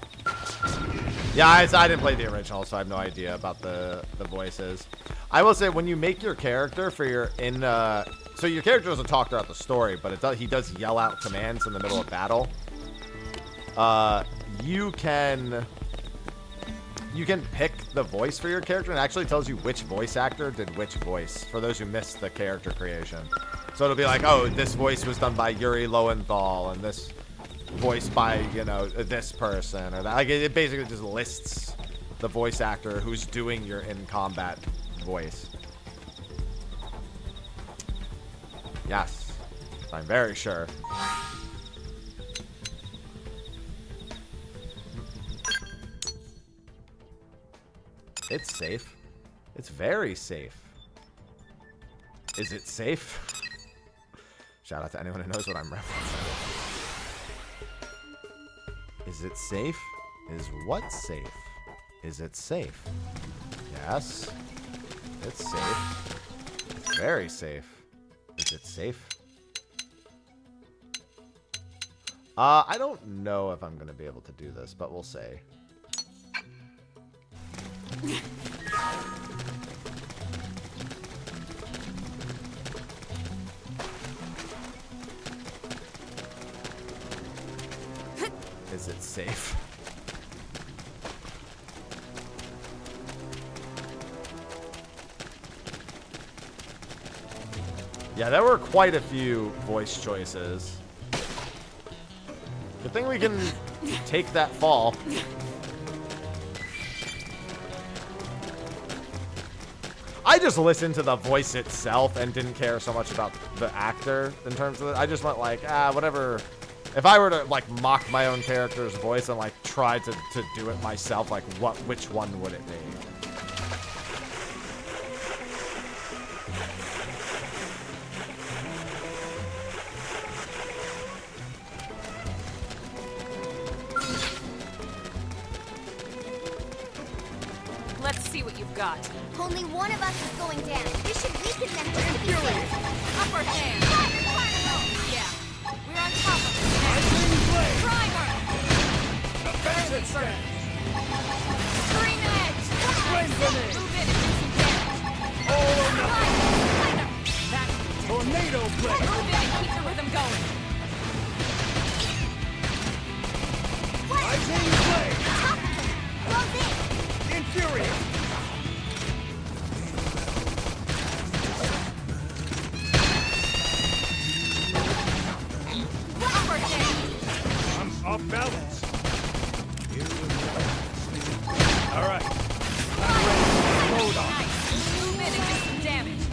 Yeah, I didn't play the original, so I have no idea about the voices. I will say, when you make your character for your so your character doesn't talk throughout the story, but he does yell out commands in the middle of battle. You can pick the voice for your character, and it actually tells you which voice actor did which voice, for those who missed the character creation. So it'll be like, oh, this voice was done by Yuri Lowenthal, and this voice by, you know, this person, or that. Like, it basically just lists the voice actor who's doing your in-combat voice. Yes, I'm very sure. It's safe. It's very safe. Is it safe? Shout out to anyone who knows what I'm referencing. Is it safe? Is what safe? Is it safe? Yes. It's safe. It's very safe. Is it safe? I don't know if I'm going to be able to do this, but we'll see. Is it safe? Yeah, there were quite a few voice choices. Good thing we can take that fall. I just listened to the voice itself and didn't care so much about the actor in terms of it. I just went like, whatever. If I were to like mock my own character's voice and like try to do it myself, like which one would it be? Let's see what you've got. Only one of us is going down. We should weaken them to be safe. Upper hand. Yeah, we're on top of it. Primer. Defensive strength. Scream edge. Flame grenade. Move in and do some damage. All or nothing. That's Tornado blade. move in and keep the rhythm going. Lightning blade. Close in. Infuriate. Upper hand. I'm off balance. All right. I'm ready. Load on. Nice. Move in and do some damage.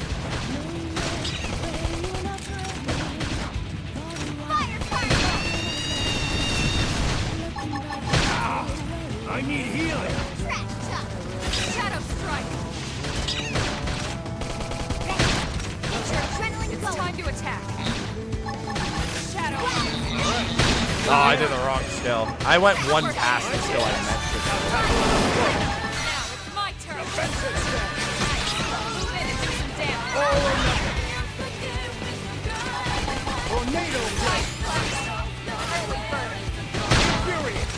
I need healing. Shadow strike. Get your adrenaline It's going. time to attack. Shadow. Oh, I did the wrong skill. I went one past the skill I meant to do. Now it's my turn. Defensive strength. Move in and do some damage. All or nothing. Tornado blade. Early bird. Infuriate.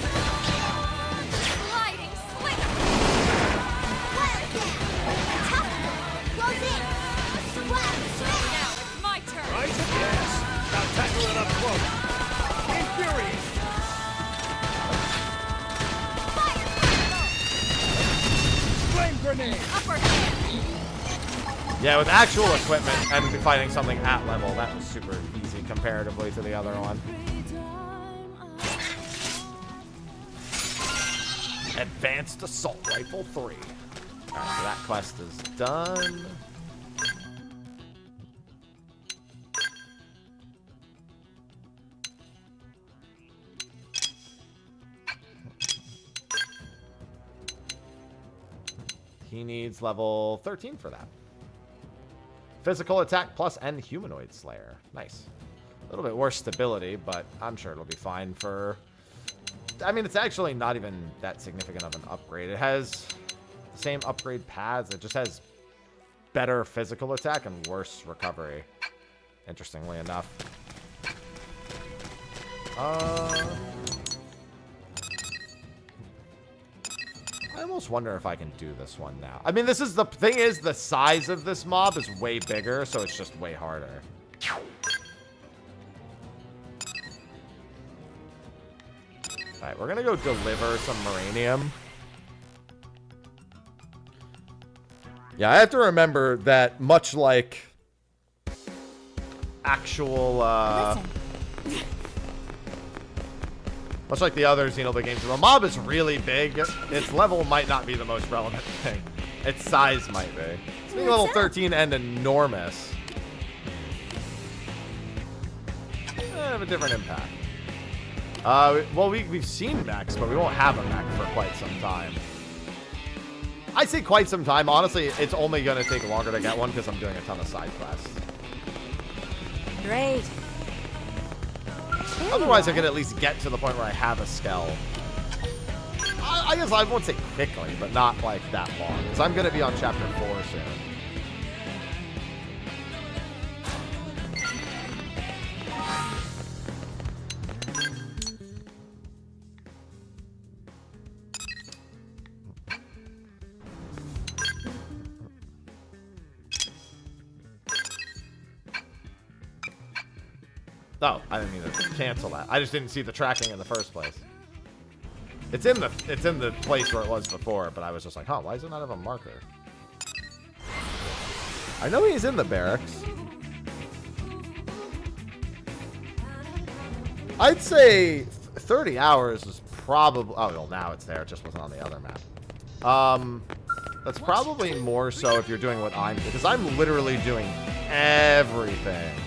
Sliding slinger. Close in. Now it's my turn. Right? Yes. Now tackle it up close. Infuriate. Flame grenade. Upper hand. Yeah, with actual equipment and fighting something at level, that was super easy comparatively to the other one. Advanced Assault Rifle 3. Alright, so that quest is done. He needs level 13 for that. Physical attack plus and humanoid slayer. Nice. A little bit worse stability, but I'm sure it'll be fine for... I mean, it's actually not even that significant of an upgrade. It has the same upgrade paths. It just has better physical attack and worse recovery. Interestingly enough. I almost wonder if I can do this one now. I mean, this is the thing is the size of this mob is way bigger, so it's just way harder. Alright, we're gonna go deliver some Maranium. Yeah, I have to remember that much like actual, much like the other Xenoblade games, if a mob is really big, its level might not be the most relevant thing. Its size might be. It's being level 13 and enormous. Have a different impact. Well, we've seen mechs, but we won't have a mech for quite some time. I say quite some time. Honestly, it's only going to take longer to get one because I'm doing a ton of side quests. Great. Otherwise, I could at least get to the point where I have a Skell. I guess I won't say quickly, but not like that long. Because I'm going to be on chapter 4 soon. Oh, I didn't mean to cancel that. I just didn't see the tracking in the first place. It's in the place where it was before, but I was just like, huh, why does it not have a marker? I know he's in the barracks. I'd say 30 hours is probably... Oh, well, now it's there. It just wasn't on the other map. That's probably more so if you're doing what I'm doing, because I'm literally doing everything.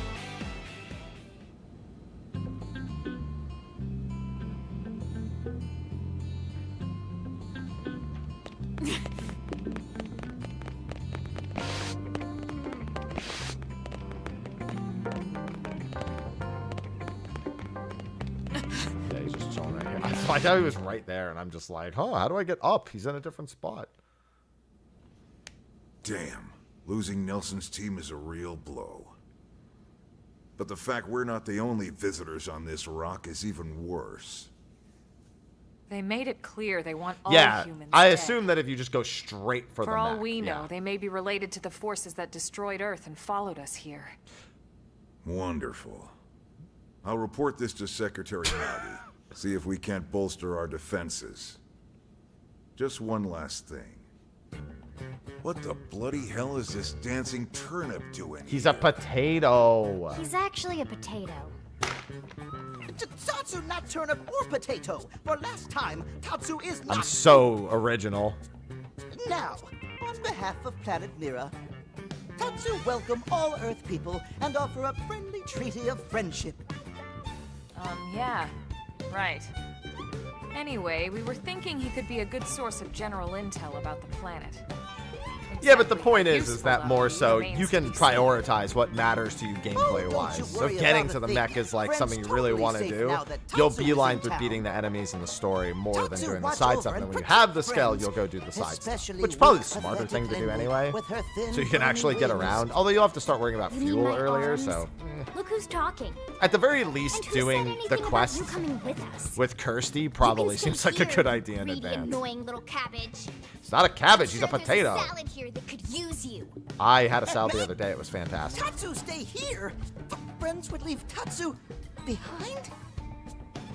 I thought he was right there, and I'm just like, huh, how do I get up? He's in a different spot. Damn. Losing Nelson's team is a real blow. But the fact we're not the only visitors on this rock is even worse. They made it clear they want all humans I dead. assume that if you just go straight for the For all mech, we know, they may be related to the forces that destroyed Earth and followed us here. Wonderful. I'll report this to Secretary Nagi. See if we can't bolster our defenses. Just one last thing. What the bloody hell is this dancing turnip doing? He's a potato. He's actually a potato. Tatsu, not turnip or potato. For last time, Tatsu is not... I'm so original. Now, on behalf of Planet Mira, Tatsu welcome all Earth people and offer a friendly treaty of friendship. Yeah. Right. Anyway, we were thinking he could be a good source of general intel about the planet. Yeah, but the point is that more so you can prioritize what matters to you gameplay-wise. So getting to the mech is like something you really want to do. You'll beeline through beating the enemies in the story more than doing the side stuff. And then when you have the skill, you'll go do the side stuff. Which is probably the smarter thing to do anyway. So you can actually get around. Although you'll have to start worrying about fuel earlier, so... Look who's talking. At the very least, doing the quest with Kirsty probably seems like a good idea in advance. Annoying little cabbage. It's not a cabbage, he's a potato. There's a salad here that could use you. I had a salad the other day, it was fantastic. Tatsu, stay here! Friends would leave Tatsu behind?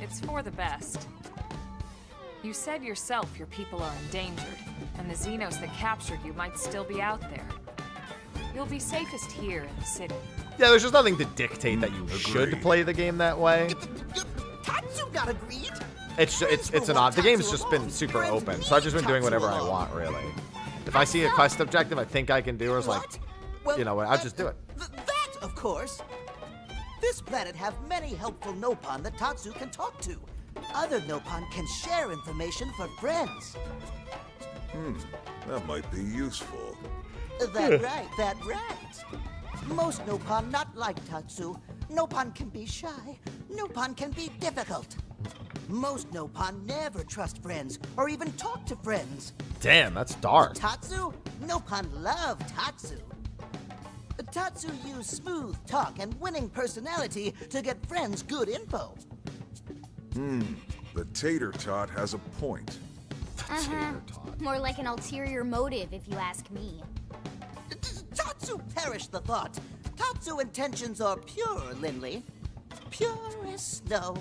It's for the best. You said yourself your people are endangered, and the Xenos that captured you might still be out there. You'll be safest here in the city. Yeah, there's just nothing to dictate that you should play the game that way. Tatsu got agreed. It's an odd. The game's just been super open, so I've just been doing whatever I want, really. If I see a quest objective I think I can do, or like, you know what, I'll just do it. That, of course. This planet have many helpful Nopon that Tatsu can talk to. Other Nopon can share information for friends. That might be useful. That right. Most Nopon not like Tatsu. Nopon can be shy. Nopon can be difficult. Most Nopon never trust friends or even talk to friends. Damn, that's dark. Tatsu? Nopon love Tatsu. Tatsu used smooth talk and winning personality to get friends good info. The tater tot has a point. More like an ulterior motive, if you ask me. Tatsu perished the thought. Tatsu intentions are pure, Linley. Pure as snow.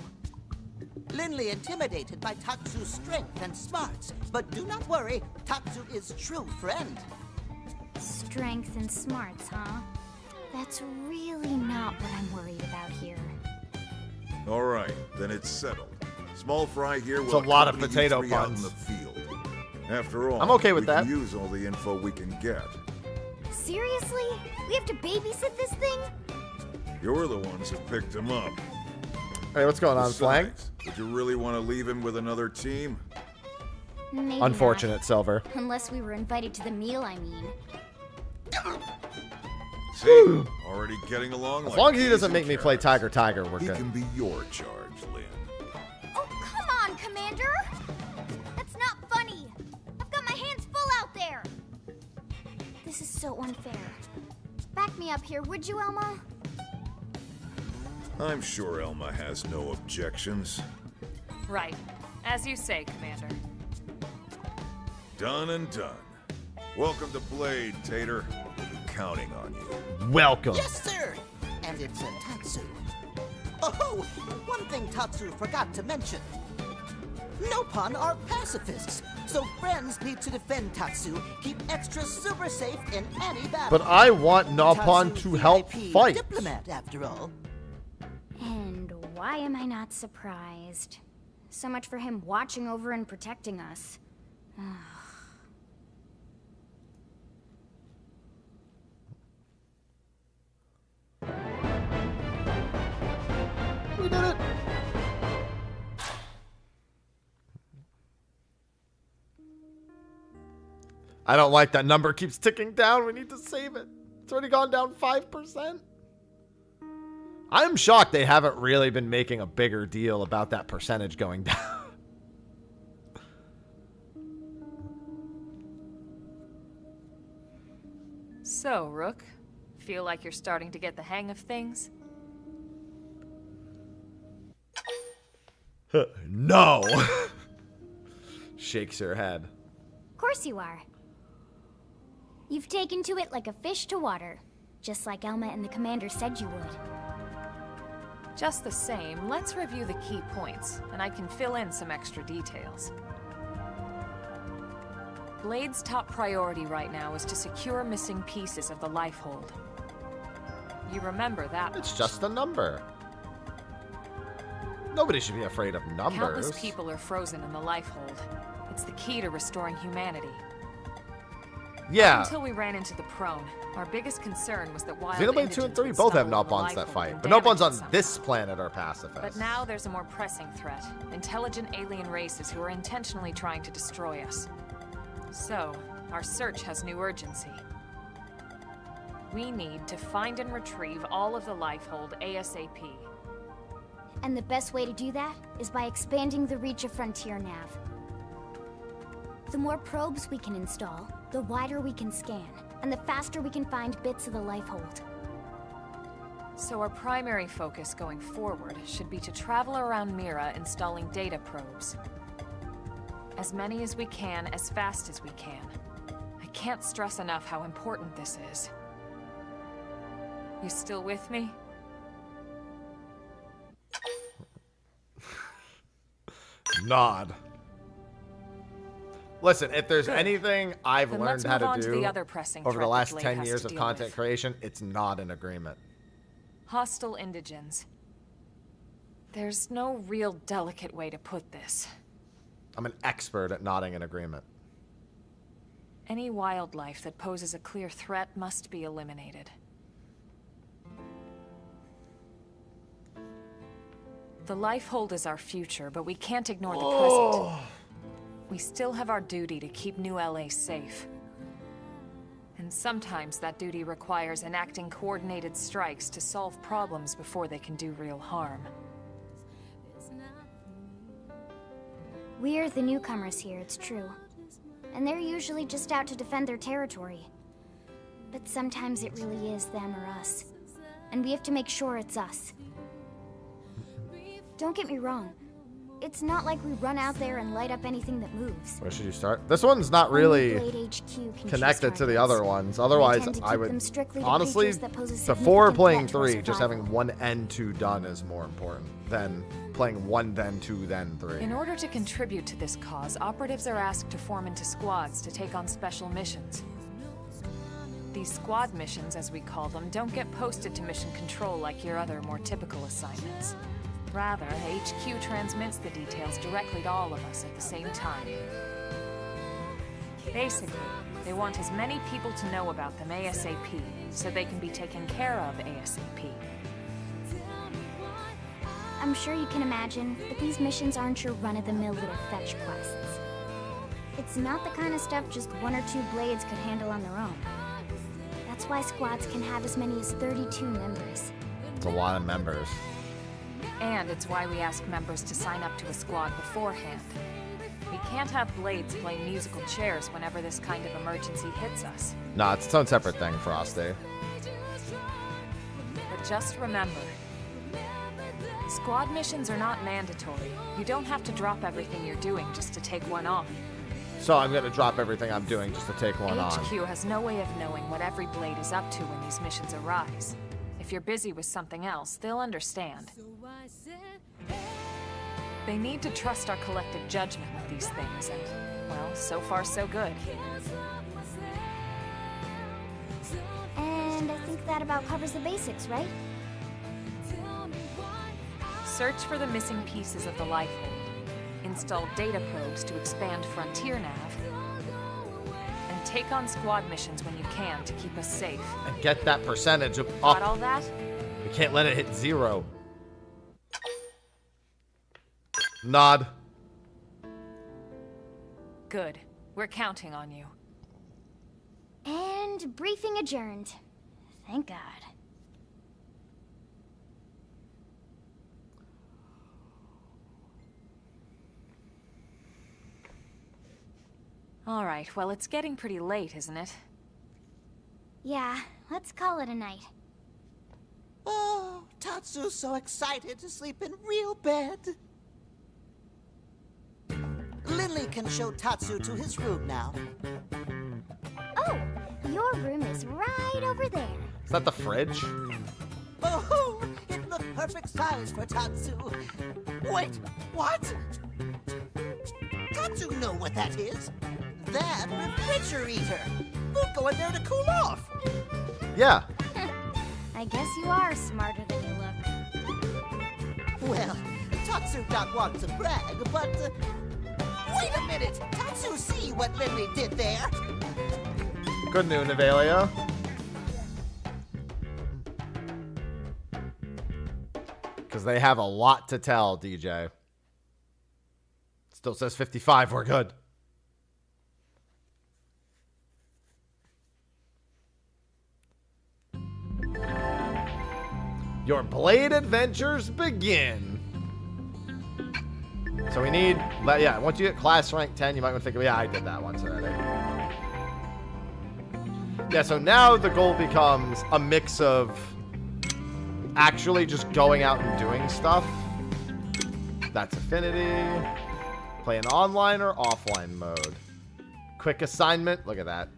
Linley intimidated by Tatsu's strength and smarts, but do not worry, Tatsu is true friend. Strength and smarts, huh? That's really not what I'm worried about here. All right, then it's settled. Small Fry here It's will a lot of accompany you potato three out in puns. the field. After all, I'm okay with we that. can use all the info we can get. Seriously? We have to babysit this thing? You're the ones who picked him up. Hey, what's going on, Flang? Besides, would you really want to leave him with another team? Maybe Unfortunate, not. Silver. Unless we were invited to the meal, I mean. See, already getting along. As like long as he peas doesn't and make me play carrots. Tiger, we're He good. can be your charge, Lynn. Oh, come on, Commander! That's not funny! I've got my hands full out there! This is so unfair. Back me up here, would you, Elma? I'm sure Elma has no objections. Right. As you say, Commander. Done and done. Welcome to Blade, Tater. We'll be counting on you. Welcome. Yes, sir! And it's a Tatsu. Oh, one thing Tatsu forgot to mention. Nopon are pacifists, so friends need to defend Tatsu, keep extra super safe in any battle. But I want Nopon Tatsu's to help VIP fight. Diplomat, after all. And why am I not surprised? So much for him watching over and protecting us. We did it. I don't like that number keeps ticking down. We need to save it. It's already gone down 5%. I'm shocked they haven't really been making a bigger deal about that percentage going down. So, Rook, feel like you're starting to get the hang of things? No. Shakes her head. Of course you are. You've taken to it like a fish to water, just like Elma and the Commander said you would. Just the same, let's review the key points, and I can fill in some extra details. Blade's top priority right now is to secure missing pieces of the Lifehold. You remember that It's much. just a number. Nobody should be afraid of numbers. Countless people are frozen in the Lifehold. It's the key to restoring humanity. Yeah. Up until we ran into the Prone, our biggest concern was that wild Xenoblade 2 and indigents 3 would both have stumble on the Nopons that Lifehold fight. and But damage Nopons it on somehow. this planet are pacifists. But now there's a more pressing threat. Intelligent alien races who are intentionally trying to destroy us. So, our search has new urgency. We need to find and retrieve all of the Lifehold ASAP. And the best way to do that is by expanding the reach of Frontier Nav. The more probes we can install, the wider we can scan, and the faster we can find bits of the Lifehold. So our primary focus going forward should be to travel around Mira installing data probes. As many as we can, as fast as we can. I can't stress enough how important this is. You still with me? Nod. Listen, if there's Good. anything I've Then learned let's how move on to to do the other pressing over the threat that last Blade 10 has years to of deal content with. creation, it's not an agreement. Hostile indigents. There's no real delicate way to put this. I'm an expert at nodding an agreement. Any wildlife that poses a clear threat must be eliminated. The Lifehold is our future, but we can't ignore the present. We still have our duty to keep New LA safe. And sometimes that duty requires enacting coordinated strikes to solve problems before they can do real harm. We're the newcomers here, it's true. And they're usually just out to defend their territory. But sometimes it really is them or us. And we have to make sure it's us. Don't get me wrong. It's not like we run out there and light up anything that moves. Where should you start? This one's not really connected to the other ones. Otherwise, I would honestly, before playing 3, just having 1 and 2 done is more important than playing 1, then 2, then 3. In order to contribute to this cause, operatives are asked to form into squads to take on special missions. These squad missions, as we call them, don't get posted to mission control like your other, more typical assignments. Rather, HQ transmits the details directly to all of us at the same time. Basically, they want as many people to know about them ASAP, so they can be taken care of ASAP. I'm sure you can imagine, but these missions aren't your run-of-the-mill little fetch quests. It's not the kind of stuff just 1 or 2 blades could handle on their own. That's why squads can have as many as 32 members. It's a lot of members. And it's why we ask members to sign up to a squad beforehand. We can't have blades playing musical chairs whenever this kind of emergency hits us. Nah, it's its own separate thing, Frosty. But just remember, squad missions are not mandatory. You don't have to drop everything you're doing just to take one on. So I'm going to drop everything I'm doing just to take one on. HQ has no way of knowing what every blade is up to when these missions arise. If you're busy with something else, they'll understand. They need to trust our collective judgment with these things, and, well, so far so good. And I think that about covers the basics, right? Search for the missing pieces of the life blade. Install data probes to expand Frontier Nav. And take on squad missions when you can to keep us safe. And get that percentage of up. Got all that? We can't let it hit 0. Nod. Good. We're counting on you. And briefing adjourned. Thank God. All right, well, it's getting pretty late, isn't it? Yeah, let's call it a night. Oh, Tatsu's so excited to sleep in real bed. Lily can show Tatsu to his room now. Oh, your room is right over there. Is that the fridge? Oh, it looked perfect size for Tatsu. Wait, what? Tatsu know what that is. That refrigerator. We'll go in there to cool off. Yeah. I guess you are smarter than you look. Well, Tatsu not want to brag, but... wait a minute! Tatsu see what Lily did there? Good noon, Avelia. Because they have a lot to tell, DJ. Still says 55, we're good. Your blade adventures begin. So we need, yeah, once you get class rank 10, you might want to think, yeah, I did that once already. Yeah, so now the goal becomes a mix of actually just going out and doing stuff. That's affinity. Play an online or offline mode. Quick assignment, look at that.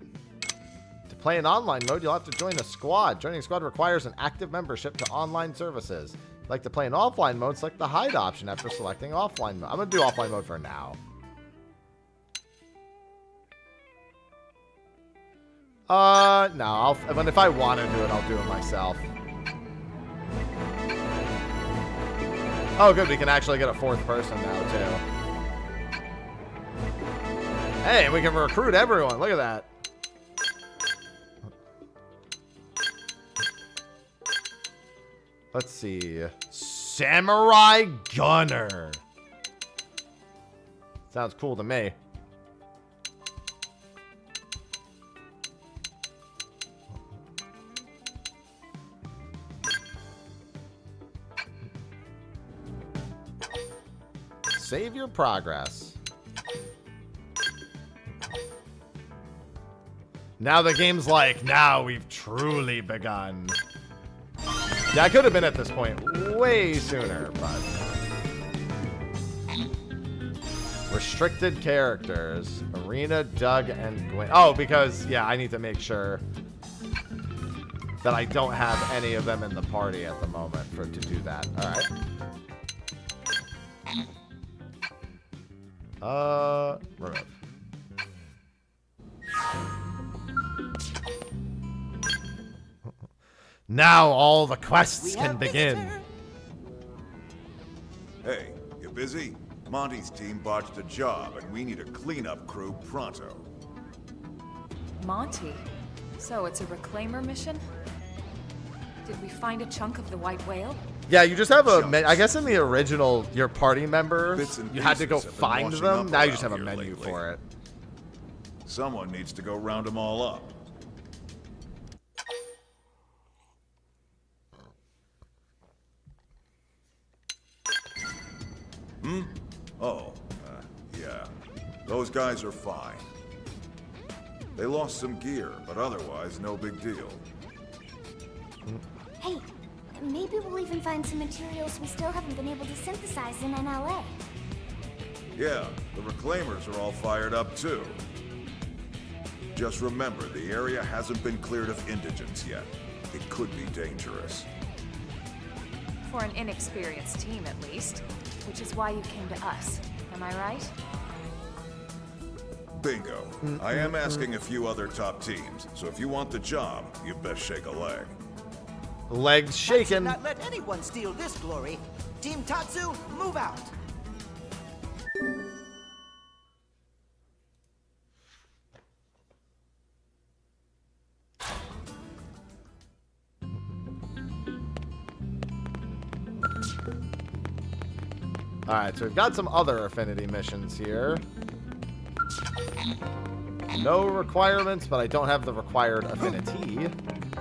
To play an online mode, you'll have to join a squad. Joining a squad requires an active membership to online services. If you'd like to play an offline mode, select the hide option after selecting offline mode. I'm going to do offline mode for now. No, if I want to do it, I'll do it myself. Oh, good, we can actually get a 4th person now, too. Hey, we can recruit everyone. Look at that. Let's see. Samurai Gunner. Sounds cool to me. Save your progress. Now the game's like, now we've truly begun. Yeah, I could have been at this point way sooner, but... Restricted characters. Arena, Doug, and Gwen. Oh, because, yeah, I need to make sure that I don't have any of them in the party at the moment to do that. Alright. Remove. Now all the quests can begin. Hey, you busy? Monty's team botched a job, and we need a cleanup crew pronto. Monty? So it's a reclaimer mission? Did we find a chunk of the white whale? Yeah, you just have a... I guess in the original, your party member, you had to go find them. Now you just have a menu for it. Someone needs to go round them all up. Oh, yeah. Those guys are fine. They lost some gear, but otherwise, no big deal. Hey, maybe we'll even find some materials we still haven't been able to synthesize in NLA. Yeah, the Reclaimers are all fired up too. Just remember, the area hasn't been cleared of indigents yet. It could be dangerous. For an inexperienced team, at least. Which is why you came to us. Am I right? Bingo. I am asking a few other top teams, so if you want the job, you best shake a leg. Legs shaking. Not let anyone steal this glory. Team Tatsu, move out. Alright, so we've got some other affinity missions here. No requirements, but I don't have the required affinity.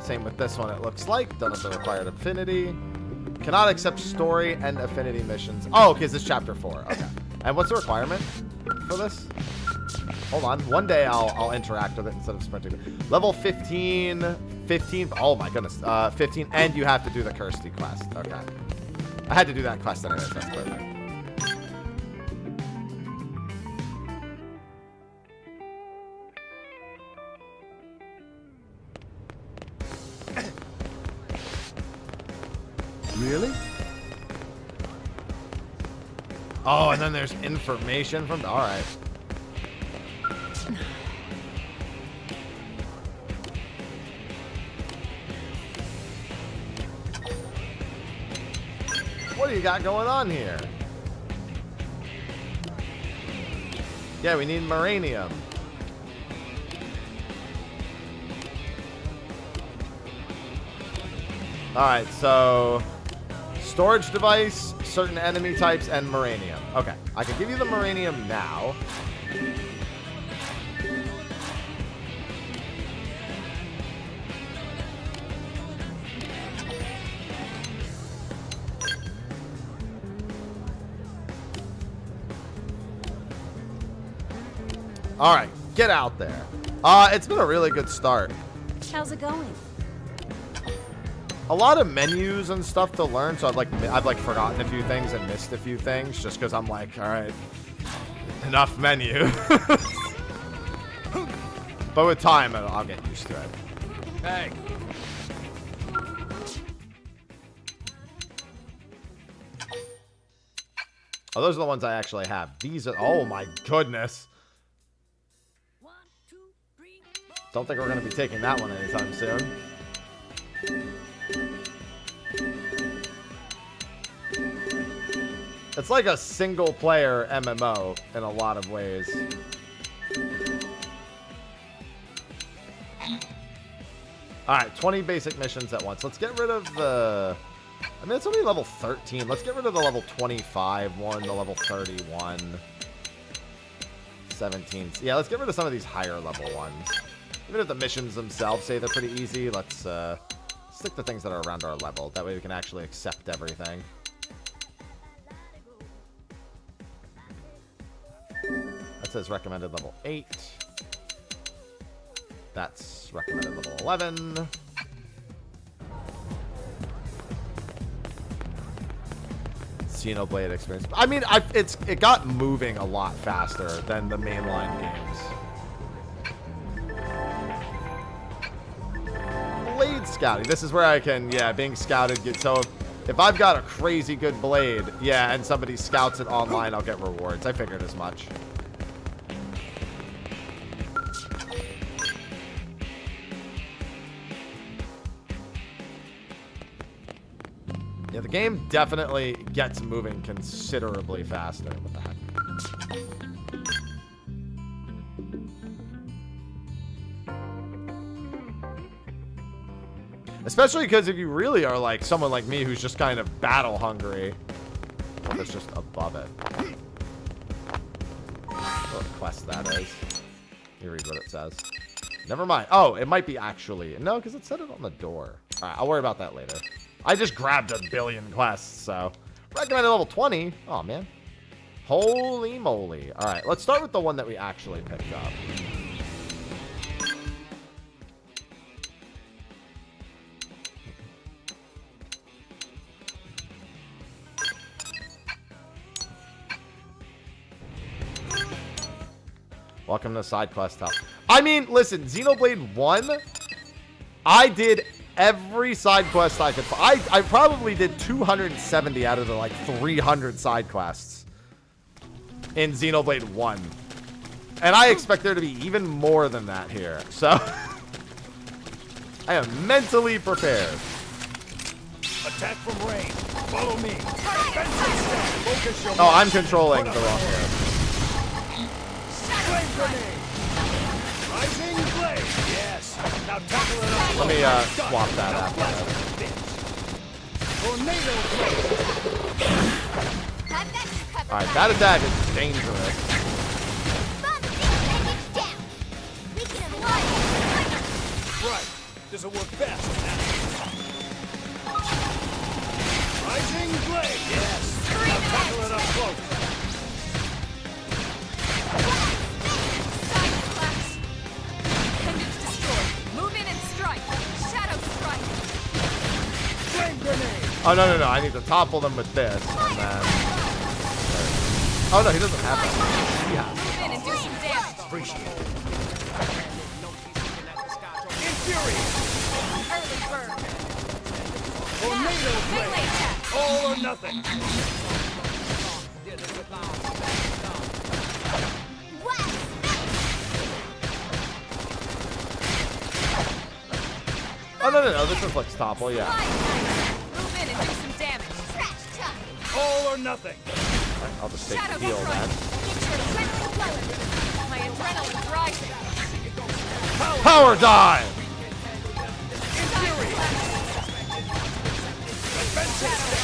Same with this one, it looks like. Don't have the required affinity. Cannot accept story and affinity missions. Oh, okay, this is chapter 4. Okay. And what's the requirement for this? Hold on. One day I'll interact with it instead of sprinting. Level 15. 15. Oh my goodness. 15. And you have to do the Kirsty quest. Okay. I had to do that quest anyways. That's perfect. Really? Oh, and then there's information from... Alright. What do you got going on here? Yeah, we need Maranium. Alright, so... Storage device, certain enemy types, and Maranium. Okay, I can give you the Maranium now. Alright, get out there. It's been a really good start. How's it going? A lot of menus and stuff to learn, so I've forgotten a few things and missed a few things just because I'm like, all right, enough menu. But with time, I'll get used to it. Hey. Oh, those are the ones I actually have. These are, oh my goodness. Don't think we're going to be taking that one anytime soon. It's like a single-player MMO in a lot of ways. Alright, 20 basic missions at once. Let's get rid of the... I mean, it's only level 13. Let's get rid of the level 25 one, the level 31. 17. Yeah, let's get rid of some of these higher level ones. Even if the missions themselves say they're pretty easy, let's stick to things that are around our level. That way we can actually accept everything. That says recommended level 8. That's recommended level 11. Xenoblade experience. I mean, it got moving a lot faster than the mainline games. Blade scouting. This is where I can, being scouted. So if I've got a crazy good blade, and somebody scouts it online, I'll get rewards. I figured as much. Yeah, the game definitely gets moving considerably faster. What the heck? Especially because if you really are like someone like me who's just kind of battle hungry. Oh, that's just above it. What quest that is. Let me read what it says. Never mind. Oh, it might be actually. No, because it said it on the door. Alright, I'll worry about that later. I just grabbed a billion quests, so. Recommended level 20. Oh, man. Holy moly. Alright, let's start with the one that we actually picked up. Welcome to side quest hub. I mean, listen, Xenoblade 1, I did every side quest I could find. I probably did 270 out of the like 300 side quests in Xenoblade 1. And I expect there to be even more than that here. So I am mentally prepared. Attack from range. Follow me. Focus your Oh, I'm controlling the wrong here. Flame grenade. Rising blade. Yes. Now tackle it up. Let me swap that after that. Tornado blade. Alright, that attack is dangerous. Right. This'll work best. Rising blade. Yes. Now tackle it up close. Oh, no, no, no. I need to topple them with this. And then... Oh, no, he doesn't have that. He has it. And do some damage. Appreciate it. Infuriate. Early bird. Tornado blade. All or nothing. Oh, no, no, no. This reflects topple, yeah. Move in and do some damage. All or nothing. Right, I'll just take the heal then. My adrenaline's rising. Power dive!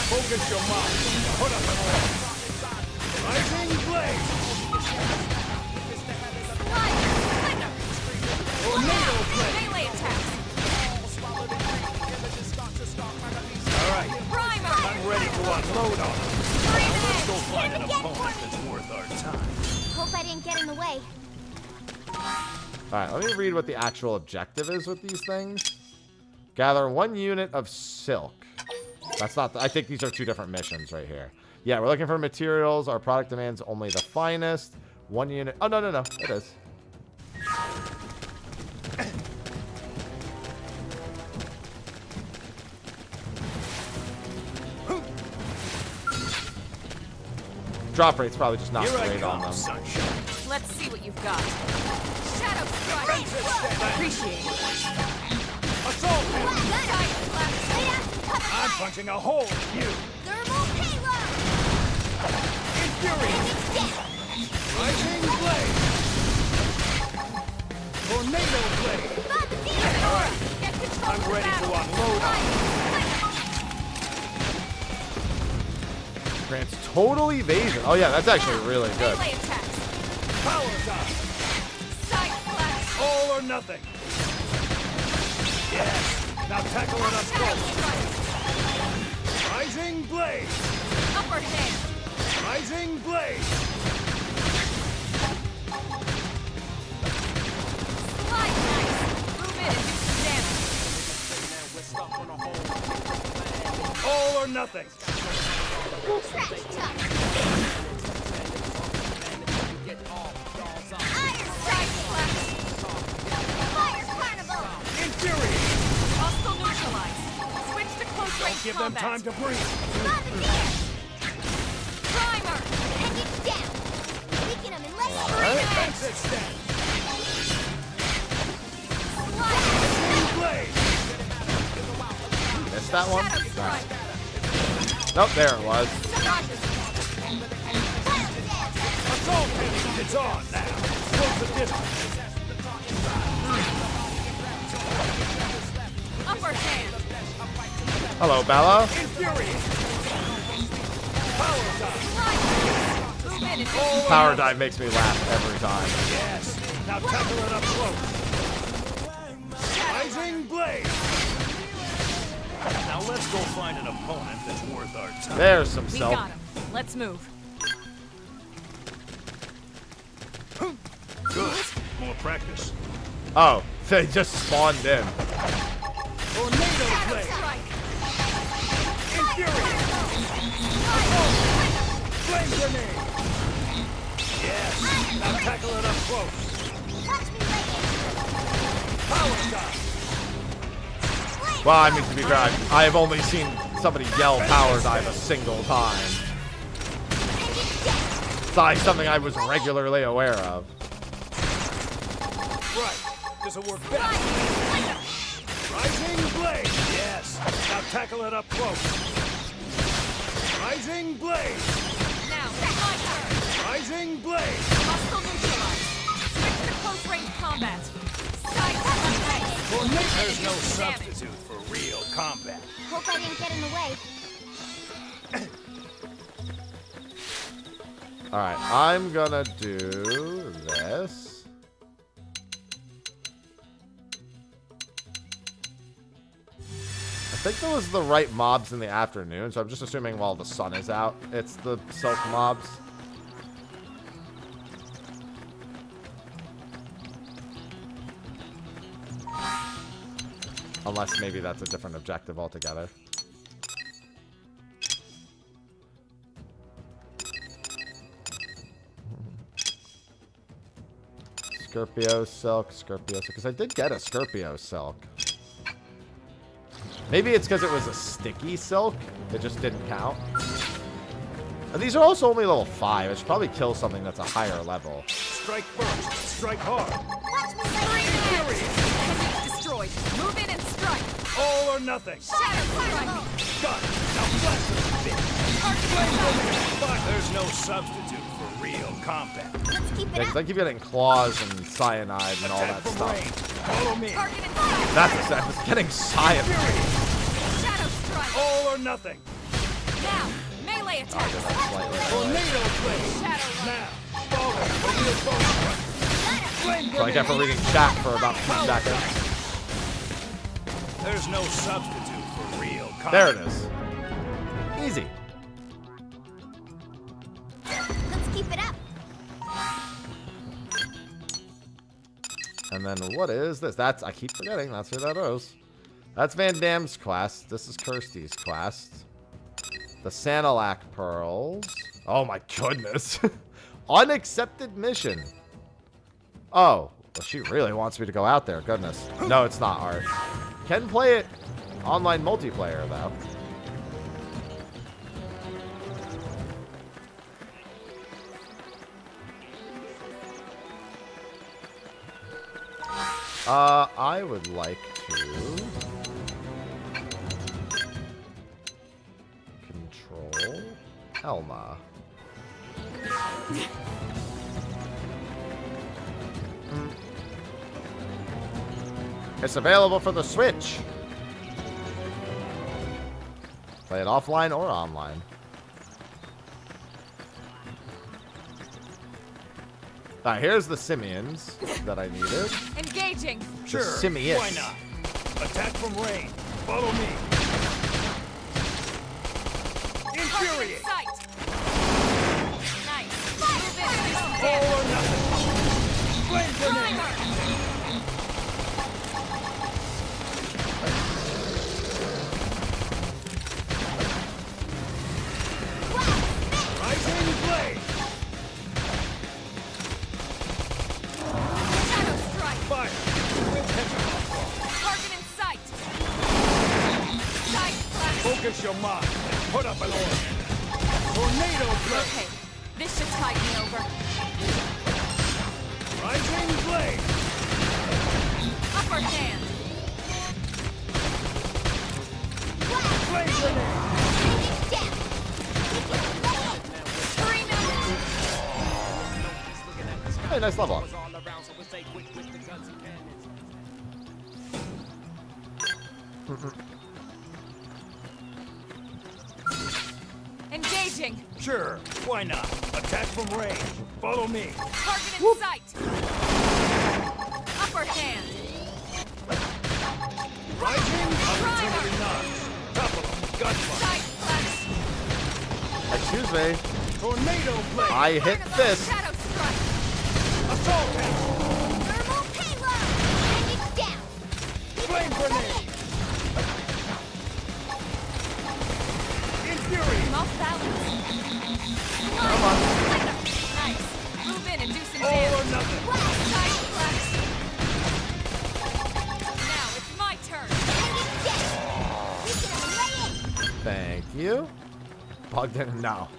Focus your mind. Put up an order. Rising blade. Tornado blade. Melee attacks. All right. Primer. I'm ready to unload on them. Let's go find an opponent that's worth our time. Hope I didn't get in the way. Alright, let me read what the actual objective is with these things. Gather 1 unit of silk. That's not... I think these are 2 different missions right here. Yeah, we're looking for materials. Our product demands only the finest. 1 unit... Oh, no, no, no. It is. Drop rate's probably just not great on them. Sunshine. Let's see what you've got. Shadow strike. Appreciate it. Assault him. I'm punching a hole in you. Thermal payload. Infuriate. Rising blade. Tornado blade. All right. I'm ready to unload on you. Grants total evasion. Oh, yeah, that's actually really good. Melee attacks. Power dive. Side flash. All or nothing. Yes. Now tackle it up close. Rising blade. Upper hand. Rising blade. Slide knife. or nothing. Trash talk. Iron strike flash. Fire carnival. Infuriate. Hostile neutralized. Switch to close range Don't give them combat. time to breathe. Bombardier. Primer. And it's down. Weaken them and let it Defensive stand. Blade. Missed that one? Shadow strike. Nope, there it was. Assault engine. It's on now. Close the distance. Upper hand. Hello, Bella. Infuriate. Power dive. Move in and Power dive makes me laugh every time. Yes. Now tackle it up close. Rising blade. Now let's go find an opponent that's worth our time. There's some we self. got him. Let's move. Good. More practice. Oh, they just spawned in. Tornado Shadow blade. strike. Infuriate. Flame grenade. Yes. Now tackle it up close. Watch me lay Power dive. Well, I mean, to be fair, I have only seen somebody yell power dive a single time. It's not like something I was regularly aware of. Right. This'll work best. Rising blade. Yes. Now tackle it up close. Rising blade. Now, it's my turn. Rising blade. Hostile neutralized. Switch to close range combat. There's no substitute for real combat. Hope I didn't get in the way. Alright, I'm gonna do this. I think that was the right mobs in the afternoon, so I'm just assuming while the sun is out, it's the silk mobs. Unless maybe that's a different objective altogether. Scorpio silk, because I did get a Scorpio silk. Maybe it's because it was a sticky silk. It just didn't count. And these are also only level 5. I should probably kill something that's a higher level. Strike first. Strike hard. Destroyed. Move in and strike. All or nothing. Shadow strike. Done. Now blast them a bit. But there's no substitute for real combat. Let's keep Yeah, 'cause I keep getting claws and cyanide and all Attack that from stuff. range. Follow me. Target and fire. That's a set. It's getting cyanide. Shadow strike. All or nothing. Now, melee attack. Tornado blade. Shadow Now. Follow. Real bonus. Flame So I get for reading chat for about 2 seconds. There's no substitute for real combat. There it is. Easy. Let's keep it up. And then what is this? That's, I keep forgetting, that's who that is. That's Van Damme's quest. This is Kirsty's quest. The Sanilac Pearls. Oh my goodness. Unaccepted mission. Oh, well, she really wants me to go out there. Goodness. No, it's not art. Can play it online multiplayer, though. I would like to control Elma. It's available for the Switch. Play it offline or online. Alright, here's the simians that I needed. Engaging. Sure. Simius. Why not? Attack from range. Follow me. Infuriate. Sight. Nice. Move in and do some All damage. or nothing. Flame grenade. focus your mind and put up an order. Tornado blade. Okay, this should tide me over. Rising blade. Upper hand. Flame grenade. Hey, nice level up. Engaging. Sure, why not? Attack from range. Follow me. Target in sight. Upper hand. Rising opportunity knocks. Topple him. Gunfire. Side flash. Excuse me. Tornado blade. I hit this. Shadow strike. Assault hammer. Thermal payload! Bring it down! Flame grenade. Infuriate. I'm off balance. Come on. Nice. Move in and do some All or damage. nothing. Side flash. Now it's my turn. Thank you. Plugged in now.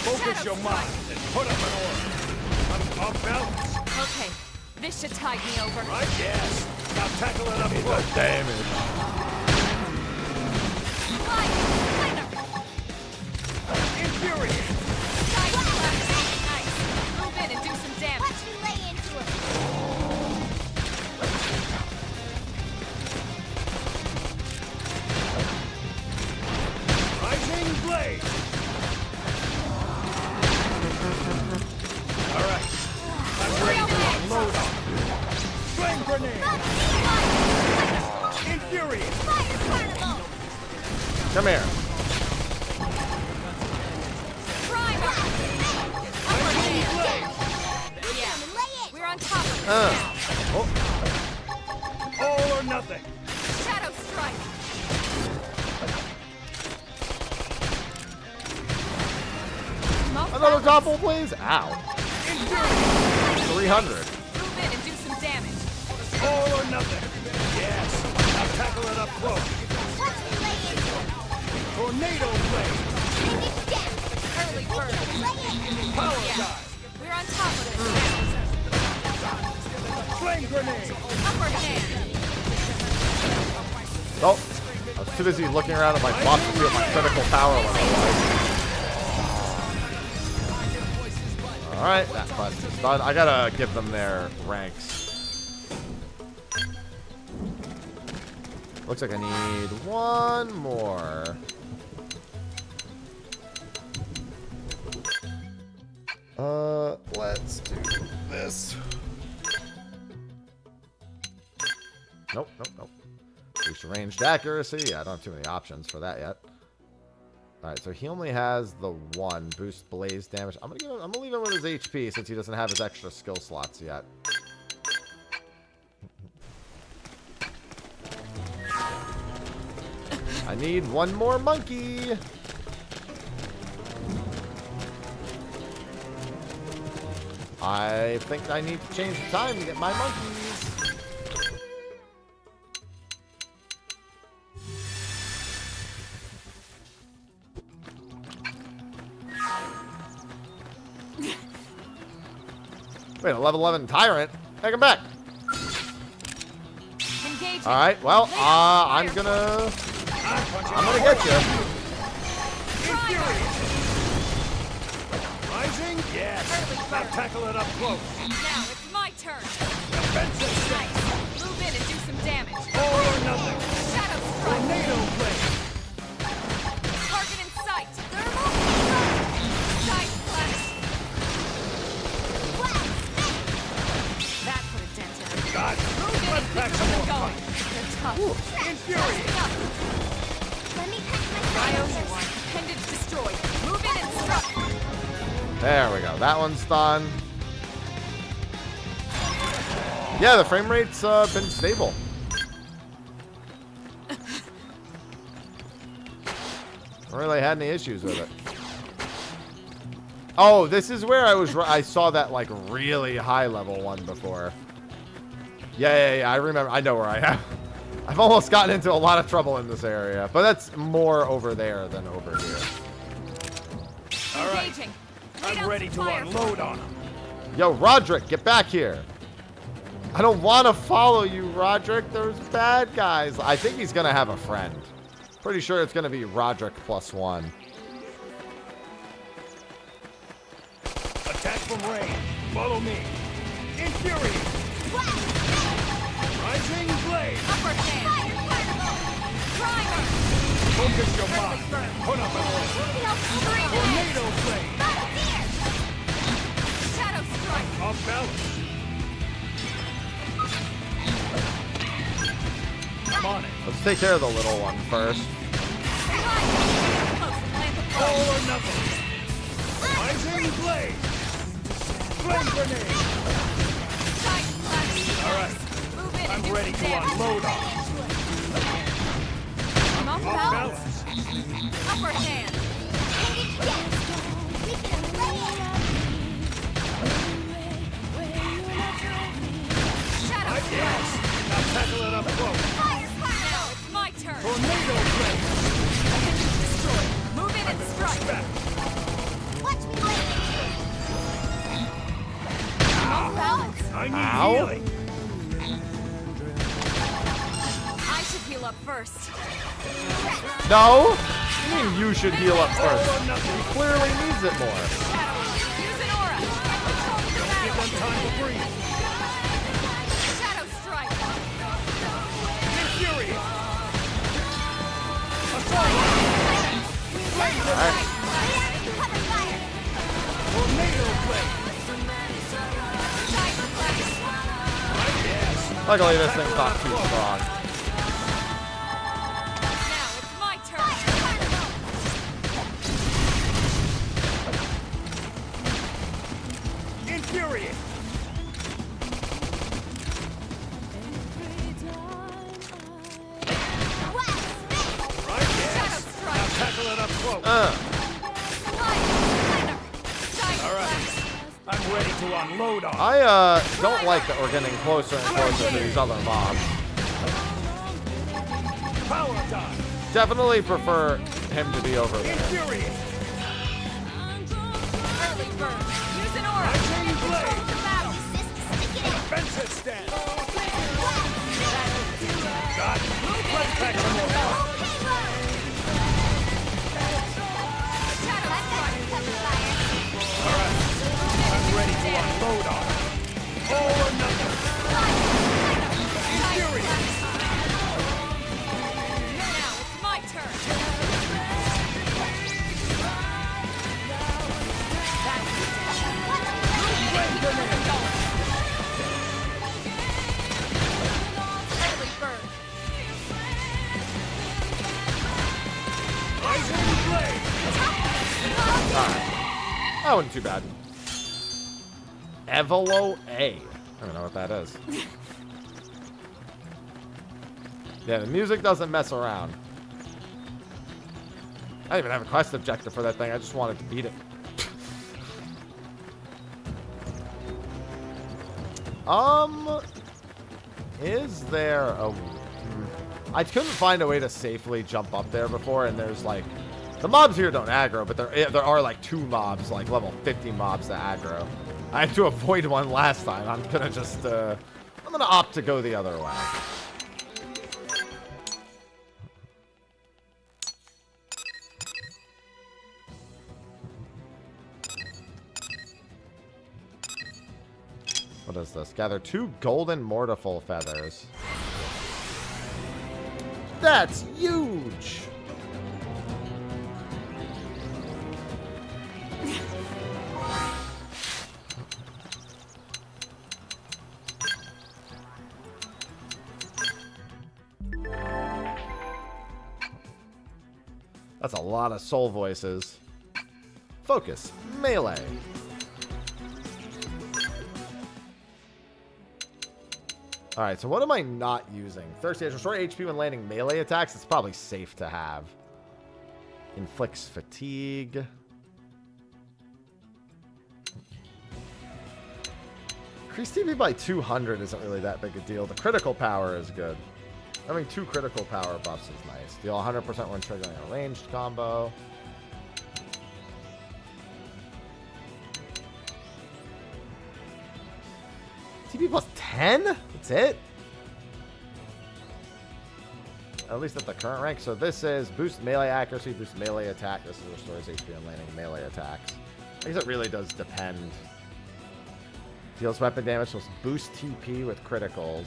Focus your mind and put up an order. I'm off balance. Okay, this should tide me over. I guess. Now tackle it up close. Damage. Infuriate. Side flash. Nice. Move in and do some damage. Watch me lay into him. Rising blade. All right. I'm ready to unload on. Flame grenade. Infuriate. Fire carnival! Come here. Primer. Upper Rising hand. blade. Yeah, we're on top of this Oh. now. All or nothing. Shadow strike. Another topple, please. Ow. 300. Move in and do some damage. All or nothing. Yes. Now tackle it up close. Watch me lay into him. Tornado blade. Bring it down! Early bird. Power Yeah, dive. we're on top of this now. Flame grenade. Upper hand. Oh, I was too busy looking around at my box to see what my critical power level was. Alright, that quest is done. I gotta give them their ranks. Looks like I need one more. Let's do this. Nope, nope, nope. Boost ranged accuracy. Yeah, I don't have too many options for that yet. Alright, so he only has the one boost blaze damage. I'm gonna leave him with his HP since he doesn't have his extra skill slots yet. I need one more monkey. I think I need to change the time to get my monkeys. Wait, a level 11 Tyrant? Take him back. Engaging. Alright, well, I'm gonna get you. Rising? Yes. Now tackle it up close. Now it's my turn. Defensive. Nice. Move in and do some damage. All or nothing. Shadow strike. Tornado blade. Target in sight. Thermal. Side flash. That put a dent in it. God. Move in and Let's keep pack them some more going. punch. They're tough. Infuriate. Let me pack my I owe you one. Appendage destroyed. Move in and struck. There we go. That one's done. Yeah, the frame rate's been stable. Don't really had any issues with it. Oh, this is where I saw that like really high level one before. Yeah, I remember. I know where I am. I've almost gotten into a lot of trouble in this area, but that's more over there than over here. All right, I'm ready to unload on him. Yo, Roderick, get back here. I don't want to follow you, Roderick. There's bad guys. I think he's going to have a friend. Pretty sure it's going to be Roderick +1. Attack from range. Follow me. Infuriate. Rising blade. Upper hand. Primer. Focus your mind. Put up a tornado blade. Shadow strike. Off balance. I'm on it. Let's take care of the little one first. All or nothing. Rising blade. Flame grenade. All right. I'm ready to unload on. I'm off balance. Upper hand. Shadow Yes. Now tackle it up close. Now it's my turn. Tornado blade. Destroy. Move in and strike. I'm off balance. I need Ow. healing. I should heal up first. No? What do you mean you should heal up first? He clearly needs it more. Use an aura. Give them time to breathe. Shadow strike. Infuriate. Assault. Flame grenade. Tornado blade. Luckily, this thing's not too strong. Now it's my turn. Infuriate. Right, yes. Now tackle it up close. All right. I'm ready to unload on. I don't like that we're getting closer and closer to these other mobs. Power time. Definitely prefer him to be over there. Infuriate. Early bird. Use an aura. Rising blade. The battle. Defensive stand. Got it. Let's pack some more power. All right. I'm ready to unload on him. All or nothing. Infuriate. Now it's my turn. Flame grenade. Early bird. Rising blade. Alright. That wasn't too bad. Evelo A. I don't know what that is. Yeah, the music doesn't mess around. I didn't even have a quest objective for that thing. I just wanted to beat it. Is there a... I couldn't find a way to safely jump up there before, and there's like... The mobs here don't aggro, but there are like 2 mobs, like level 50 mobs that aggro. I had to avoid one last time. I'm gonna just, I'm gonna opt to go the other way. What is this? Gather 2 golden mortiful feathers. That's huge! That's a lot of soul voices. Focus. Melee. Alright, so what am I not using? Thirsty Edge. Restore HP when landing melee attacks. It's probably safe to have. Inflicts fatigue. Increase TV by 200 isn't really that big a deal. The critical power is good. Having 2 critical power buffs is nice. Deal 100% when triggering a ranged combo. TP plus 10? That's it? At least at the current rank. So this is boost melee accuracy, boost melee attack. This is restores HP on landing melee attacks. I guess it really does depend. Deals weapon damage, so boost TP with criticals.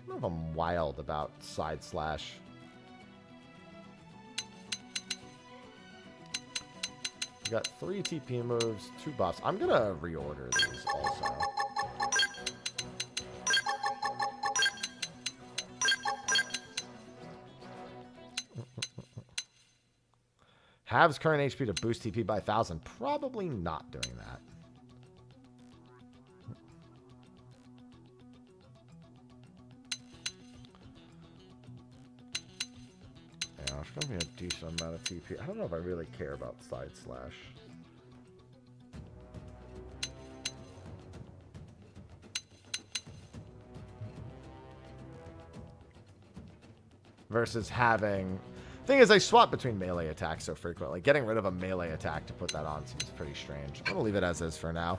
I don't know if I'm wild about side slash. We got 3 TP moves, 2 buffs. I'm gonna reorder these also. Halves current HP to boost TP by 1,000. Probably not doing that. Yeah, it's going to be a decent amount of TP. I don't know if I really care about side slash. Versus having... Thing is, I swap between melee attacks so frequently. Getting rid of a melee attack to put that on seems pretty strange. I'm gonna leave it as is for now.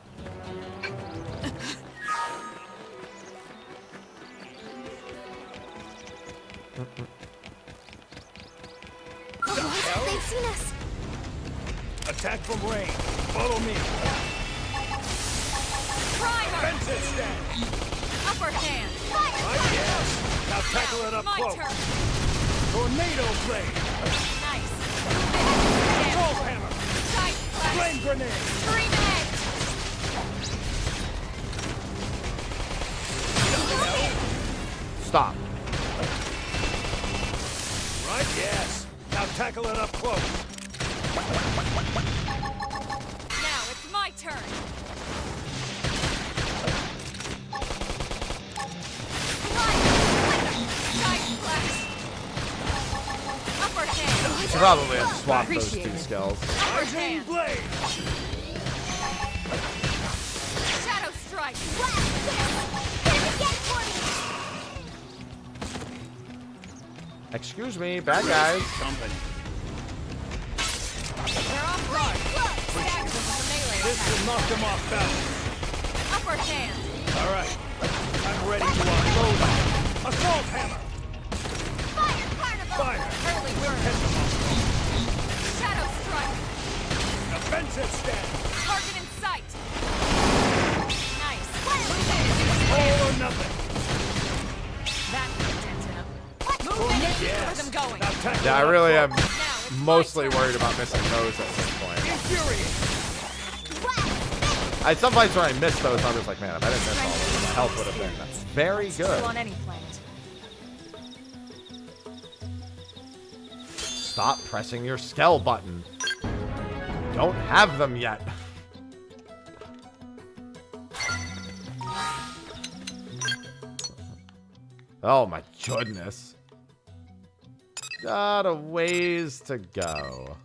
They've seen us. Attack from range. Follow me. Primer! Defensive stand. Upper hand! Right, yes. Now tackle it up My close. turn! Tornado blade. Nice! Control hammer. Side flash! Flame grenade. Scream ahead! Stop. Right, yes. Now tackle it up close. Now it's my turn! You probably have to swap those 2 skills. Upper hand! Blade. Shadow strike! Excuse me, bad guys. Company. They're off right! Stagger them with a melee This attack. will knock them off balance. Upper hand! All right. I'm ready to unload. Assault hammer. Fire carnival! Fire. Early We'll bird! catch them off. Shadow strike! Defensive stand. Target in sight! Nice! All or nothing. That dent him. Yes. Where's them going? Now tackle Yeah, I it up really close. am mostly worried about missing those at this point. Infuriate. I some fights where I miss those, I'm just like, man, if I didn't miss all of them, the health would have been very Still good. on any planet. Stop pressing your skull button. Don't have them yet. Oh my goodness. Got a ways to go.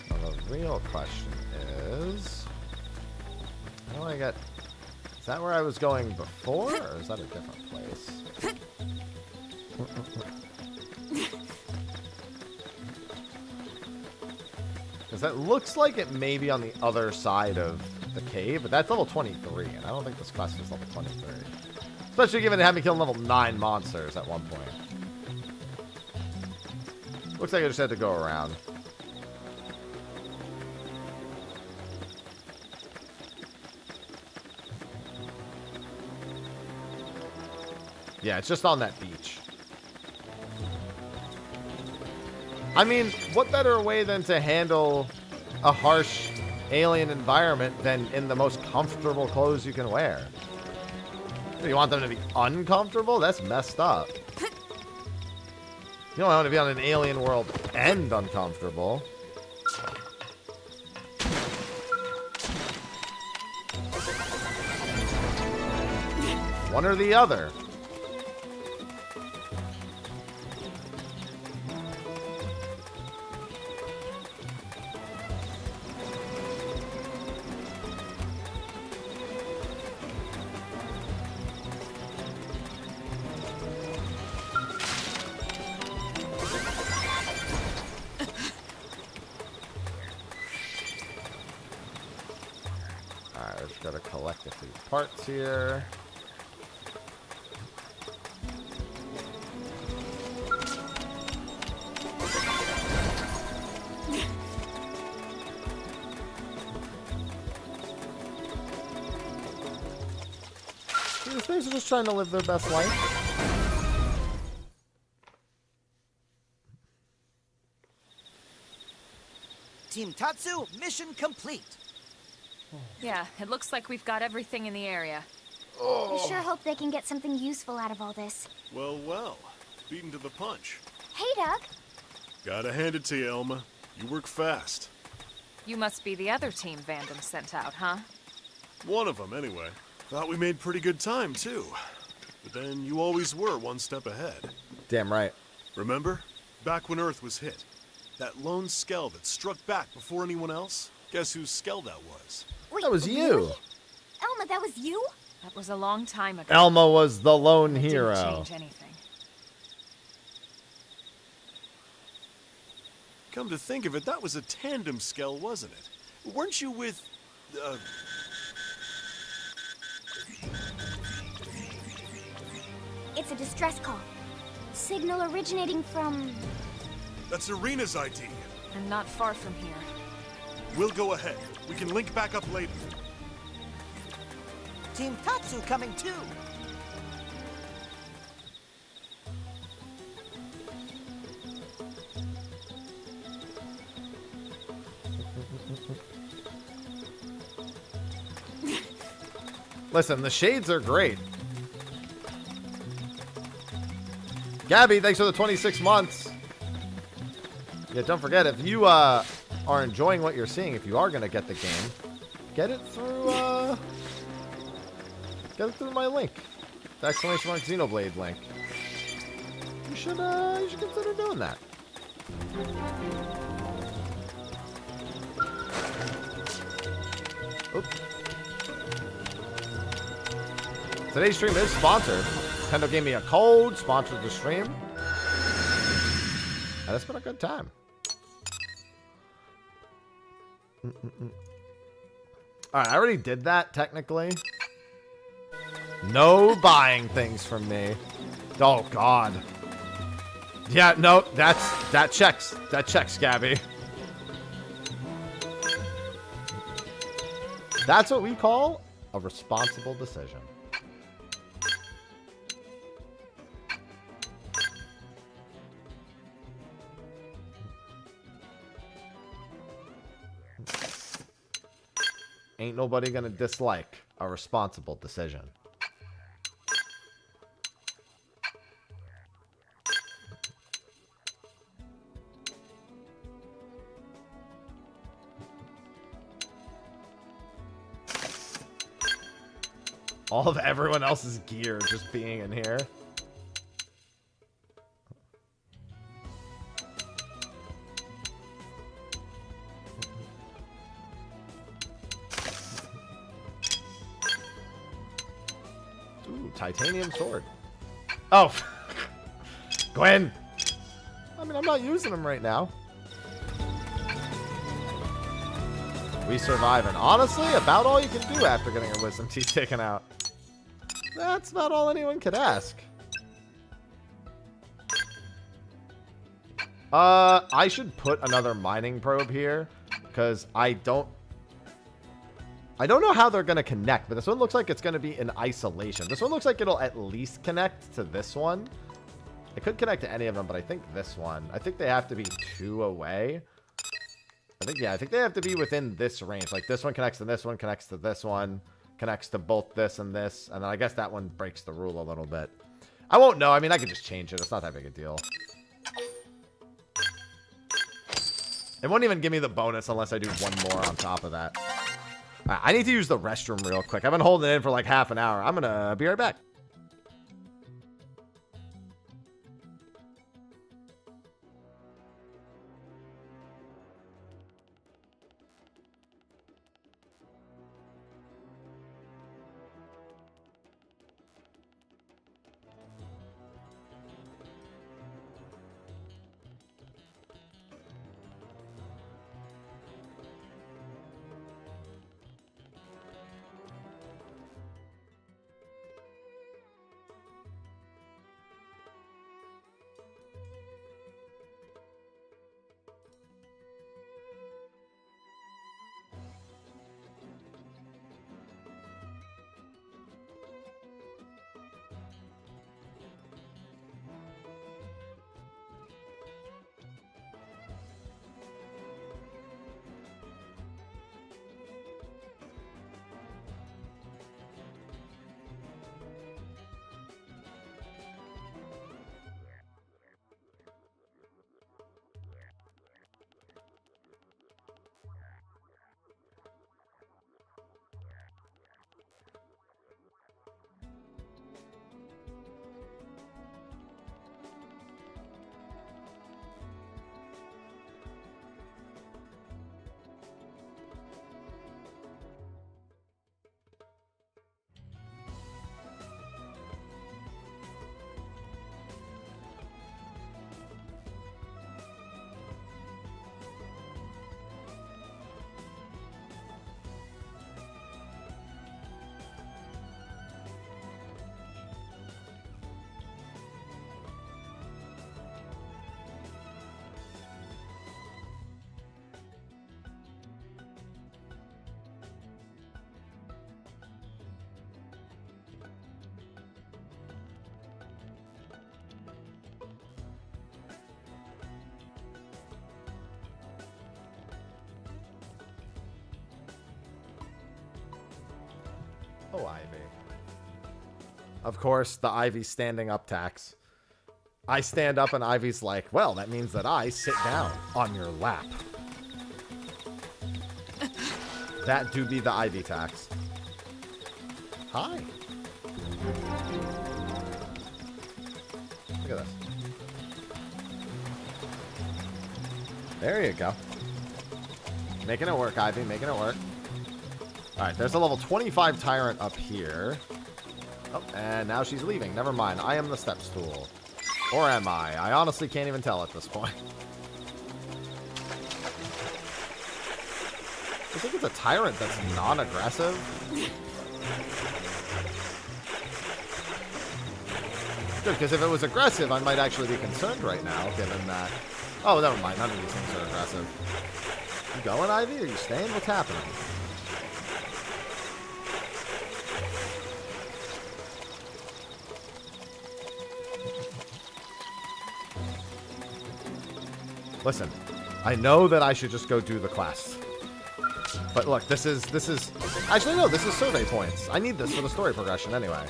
Well, the real question is, how do I get... Is that where I was going before, or is that a different place? Because that looks like it may be on the other side of the cave, but that's level 23, and I don't think this quest is level 23. Especially given they had me killing level 9 monsters at one point. Looks like I just had to go around. Yeah, it's just on that beach. I mean, what better way than to handle a harsh alien environment than in the most comfortable clothes you can wear? You want them to be uncomfortable? That's messed up. You don't want to be on an alien world and uncomfortable. One or the other. Alright, we've got to collect a few parts here. These things are just trying to live their best life. Team Tatsu, mission complete. Yeah, it looks like we've got everything in the area. I sure hope they can get something useful out of all this. Well, well. Beaten to the punch. Hey, Doug. Gotta hand it to you, Elma. You work fast. You must be the other team Vandam sent out, huh? One of them, anyway. Thought we made pretty good time, too. But then you always were one step ahead. Damn right. Remember? Back when Earth was hit. That lone Skell that struck back before anyone else? Guess whose Skell that was? Wait, That was you. really? Elma, that was you? That was a long time ago. Elma was the lone It hero. didn't change anything. Come to think of it, that was a tandem Skell, wasn't it? Weren't you with... It's a distress call. Signal originating from... That's Irina's ID. And not far from here. We'll go ahead. We can link back up later. Team Tatsu coming too. Listen, the shades are great. Gabby, thanks for the 26 months. Yeah, don't forget, if you are enjoying what you're seeing, if you are going to get the game, get it through my link. The ! Xenoblade link. You should consider doing that. Oops. Today's stream is sponsored. Nintendo gave me a code, sponsored the stream. And it's been a good time. Alright, I already did that, technically. No buying things from me. Oh, God. Yeah, no, that checks. That checks, Gabby. That's what we call a responsible decision. Ain't nobody gonna dislike a responsible decision. All of everyone else's gear just being in here. Ooh, titanium sword. Oh, Gwen. I mean, I'm not using them right now. We survive, and honestly, about all you can do after getting your wisdom teeth taken out. That's about all anyone could ask. I should put another mining probe here, because I don't... I don't know how they're going to connect, but this one looks like it's going to be in isolation. This one looks like it'll at least connect to this one. It could connect to any of them, but I think this one. I think they have to be 2 away. I think they have to be within this range. Like this one connects to this one, connects to this one, connects to both this and this. And then I guess that one breaks the rule a little bit. I won't know. I mean, I could just change it. It's not that big a deal. It won't even give me the bonus unless I do one more on top of that. Right, I need to use the restroom real quick. I've been holding it in for like half an hour. I'm going to be right back. Oh, Ivy. Of course, the Ivy standing up tax. I stand up and Ivy's like, well, that means that I sit down on your lap. That do be the Ivy tax. Hi. Look at this. There you go. Making it work, Ivy. Making it work. Alright, there's a level 25 Tyrant up here. Oh, and now she's leaving. Never mind. I am the step stool. Or am I? I honestly can't even tell at this point. I think it's a Tyrant that's non-aggressive. Good, because if it was aggressive, I might actually be concerned right now, given that... Oh, never mind. None of these things are aggressive. You going, Ivy? Are you staying? What's happening? Listen, I know that I should just go do the quest. But look, this is... Actually, no, this is survey points. I need this for the story progression anyway.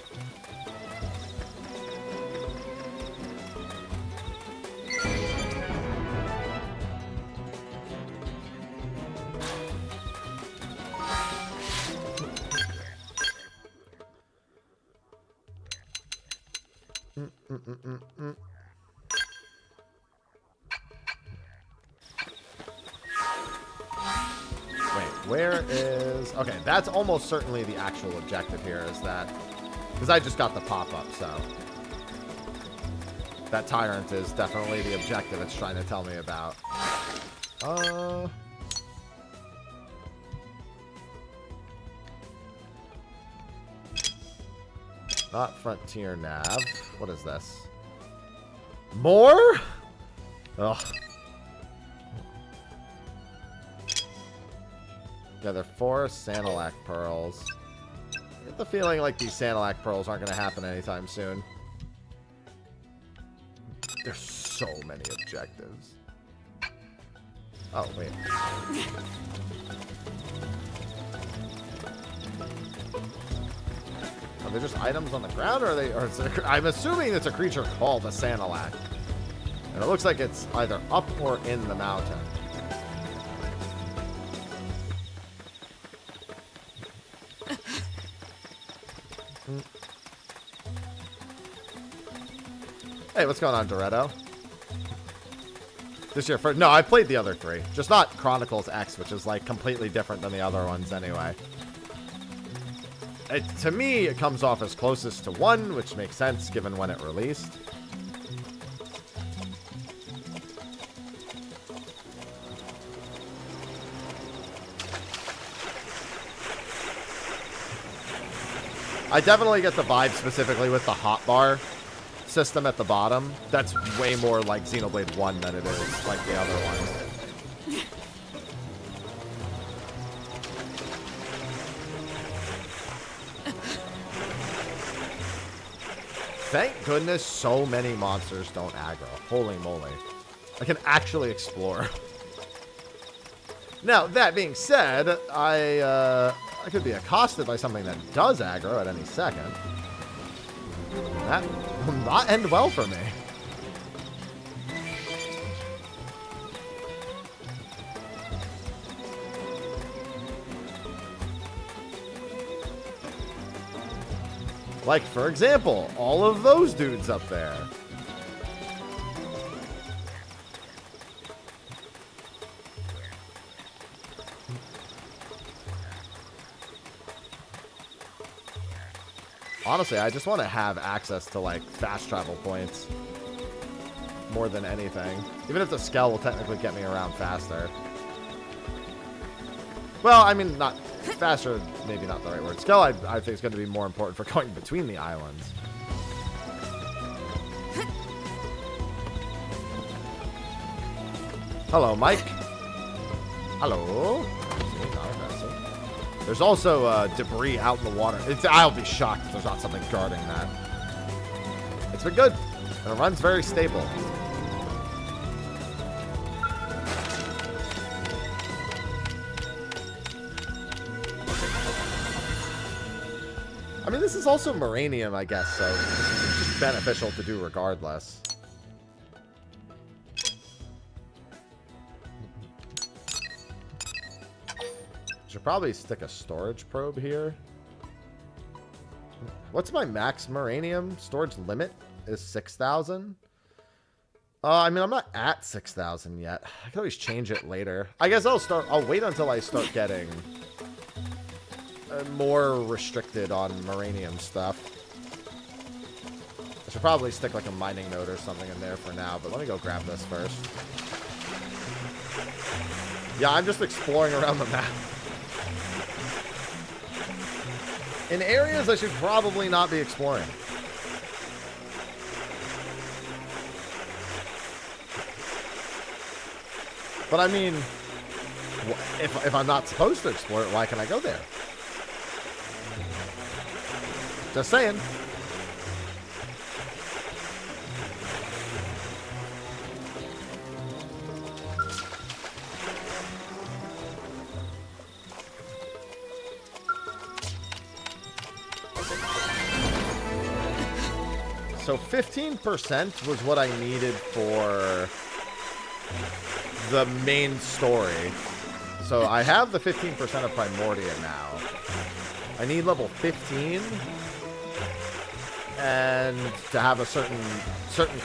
Where is... Okay, that's almost certainly the actual objective here, is that... Because I just got the pop-up, so... That Tyrant is definitely the objective it's trying to tell me about. Not Frontier Nav. What is this? More? Ugh. Yeah, they're 4 Sanilac pearls. I get the feeling like these Sanilac pearls aren't going to happen anytime soon. There's so many objectives. Oh, wait. Are they just items on the ground, or are they? Or is it, I'm assuming it's a creature called a Sanilac. And it looks like it's either up or in the mountain. Hey, what's going on, Doretto? This year first? No, I played the other 3. Just not Chronicles X, which is like completely different than the other ones anyway. To me, it comes off as closest to 1, which makes sense given when it released. I definitely get the vibe specifically with the hotbar system at the bottom. That's way more like Xenoblade 1 than it is like the other ones. Thank goodness so many monsters don't aggro. Holy moly. I can actually explore. Now, that being said, I could be accosted by something that does aggro at any second. That will not end well for me. Like, for example, all of those dudes up there. Honestly, I just want to have access to, like, fast travel points. More than anything. Even if the Skell will technically get me around faster. Well, I mean, not faster, maybe not the right word. Skell, I think, is going to be more important for going between the islands. Hello, Mike. Hello. There's also debris out in the water. I'll be shocked if there's not something guarding that. It's been good. And it runs very stable. I mean, this is also Moranium, I guess, so it's just beneficial to do regardless. Should probably stick a storage probe here. What's my max Moranium storage limit? Is 6,000? I mean, I'm not at 6,000 yet. I can always change it later. I guess I'll wait until I start getting more restricted on Moranium stuff. I should probably stick like a mining node or something in there for now, but let me go grab this first. Yeah, I'm just exploring around the map. In areas I should probably not be exploring. But I mean, if I'm not supposed to explore it, why can I go there? Just saying. So 15% was what I needed for the main story. So I have the 15% of Primordia now. I need level 15 and to have a certain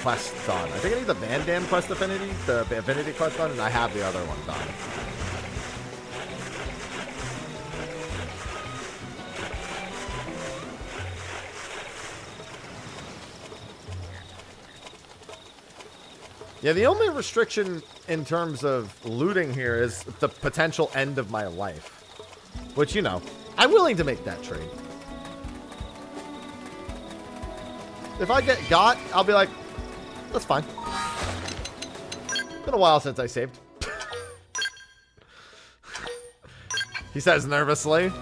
quest done. I think I need the Van Dam quest affinity, the affinity quest done, and I have the other one done. Yeah, the only restriction in terms of looting here is the potential end of my life. Which, you know, I'm willing to make that trade. If I get got, I'll be like, that's fine. Been a while since I saved. He says nervously.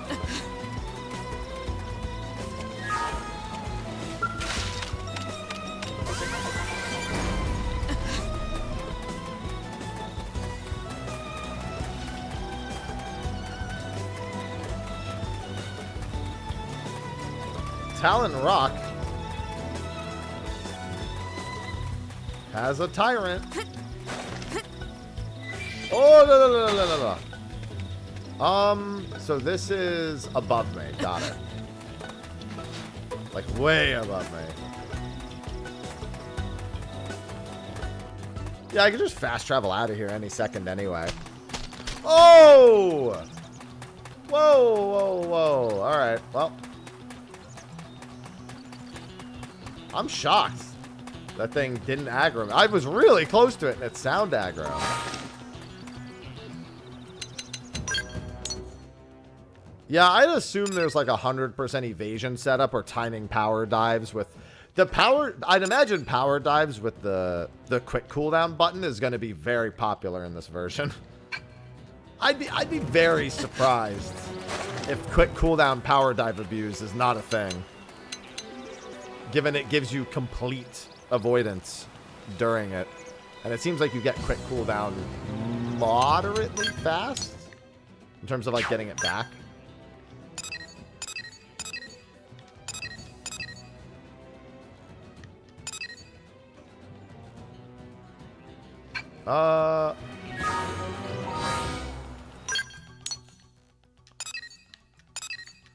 Talon Rock has a Tyrant. Oh, no. So this is above me. Got it. Like way above me. Yeah, I can just fast travel out of here any second anyway. Oh! Whoa. All right, well. I'm shocked that thing didn't aggro me. I was really close to it and it sound aggro. Yeah, I'd assume there's like 100% evasion setup or timing power dives with the power. I'd imagine power dives with the quick cooldown button is going to be very popular in this version. I'd be very surprised if quick cooldown power dive abuse is not a thing, given it gives you complete avoidance during it. And it seems like you get quick cooldown moderately fast in terms of like getting it back.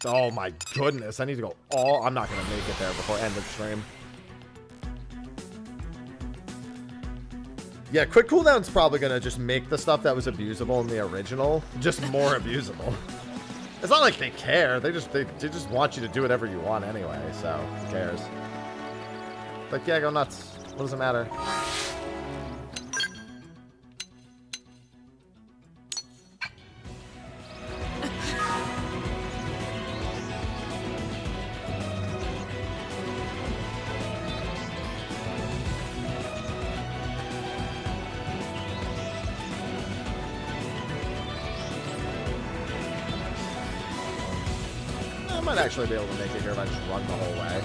Oh my goodness, I need to go all... I'm not going to make it there before end of stream. Yeah, quick cooldown's probably going to just make the stuff that was abusable in the original just more abusable. It's not like they care. They just want you to do whatever you want anyway, so who cares? Like, yeah, go nuts. What does it matter? I might actually be able to make it here if I just run the whole way.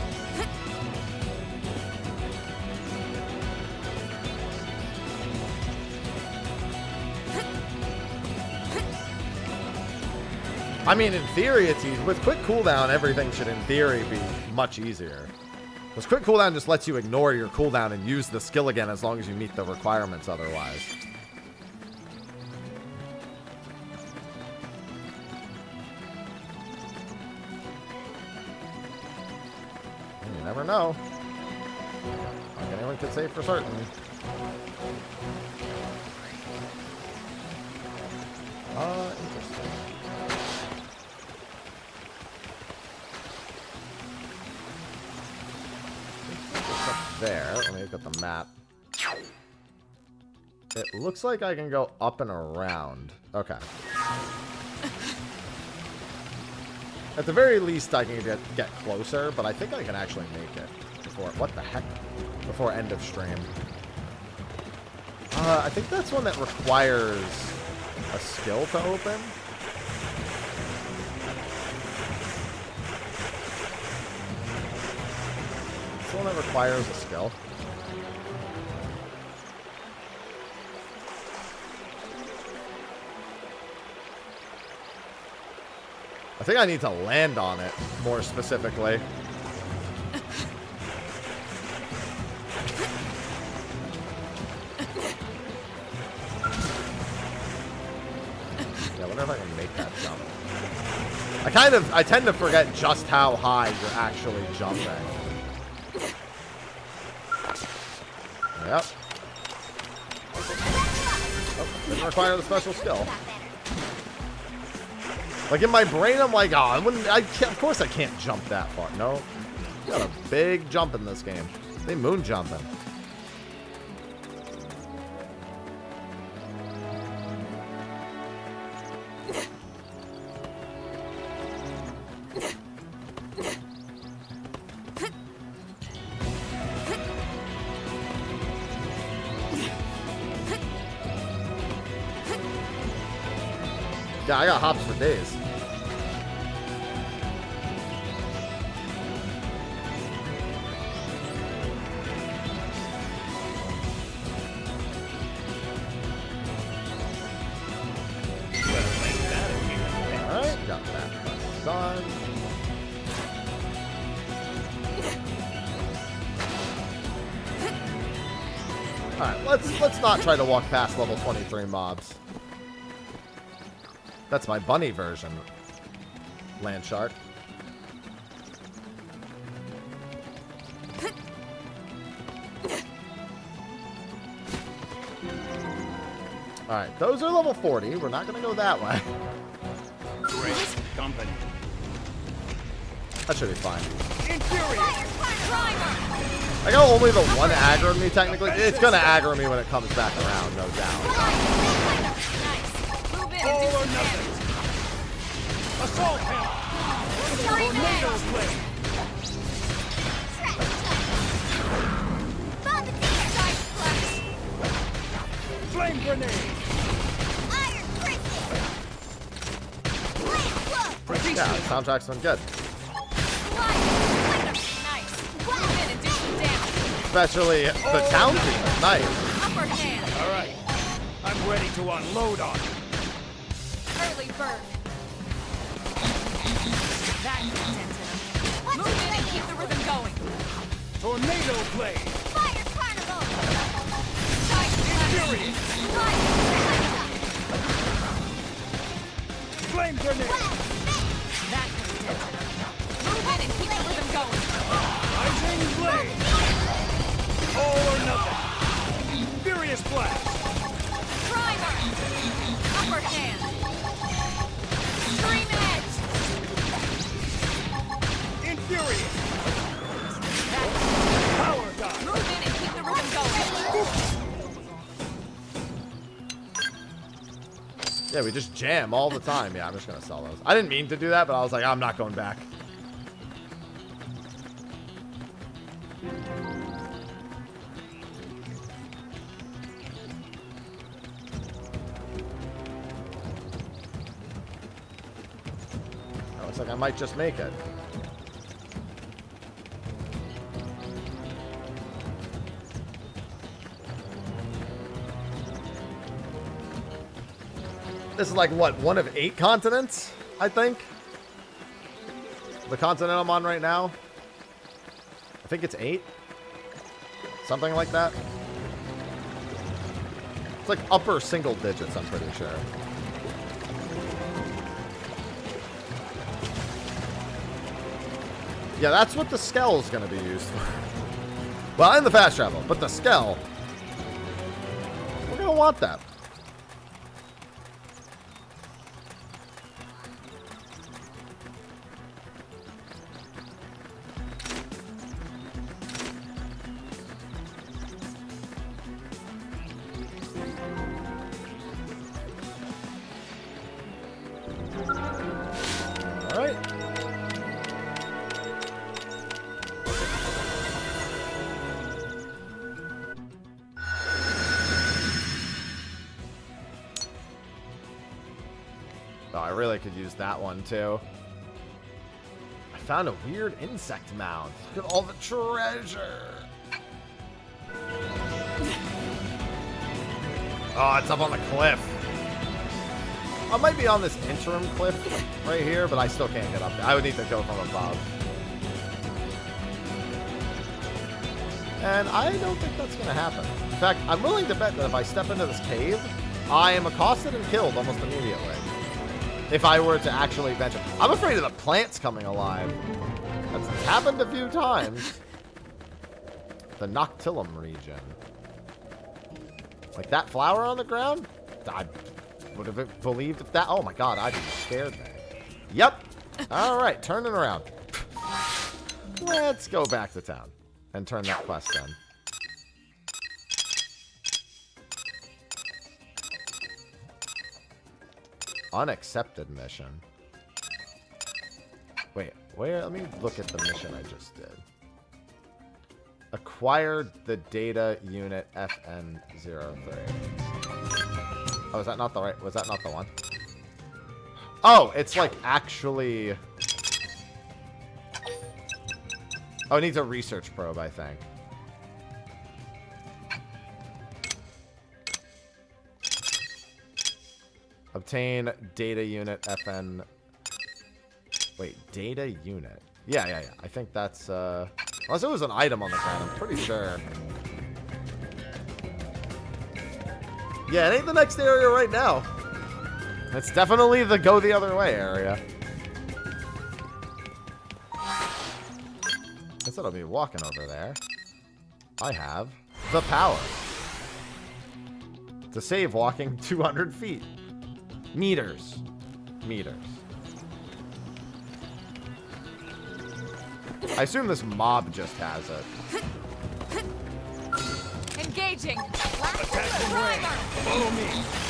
I mean, in theory, it's easy. With quick cooldown, everything should, in theory, be much easier. Because quick cooldown just lets you ignore your cooldown and use the skill again as long as you meet the requirements otherwise. You never know. Like anyone could say for certain. Interesting. Up there. Let me look at the map. It looks like I can go up and around. Okay. At the very least, I can get closer, but I think I can actually make it before... What the heck? Before end of stream. I think that's one that requires a skill to open. It's one that requires a skill. I think I need to land on it more specifically. Yeah, I wonder if I can make that jump. I tend to forget just how high you're actually jumping. Yep. Oh, didn't require the special skill. Like, in my brain, I'm like, oh, of course I can't jump that far. No. You got a big jump in this game. They moon jumping. Yeah, I got hops for days. done. Alright, let's not try to walk past level 23 mobs. That's my bunny version. Land shark. Alright, those are level 40. We're not going to go that way. Great company. That should be fine. Infuriate. I got only the one aggro me, technically. It's going to aggro me when it comes back around, no doubt. All or nothing. Assault him. Tornado blade. Flame grenade. Yeah, the soundtrack's been good. Especially the town theme. Nice. All right. I'm ready to unload on him. Early bird. That contented him. Move in and keep the rhythm going. Tornado blade. Fire carnival. Infuriate. Flame grenade. That contented him. Move in and keep the rhythm going. Rising blade. All or nothing. Furious blast. Primer. Upper hand. Stream edge. Infuriate. Power dot. Move in and keep the rhythm going. Yeah, we just jam all the time. Yeah, I'm just going to sell those. I didn't mean to do that, but I was like, I'm not going back. Looks like I might just make it. This is like, what, one of 8 continents, I think? The continent I'm on right now? I think it's 8. Something like that. It's like upper single digits, I'm pretty sure. Yeah, that's what the Skell is going to be used for. Well, and the fast travel, but the Skell, we're going to want that. Could use that one too. I found a weird insect mound. Look at all the treasure. Oh, it's up on the cliff. I might be on this interim cliff right here, but I still can't get up there. I would need to go from above. And I don't think that's going to happen. In fact, I'm willing to bet that if I step into this cave, I am accosted and killed almost immediately. If I were to actually venture. I'm afraid of the plants coming alive. That's happened a few times. The Noctillum region. Like that flower on the ground? I would have believed if that. Oh my god, I'd be scared there. Yep. Alright, turning around. Let's go back to town and turn that quest in. Unaccepted mission. Wait, where? Let me look at the mission I just did. Acquired the data unit FN03. Oh, is that not the right? Was that not the one? Oh, it's like actually. Oh, it needs a research probe, I think. Obtain data unit FN Wait, data unit. Yeah. I think that's, unless it was an item on the ground, I'm pretty sure. Yeah, it ain't the next area right now. It's definitely the go the other way area. Instead of me walking over there, I have the power to save walking 200 feet. Meters. I assume this mob just has it. Engaging. Attack from range. Follow me.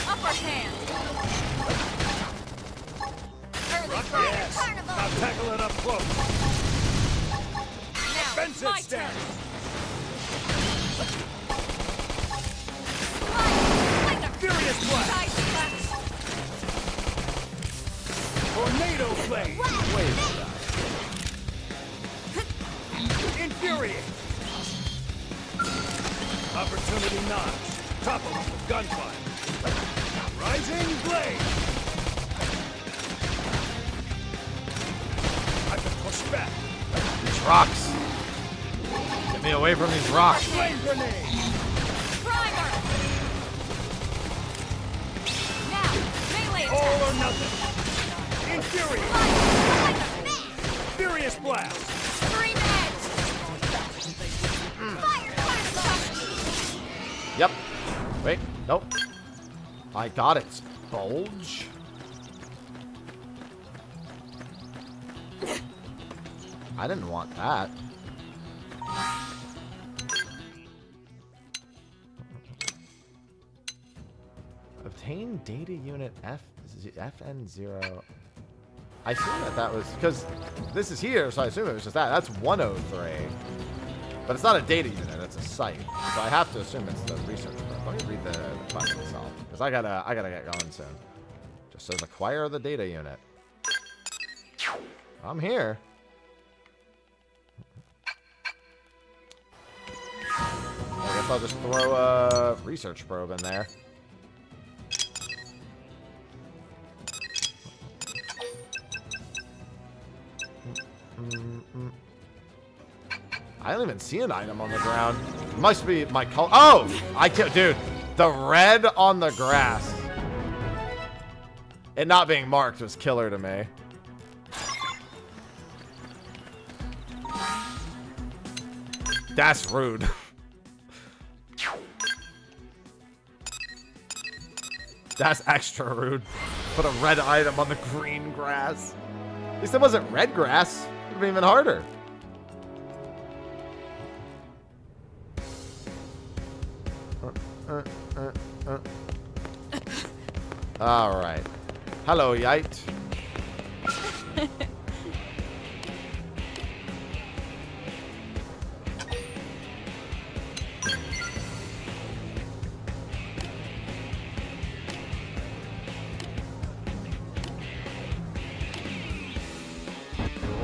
Upper hand. Yes. Now tackle it up close. Defensive stance. Furious blast. Tornado blade. Wait. Infuriate. Opportunity notch. Topple him with gunfire. Rising blade. I can push back. These rocks. Get me away from these rocks. Flame grenade. Primer. Now, melee attack. All or nothing. Infuriate. Furious blast. Scream edge. Fire. Yep. Wait. Nope. I got it. Bulge. I didn't want that. Obtain data unit FN0. I assume that was because this is here, so I assume it was just that. That's 103. But it's not a data unit, it's a site. So I have to assume it's the research group. Let me read the quest itself. Because I gotta get going soon. Just says acquire the data unit. I'm here. I guess I'll just throw a research probe in there. I don't even see an item on the ground. It must be my color. Oh! I can't, dude. The red on the grass. It not being marked was killer to me. That's rude. That's extra rude. Put a red item on the green grass. At least it wasn't red grass. It would have been even harder. All right. Hello, Yite.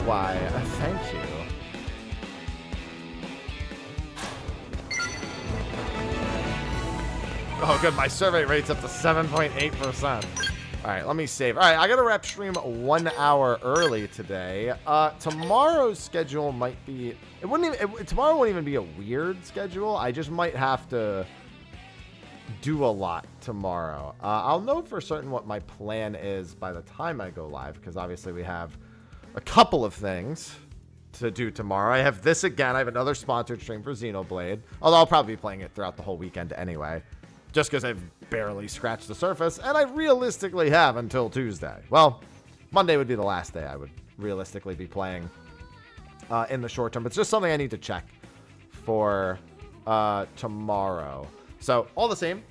Why, thank you. Oh, good. My survey rate's up to 7.8%. All right, let me save. All right, I got to wrap stream 1 hour early today. Tomorrow's schedule might be... tomorrow won't even be a weird schedule. I just might have to do a lot tomorrow. I'll know for certain what my plan is by the time I go live, because obviously we have a couple of things to do tomorrow. I have this again. I have another sponsored stream for Xenoblade, although I'll probably be playing it throughout the whole weekend anyway, just because I've barely scratched the surface, and I realistically have until Tuesday. Well, Monday would be the last day I would realistically be playing in the short term. It's just something I need to check for tomorrow. So, all the same,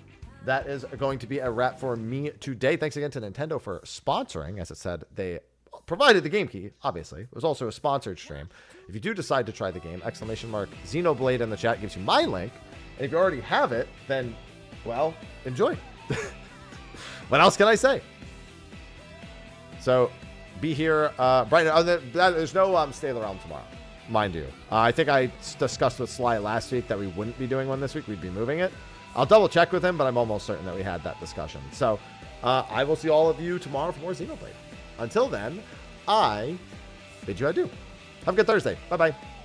that is going to be a wrap for me today. Thanks again to Nintendo for sponsoring. As it said, they provided the game key, obviously. It was also a sponsored stream. If you do decide to try the game, !Xenoblade in the chat gives you my link. And if you already have it, then, well, enjoy. What else can I say? So, be here bright. There's no Stay of the Realm tomorrow, mind you. I think I discussed with Sly last week that we wouldn't be doing one this week. We'd be moving it. I'll double check with him, but I'm almost certain that we had that discussion. So, I will see all of you tomorrow for more Xenoblade. Until then, I bid you adieu. Have a good Thursday. Bye-bye.